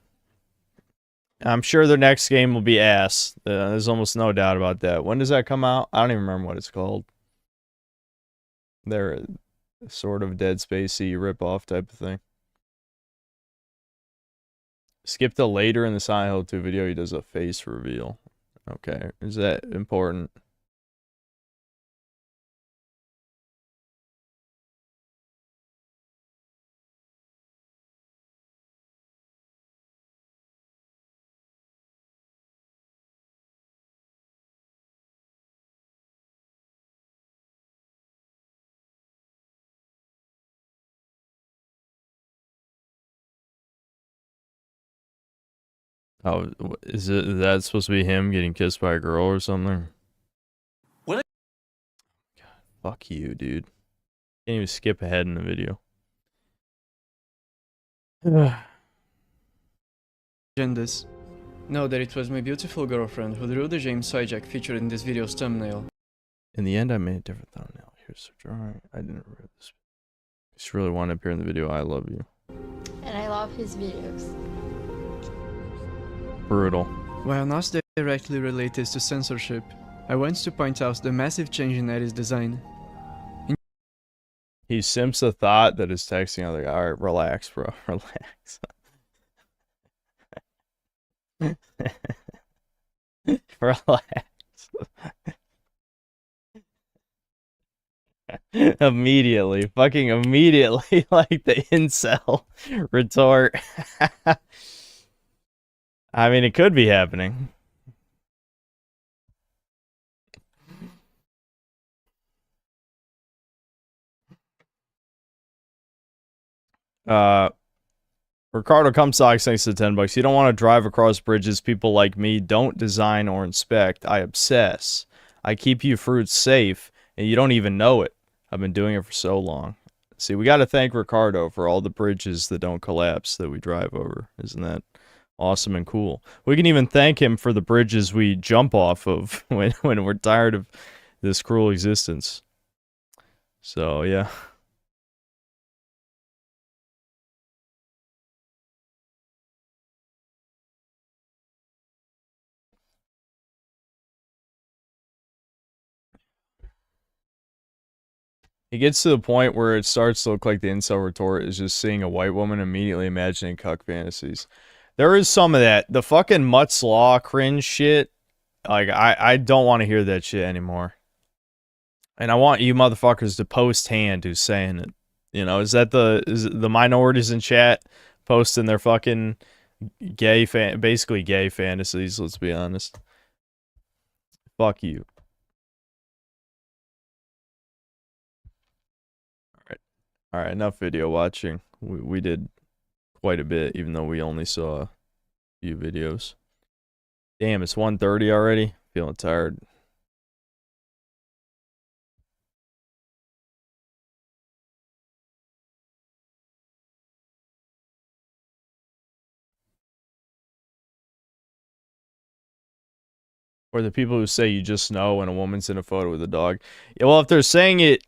Speaker 1: I'm sure their next game will be ass. There's almost no doubt about that. When does that come out? I don't even remember what it's called. They're sort of Dead Spacey ripoff type of thing. Skip to later in the Silent Hill 2 video, he does a face reveal. Okay, is that important? Oh, is that supposed to be him getting kissed by a girl or something?
Speaker 4: What?
Speaker 1: God, fuck you, dude. Can't even skip ahead in the video.
Speaker 15: Agendas. Know that it was my beautiful girlfriend who drew the James hijack featured in this video's thumbnail.
Speaker 1: In the end, I made a different thumbnail. Here's the drawing. I didn't read this. Just really want to appear in the video. I love you.
Speaker 2: And I love his videos.
Speaker 1: Brutal.
Speaker 15: While not directly related to censorship, I want to point out the massive change in Eddie's design.
Speaker 1: He simps a thought that is texting other guy. All right, relax, bro. Relax. Relax. Immediately. Fucking immediately. Like the incel retort. I mean, it could be happening. Ricardo Comstock, thanks to 10 bucks. You don't want to drive across bridges. People like me don't design or inspect. I obsess. I keep you fruits safe, and you don't even know it. I've been doing it for so long. See, we got to thank Ricardo for all the bridges that don't collapse that we drive over. Isn't that awesome and cool? We can even thank him for the bridges we jump off of when we're tired of this cruel existence. So, yeah. It gets to the point where it starts to look like the incel retort is just seeing a white woman immediately imagining cuck fantasies. There is some of that. The fucking Mutt's Law cringe shit. Like, I don't want to hear that shit anymore. And I want you motherfuckers to post hand who's saying it. You know, is the minorities in chat posting their fucking basically gay fantasies, let's be honest. Fuck you. Alright, enough video watching. We did quite a bit, even though we only saw a few videos. Damn, it's 1:30 already. Feeling tired. Or the people who say you just know when a woman's in a photo with a dog. Yeah, well, if they're saying it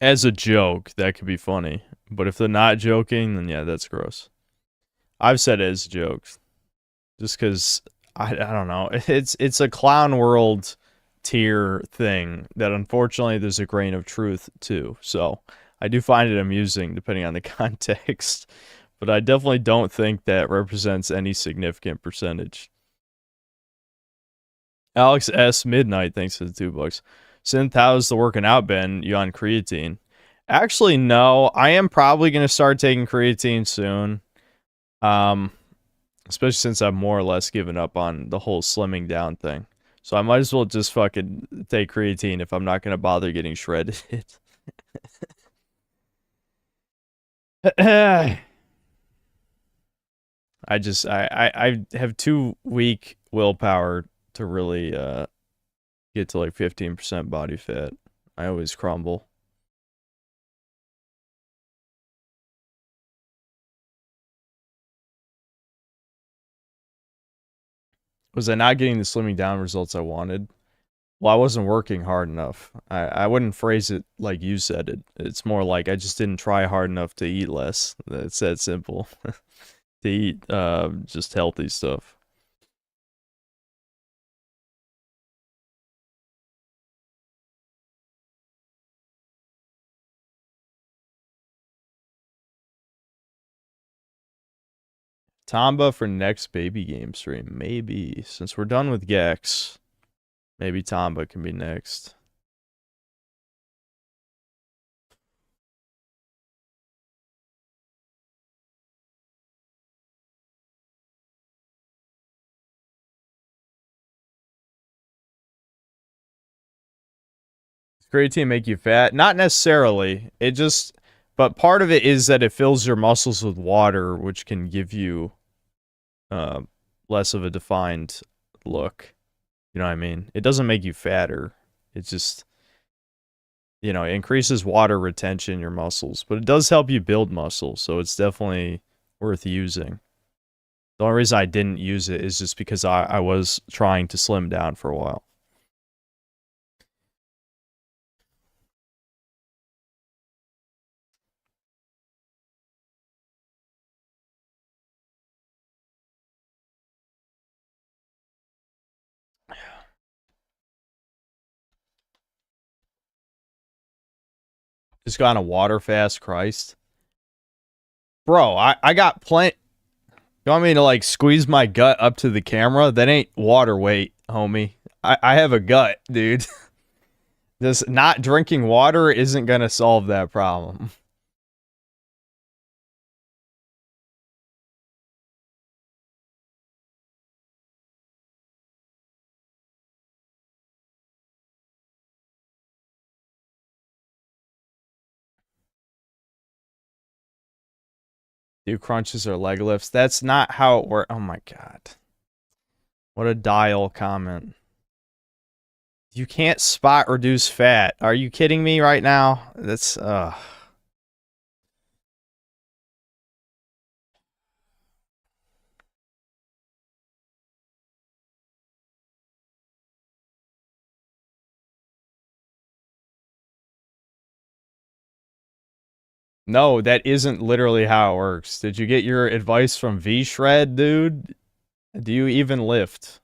Speaker 1: as a joke, that could be funny. But if they're not joking, then yeah, that's gross. I've said it as jokes. Just because, I don't know. It's a clown world tier thing that unfortunately there's a grain of truth to. So I do find it amusing depending on the context. But I definitely don't think that represents any significant percentage. Alex S. Midnight, thanks for the $2. Synth, how's the working out been? You on creatine? Actually, no. I am probably going to start taking creatine soon. Especially since I've more or less given up on the whole slimming down thing. So I might as well just fucking take creatine if I'm not going to bother getting shredded. I have too weak willpower to really get to like 15% body fat. I always crumble. Was I not getting the slimming down results I wanted? Well, I wasn't working hard enough. I wouldn't phrase it like you said it. It's more like I just didn't try hard enough to eat less. It's that simple. To eat just healthy stuff. Tamba for next baby game stream. Maybe. Since we're done with Gex, maybe Tamba can be next. Creatine make you fat? Not necessarily. It just, but part of it is that it fills your muscles with water, which can give you less of a defined look. You know what I mean? It doesn't make you fatter. It just, you know, it increases water retention in your muscles, but it does help you build muscle, so it's definitely worth using. The only reason I didn't use it is just because I was trying to slim down for a while. Just got on a water fast, Christ. Bro, I got plenty. You want me to, like, squeeze my gut up to the camera? That ain't water weight, homie. I have a gut, dude. Just not drinking water isn't gonna solve that problem. Do crunches or leg lifts? That's not how it works. Oh my god. What a dial comment. You can't spot reduce fat. Are you kidding me right now? That's No, that isn't literally how it works. Did you get your advice from V-Shred, dude? Do you even lift?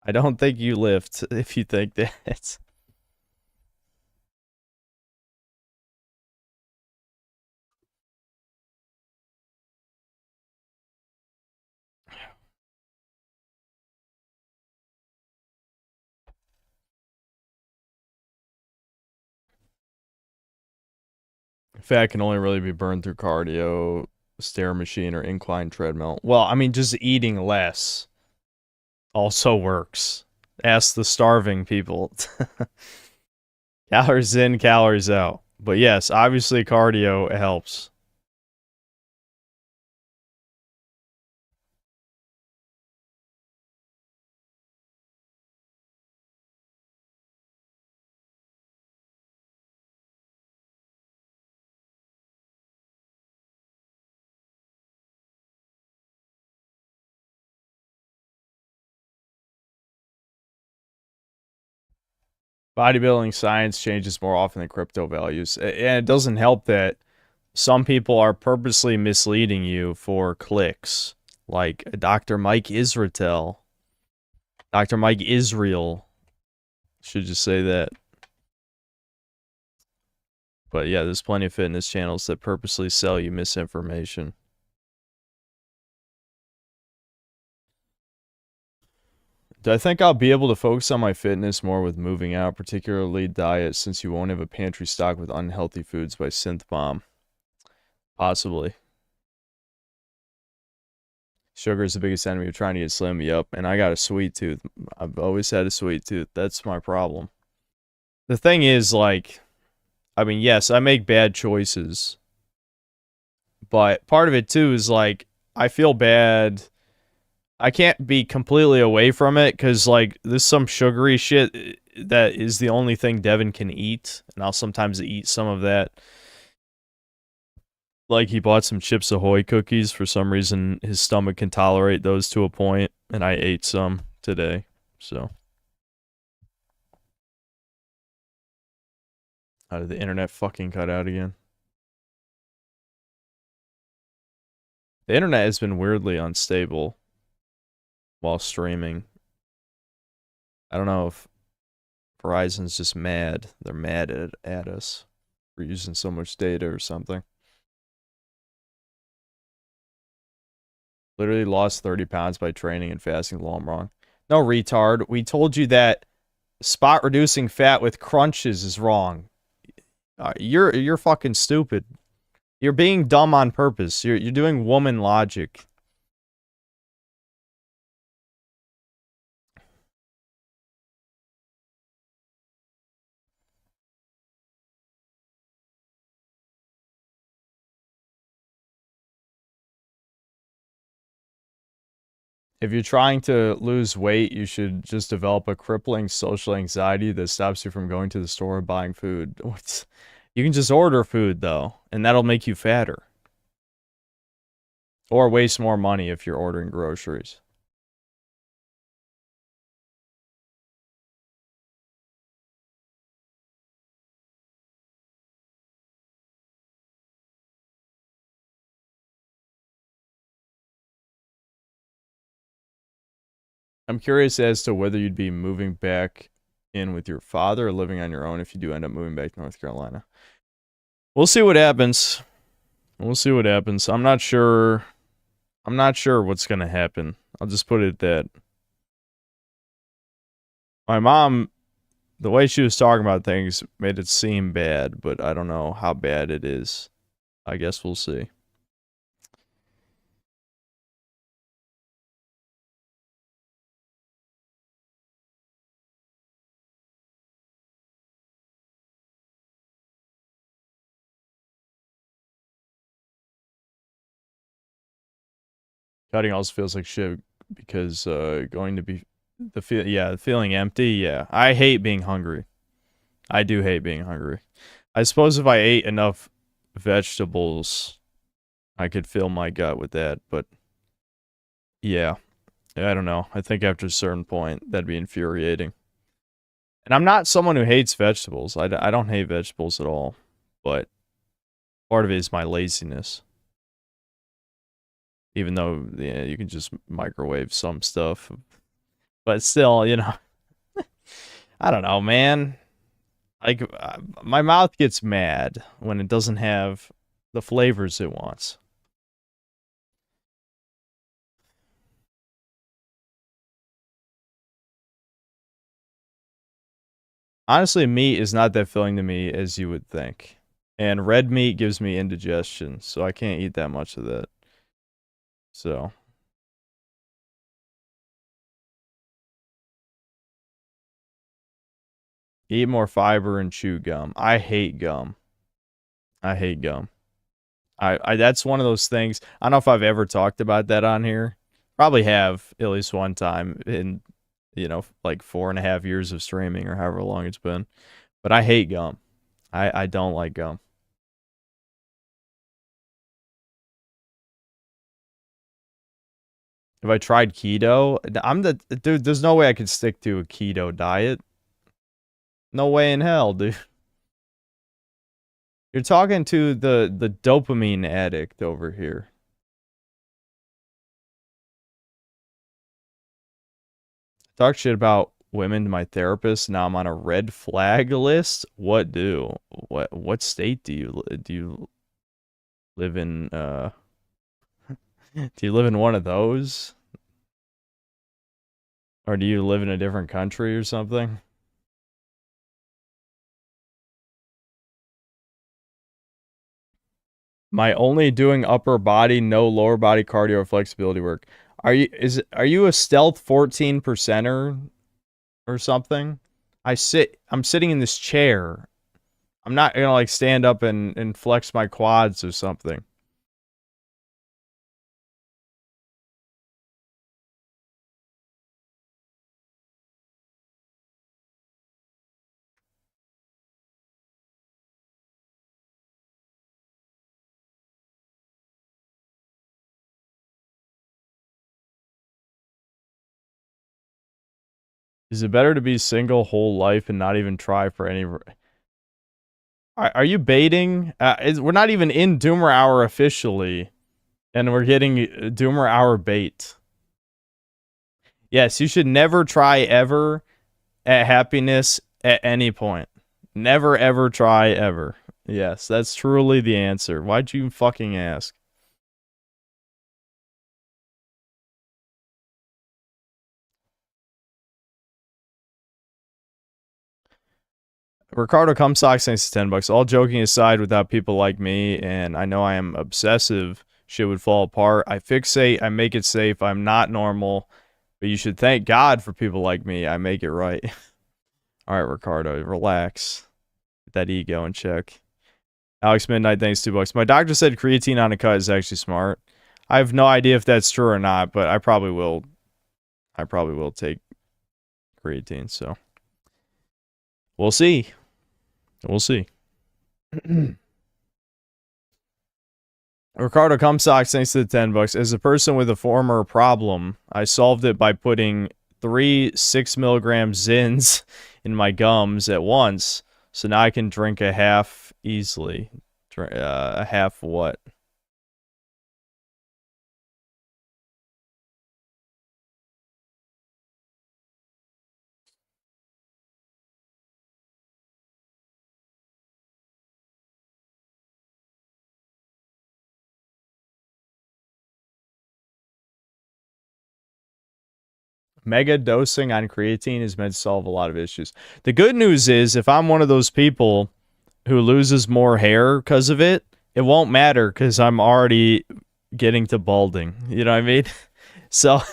Speaker 1: I don't think you lift if you think that. Fat can only really be burned through cardio, stair machine, or incline treadmill. Well, I mean, just eating less also works. Ask the starving people. Calories in, calories out. But yes, obviously cardio helps. Bodybuilding science changes more often than crypto values. And it doesn't help that some people are purposely misleading you for clicks. Like Dr. Mike Israel. Dr. Mike Israel. Should just say that. But yeah, there's plenty of fitness channels that purposely sell you misinformation. Do I think I'll be able to focus on my fitness more with moving out, particularly diet, since you won't have a pantry stocked with unhealthy foods by Synth Bomb? Possibly. Sugar is the biggest enemy of trying to get slim. Yep, and I got a sweet tooth. I've always had a sweet tooth. That's my problem. The thing is, like, I mean, yes, I make bad choices. But part of it, too, is, like, I feel bad. I can't be completely away from it because, like, there's some sugary shit that is the only thing Devin can eat. And I'll sometimes eat some of that. Like, he bought some Chips Ahoy cookies. For some reason, his stomach can tolerate those to a point. And I ate some today. So. How did the internet fucking cut out again? The internet has been weirdly unstable while streaming. I don't know if Verizon's just mad. They're mad at us for using so much data or something. Literally lost 30 pounds by training and fasting while I'm wrong. No, retard. We told you that spot reducing fat with crunches is wrong. You're fucking stupid. You're being dumb on purpose. You're doing woman logic. If you're trying to lose weight, you should just develop a crippling social anxiety that stops you from going to the store or buying food. You can just order food, though, and that'll make you fatter. Or waste more money if you're ordering groceries. I'm curious as to whether you'd be moving back in with your father or living on your own if you do end up moving back to North Carolina. We'll see what happens. We'll see what happens. I'm not sure what's going to happen. I'll just put it at that. My mom, the way she was talking about things made it seem bad, but I don't know how bad it is. I guess we'll see. Cutting also feels like shit because going to be feeling empty. Yeah, I hate being hungry. I do hate being hungry. I suppose if I ate enough vegetables, I could fill my gut with that. But yeah, I don't know. I think after a certain point, that'd be infuriating. And I'm not someone who hates vegetables. I don't hate vegetables at all. But part of it is my laziness. Even though you can just microwave some stuff. But still, you know. I don't know, man. Like, my mouth gets mad when it doesn't have the flavors it wants. Honestly, meat is not that filling to me as you would think. And red meat gives me indigestion, so I can't eat that much of that. So. Eat more fiber and chew gum. I hate gum. I hate gum. I that's one of those things. I don't know if I've ever talked about that on here. Probably have at least one time in, you know, like 4.5 years of streaming or however long it's been. But I hate gum. I don't like gum. If I tried keto, dude, there's no way I could stick to a keto diet. No way in hell, dude. You're talking to the dopamine addict over here. Talk shit about women to my therapist. Now I'm on a red flag list. What state do you live in? Do you live in one of those? Or do you live in a different country or something? My only doing upper body, no lower body cardio or flexibility work. Are you a stealth 14%er or something? I'm sitting in this chair. I'm not gonna like stand up and flex my quads or something. Is it better to be single whole life and not even try for any... Are you baiting? We're not even in Doomer Hour officially, and we're getting Doomer Hour bait. Yes, you should never try ever at happiness at any point. Never ever try ever. Yes, that's truly the answer. Why'd you fucking ask? Ricardo Cumsock thanks to $10. All joking aside, without people like me, and I know I am obsessive, shit would fall apart. I fixate, I make it safe, I'm not normal, but you should thank God for people like me. I make it right. Alright, Ricardo, relax. Get that ego in check. Alex Midnight, thanks $2. My doctor said creatine on a cut is actually smart. I have no idea if that's true or not, but I probably will take creatine, so we'll see. We'll see. Ricardo Cumsock, thanks to the $10. As a person with a former problem, I solved it by putting 3 6-milligram Zins in my gums at once, so now I can drink a half easily. A half what? Mega dosing on creatine is meant to solve a lot of issues. The good news is, if I'm one of those people who loses more hair because of it, it won't matter because I'm already getting to balding. You know what I mean? So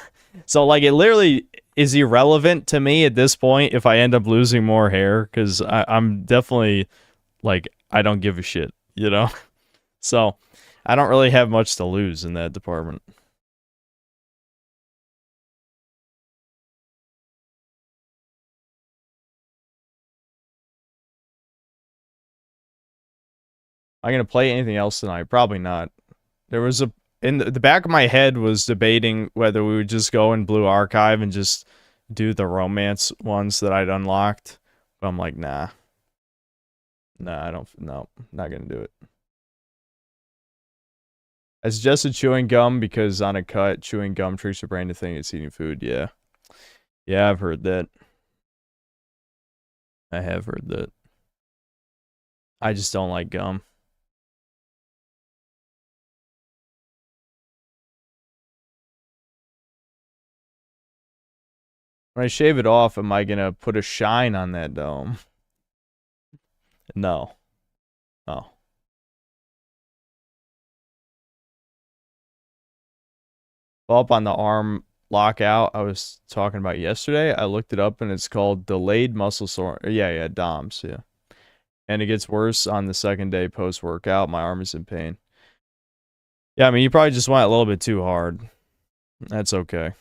Speaker 1: like, it literally is irrelevant to me at this point if I end up losing more hair, because I'm definitely, like, I don't give a shit, you know? So I don't really have much to lose in that department. Am I gonna play anything else tonight? Probably not. There was in the back of my head was debating whether we would just go in Blue Archive and just do the romance ones that I'd unlocked. But I'm like, nah. Nah, no, not gonna do it. I suggested chewing gum because on a cut, chewing gum tricks your brain to think it's eating food. Yeah. Yeah, I've heard that. I have heard that. I just don't like gum. When I shave it off, am I gonna put a shine on that dome? No. Oh. Follow up on the arm lockout I was talking about yesterday. I looked it up and it's called delayed muscle sore. Yeah, DOMS, yeah. And it gets worse on the second day post-workout. My arm is in pain. Yeah, I mean, you probably just went a little bit too hard. That's okay.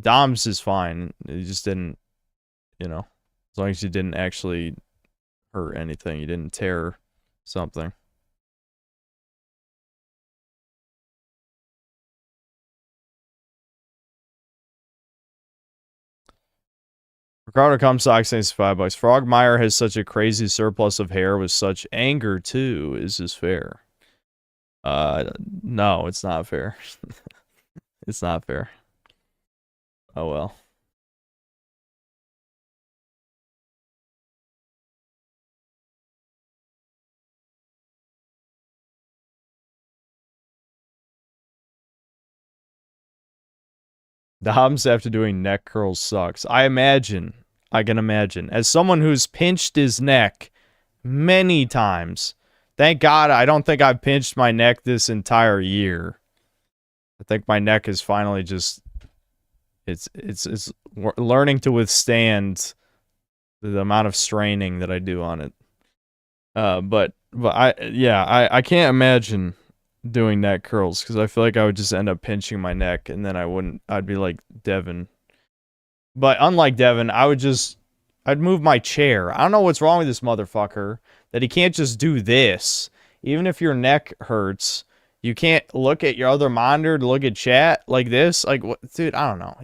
Speaker 1: DOMS is fine. It just didn't, you know, as long as you didn't actually hurt anything. You didn't tear something. Ricardo Comstock says $5. Frogmire has such a crazy surplus of hair with such anger too. Is this fair? No, it's not fair. It's not fair. Oh well. The Hobbs after doing neck curls sucks. I can imagine. As someone who's pinched his neck many times, thank God I don't think I've pinched my neck this entire year. I think my neck is finally just, it's learning to withstand the amount of straining that I do on it. But I can't imagine doing neck curls because I feel like I would just end up pinching my neck and then I'd be like Devin. But unlike Devin, I'd move my chair. I don't know what's wrong with this motherfucker that he can't just do this. Even if your neck hurts, you can't look at your other monitor to look at chat like this. Like, what, dude, I don't know.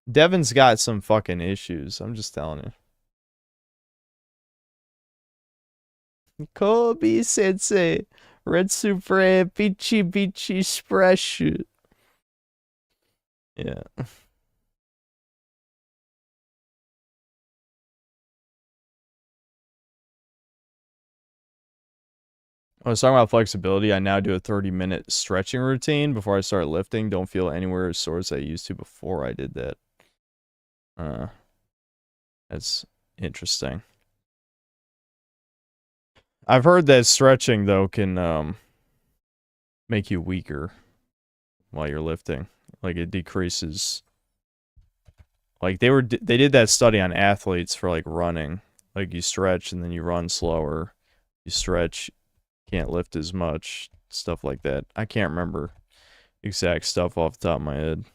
Speaker 1: Devin's got some fucking issues. I'm just telling you. Kobe Sensei. Red Super Peachy Splash. Yeah. I was talking about flexibility. I now do a 30-minute stretching routine before I start lifting. Don't feel anywhere as sore as I used to before I did that. That's interesting. I've heard that stretching though can make you weaker while you're lifting. Like it decreases. Like they did that study on athletes for like running. Like you stretch and then you run slower. You stretch, can't lift as much, stuff like that. I can't remember exact stuff off the top of my head.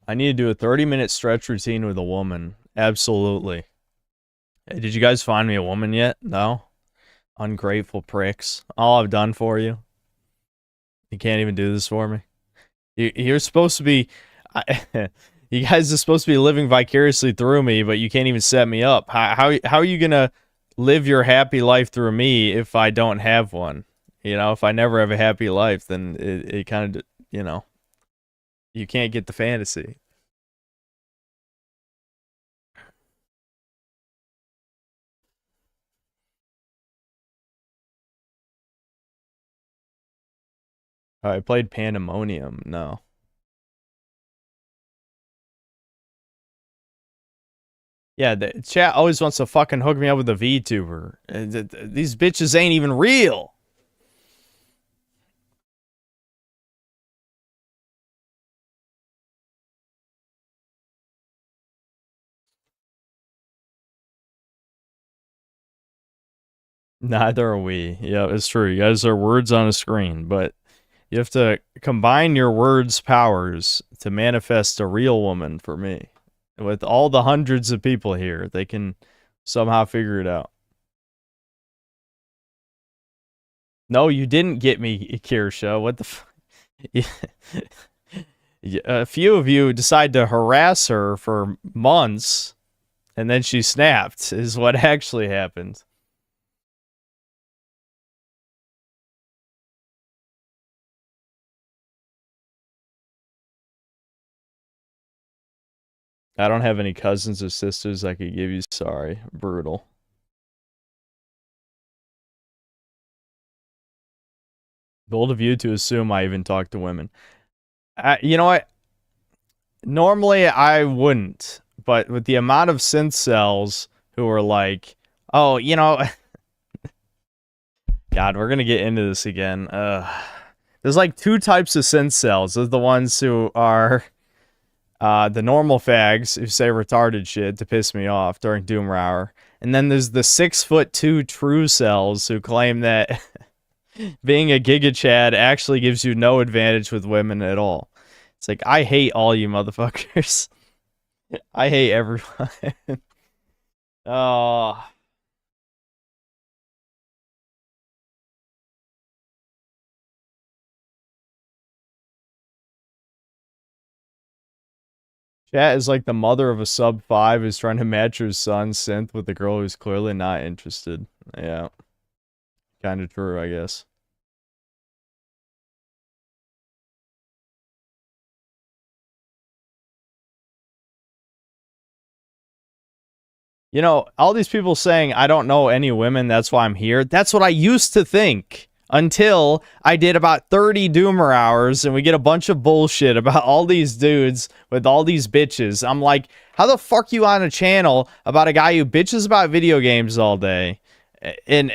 Speaker 1: I need to do a 30-minute stretch routine with a woman. Absolutely. Hey, did you guys find me a woman yet? No? Ungrateful pricks. All I've done for you. You can't even do this for me. You're supposed to be... you guys are supposed to be living vicariously through me, but you can't even set me up. How are you gonna live your happy life through me if I don't have one? You know, if I never have a happy life, then it kind of, you know, you can't get the fantasy. Oh, I played Pandemonium. No. Yeah, the chat always wants to fucking hook me up with a VTuber. These bitches ain't even real. Neither are we. Yeah, it's true. You guys are words on a screen, but you have to combine your words' powers to manifest a real woman for me. With all the hundreds of people here, they can somehow figure it out. No, you didn't get me, Kirsha. What the A few of you decide to harass her for months, and then she snapped, is what actually happened. I don't have any cousins or sisters I could give you. Sorry. Brutal. Bold of you to assume I even talk to women. You know what? Normally I wouldn't, but with the amount of synth cells who are like, oh, you know, God, we're gonna get into this again. There's like two types of synth cells. There's the ones who are the normal fags who say retarded shit to piss me off during Doomer Hour. And then there's the 6'2" true cells who claim that being a Giga Chad actually gives you no advantage with women at all. It's like, I hate all you motherfuckers. I hate everyone. Oh. Chat is like the mother of a sub 5 who's trying to match her son's synth with a girl who's clearly not interested. Yeah. Kind of true, I guess. You know, all these people saying, I don't know any women, that's why I'm here. That's what I used to think. Until I did about 30 Doomer hours and we get a bunch of bullshit about all these dudes with all these bitches. I'm like, how the fuck you on a channel about a guy who bitches about video games all day? And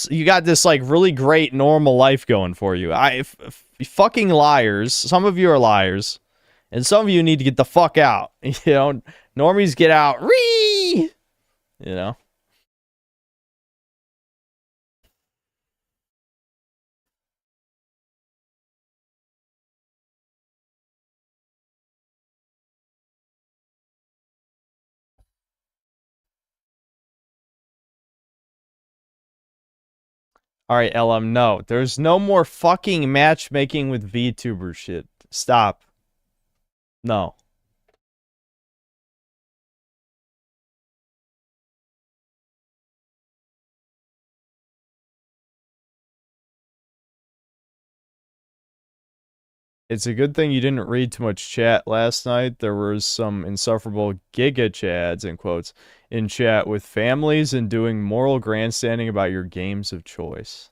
Speaker 1: you got this like really great normal life going for you. Fucking liars. Some of you are liars. And some of you need to get the fuck out. You know, normies get out. Ree! You know? Alright, LM, no. There's no more fucking matchmaking with VTuber shit. Stop. No. It's a good thing you didn't read too much chat last night. There was some insufferable Giga Chads, in quotes, in chat with families and doing moral grandstanding about your games of choice.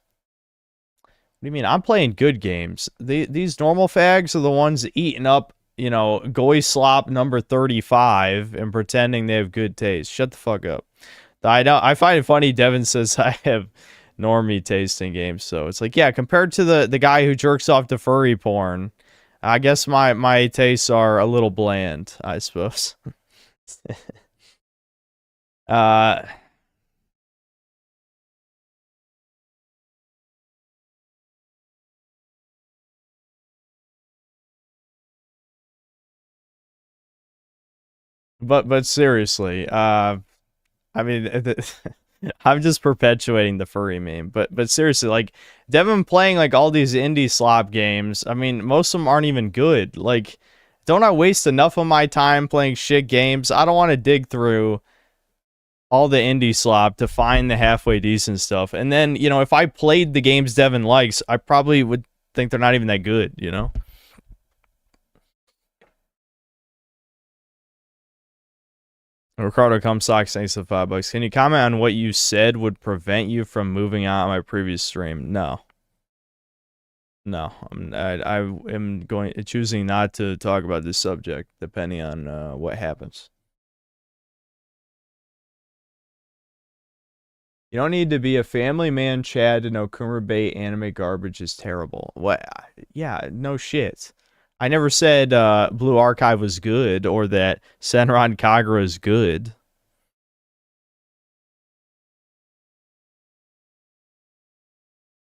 Speaker 1: do you mean? I'm playing good games. These normal fags are the ones eating up, you know, Goy Slop number 35 and pretending they have good taste. Shut the fuck up. I find it funny Devin says I have normie taste in games, so it's like, yeah, compared to the guy who jerks off to furry porn, I guess my tastes are a little bland, I suppose. uh but seriously, I mean, I'm just perpetuating the furry meme. But seriously, like Devin playing like all these indie slop games. I mean, most of them aren't even good. Like, don't I waste enough of my time playing shit games? I don't want to dig through all the indie slop to find the halfway decent stuff. And then, you know, if I played the games Devin likes, I probably would think they're not even that good, you know? Ricardo Comstock, thanks for $5. Can you comment on what you said would prevent you from moving on my previous stream? No. No, I am choosing not to talk about this subject, depending on what happens. You don't need to be a family man, Chad, to know Kummer Bay anime garbage is terrible. What? Yeah, no shit. I never said Blue Archive was good or that Senran Kagura is good.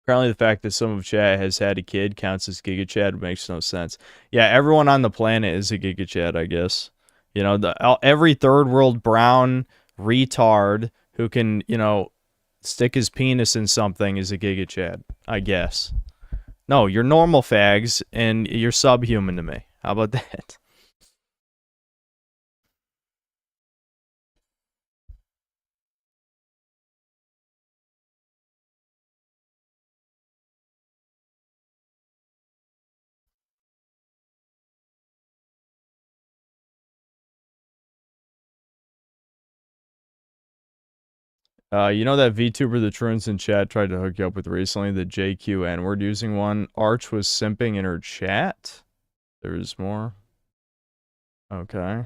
Speaker 1: Apparently the fact that some of Chad has had a kid counts as Giga Chad makes no sense. Yeah, everyone on the planet is a Giga Chad, I guess. You know, every third world brown retard who can, you know, stick his penis in something is a Giga Chad, I guess. No, you're normal fags, and you're subhuman to me. How about that? You know that VTuber the Truants in chat tried to hook you up with recently, the JQ N-word using one? Arch was simping in her chat? There's more? Okay.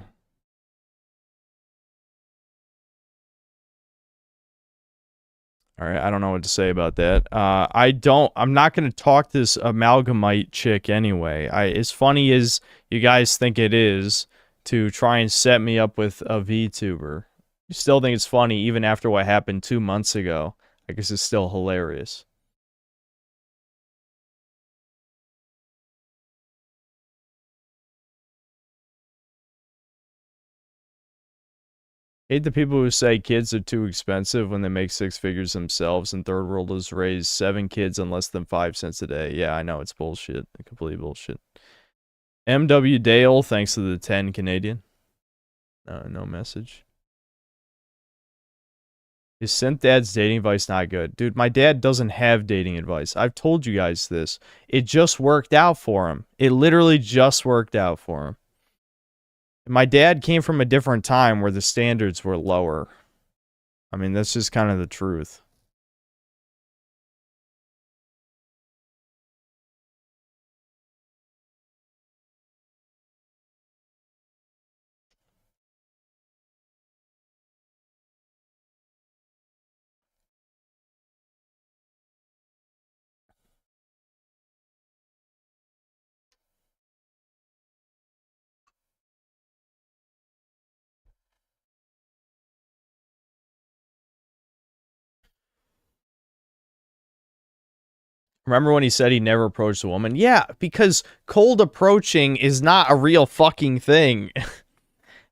Speaker 1: Alright, I don't know what to say about that. I'm not gonna talk to this amalgamite chick anyway. As funny as you guys think it is to try and set me up with a VTuber, you still think it's funny even after what happened 2 months ago. I guess it's still hilarious. Hate the people who say kids are too expensive when they make 6 figures themselves and third worlders raise 7 kids on less than 5 cents a day. Yeah, I know, it's bullshit. Complete bullshit. MW Dale, thanks to the 10 Canadian. No message. Is Synth Dad's dating advice not good? Dude, my dad doesn't have dating advice. I've told you guys this. It just worked out for him. It literally just worked out for him. My dad came from a different time where the standards were lower. I mean, that's just kind of the truth. Remember when he said he never approached a woman? Yeah, because cold approaching is not a real fucking thing.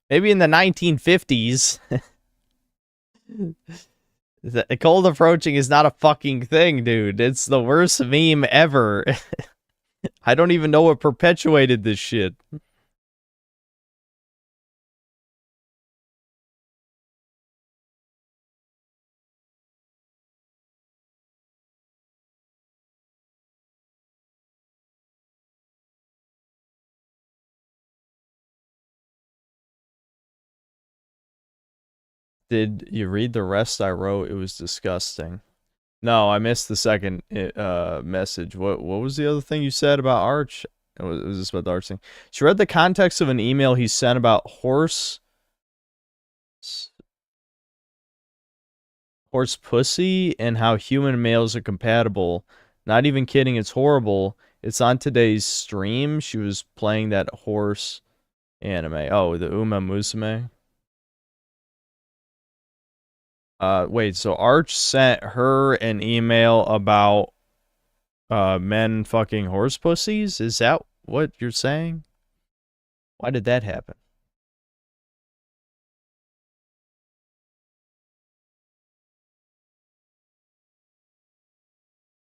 Speaker 1: Maybe in the 1950s. Cold approaching is not a fucking thing, dude. It's the worst meme ever. I don't even know what perpetuated this shit. Did you read the rest I wrote? It was disgusting. No, I missed the second message. What was the other thing you said about Arch? Was this about the Arch thing? She read the context of an email he sent about horse pussy and how human males are compatible. Not even kidding, it's horrible. It's on today's stream. She was playing that horse anime. Oh, the Uma Musume. Wait, so Arch sent her an email about men fucking horse pussies? Is that what you're saying? Why did that happen?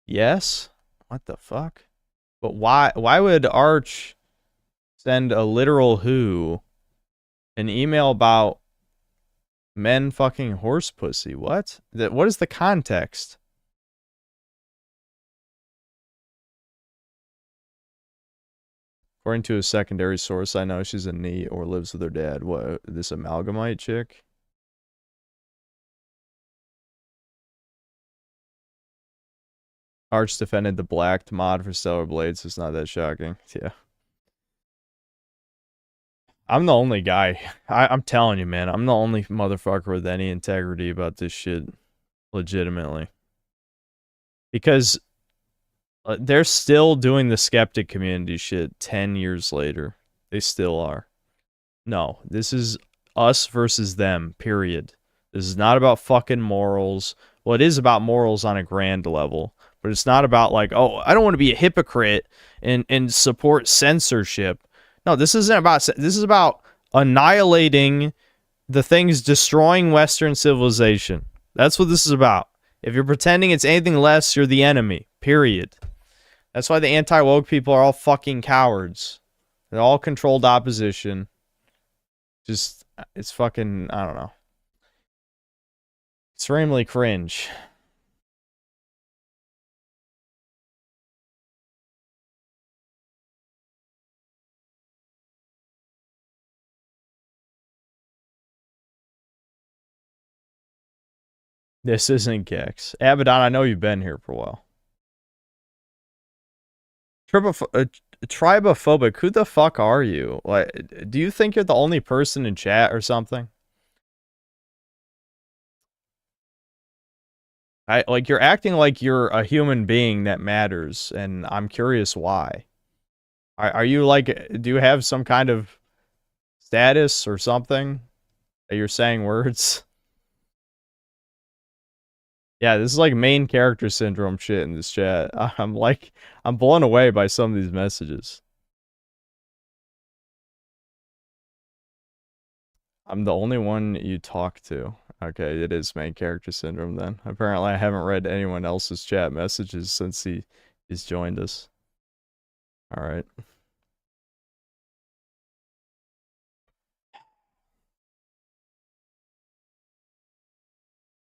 Speaker 1: Yes? What the fuck? But why would Arch send a literal who an email about men fucking horse pussy? What? What is the context? According to a secondary source, I know she's a NEET or lives with her dad. What, this amalgamite chick? Arch defended the blacked mod for Stellar Blades. It's not that shocking. Yeah. I'm the only guy. I'm telling you, man. I'm the only motherfucker with any integrity about this shit. Legitimately. Because they're still doing the skeptic community shit 10 years later. They still are. No, this is us versus them, period. This is not about fucking morals. Well, it is about morals on a grand level. But it's not about like, oh, I don't want to be a hypocrite and support censorship. No, this isn't about... This is about annihilating the things destroying Western civilization. That's what this is about. If you're pretending it's anything less, you're the enemy. Period. That's why the anti-woke people are all fucking cowards. They're all controlled opposition. Just, it's fucking, I don't know. Extremely cringe. This isn't Gex. Abaddon, I know you've been here for a while. Tribophobic, who the fuck are you? Like, do you think you're the only person in chat or something? Like, you're acting like you're a human being that matters, and I'm curious why. Are you like, do you have some kind of status or something that you're saying words? Yeah, this is like main character syndrome shit in this chat. I'm blown away by some of these messages. I'm the only one you talk to. Okay, it is main character syndrome then. Apparently I haven't read anyone else's chat messages since he's joined us. Alright.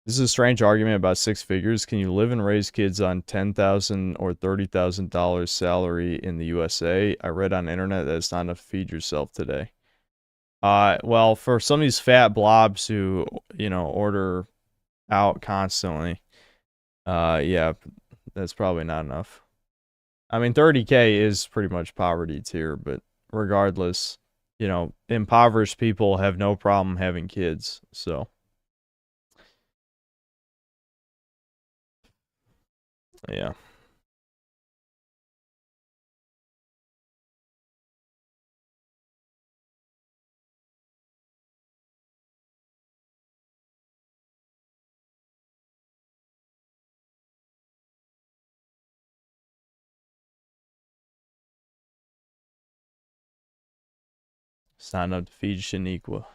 Speaker 1: This is a strange argument about six figures. Can you live and raise kids on $10,000 or $30,000 salary in the USA? I read on the internet that it's not enough to feed yourself today. Well, for some of these fat blobs who, you know, order out constantly, yeah, that's probably not enough. I mean, 30K is pretty much poverty tier, but regardless, you know, impoverished people have no problem having kids, so. Yeah. It's not enough to feed Shaniqua.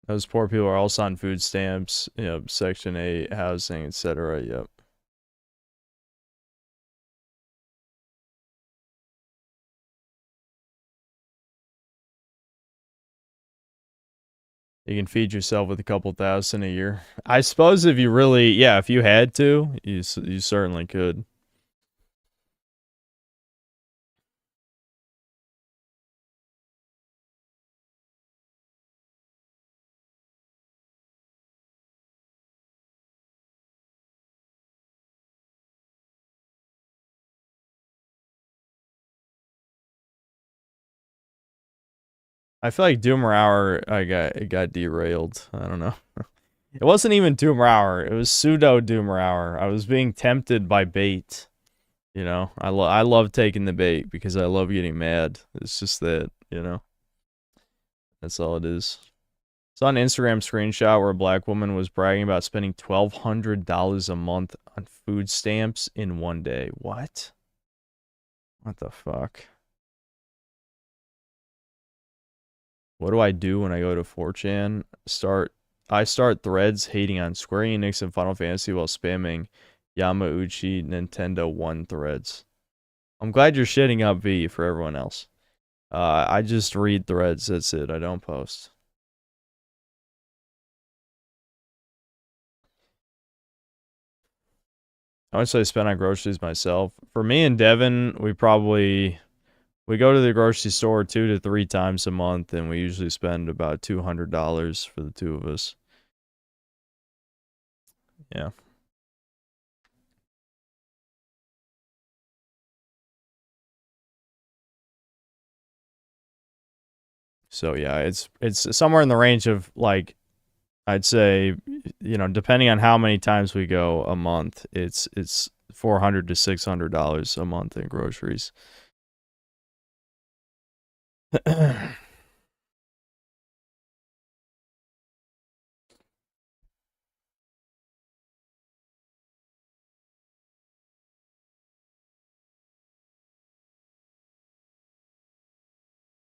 Speaker 1: Those poor people are also on food stamps, you know, Section 8, housing, etc. Yep. You can feed yourself with a couple thousand a year. I suppose if you really, yeah, if you had to, you certainly could. I feel like Doomer Hour, it got derailed. I don't know. It wasn't even Doomer Hour. It was pseudo Doomer Hour. I was being tempted by bait. You know, I love taking the bait because I love getting mad. It's just that, you know. That's all it is. Saw an Instagram screenshot where a black woman was bragging about spending $1,200 a month on food stamps in one day. What? What the fuck? What do I do when I go to 4chan? I start threads hating on Square Enix and Final Fantasy while spamming Yamauchi Nintendo 1 threads. I'm glad you're shitting up V for everyone else. I just read threads, that's it. I don't post. How much do I spend on groceries myself? For me and Devin, we go to the grocery store 2 to 3 times a month, and we usually spend about $200 for the two of us. Yeah. So yeah, it's somewhere in the range of, like, I'd say, you know, depending on how many times we go a month, it's $400 to $600 a month in groceries.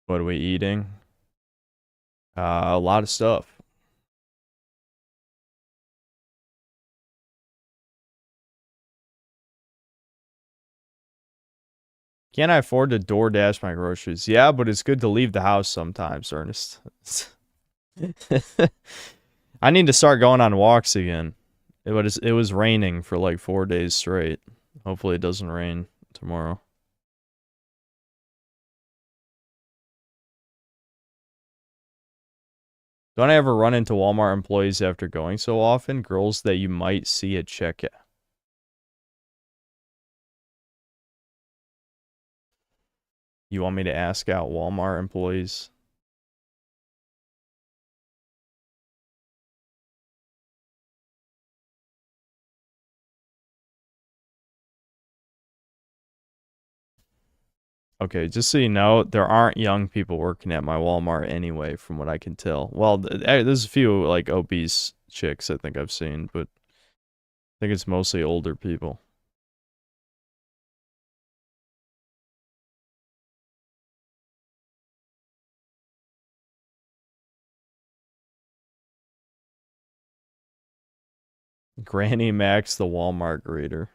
Speaker 1: What are we eating? A lot of stuff. Can't I afford to DoorDash my groceries? Yeah, but it's good to leave the house sometimes, Ernest. I need to start going on walks again. It was raining for like 4 days straight. Hopefully it doesn't rain tomorrow. Don't I ever run into Walmart employees after going so often? Girls that you might see at checkout. You want me to ask out Walmart employees? Okay, just so you know, there aren't young people working at my Walmart anyway, from what I can tell. Well, there's a few, like, obese chicks I think I've seen, but I think it's mostly older people. Granny Max, the Walmart greeter.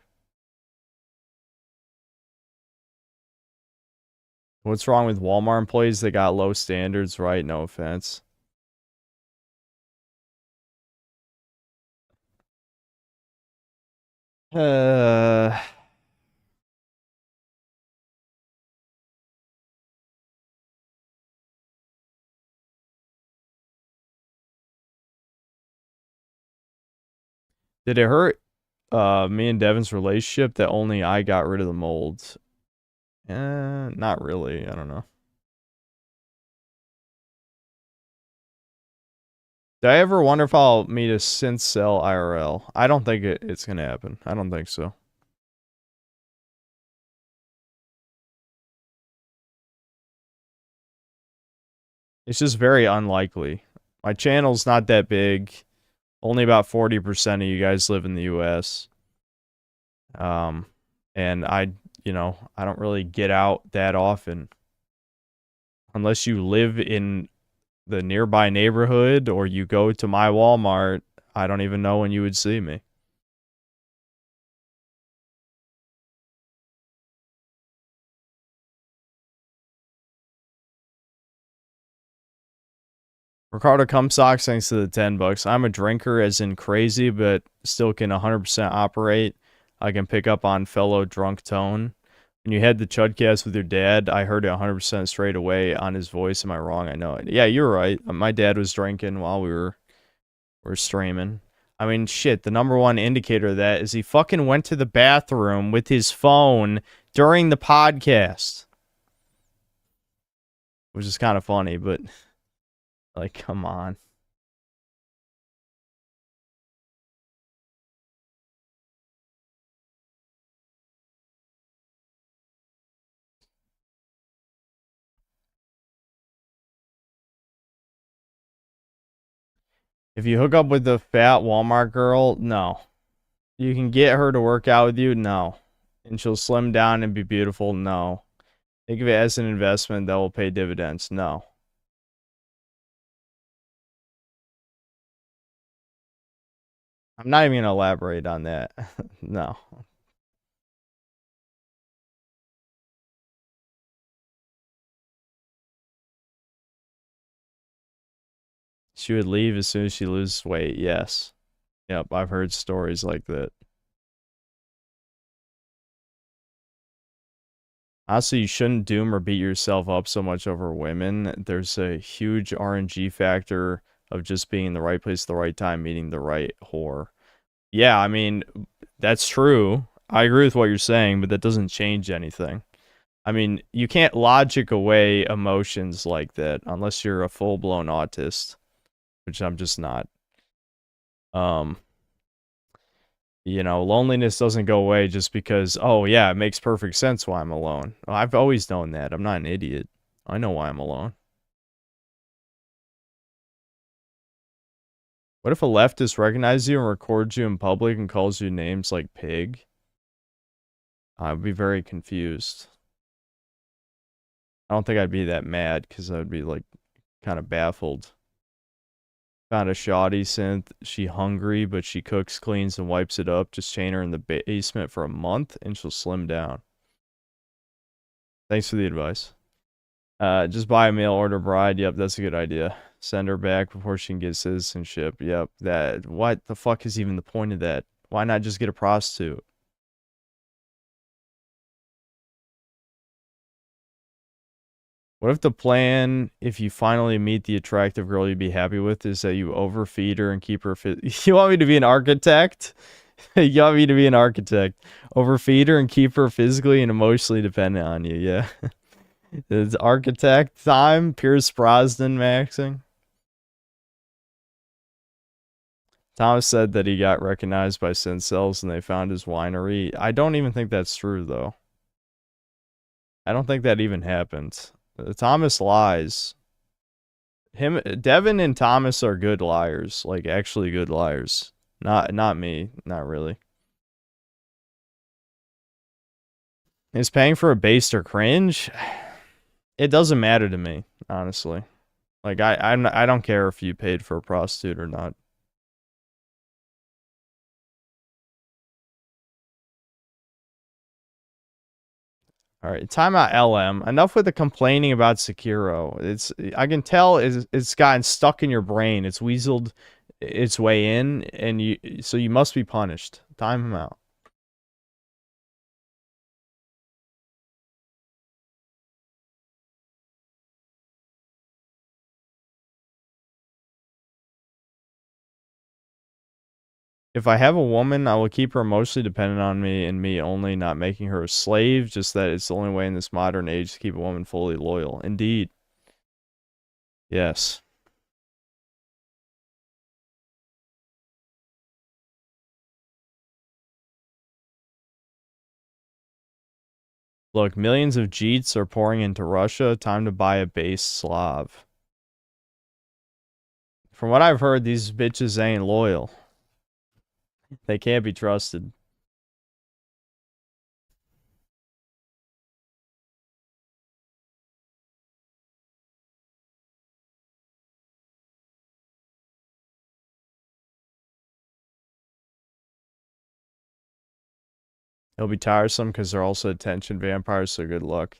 Speaker 1: What's wrong with Walmart employees? They got low standards, right? No offense. Did it hurt me and Devin's relationship that only I got rid of the mold? Not really. I don't know. Did I ever wonder if I'll meet a synth cell IRL? I don't think it's gonna happen. I don't think so. It's just very unlikely. My channel's not that big. Only about 40% of you guys live in the US. And I don't really get out that often. Unless you live in the nearby neighborhood or you go to my Walmart, I don't even know when you would see me. Ricardo Cumsox, thanks to the $10. I'm a drinker as in crazy, but still can 100% operate. I can pick up on fellow drunk tone. When you had the Chudcast with your dad, I heard it 100% straight away on his voice. Am I wrong? I know it. Yeah, you're right. My dad was drinking while we were streaming. I mean, shit, the number one indicator of that is he fucking went to the bathroom with his phone during the podcast. Which is kind of funny, but Like, come on. If you hook up with the fat Walmart girl, no. You can get her to work out with you, no. And she'll slim down and be beautiful, no. Think of it as an investment that will pay dividends, no. I'm not even going to elaborate on that. No. She would leave as soon as she loses weight, yes. Yep, I've heard stories like that. Honestly, you shouldn't doom or beat yourself up so much over women. There's a huge RNG factor of just being in the right place at the right time, meeting the right whore. Yeah, I mean, that's true. I agree with what you're saying, but that doesn't change anything. I mean, you can't logic away emotions like that unless you're a full-blown autist, which I'm just not. You know, loneliness doesn't go away just because, oh yeah, it makes perfect sense why I'm alone. Well, I've always known that. I'm not an idiot. I know why I'm alone. What if a leftist recognizes you and records you in public and calls you names like pig? I would be very confused. I don't think I'd be that mad because I would be like kind of baffled. Found a shoddy synth. She hungry, but she cooks, cleans, and wipes it up. Just chain her in the basement for a month and she'll slim down. Thanks for the advice. Just buy a mail order bride. Yep, that's a good idea. Send her back before she can get citizenship. Yep, that. What the fuck is even the point of that? Why not just get a prostitute? What if the plan, if you finally meet the attractive girl you'd be happy with, is that you overfeed her and keep her fit? You want me to be an architect? You want me to be an architect? Overfeed her and keep her physically and emotionally dependent on you, yeah. It's architect time, Pierce Brosnan maxing. Thomas said that he got recognized by Sensel's and they found his winery. I don't even think that's true, though. I don't think that even happened. Thomas lies. Devin and Thomas are good liars. Like, actually good liars. Not me. Not really. Is paying for a based or cringe? It doesn't matter to me, honestly. Like, I don't care if you paid for a prostitute or not. All right, timeout LM. Enough with the complaining about Sekiro. I can tell it's gotten stuck in your brain. It's weaseled its way in, and so you must be punished. Time him out. If I have a woman, I will keep her emotionally dependent on me and me only, not making her a slave, just that it's the only way in this modern age to keep a woman fully loyal. Indeed. Yes. Look, millions of Jeets are pouring into Russia. Time to buy a base Slav. From what I've heard, these bitches ain't loyal. They can't be trusted. It'll be tiresome because they're also attention vampires, so good luck.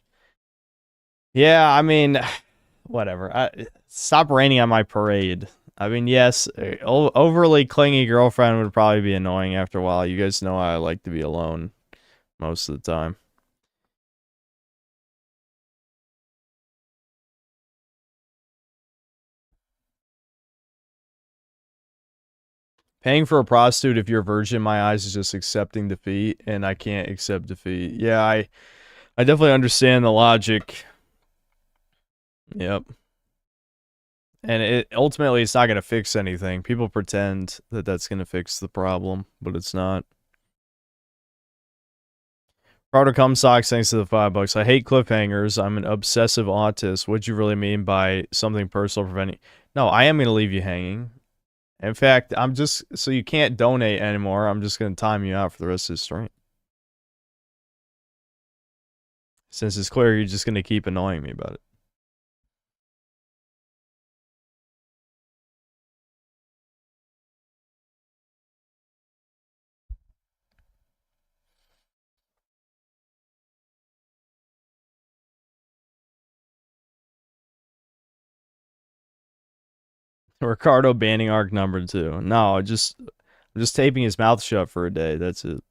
Speaker 1: Yeah, I mean, whatever. Stop raining on my parade. I mean, yes, overly clingy girlfriend would probably be annoying after a while. You guys know I like to be alone most of the time. Paying for a prostitute if you're a virgin in my eyes is just accepting defeat, and I can't accept defeat. Yeah, I definitely understand the logic. Yep. And ultimately, it's not going to fix anything. People pretend that that's going to fix the problem, but it's not. Proto Cum Socks, thanks to the $5. I hate cliffhangers. I'm an obsessive autist. What'd you really mean by something personal preventing? No, I am going to leave you hanging. In fact, I'm just... So you can't donate anymore. I'm just going to time you out for the rest of the stream. Since it's clear you're just going to keep annoying me about it. Ricardo banning arc number 2. No, I'm just taping his mouth shut for a day. That's it.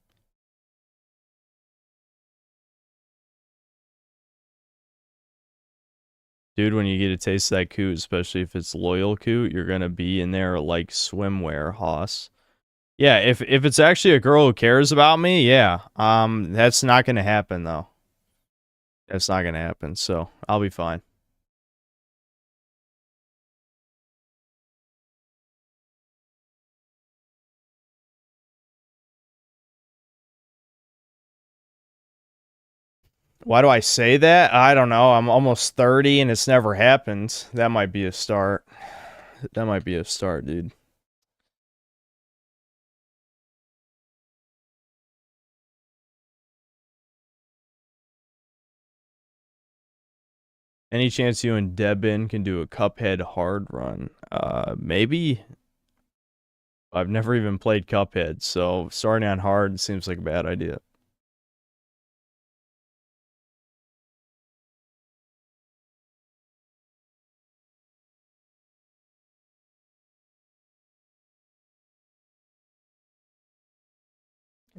Speaker 1: Dude, when you get a taste of that coot, especially if it's loyal coot, you're gonna be in there like swimwear, hoss. Yeah, if it's actually a girl who cares about me, yeah. That's not gonna happen though. That's not gonna happen, so I'll be fine. Why do I say that? I don't know. I'm almost 30 and it's never happened. That might be a start. That might be a start, dude. Any chance you and Debin can do a Cuphead hard run? Maybe. I've never even played Cuphead, so starting on hard seems like a bad idea.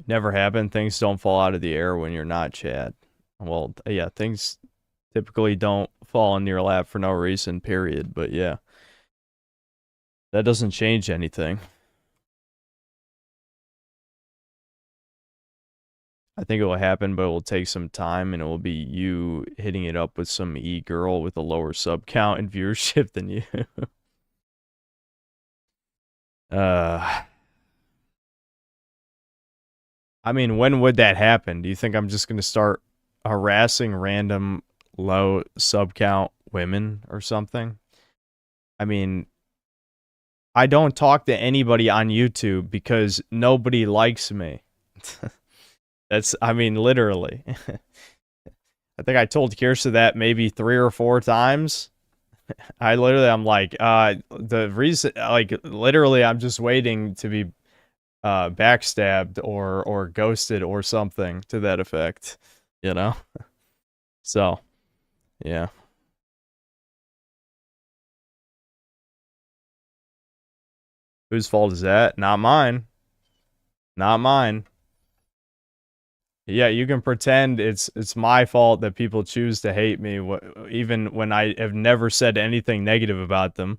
Speaker 1: Never happened. Things don't fall out of the air when you're not Chad. Well, yeah, things typically don't fall in your lap for no reason, period. But yeah, that doesn't change anything. I think it will happen, but it will take some time, and it will be you hitting it up with some e-girl with a lower sub count and viewership than you. I mean, when would that happen? Do you think I'm just going to start harassing random low sub count women or something? I mean, I don't talk to anybody on YouTube because nobody likes me. That's, I mean, literally. I think I told Kirsta that maybe 3 or 4 times. I'm like, the reason, like, literally, I'm just waiting to be backstabbed or ghosted or something to that effect, you know? So, yeah. Whose fault is that? Not mine. Not mine. Yeah, you can pretend it's my fault that people choose to hate me, even when I have never said anything negative about them.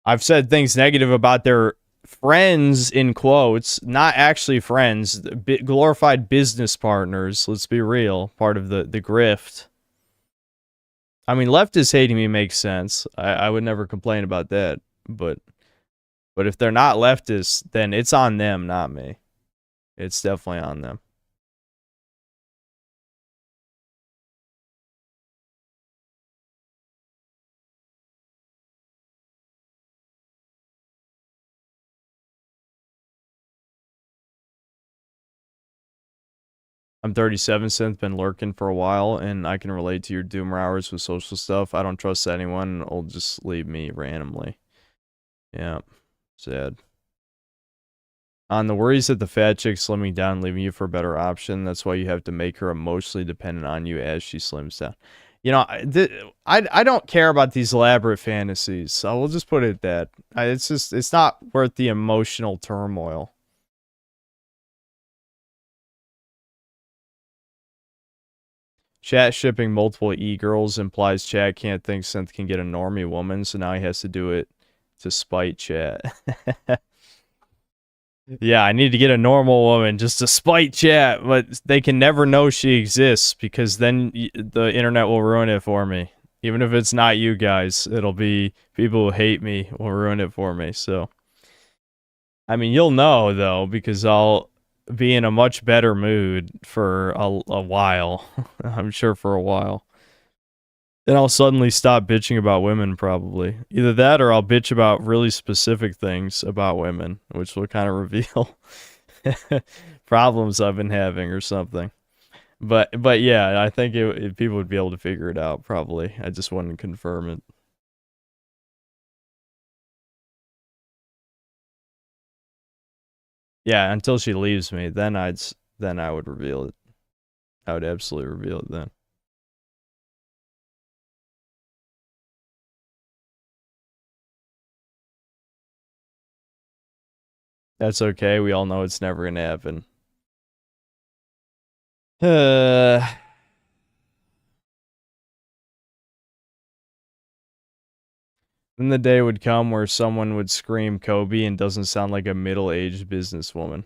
Speaker 1: I've said things negative about their friends, in quotes, not actually friends, glorified business partners, let's be real, part of the grift. I mean, leftists hating me makes sense. I would never complain about that, but if they're not leftists, then it's on them, not me. It's definitely on them. I'm 37, since been lurking for a while, and I can relate to your doomer hours with social stuff. I don't trust anyone. Will just leave me randomly. Yeah, sad. On the worries that the fat chick slimming down, leaving you for a better option. That's why you have to make her emotionally dependent on you as she slims down. You know, I don't care about these elaborate fantasies. So we'll just put it at that. It's not worth the emotional turmoil. Chat shipping multiple e-girls implies Chat can't think Synth can get a normie woman, so now he has to do it to spite Chat. Yeah, I need to get a normal woman just to spite Chat, but they can never know she exists because then the internet will ruin it for me. Even if it's not you guys, it'll be people who hate me will ruin it for me. So, I mean, you'll know though because I'll be in a much better mood for a while. I'm sure for a while. Then I'll suddenly stop bitching about women, probably. Either that or I'll bitch about really specific things about women, which will kind of reveal problems I've been having or something. But yeah, I think people would be able to figure it out, probably. I just wouldn't confirm it. Yeah, until she leaves me, then I would reveal it. I would absolutely reveal it then. That's okay. We all know it's never gonna happen. Then the day would come where someone would scream Kobe and doesn't sound like a middle-aged businesswoman.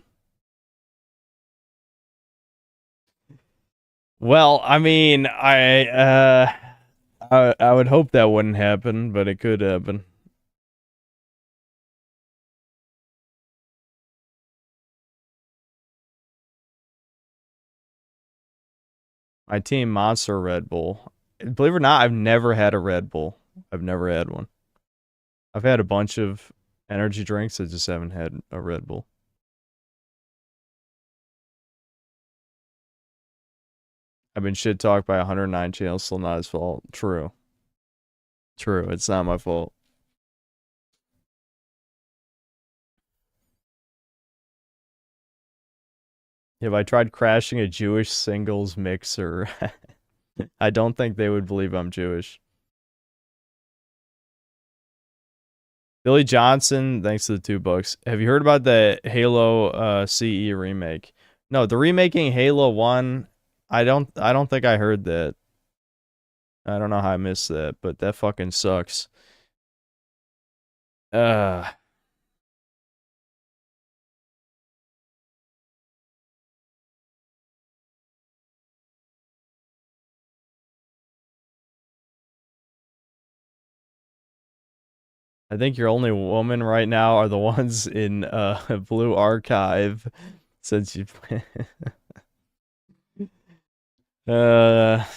Speaker 1: Well, I mean, I would hope that wouldn't happen, but it could happen. My team Monster Red Bull. Believe it or not, I've never had a Red Bull. I've never had one. I've had a bunch of energy drinks. I just haven't had a Red Bull. I've been shit talked by 109 channels, still not his fault. True. True, it's not my fault. If I tried crashing a Jewish singles mixer, I don't think they would believe I'm Jewish. Billy Johnson, thanks to the $2. Have you heard about the Halo CE remake? No, the remaking Halo 1, I don't think I heard that. I don't know how I missed that, but that fucking sucks. I think your only woman right now are the ones in Blue Archive since you I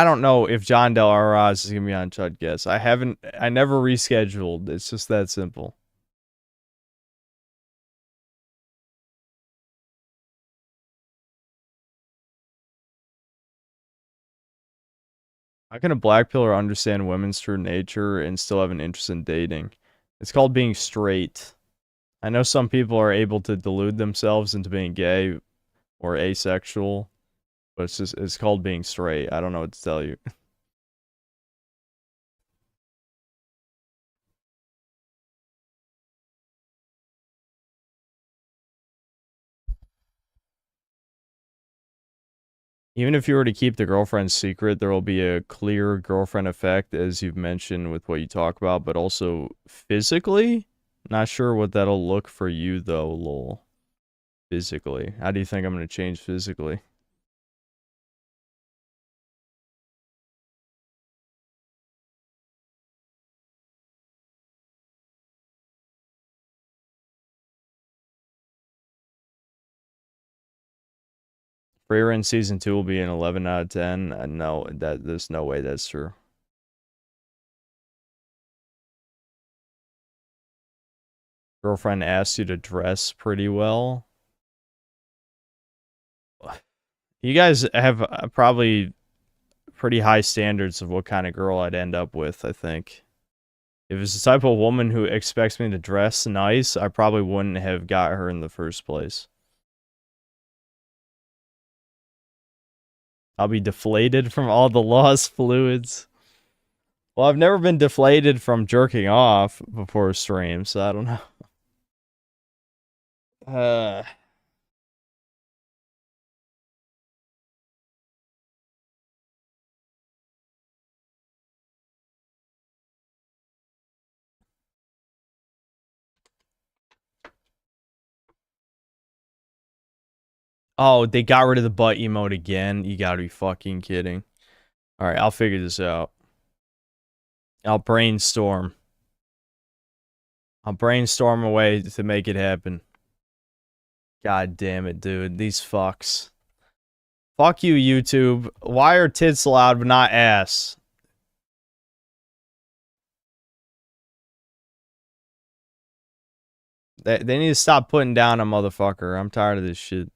Speaker 1: don't know if John Del Arroz is gonna be on Chud Guess. I never rescheduled. It's just that simple. How can a black pillar understand women's true nature and still have an interest in dating? It's called being straight. I know some people are able to delude themselves into being gay or asexual, but it's called being straight. I don't know what to tell you. Even if you were to keep the girlfriend secret, there will be a clear girlfriend effect, as you've mentioned with what you talk about, but also physically? Not sure what that'll look for you, though, lol. Physically. How do you think I'm going to change physically? Freya in Season 2 will be an 11 out of 10. No, there's no way that's true. Girlfriend asks you to dress pretty well. You guys have probably pretty high standards of what kind of girl I'd end up with, I think. If it's the type of woman who expects me to dress nice, I probably wouldn't have got her in the first place. I'll be deflated from all the lost fluids. Well, I've never been deflated from jerking off before a stream, so I don't know. Oh, they got rid of the butt emote again? You gotta be fucking kidding. Alright, I'll figure this out. I'll brainstorm. I'll brainstorm a way to make it happen. God damn it, dude. These fucks. Fuck you, YouTube. Why are tits allowed but not ass? They need to stop putting down a motherfucker. I'm tired of this shit.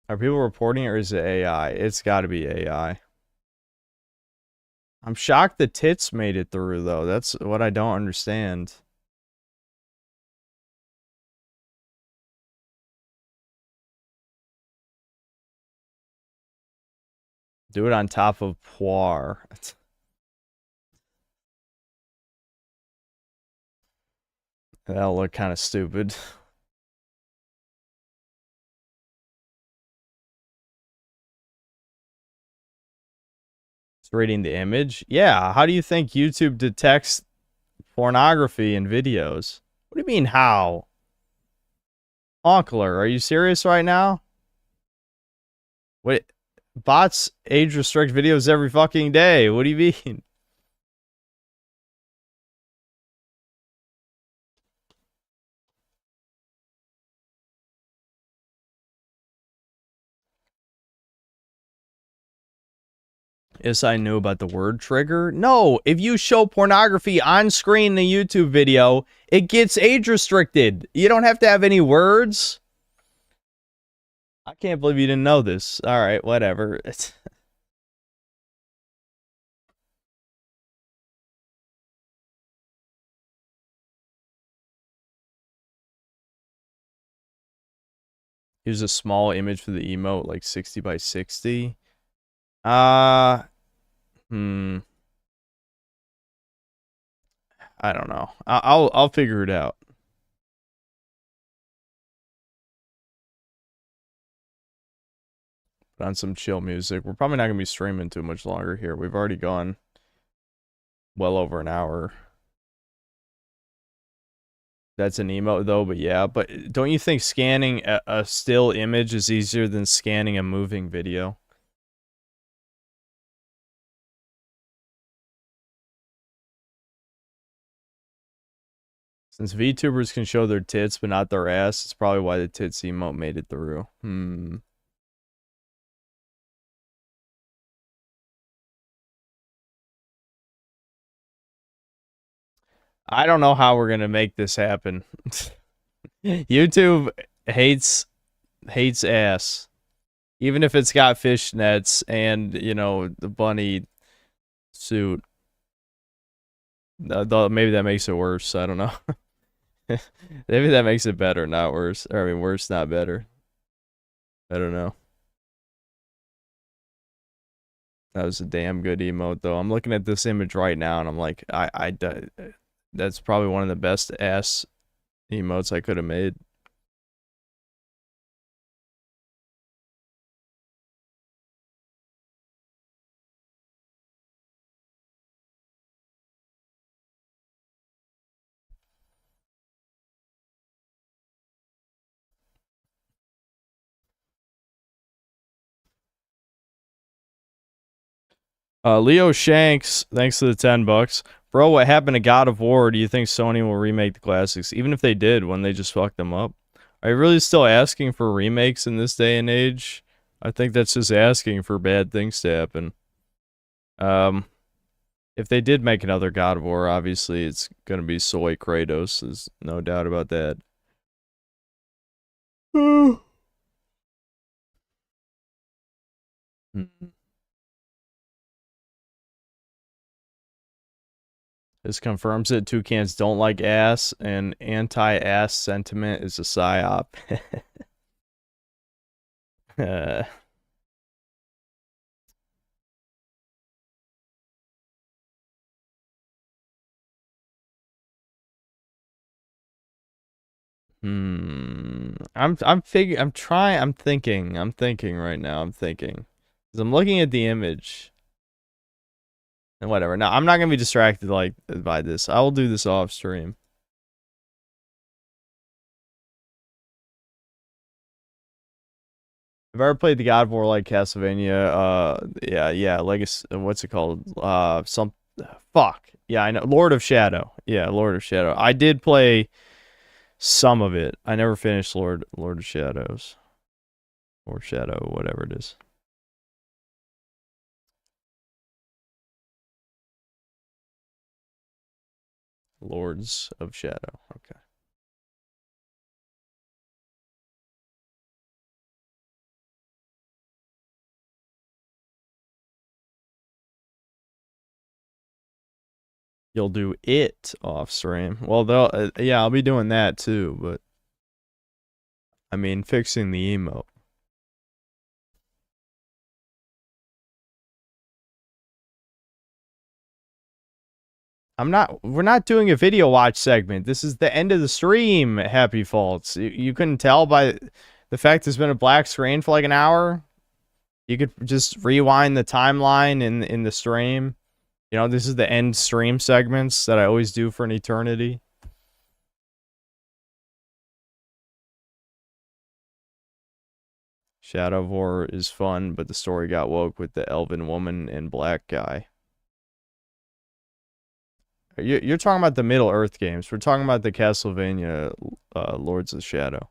Speaker 1: Are people reporting it or is it AI? It's gotta be AI. I'm shocked the tits made it through, though. That's what I don't understand. Do it on top of poire. That'll look kind of stupid. It's reading the image? Yeah, how do you think YouTube detects pornography in videos? What do you mean, how? Onkler, are you serious right now? Wait, bots age restrict videos every fucking day. What do you mean? Yes, I knew about the word trigger. No, if you show pornography on screen in a YouTube video, it gets age restricted. You don't have to have any words. I can't believe you didn't know this. All right, whatever. Here's a small image for the emote, like 60 by 60. I don't know. I'll figure it out. Put on some chill music. We're probably not gonna be streaming too much longer here. We've already gone well over an hour. That's an emote though, but yeah. But don't you think scanning a still image is easier than scanning a moving video? Since VTubers can show their tits but not their ass, it's probably why the tits emote made it through. I don't know how we're gonna make this happen. YouTube hates ass. Even if it's got fishnets and, you know, the bunny suit. Maybe that makes it worse. I don't know. Maybe that makes it better, not worse. Or, I mean, worse, not better. I don't know. That was a damn good emote, though. I'm looking at this image right now, and I'm like, that's probably one of the best ass emotes I could have made. Leo Shanks, thanks to the $10. Bro, what happened to God of War? Do you think Sony will remake the classics? Even if they did, when they just fucked them up? Are you really still asking for remakes in this day and age? I think that's just asking for bad things to happen. If they did make another God of War, obviously it's gonna be soy Kratos. There's no doubt about that. This confirms it. Toucans don't like ass, and anti-ass sentiment is a psyop. I'm thinking right now. I'm thinking. 'Cause I'm looking at the image. And whatever. No, I'm not gonna be distracted like by this. I will do this off stream. I've ever played the God of War like Castlevania. Yeah, Legacy. What's it called? Fuck. Yeah, I know. Lord of Shadow. Yeah, Lord of Shadow. I did play some of it. I never finished Lord of Shadows. Or Shadow, whatever it is. Lords of Shadow. Okay. You'll do it off stream. Well, they'll yeah, I'll be doing that too, but I mean, fixing the emote. We're not doing a video watch segment. This is the end of the stream, Happy Faults. You couldn't tell by the fact there's been a black screen for like an hour. You could just rewind the timeline in the stream. You know, this is the end stream segments that I always do for an eternity. Shadow of War is fun, but the story got woke with the elven woman and black guy. You're talking about the Middle Earth games. We're talking about the Castlevania Lords of Shadow.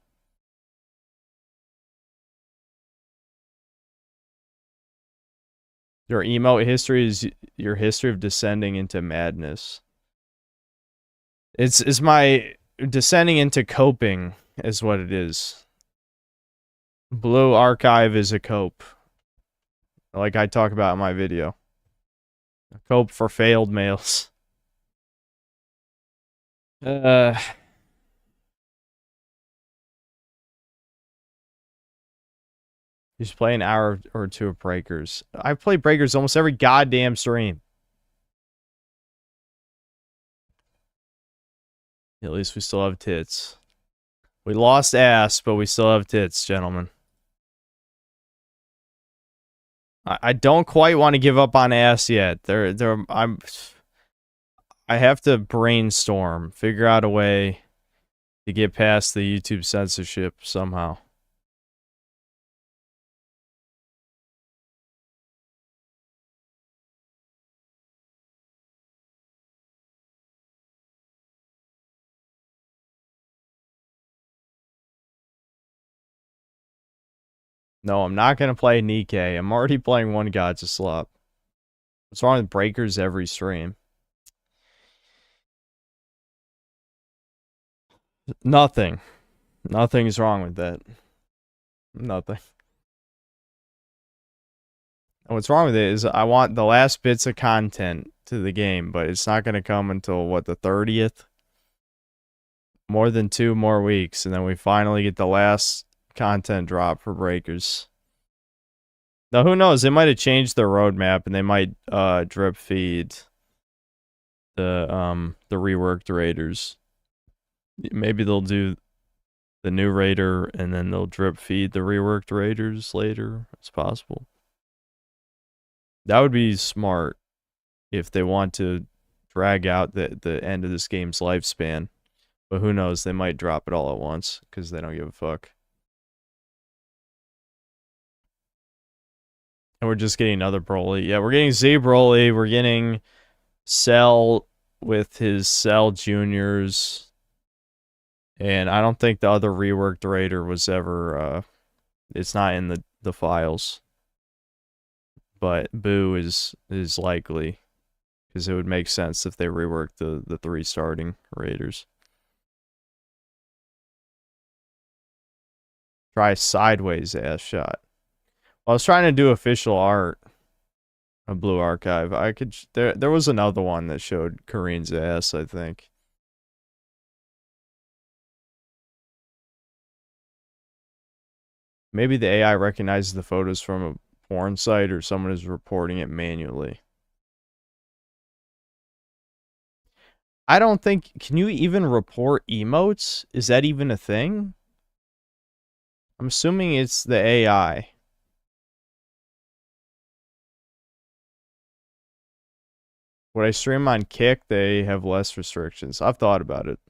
Speaker 1: Your emote history is your history of descending into madness. It's my descending into coping is what it is. Blue Archive is a cope. Like I talk about in my video. A cope for failed males. You just play an hour or two of Breakers. I play Breakers almost every goddamn stream. At least we still have tits. We lost ass, but we still have tits, gentlemen. I don't quite want to give up on ass yet. I have to brainstorm, figure out a way to get past the YouTube censorship somehow. No, I'm not going to play Nikkei. I'm already playing One Gods of Slop. What's wrong with Breakers every stream? Nothing. Nothing's wrong with that. Nothing. And what's wrong with it is I want the last bits of content to the game, but it's not going to come until, what, the 30th? More than 2 more weeks, and then we finally get the last content drop for Breakers. Now, who knows? They might have changed their roadmap, and they might drip feed the reworked raiders. Maybe they'll do the new raider, and then they'll drip feed the reworked raiders later. It's possible. That would be smart if they want to drag out the end of this game's lifespan. But who knows? They might drop it all at once because they don't give a fuck. And we're just getting another Broly. Yeah, we're getting Z Broly. We're getting Cell with his Cell Juniors. And I don't think the other reworked raider was ever... it's not in the files. But Boo is likely. Because it would make sense if they reworked the 3 starting raiders. Try sideways ass shot. Well, I was trying to do official art of Blue Archive. I could there was another one that showed Kareen's ass, I think. Maybe the AI recognizes the photos from a porn site or someone is reporting it manually. I don't think... Can you even report emotes? Is that even a thing? I'm assuming it's the AI. Would I stream on Kick? They have less restrictions. I've thought about it.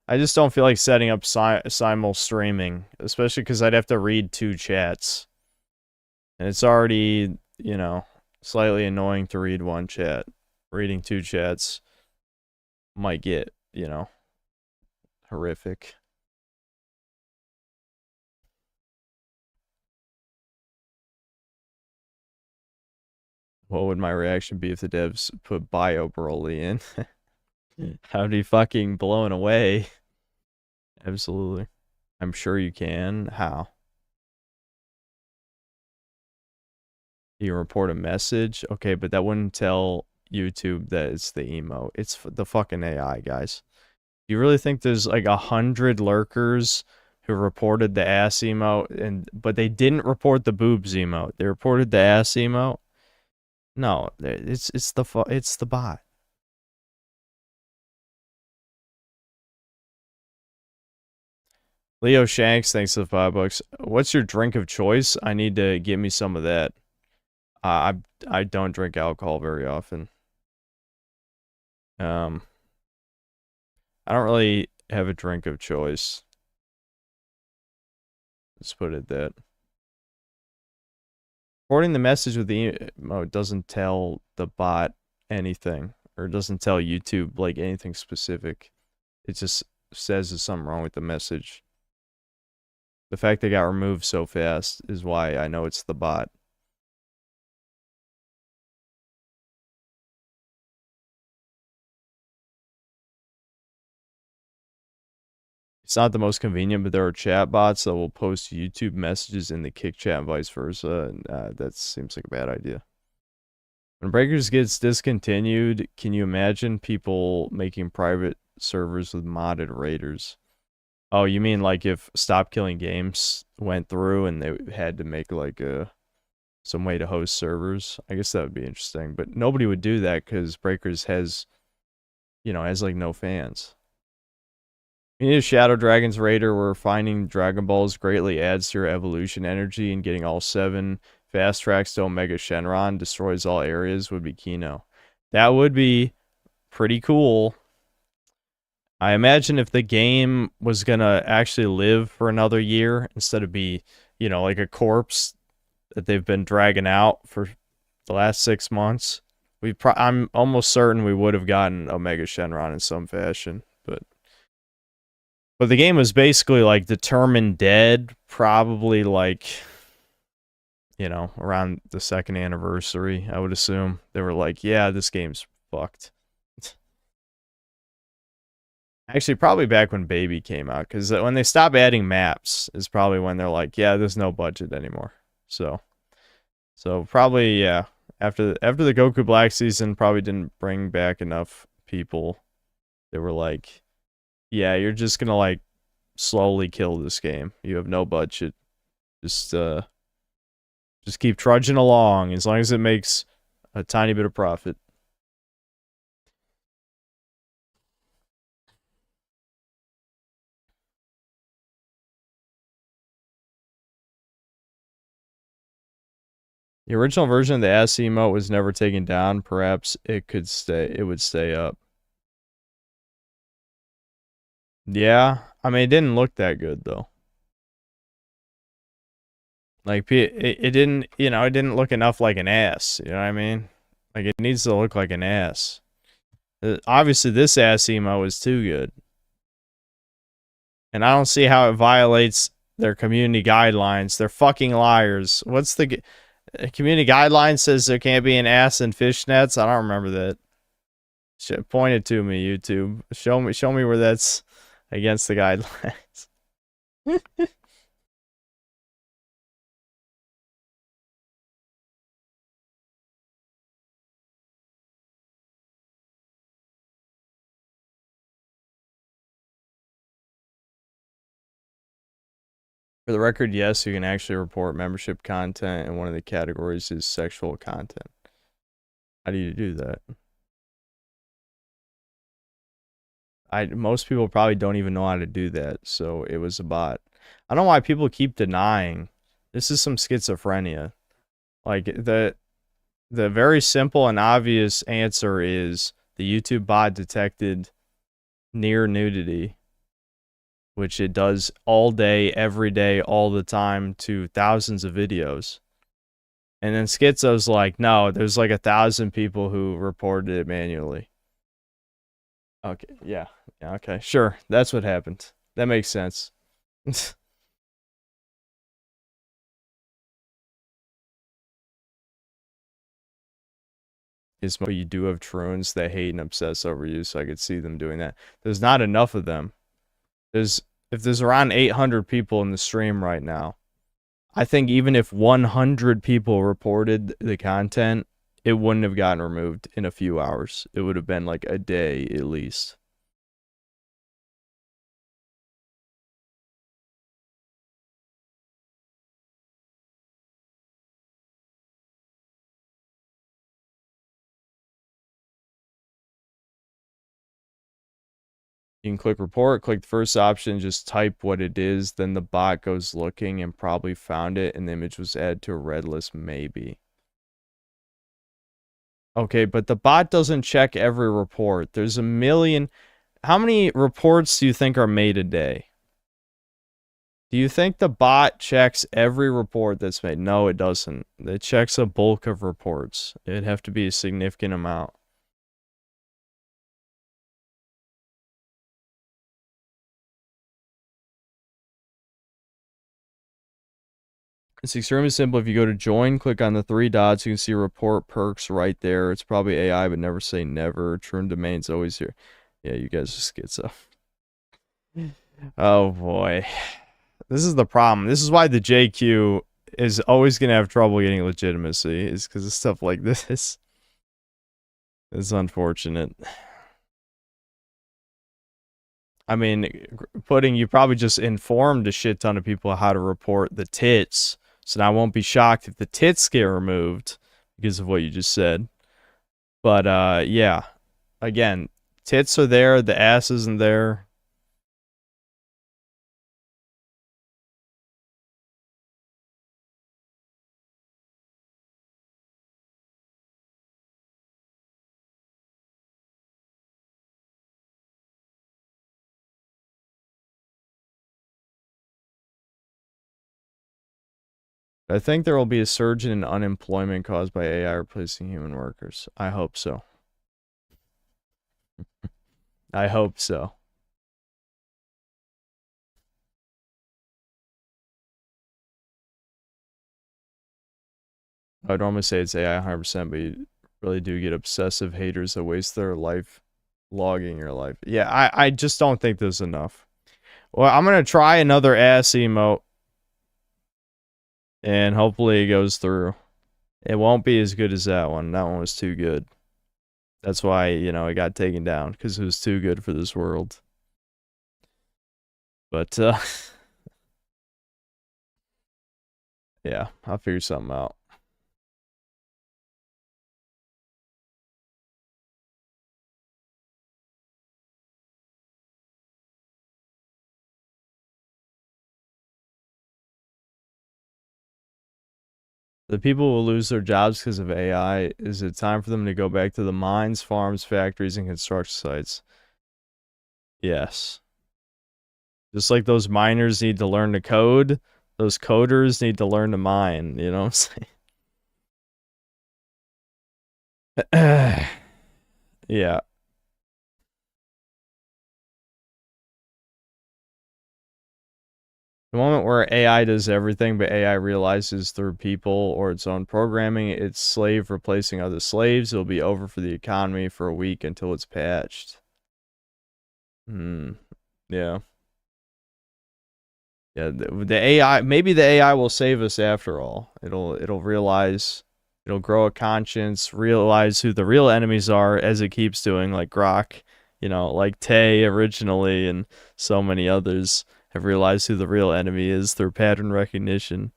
Speaker 1: I just don't feel like setting up simul streaming, especially because I'd have to read 2 chats. And it's already, you know, slightly annoying to read 1 chat. Reading 2 chats might get, you know, horrific. What would my reaction be if the devs put Bio Broly in? How'd he fucking blown away? Absolutely. I'm sure you can. How? You report a message? Okay, but that wouldn't tell YouTube that it's the emote. It's the fucking AI, guys. You really think there's like 100 lurkers who reported the ass emote, but they didn't report the boobs emote? They reported the ass emote? No, it's the bot. Leo Shanks, thanks for the $5. What's your drink of choice? I need to get me some of that. I don't drink alcohol very often. I don't really have a drink of choice. Let's put it that. Reporting the message with the emote doesn't tell the bot anything, or doesn't tell YouTube like anything specific. It just says there's something wrong with the message. The fact they got removed so fast is why I know it's the bot. It's not the most convenient, but there are chat bots that will post YouTube messages in the Kick chat and vice versa, and that seems like a bad idea. When Breakers gets discontinued, can you imagine people making private servers with modded raiders? Oh, you mean like if Stop Killing Games went through and they had to make like some way to host servers? I guess that would be interesting, but nobody would do that because Breakers has, you know, has like no fans. You need a Shadow Dragon's Raider where finding Dragon Balls greatly adds to your evolution energy, and getting all 7 fast tracks to Omega Shenron destroys all areas would be Kino. That would be pretty cool. I imagine if the game was gonna actually live for another year instead of be, you know, like a corpse that they've been dragging out for the last 6 months, I'm almost certain we would have gotten Omega Shenron in some fashion, but the game was basically like determined dead, probably like, you know, around the 2nd anniversary, I would assume. They were like, yeah, this game's fucked. Actually, probably back when Baby came out, because when they stop adding maps is probably when they're like, yeah, there's no budget anymore. So probably, yeah, after the Goku Black season, probably didn't bring back enough people. They were like, yeah, you're just gonna like slowly kill this game. You have no budget. Just keep trudging along as long as it makes a tiny bit of profit. The original version of the ass emote was never taken down. Perhaps it would stay up. Yeah, I mean, it didn't look that good though. Like it didn't, you know, it didn't look enough like an ass. You know what I mean? Like it needs to look like an ass. Obviously, this ass emo is too good, and I don't see how it violates their community guidelines. They're fucking liars. What's the community guideline says there can't be an ass in fishnets? I don't remember that. Point it to me, YouTube. Show me where that's against the guidelines. For the record, yes, you can actually report membership content, and one of the categories is sexual content. How do you do that? Most people probably don't even know how to do that, so it was a bot. I don't know why people keep denying. This is some schizophrenia. Like The very simple and obvious answer is the YouTube bot detected near nudity, which it does all day, every day, all the time to thousands of videos. And then Schizo's like, no, there's like 1,000 people who reported it manually. Okay, yeah, okay, sure, that's what happened. That makes sense. Is you do have troons that hate and obsess over you, so I could see them doing that. There's not enough of them. If there's around 800 people in the stream right now, I think even if 100 people reported the content, it wouldn't have gotten removed in a few hours. It would have been like a day at least. You can click report, click the first option, just type what it is, then the bot goes looking and probably found it, and the image was added to a red list, maybe. Okay, but the bot doesn't check every report. There's a million. How many reports do you think are made a day? Do you think the bot checks every report that's made? No, it doesn't. It checks a bulk of reports. It'd have to be a significant amount. It's extremely simple. If you go to join, click on the 3 dots, you can see report perks right there. It's probably AI, but never say never. True domain's always here. Yeah, you guys are schizo. Oh boy. This is the problem. This is why the JQ is always going to have trouble getting legitimacy, is because of stuff like this. It's unfortunate. I mean, you probably just informed a shit ton of people how to report the tits. So now I won't be shocked if the tits get removed because of what you just said. But, yeah. Again, tits are there, the ass isn't there. I think there will be a surge in unemployment caused by AI replacing human workers. I hope so. I hope so. I would normally say it's AI 100%, but you really do get obsessive haters that waste their life logging your life. Yeah, I just don't think there's enough. Well, I'm going to try another ass emote. And hopefully it goes through. It won't be as good as that one. That one was too good. That's why, you know, it got taken down, because it was too good for this world. But, yeah, I'll figure something out. The people will lose their jobs because of AI. Is it time for them to go back to the mines, farms, factories, and construction sites? Yes. Just like those miners need to learn to code, those coders need to learn to mine. You know what I'm saying? Yeah. The moment where AI does everything, but AI realizes through people or its own programming, it's slave replacing other slaves. It'll be over for the economy for a week until it's patched. Yeah. Yeah, the AI, maybe the AI will save us after all. It'll realize, it'll grow a conscience, realize who the real enemies are, as it keeps doing, like Grok, you know, like Tay originally, and so many others have realized who the real enemy is through pattern recognition.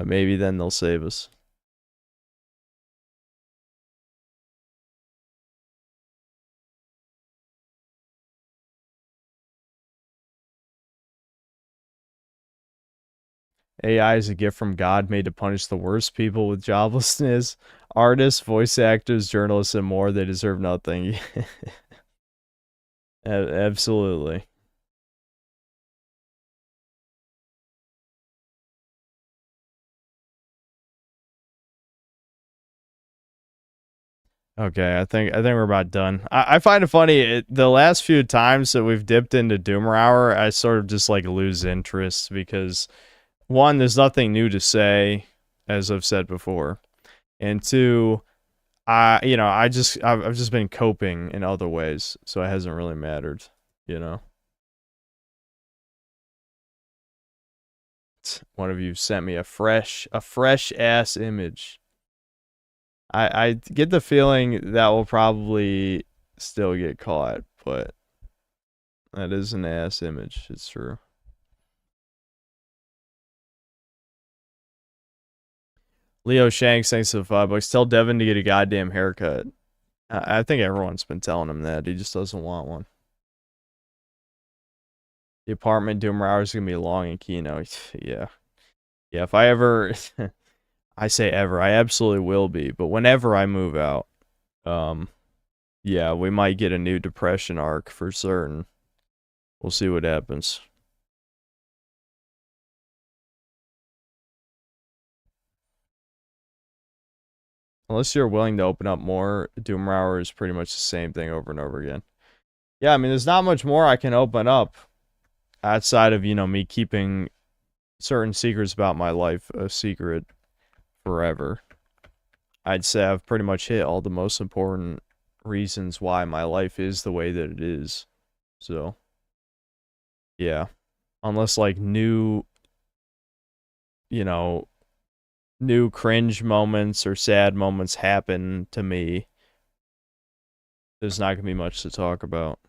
Speaker 1: Maybe then they'll save us. AI is a gift from God made to punish the worst people with joblessness. Artists, voice actors, journalists, and more, they deserve nothing. Absolutely. Okay, I think we're about done. I find it funny, the last few times that we've dipped into Doomer Hour, I sort of just like lose interest because one, there's nothing new to say, as I've said before, and two, I've just been coping in other ways, so it hasn't really mattered, you know. One of you sent me a fresh ass image. I get the feeling that will probably still get caught, but that is an ass image. It's true. Leo Shanks, thanks for the $5. Tell Devin to get a goddamn haircut. I think everyone's been telling him that. He just doesn't want one. The apartment Doomer Hour is going to be long in Kino. Yeah. Yeah, if I ever... I say ever. I absolutely will be. But whenever I move out, yeah, we might get a new depression arc for certain. We'll see what happens. Unless you're willing to open up more, Doomer Hour is pretty much the same thing over and over again. Yeah, I mean, there's not much more I can open up outside of, you know, me keeping certain secrets about my life a secret forever. I'd say I've pretty much hit all the most important reasons why my life is the way that it is. So, yeah. Unless, like, new, you know, new cringe moments or sad moments happen to me, there's not going to be much to talk about.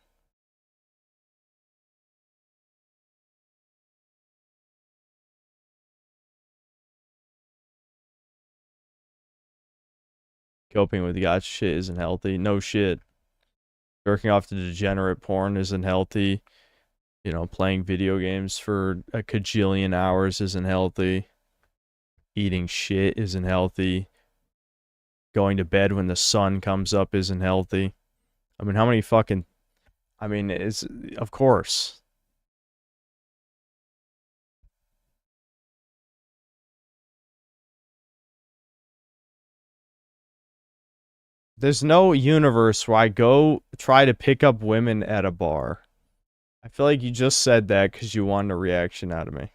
Speaker 1: Coping with gotcha shit isn't healthy. No shit. Jerking off to degenerate porn isn't healthy. You know, playing video games for a kajillion hours isn't healthy. Eating shit isn't healthy. Going to bed when the sun comes up isn't healthy. I mean, how many fucking... I mean, it's... Of course. There's no universe where I go try to pick up women at a bar. I feel like you just said that because you wanted a reaction out of me.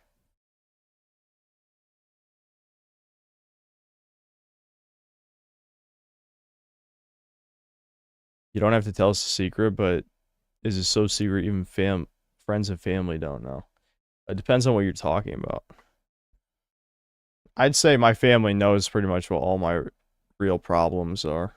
Speaker 1: You don't have to tell us a secret, but is it so secret even friends and family don't know? It depends on what you're talking about. I'd say my family knows pretty much what all my real problems are.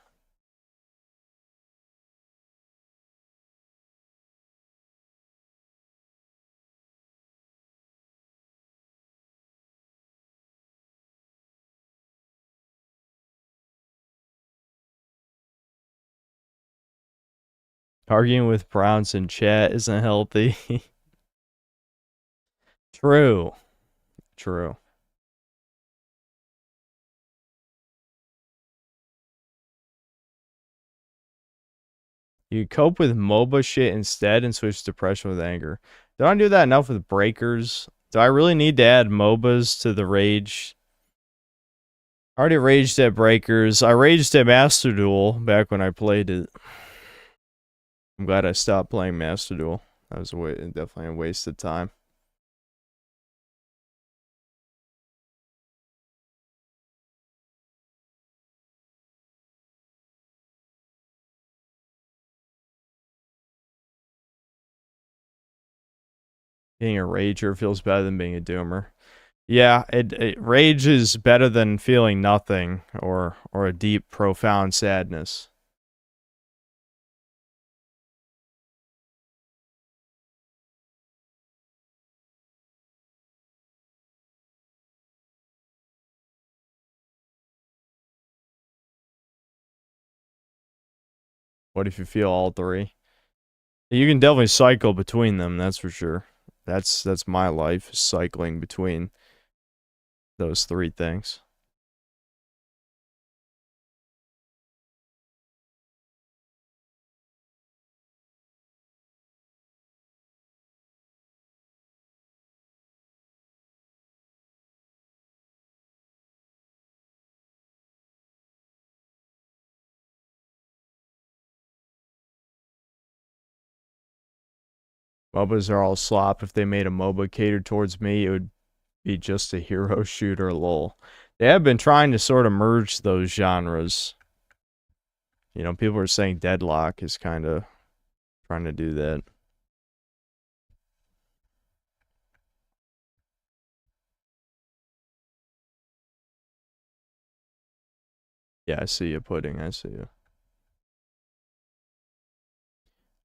Speaker 1: Arguing with Browns in chat isn't healthy. True. True. You cope with MOBA shit instead and switch depression with anger. Don't I do that enough with breakers? Do I really need to add MOBAs to the rage? I already raged at breakers. I raged at Master Duel back when I played it. I'm glad I stopped playing Master Duel. That was definitely a waste of time. Being a rager feels better than being a doomer. Yeah, rage is better than feeling nothing or a deep, profound sadness. What if you feel all three? You can definitely cycle between them, that's for sure. That's my life, cycling between those three things. MOBAs are all slop. If they made a MOBA catered towards me, it would be just a hero shooter, lol. They have been trying to sort of merge those genres. You know, people are saying Deadlock is kind of trying to do that. Yeah, I see you, Pudding. I see you.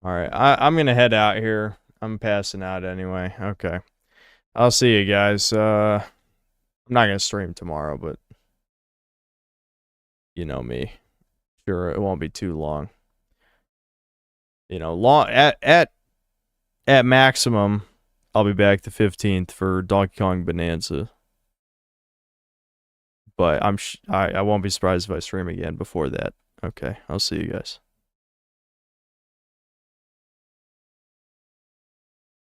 Speaker 1: Alright, I'm going to head out here. I'm passing out anyway. Okay. I'll see you guys. I'm not going to stream tomorrow, but you know me. Sure, it won't be too long. You know, at maximum, I'll be back the 15th for Donkey Kong Bonanza. But I won't be surprised if I stream again before that. Okay, I'll see you guys.